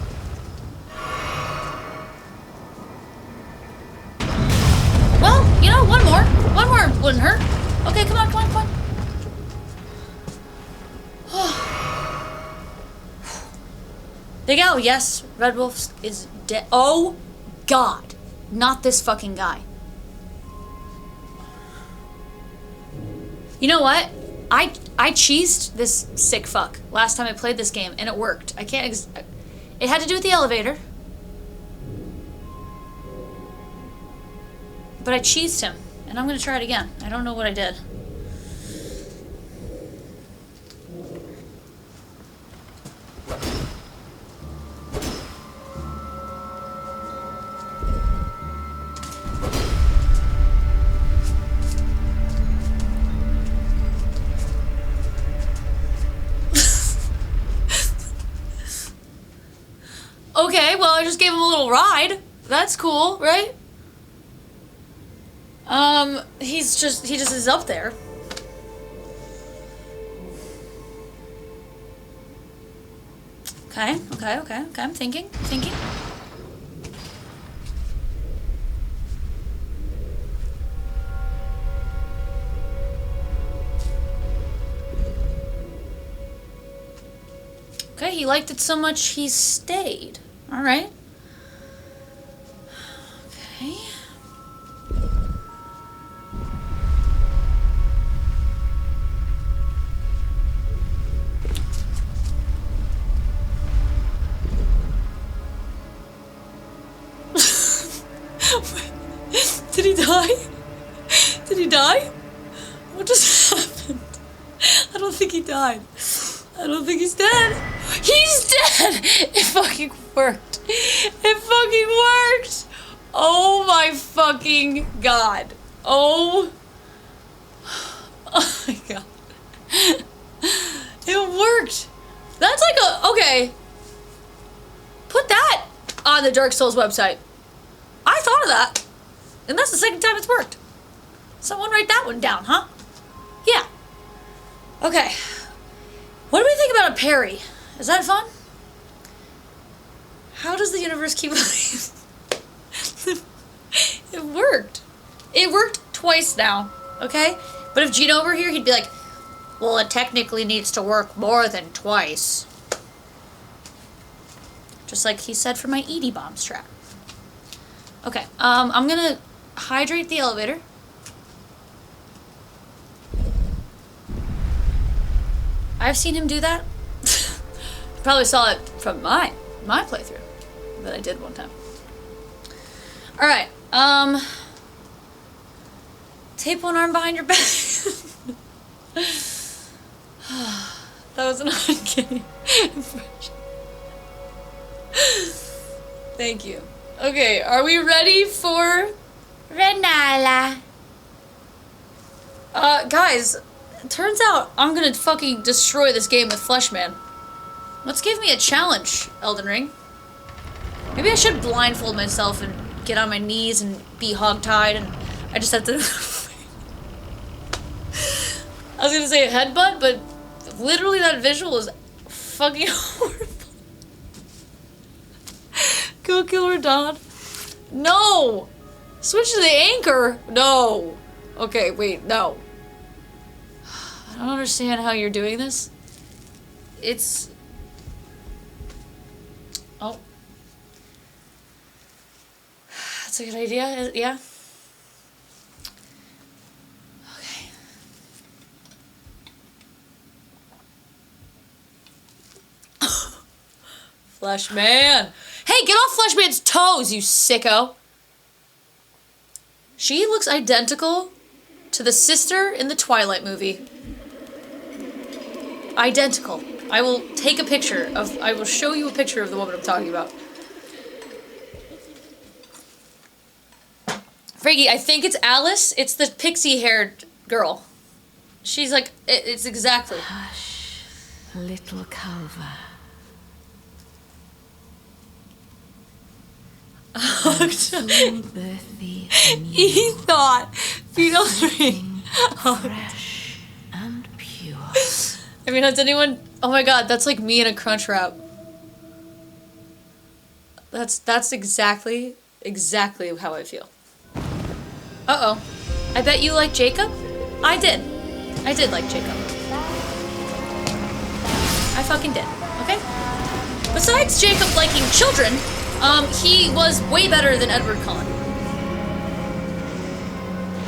Well, you know, one more. One more wouldn't hurt. Okay, come on, come on, come on. Big Al, yes, Red Wolf is dead. Oh, God. Not this fucking guy. You know what? I cheesed this sick fuck last time I played this game, and it worked. I can't it had to do with the elevator. But I cheesed him, and I'm gonna try it again. I don't know what I did. Okay, well, I just gave him a little ride. That's cool, right? He just is up there. Okay, I'm thinking. Okay, he liked it so much he stayed. All right. Okay. Did he die? Did he die? What just happened? I don't think he died. I don't think he's dead. He's dead! It fucking worked. It fucking worked! Oh my fucking God. Oh. Oh my God. It worked. That's like a, okay. Put that on the Dark Souls website. I thought of that. And that's the second time it's worked. Someone write that one down, huh? Yeah. Okay. What do we think about a parry? Is that fun? How does the universe keep It worked. It worked twice now, okay? But if Gino were here, he'd be like, well, it technically needs to work more than twice. Just like he said for my Edie bomb strat. Okay, I'm gonna hydrate the elevator. I've seen him do that. You probably saw it from my playthrough that I did one time. All right, tape one arm behind your back. That was an uncanny impression. Thank you. Okay, are we ready for Renala? Guys, it turns out I'm gonna fucking destroy this game with Fleshman. Let's give me a challenge, Elden Ring. Maybe I should blindfold myself and get on my knees and be hogtied, and I just have to... I was gonna say a headbutt, but literally that visual is fucking horrible. Go kill Radahn. No! Switch to the anchor! No! Okay, wait, no. I don't understand how you're doing this. It's... Oh. That's a good idea, yeah? Okay. Fleshman! Hey, get off Fleshman's toes, you sicko! She looks identical to the sister in the Twilight movie. Identical. I will take a picture of... I will show you a picture of the woman I'm talking about. Friggy, I think it's Alice. It's the pixie-haired girl. She's like... It's exactly... Hush, little Calva. He thought fetal ring. Fresh and pure. I mean, has anyone... Oh my god, that's like me in a crunch wrap. That's exactly how I feel. Uh-oh. I bet you like Jacob? I did. I did like Jacob. I fucking did. Okay? Besides Jacob liking children, he was way better than Edward Cullen.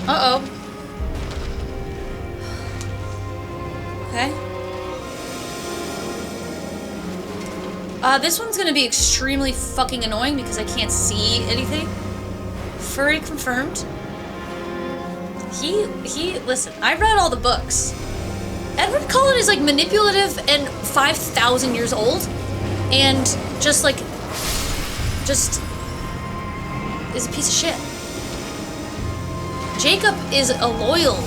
Uh-oh. Okay. This one's gonna be extremely fucking annoying because I can't see anything. Furry confirmed. Listen, I read all the books. Edward Cullen is like manipulative and 5,000 years old and just is a piece of shit. Jacob is a loyal,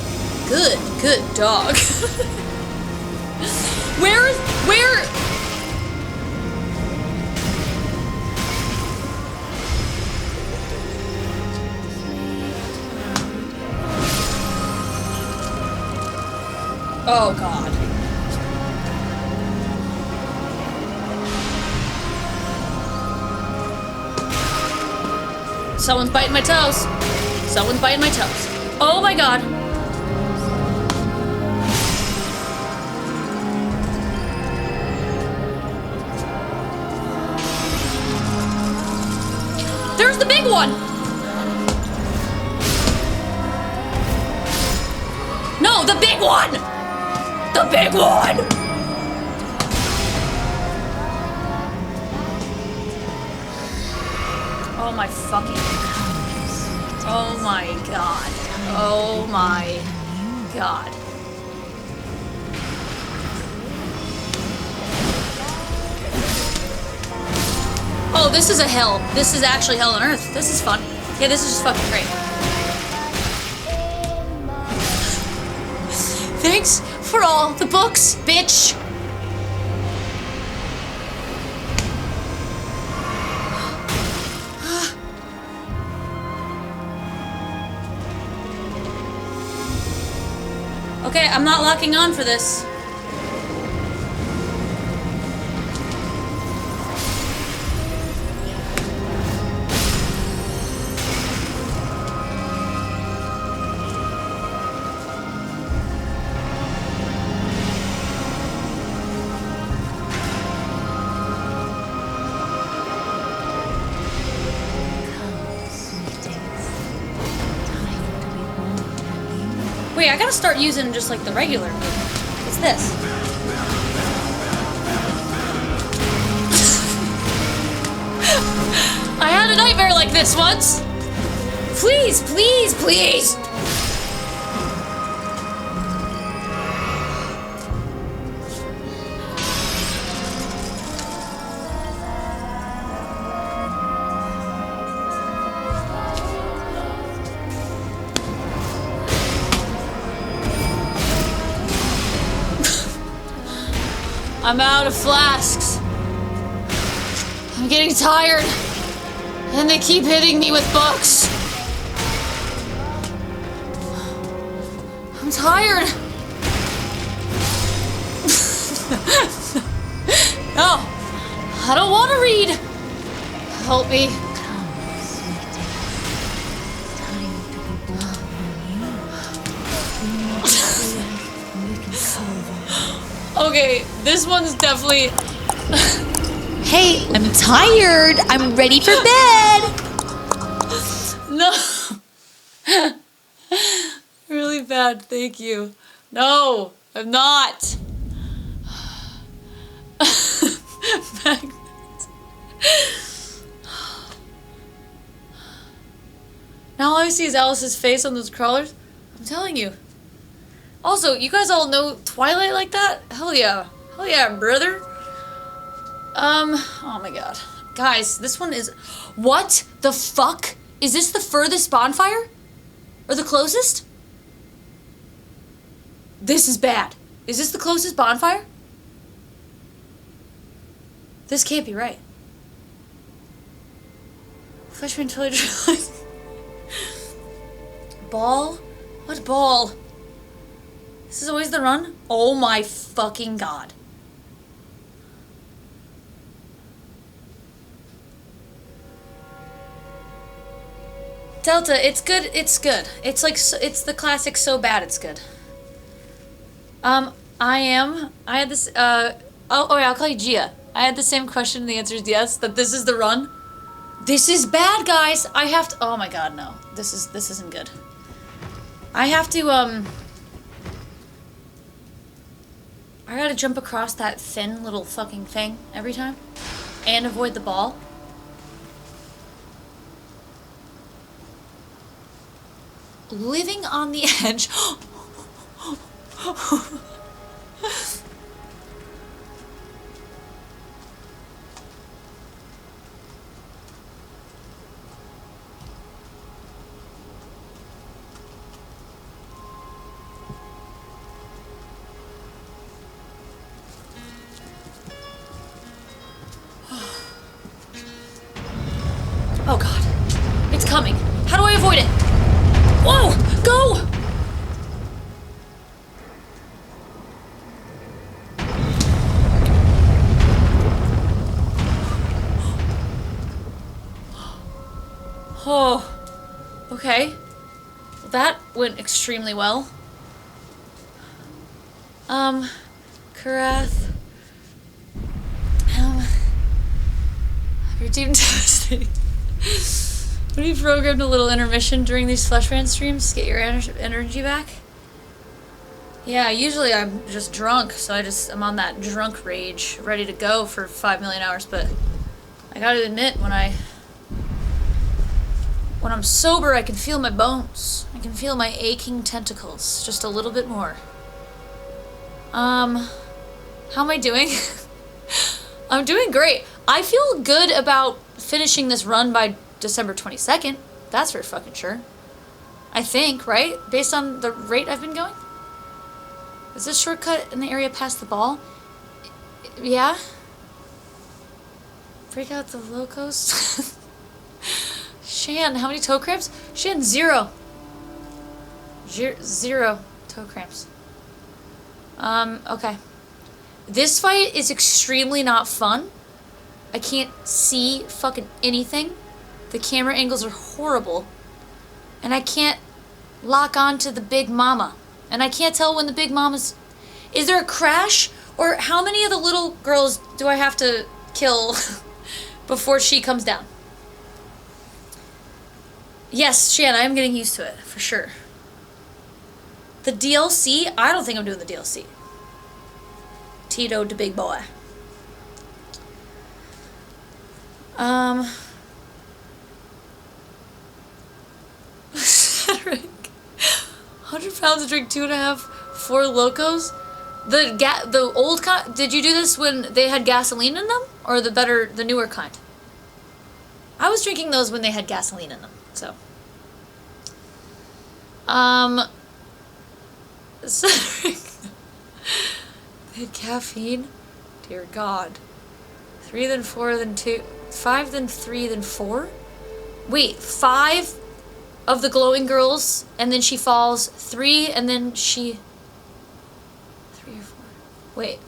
good dog. Where? Oh God. Someone's biting my toes. Someone's biting my toes. Oh my God. There's the big one. No, the big one. The big one. Oh my fucking. Oh my God. Oh my God. Oh, this is a hell. This is actually hell on earth. This is fun. Yeah, this is just fucking great. Thanks for all the books, bitch. Okay, I'm not locking on for this. Wait, I gotta start using just like the regular movement. What's this? I had a nightmare like this once. Please, please, please. I'm out of flasks. I'm getting tired. And they keep hitting me with books. I'm tired. No, I don't want to read. Help me. Okay, this one's definitely... Hey, I'm tired. I'm ready for bed. No. Really bad, thank you. No, I'm not. Now all I see is Alice's face on those crawlers. I'm telling you. Also, you guys all know Twilight like that? Hell yeah. Hell yeah, brother. Oh my God. Guys, this one is... What the fuck? Is this the furthest bonfire? Or the closest? This is bad. Is this the closest bonfire? This can't be right. Freshman totally realized. Ball? What ball? This is always the run? Oh my fucking God. Delta, it's good. It's good. It's like it's the classic. So bad, it's good. I had this. Oh yeah, I'll call you Gia. I had the same question. And the answer is yes. That this is the run. This is bad, guys. I have to. Oh my God, no. This isn't good. I have to. I gotta jump across that thin little fucking thing every time, and avoid the ball. Living on the edge. Oh God, it's coming. How do I avoid it? Whoa, go! Oh, okay. Well, that went extremely well. Karath. Your team testing. When you programmed a little intermission during these Fleshman streams to get your energy back? Yeah, usually I'm just drunk, so I'm on that drunk rage, ready to go for 5 million hours, but I gotta admit, when I'm sober, I can feel my bones. I can feel my aching tentacles, just a little bit more. How am I doing? I'm doing great. I feel good about finishing this run by December 22nd. That's for fucking sure. I think, right? Based on the rate I've been going? Is this shortcut in the area past the ball? Yeah? Break out the locos? Shan, how many toe cramps? Shan, 0. 0 toe cramps. Okay. This fight is extremely not fun. I can't see fucking anything. The camera angles are horrible. And I can't lock on to the big mama. And I can't tell when the big mama's... Is there a crash? Or how many of the little girls do I have to kill before she comes down? Yes, Shan, I am getting used to it, for sure. The DLC? I don't think I'm doing the DLC. Tito the big boy. Cedric. 100 pounds to drink 2.5, 4 locos? The old kind, did you do this when they had gasoline in them? Or the newer kind? I was drinking those when they had gasoline in them, so. Cedric. They had caffeine? Dear God. 3, then 4, then 2. 5, then 3, then 4? Wait, 5 of the glowing girls, and then she falls. 3, and then she... 3 or 4. Wait.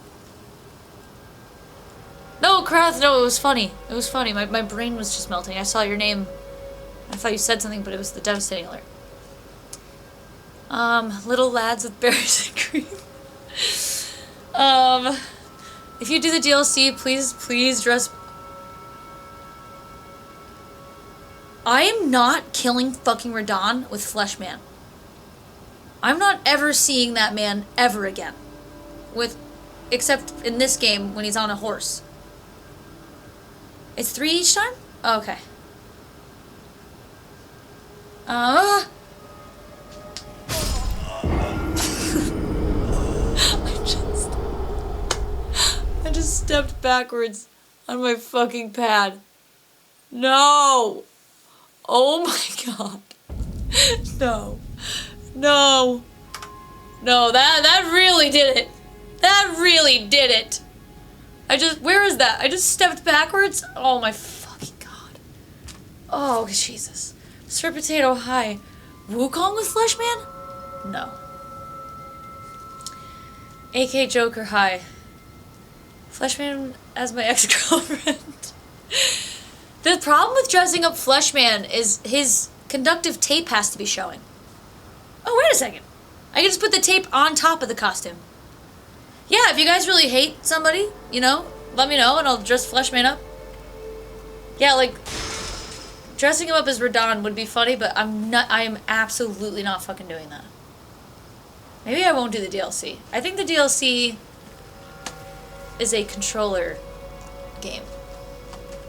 No, Krath, no, it was funny. It was funny. My brain was just melting. I saw your name. I thought you said something, but it was the devastating alert. Little lads with berries and cream. If you do the DLC, please dress... I am not killing fucking Radon with Fleshman. I'm not ever seeing that man ever again. Except in this game when he's on a horse. It's 3 each time? Oh, okay. I just stepped backwards on my fucking pad. No! Oh my God. No. No. No, that really did it. That really did it. Where is that? I just stepped backwards? Oh my fucking God. Oh, Jesus. Sir Potato, hi. Wukong with Fleshman? No. AK Joker, hi. Fleshman as my ex-girlfriend. The problem with dressing up Fleshman is conductive tape has to be showing. Oh, wait a second. I can just put the tape on top of the costume. Yeah, if you guys really hate somebody, you know, let me know and I'll dress Fleshman up. Yeah, like, dressing him up as Radon would be funny, but I am absolutely not fucking doing that. Maybe I won't do the DLC. I think the DLC is a controller game.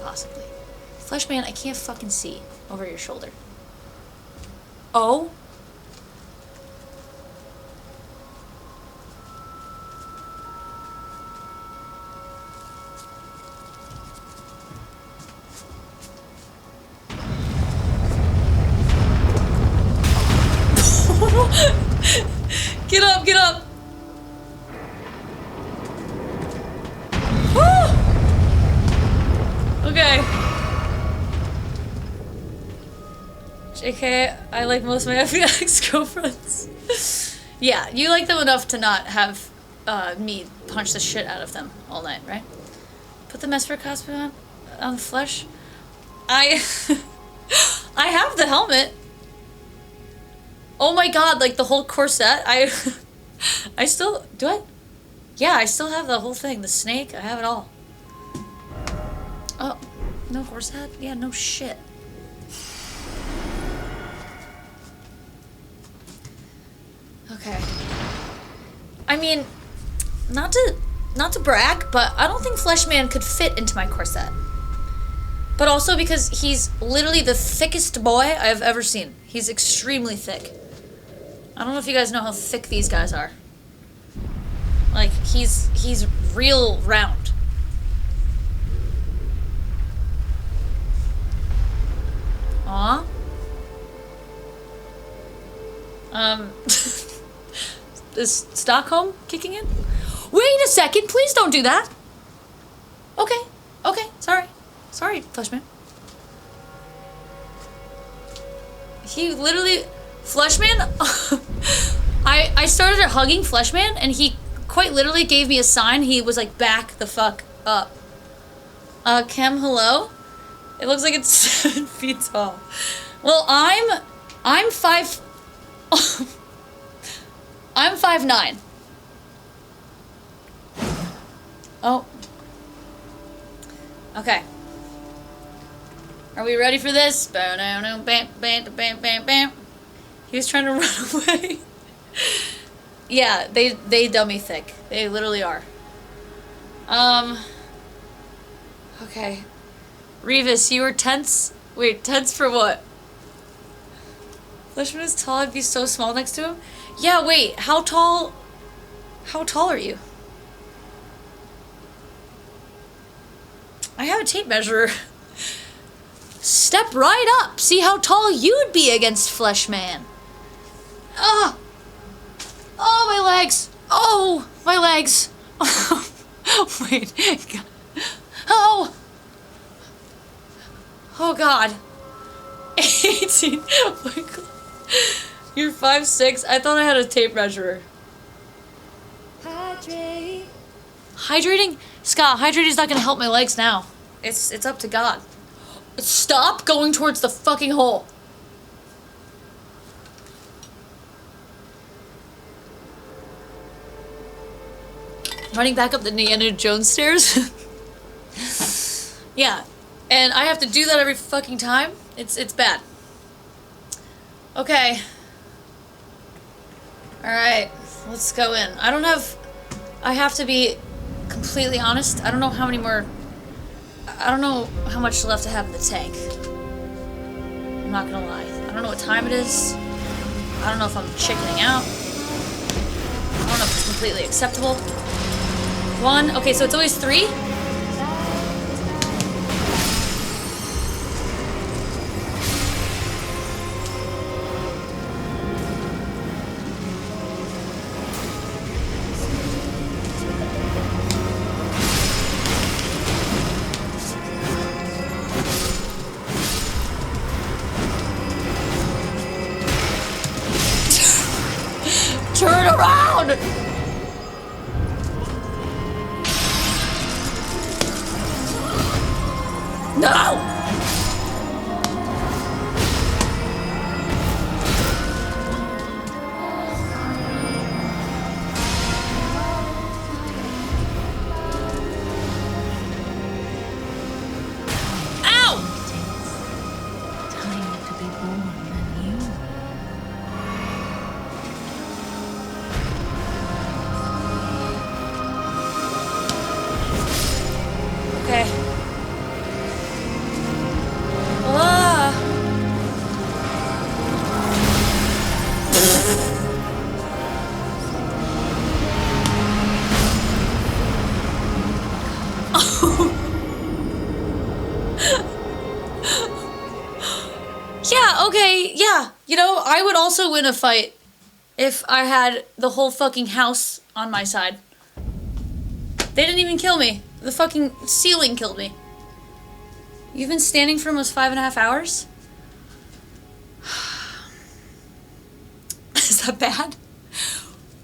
Possibly. Fleshman, I can't fucking see over your shoulder. Oh? Get up, get up! Woo! Okay. JK, I like most of my FBX girlfriends. Yeah, you like them enough to not have me punch the shit out of them all night, right? Put the Mesper costume on the flesh. I have the helmet. Oh my god, like the whole corset. I still do I? Yeah, I still have the whole thing. The snake, I have it all. Oh, no corset? Yeah, no shit. Okay. I mean, not to brag, but I don't think Fleshman could fit into my corset. But also because he's literally the thickest boy I've ever seen. He's extremely thick. I don't know if you guys know how thick these guys are. Like, he's real round. Aw. Is Stockholm kicking in? Wait a second, please don't do that. Okay, okay, sorry. Sorry, Fleshman. He literally... Fleshman? I started hugging Fleshman, and he quite literally gave me a sign. He was like, back the fuck up. Chem, hello? It looks like it's 7 feet tall. Well, I'm 5... I'm 5'9". Oh. Okay. Are we ready for this? He was trying to run away. Yeah, they dummy thick. They literally are. Okay. Revis, you were tense? Wait, tense for what? Fleshman is tall, I'd be so small next to him? Yeah, wait, how tall are you? I have a tape measure. Step right up. See how tall you'd be against Fleshman. Ah! Oh, my legs. Oh, my legs. Wait. Oh. Oh, God. 18. Oh, my God. You're 5'6". I thought I had a tape measure. Hydrate. Hydrating? Scott, hydrating's not gonna help my legs now. It's up to God. Stop going towards the fucking hole. Running back up the Indiana Jones stairs? Yeah. And I have to do that every fucking time? It's bad. Okay. Alright. Let's go in. I have to be completely honest. I don't know how many more... I don't know how much left I have in the tank. I'm not gonna lie. I don't know what time it is. I don't know if I'm chickening out. I don't know if it's completely acceptable. 1. Okay, so it's always 3? Turn around! No! Yeah, you know, I would also win a fight if I had the whole fucking house on my side. They didn't even kill me. The fucking ceiling killed me. You've been standing for almost 5.5 hours? Is that bad?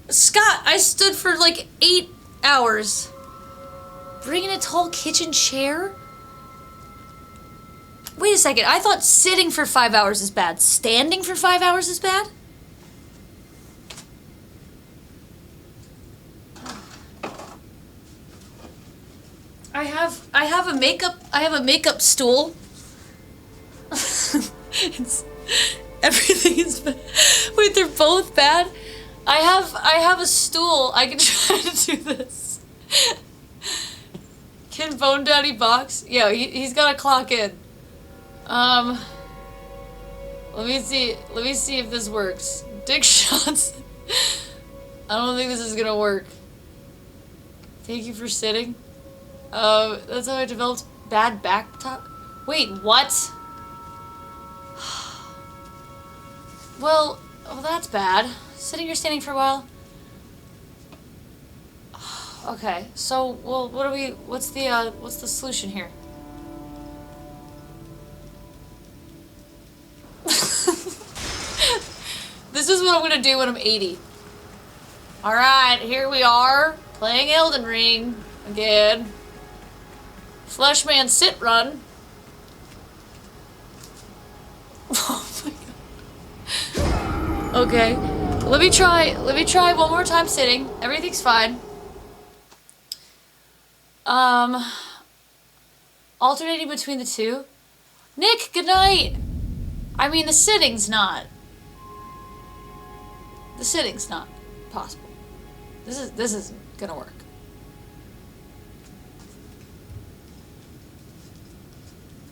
Scott, I stood for like 8 hours. Bringing a tall kitchen chair? Wait a second, I thought sitting for 5 hours is bad. Standing for 5 hours is bad? I have a makeup stool. Everything is bad. Wait, they're both bad? I have a stool. I can try to do this. Can Bone Daddy box? Yeah, he's gotta clock in. Let me see if this works. Dick shots. I don't think this is gonna work. Thank you for sitting. That's how I developed bad back top. Wait, what? Well, that's bad. Sitting or standing for a while. Okay, so, well, what's the solution here? This is what I'm gonna do when I'm 80. Alright, here we are, playing Elden Ring again. Fleshman sit run. Oh my god. Okay. Let me try one more time sitting. Everything's fine. Alternating between the two. Nick, good night. I mean, the sitting's not possible. This isn't gonna work.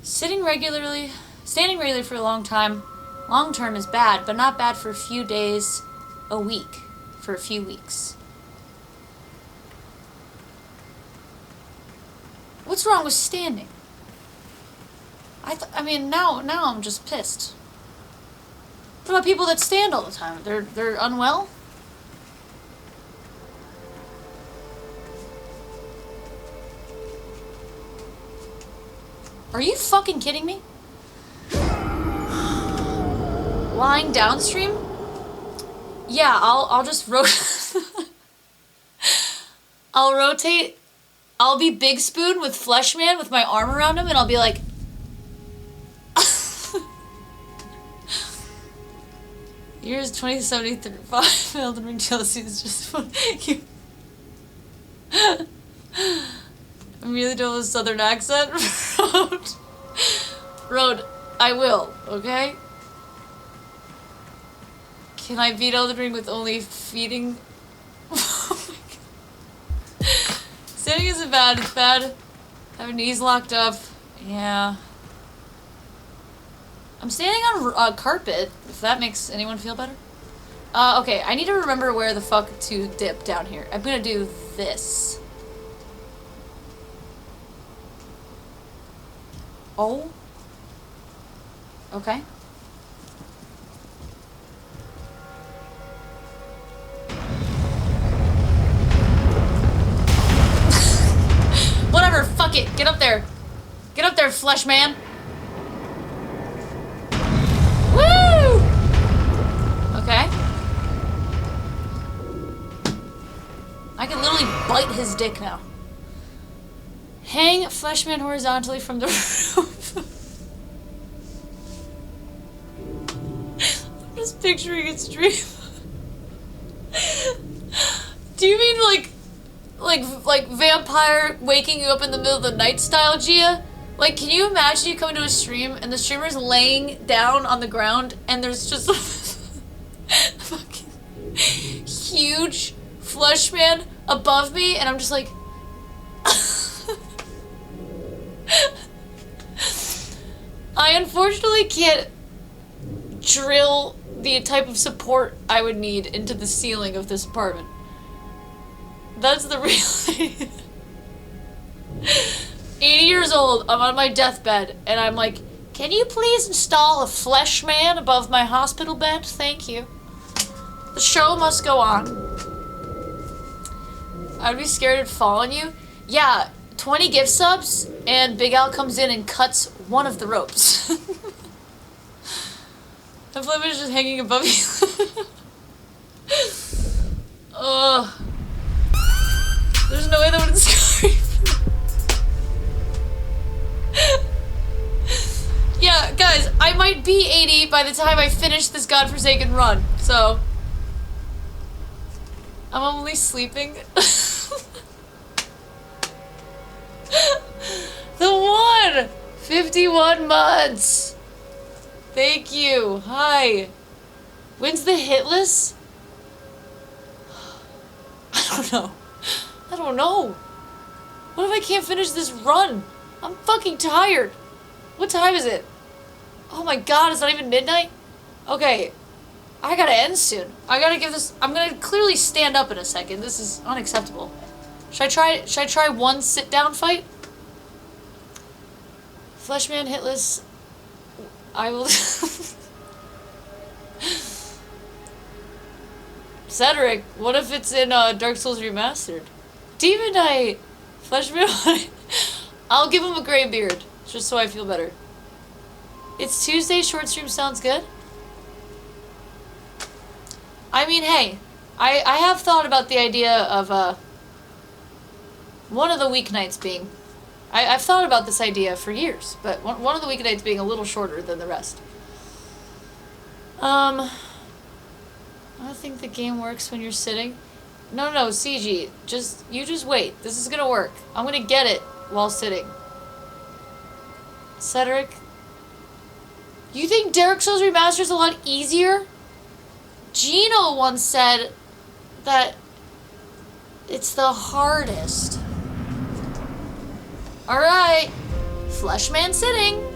Standing regularly for a long time, long term is bad, but not bad for a few days, a week, for a few weeks. What's wrong with standing? I mean, now I'm just pissed. What about people that stand all the time? They're unwell? Are you fucking kidding me? Lying downstream? Yeah, I'll just I'll rotate. I'll be Big Spoon with Fleshman with my arm around him, and I'll be like, Years 2075 Elden Ring Chelsea is just fun. I really don't have a southern accent. Road, I will, okay? Can I beat Elden Ring with only feeding? Oh my god. Standing isn't bad, it's bad. Having knees locked up. Yeah. I'm standing on carpet, if that makes anyone feel better. Okay, I need to remember where the fuck to dip down here. I'm gonna do this. Oh. Okay. Whatever, fuck it. Get up there. Get up there, flesh man. Woo! Okay. I can literally bite his dick now. Hang Fleshman horizontally from the roof. I'm just picturing a stream. Do you mean like vampire waking you up in the middle of the night style, Gia? Like, can you imagine you come to a stream and the streamer's laying down on the ground and there's just a fucking huge Fleshman above me and I'm just like I unfortunately can't drill the type of support I would need into the ceiling of this apartment. That's the real 80 years old, I'm on my deathbed, and I'm like, Can you please install a flesh man above my hospital bed? Thank you. The show must go on. I'd be scared it'd fall on you. Yeah, 20 gift subs, and Big Al comes in and cuts one of the ropes. The flip is just hanging above you. Ugh. There's no way that would escape. Yeah, guys, I might be 80 by the time I finish this godforsaken run, so... I'm only sleeping. The one! 51 months! Thank you. Hi. When's the hit list? I don't know. I don't know. What if I can't finish this run? I'm fucking tired. What time is it? Oh my god, it's not even midnight? Okay. I gotta end soon. I gotta give this... I'm gonna clearly stand up in a second. This is unacceptable. Should I try one sit-down fight? Fleshman hitless. I will... Cedric, what if it's in Dark Souls Remastered? Demon Knight! Fleshman... I'll give him a gray beard, just so I feel better. It's Tuesday, short stream sounds good? I mean, hey, I have thought about the idea of, one of the weeknights being... I've thought about this idea for years, but one of the weeknights being a little shorter than the rest. I think the game works when you're sitting. No, CG, you just wait. This is gonna work. I'm gonna get it while sitting. Cedric, you think Dark Souls Remastered is a lot easier? Gino once said that it's the hardest. Alright, Fleshman sitting.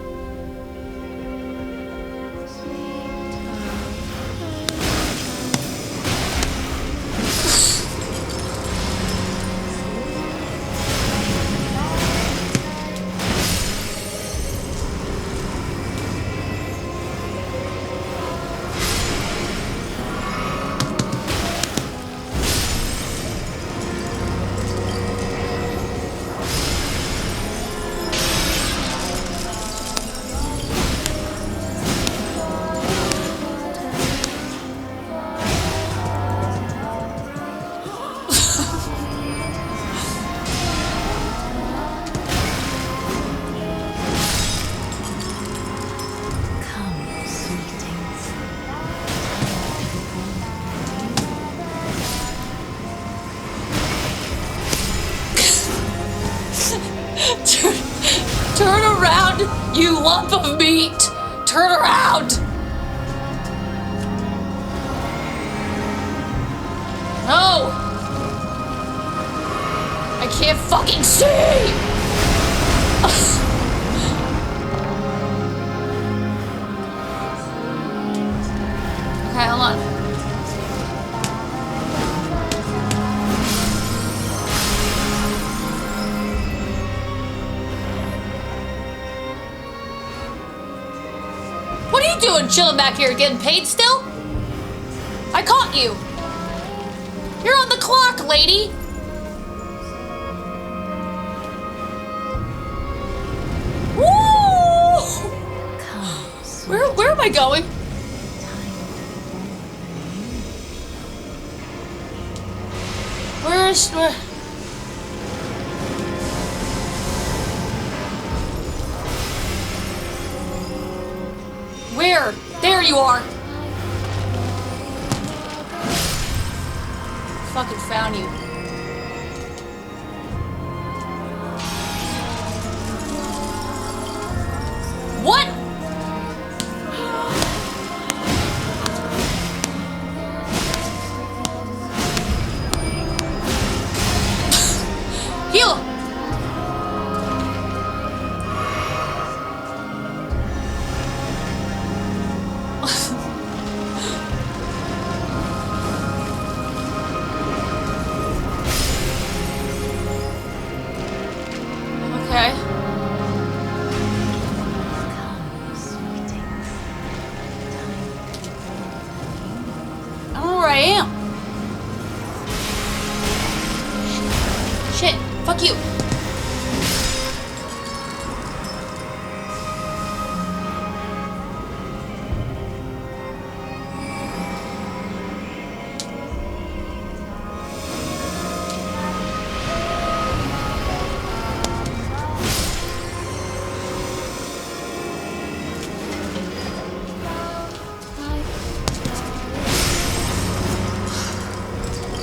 Turn around, you lump of meat! Turn around! No! I can't fucking see! Okay, hold on. What are you doing chilling back here? Getting paid still? I caught you. You're on the clock, lady. Woo! Where am I going? Where? Where? There you are! Fucking found you. What? Heal! Fuck you.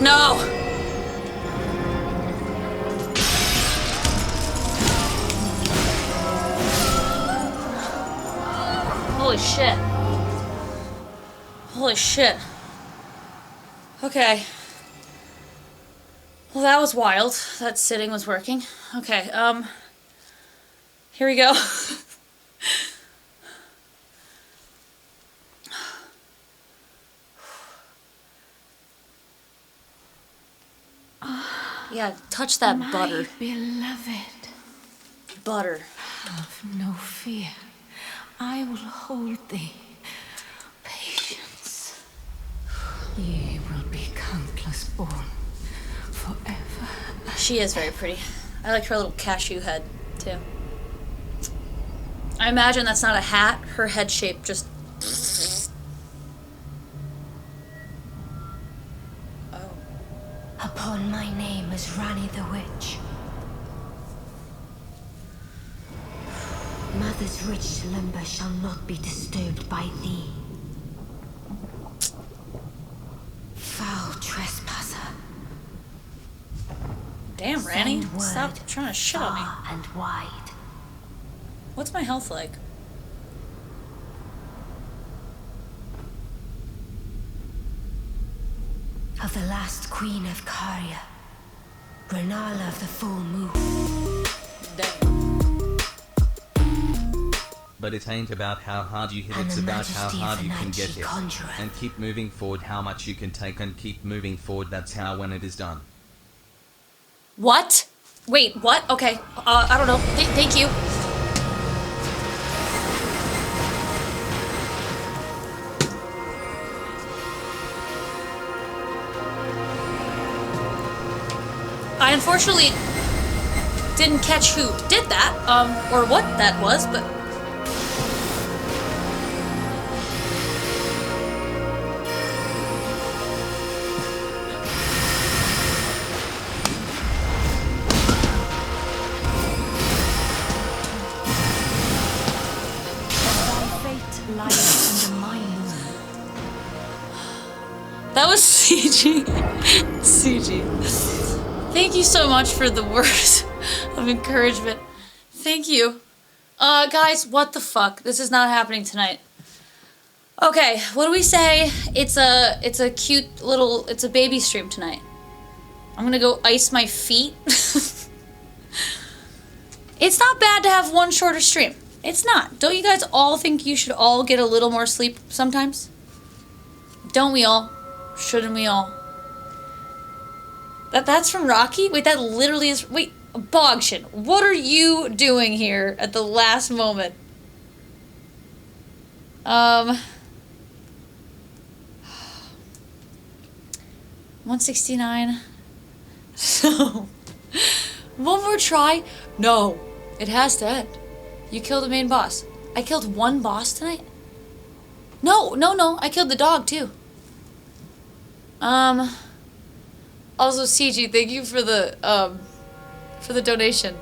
No! Holy shit. Holy shit. Okay. Well, that was wild. That sitting was working. Okay, here we go. Yeah, touch that butter. Beloved, Butter. have no fear. I will hold thee. Patience. Ye will be countless born forever. She is very pretty. I like her little cashew head, too. I imagine that's not a hat. Her head shape just... Upon my name is Rani the Witch. Mother's rich lumber shall not be disturbed by thee. Foul trespasser. Damn, Ranny. Send Stop word trying to shit on me. far and wide. What's my health like? Of the last queen of Karya, Renala of the full moon. But it ain't about how hard you hit, And it's the about how majesty of hard the you can night get she hit. conjureth. And keep moving forward, how much you can take, and keep moving forward, that's how when it is done. What? Wait, what? Okay. I don't know. Thank you. I unfortunately didn't catch who did that, or what that was, but... That was CG. CG. Thank you so much for the words of encouragement. Thank you. Guys, what the fuck? This is not happening tonight. Okay, what do we say? It's a cute little, it's a baby stream tonight. I'm gonna go ice my feet. It's not bad to have one shorter stream. It's not. Don't you guys all think you should all get a little more sleep sometimes? Don't we all? Shouldn't we all? That's from Rocky? Wait, that literally is... Wait, Bogshin, what are you doing here at the last moment? 169. No. One more try? No. It has to end. You killed the main boss. I killed one boss tonight? No. I killed the dog, too. Also, CG, thank you for the donation.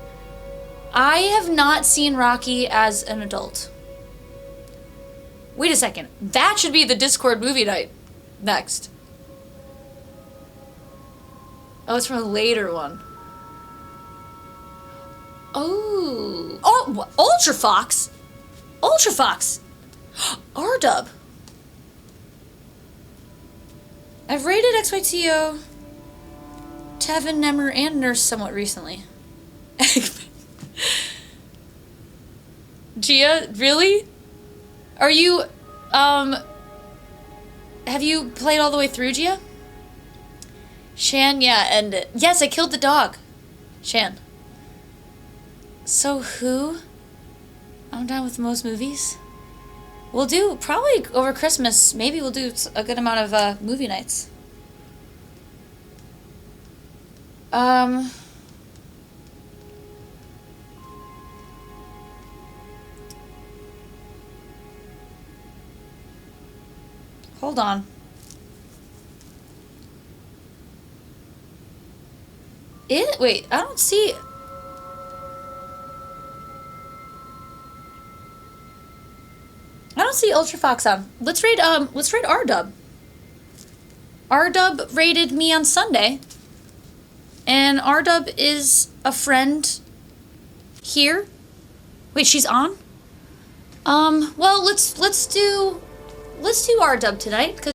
I have not seen Rocky as an adult. Wait a second. That should be the Discord movie night next. Oh, it's from a later one. Oh, Ultra Fox. Ultra Fox. R-Dub. I've rated XYTO, Tevin, Nemmer, and Nurse somewhat recently. Gia, really? Are you, have you played all the way through, Gia? Shan, yeah, and yes, I killed the dog. Shan. So who? I'm done with most movies. We'll do, probably over Christmas, maybe we'll do a good amount of movie nights. Hold on. Wait, I don't see. I don't see Ultra Fox on. Let's rate R-Dub. R-Dub rated me on Sunday. And R-Dub is a friend here. Wait, she's on? Well, let's do R-Dub tonight, 'cause